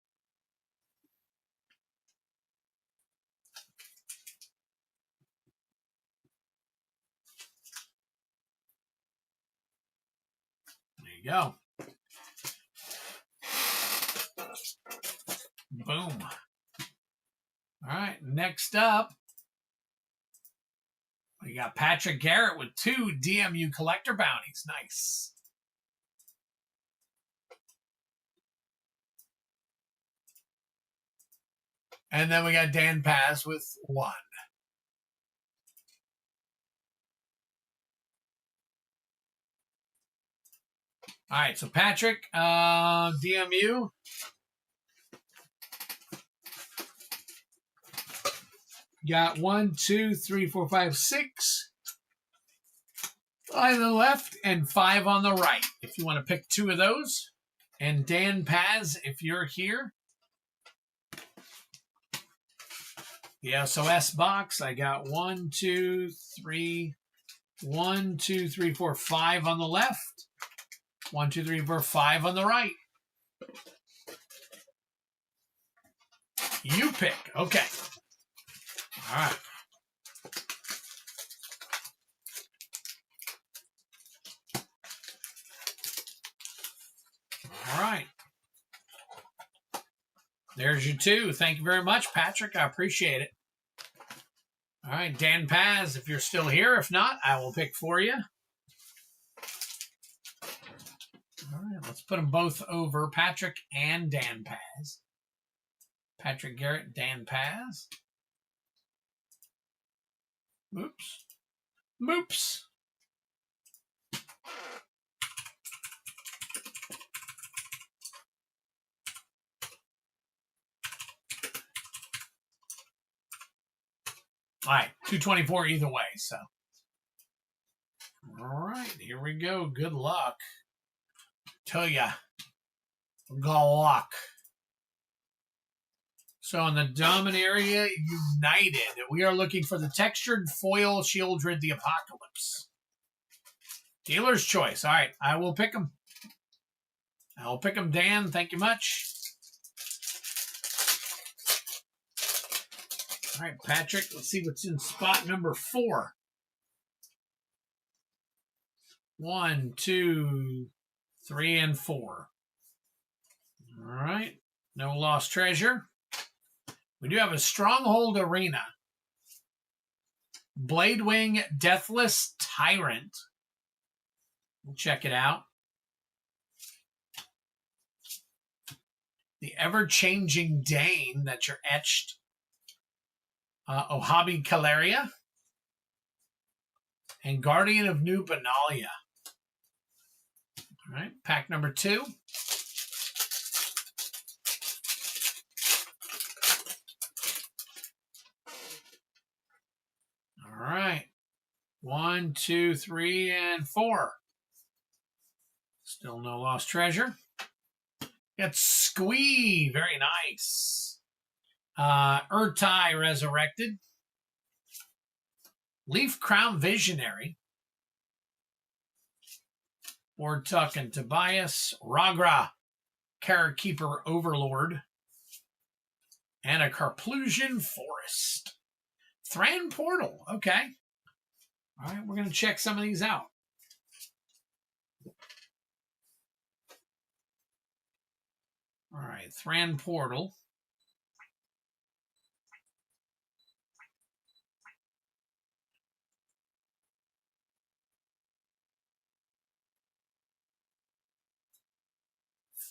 There you go. Boom. All right, next up, we got Patrick Garrett with 2 DMU collector bounties. Nice. And then we got Dan Paz with 1. All right, so Patrick, DMU. Got 1, 2, 3, 4, 5, 6 on the left and 5 on the right. If you want to pick 2 of those. And Dan Paz, if you're here. The SOS box, I got 1, 2, 3, 1, 2, 3, 4, 5 on the left. 1, 2, 3, 4, 5 on the right. You pick. Okay. All right. All right. There's your 2. Thank you very much, Patrick. I appreciate it. All right, Dan Paz, if you're still here. If not, I will pick for you. All right, let's put them both over, Patrick and Dan Paz. Patrick Garrett, Dan Paz. Oops. Moops. All right, 224 either way, so. All right, here we go. Good luck. Tell ya. Good luck. So in the Domin area, United, we are looking for the textured foil Shieldred the Apocalypse. Dealer's choice. All right, I will pick them. I will pick them, Dan. Thank you much. All right, Patrick, let's see what's in spot number 4. 1, 2, 3, and 4. All right, no lost treasure. We do have a Stronghold Arena. Bladewing Deathless Tyrant. We'll check it out. The Ever-Changing Dane, that's your etched. Ohabi Caleria. And Guardian of New Benalia. All right, pack number 2. All right. 1, 2, 3, and 4. Still no lost treasure. Got Squee. Very nice. Urtai Resurrected. Leaf Crown Visionary. Wartuck and Tobias. Ragra. Karakeeper Overlord. And a Carplusian Forest. Thran Portal. Okay. All right, we're going to check some of these out. All right, Thran Portal.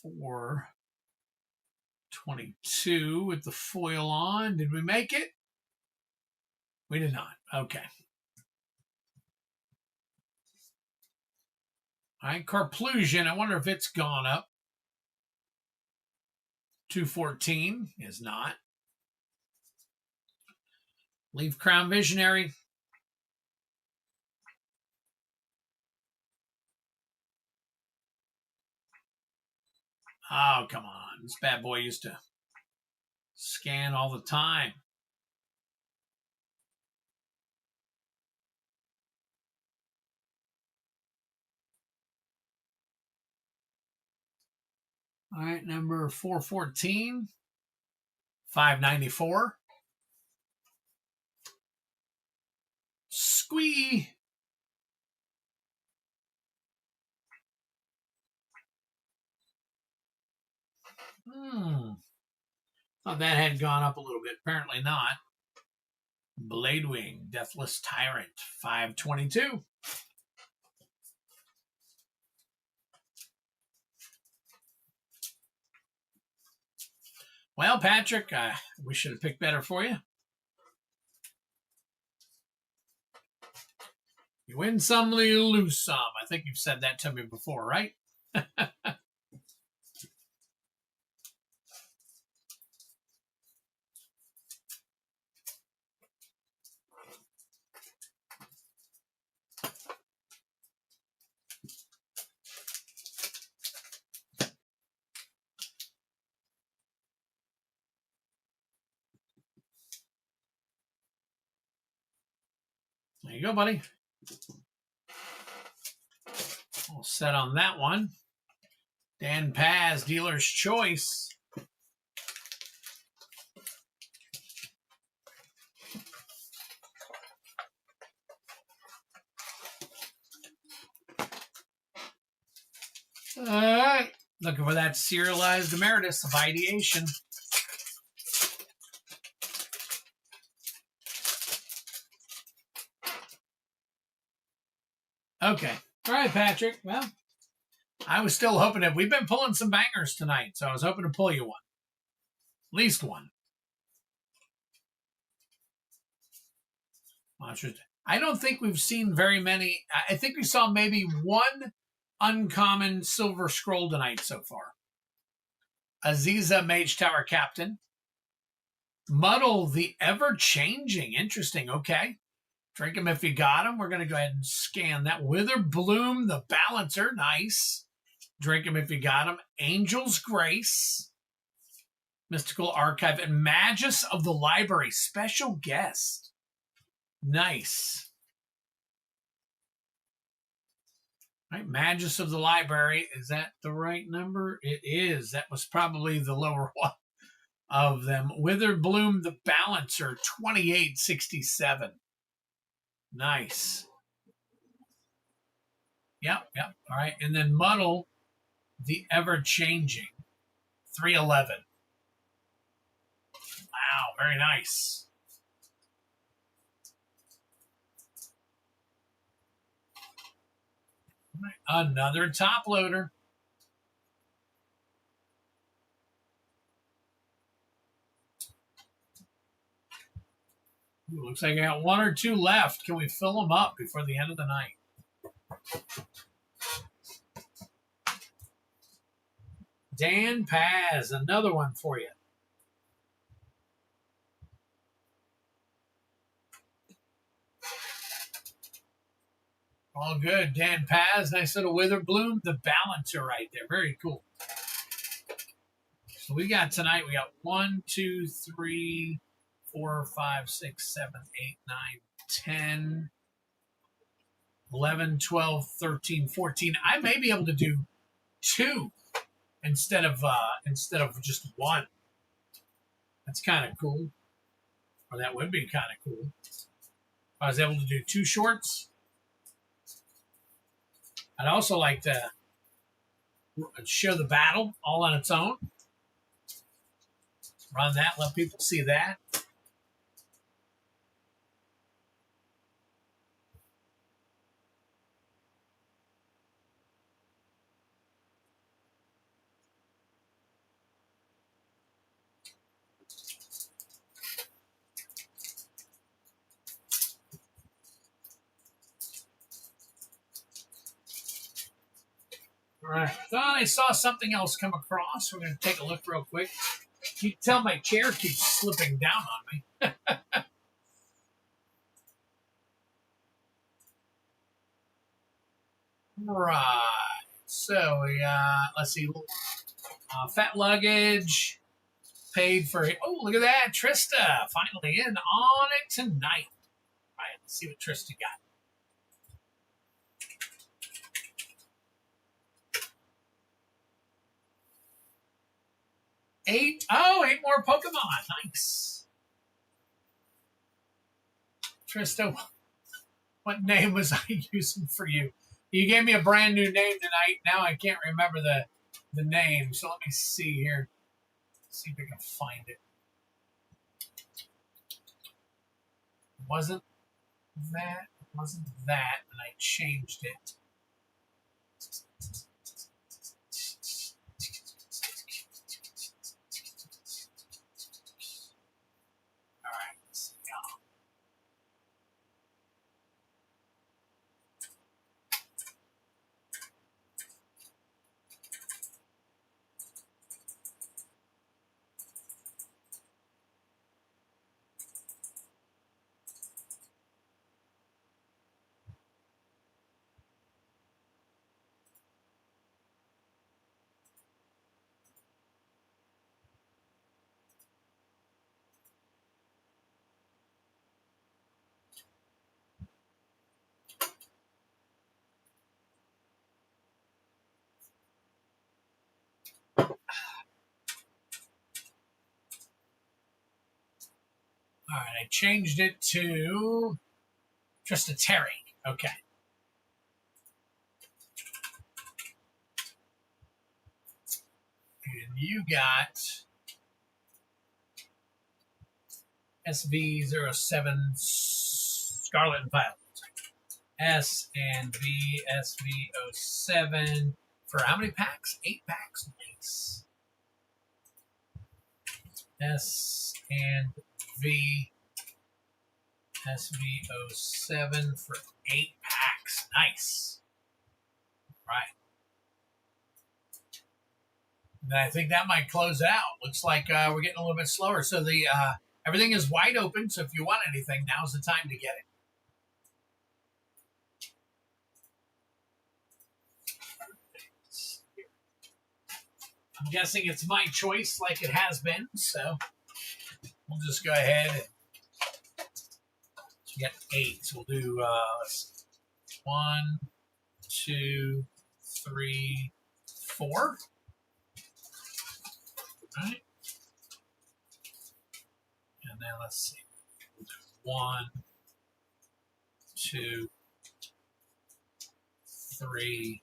$4.22 with the foil on. Did we make it? We did not. Okay. All right, Carplusian. I wonder if it's gone up. 214 is not. Leaf Crown Visionary. Oh, come on. This bad boy used to scan all the time. All right, number 414, 594. Squee. Thought that had gone up a little bit. Apparently not. Bladewing, Deathless Tyrant, 522. Well, Patrick, we should have picked better for you. You win some, you lose some. I think you've said that to me before, right? There you go, buddy. All set on that one. Dan Paz, dealer's choice. All right. Looking for that serialized emeritus of ideation. Okay. All right, Patrick. Well, I was still hoping that we've been pulling some bangers tonight, so I was hoping to pull you one. At least one. I don't think we've seen very many. I think we saw maybe one uncommon silver scroll tonight so far. Aziza, Mage Tower Captain. Muddle, the ever-changing. Interesting. Okay. Drink them if you got them. We're going to go ahead and scan that. Wither Bloom, the Balancer. Nice. Drink them if you got them. Angel's Grace. Mystical Archive. And Magus of the Library. Special guest. Nice. All right, Magus of the Library. Is that the right number? It is. That was probably the lower one of them. Wither Bloom, the Balancer. 2867. Nice. Yep. All right. And then Muddle, the ever-changing. 311. Wow, very nice. All right, another top loader. Ooh, looks like I got one or two left. Can we fill them up before the end of the night? Dan Paz, another one for you. All good. Dan Paz, nice little Wither Bloom, the Balancer right there. Very cool. So we got tonight, we got 1, 2, 3, 4, 5, 6, 7, 8, 9, 10, 11, 12, 13, 14. I may be able to do 2 instead of just 1. That's kind of cool. Or that would be kind of cool. If I was able to do 2 shorts. I'd also like to show the battle all on its own. Run that, let people see that. All right. Thought I saw something else come across. We're going to take a look real quick. You can tell my chair keeps slipping down on me. Right. So we got, let's see, fat luggage, paid for, oh, look at that. Trista finally in on it tonight. All right, let's see what Trista got. 8. Oh, 8 more Pokemon. Nice. Trista, what name was I using for you? You gave me a brand new name tonight. Now I can't remember the name. So let me see here. See if I can find it. Wasn't that, and I changed it. All right, I changed it to just a Terry. Okay. And you got SV07 Scarlet and Violet. S and V SV07 for how many packs? 8 packs. Nice. S and V SV07 for 8 packs. Nice. Right. And I think that might close it out. Looks like we're getting a little bit slower. So the everything is wide open. So if you want anything, now's the time to get it. I'm guessing it's my choice like it has been. So we'll just go ahead and get 8. So we'll do 1, 2, 3, 4. All right. And then let's see. 1, 2, 3.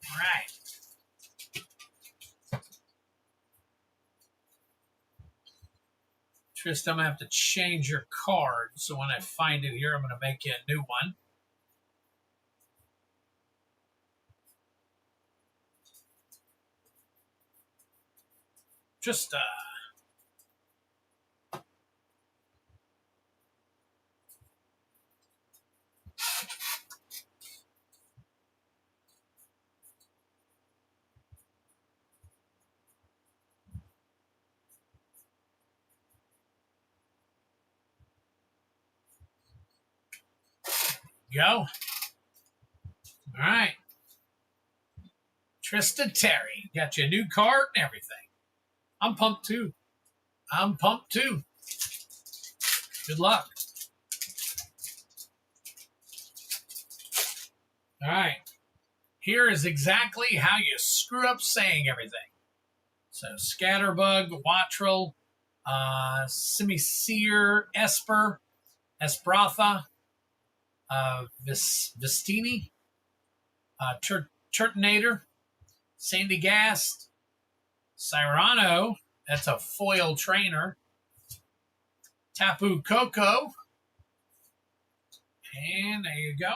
All right. Tristan, I'm going to have to change your card. So when I find it here, I'm going to make you a new one. Just, go. All right. Tristan Terry, got you a new card and everything. I'm pumped too. I'm pumped too. Good luck. All right. Here is exactly how you screw up saying everything. So Scatterbug, Wattrel, Simisear, Esper, Esbratha, Vistini, Turtonator, Sandygast, Cyrano, that's a foil trainer, Tapu Koko, and there you go. All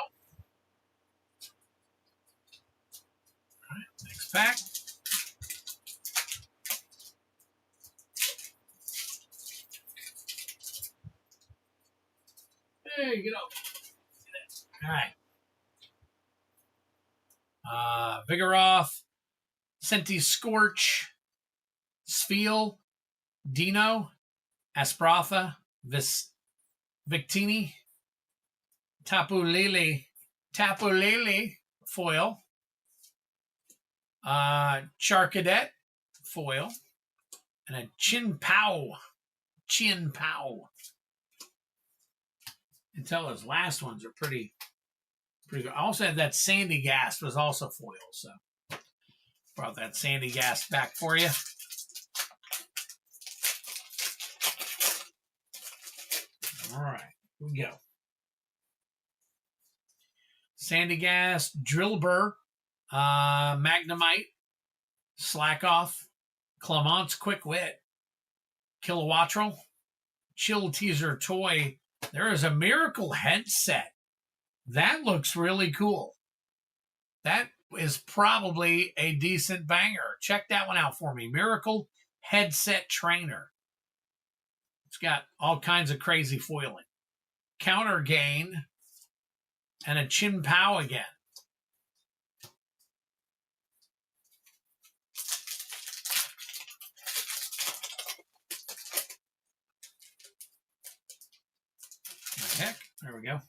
right, next pack. There you go. All right. Vigoroth, Senti Scorch, Spheal, Dino, Aspratha, Victini, Tapu Lele foil, Charcadet foil, and a Chin Pow. You can tell those last ones are pretty good. I also had that Sandygast was also foil, so brought that Sandygast back for you. All right, here we go. Sandygast, Drillbur, Magnemite, Slackoff, Clamont's Quick Wit, Kilowattrel, Chill Teaser Toy. There is a Miracle headset. That looks really cool. That is probably a decent banger. Check that one out for me. Miracle headset trainer. It's got all kinds of crazy foiling. Counter gain and a Chin Pow again. The heck? There we go.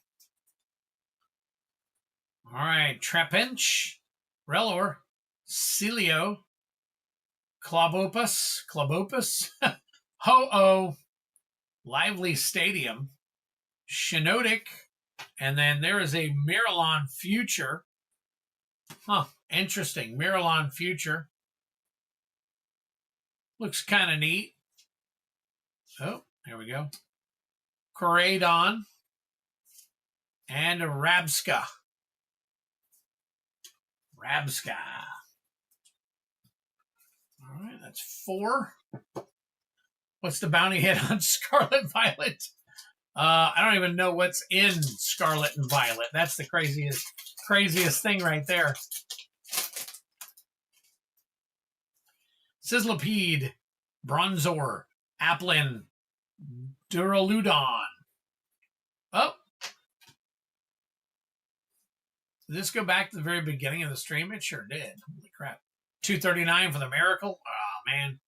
All right, Trapinch, Relor, Celio, Clobopus, Ho-Oh, Lively Stadium, Shiinotic, And then there is a Miralon Future. Huh, interesting. Miralon Future. Looks kind of neat. Oh, there we go. Koraidon. And a Rabska. Rabska. All right, that's 4. What's the bounty hit on Scarlet Violet? I don't even know what's in Scarlet and Violet. That's the craziest thing right there. Sizzlipede, Bronzor, Applin, Duraludon. Oh. Did this go back to the very beginning of the stream? It sure did. Holy crap. 239 for the Miracle. Oh, man.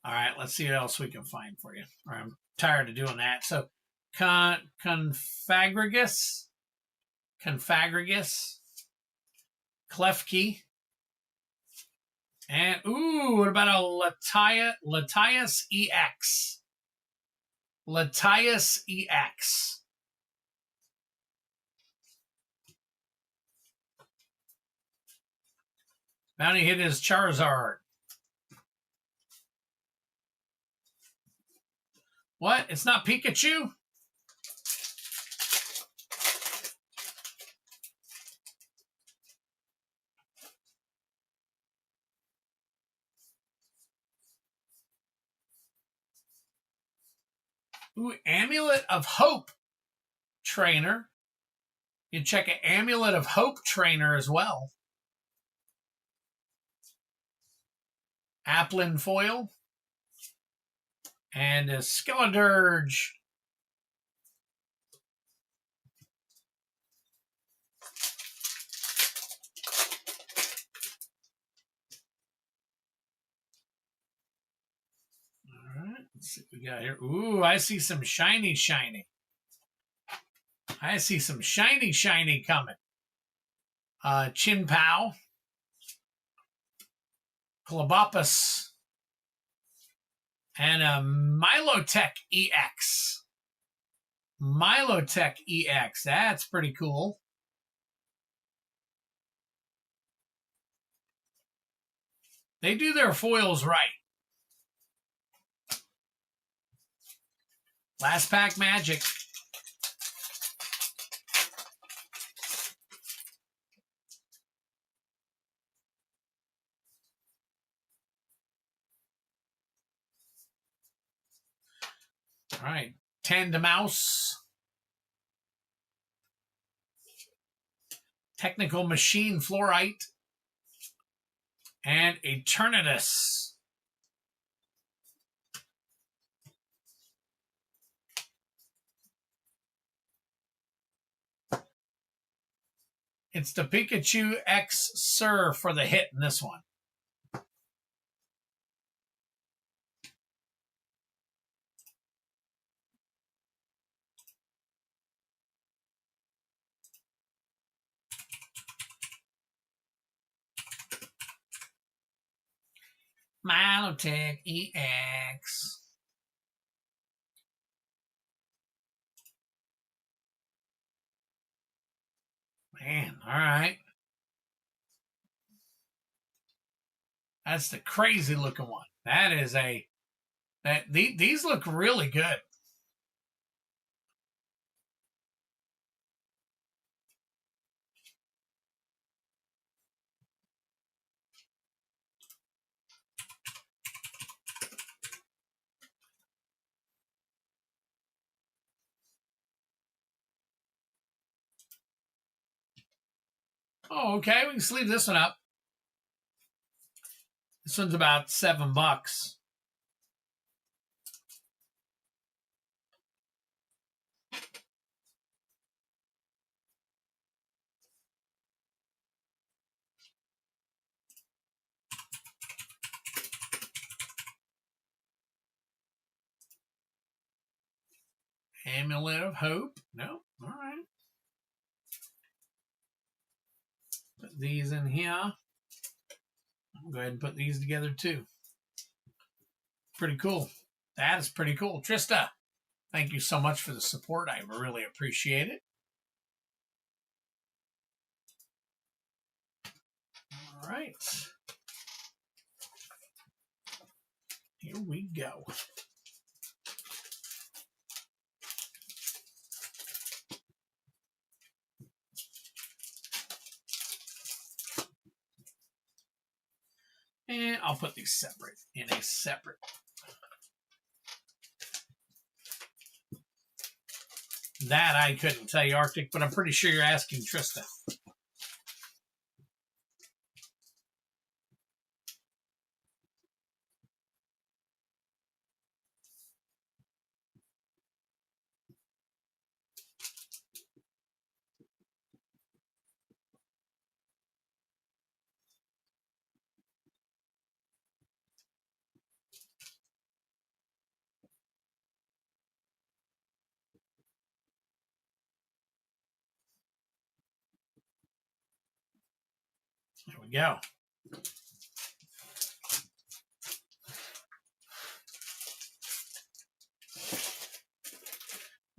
All right, let's see what else we can find for you. I'm tired of doing that. So, Confagrigus, Klefki, and ooh, what about a Latias EX? Latias EX. Bounty hit is Charizard. What? It's not Pikachu? Ooh, Amulet of Hope trainer. You can check an Amulet of Hope trainer as well. Applin foil. And a Skeledirge. All right, let's see what we got here. Ooh, I see some shiny. I see some shiny coming. Chinpow. Clobopus. And a Milotech EX. Milotech EX. That's pretty cool. They do their foils right. Last pack magic. All right. Tandemouse. Technical Machine Fluorite. And Eternatus. It's the Pikachu X Sir for the hit in this one. Milotech EX. Man, all right. That's the crazy looking one. That is these look really good. Oh, okay. We can sleeve this one up. This one's about $7. Amulet of Hope. No. All right. Put these in here. I'll go ahead and put these together too. Pretty cool. That is pretty cool. Trista, thank you so much for the support. I really appreciate it. All right. Here we go. And I'll put these separate in a separate. That I couldn't tell you, Arctic, but I'm pretty sure you're asking Trista. There we go.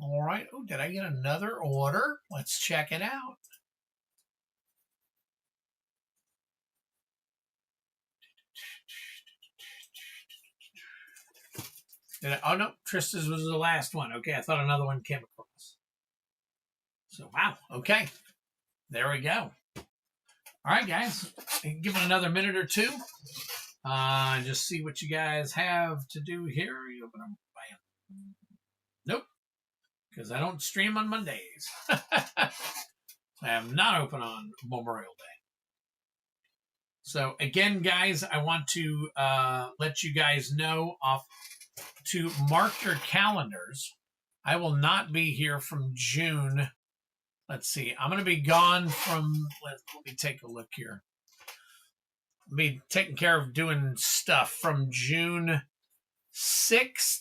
All right. Oh, did I get another order? Let's check it out. Oh, no. Trista's was the last one. Okay. I thought another one came across. So, wow. Okay. There we go. All right, guys. Give it another minute or two. Just see what you guys have to do here. You open them. Bam. Nope. Because I don't stream on Mondays. I am not open on Memorial Day. So, again, guys, I want to let you guys know to mark your calendars. I will not be here from June. Let's see. I'm going to be gone from, let me take a look here. I'll be taking care of doing stuff from June 6th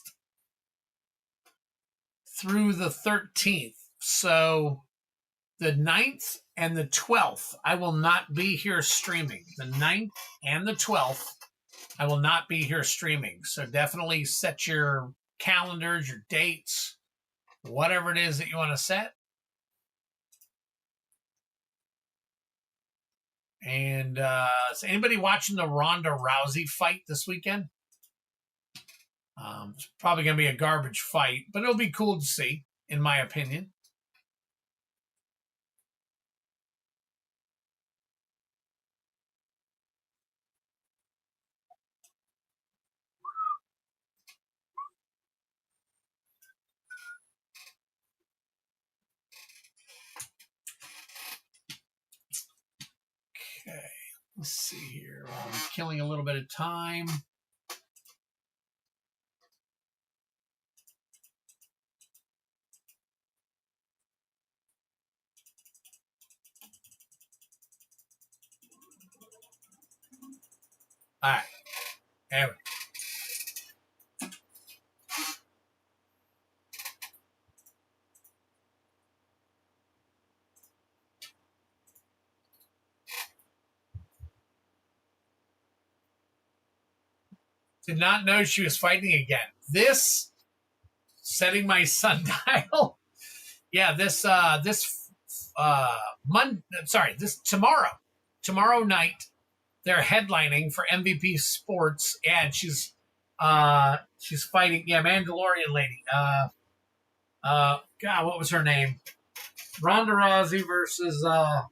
through the 13th. So the 9th and the 12th, I will not be here streaming. The 9th and the 12th, I will not be here streaming. So definitely set your calendars, your dates, whatever it is that you want to set. And is anybody watching the Ronda Rousey fight this weekend? It's probably going to be a garbage fight, but it'll be cool to see, in my opinion. Okay, let's see here. I'm killing a little bit of time. All right, there we go. Did not know she was fighting again. This, setting my sundial. Yeah, this tomorrow night, they're headlining for MVP Sports, and she's fighting, yeah, Mandalorian lady. God, what was her name? Ronda Rousey versus God,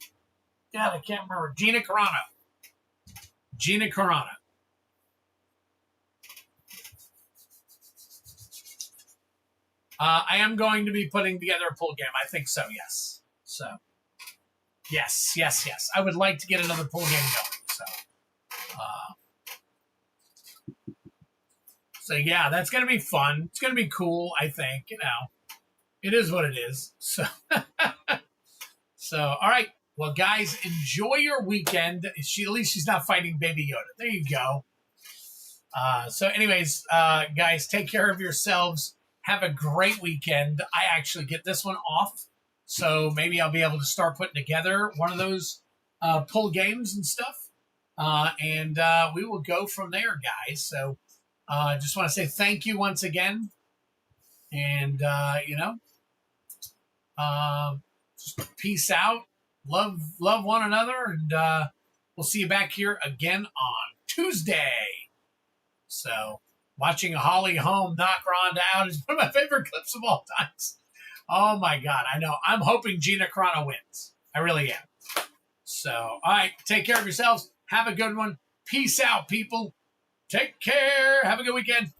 I can't remember. Gina Carano. I am going to be putting together a pool game. I think so, yes. So, yes. I would like to get another pool game going. So yeah, that's going to be fun. It's going to be cool, I think. You know, it is what it is. So, all right. Well, guys, enjoy your weekend. At least she's not fighting Baby Yoda. There you go. So anyways, guys, take care of yourselves. Have a great weekend. I actually get this one off, so maybe I'll be able to start putting together one of those pull games and stuff. And we will go from there, guys. So I just want to say thank you once again. And, just peace out. Love one another. And We'll see you back here again on Tuesday. So, watching a Holly Holm knock Ronda out is one of my favorite clips of all times. Oh my God, I know. I'm hoping Gina Carano wins. I really am. So, all right, take care of yourselves. Have a good one. Peace out, people. Take care. Have a good weekend.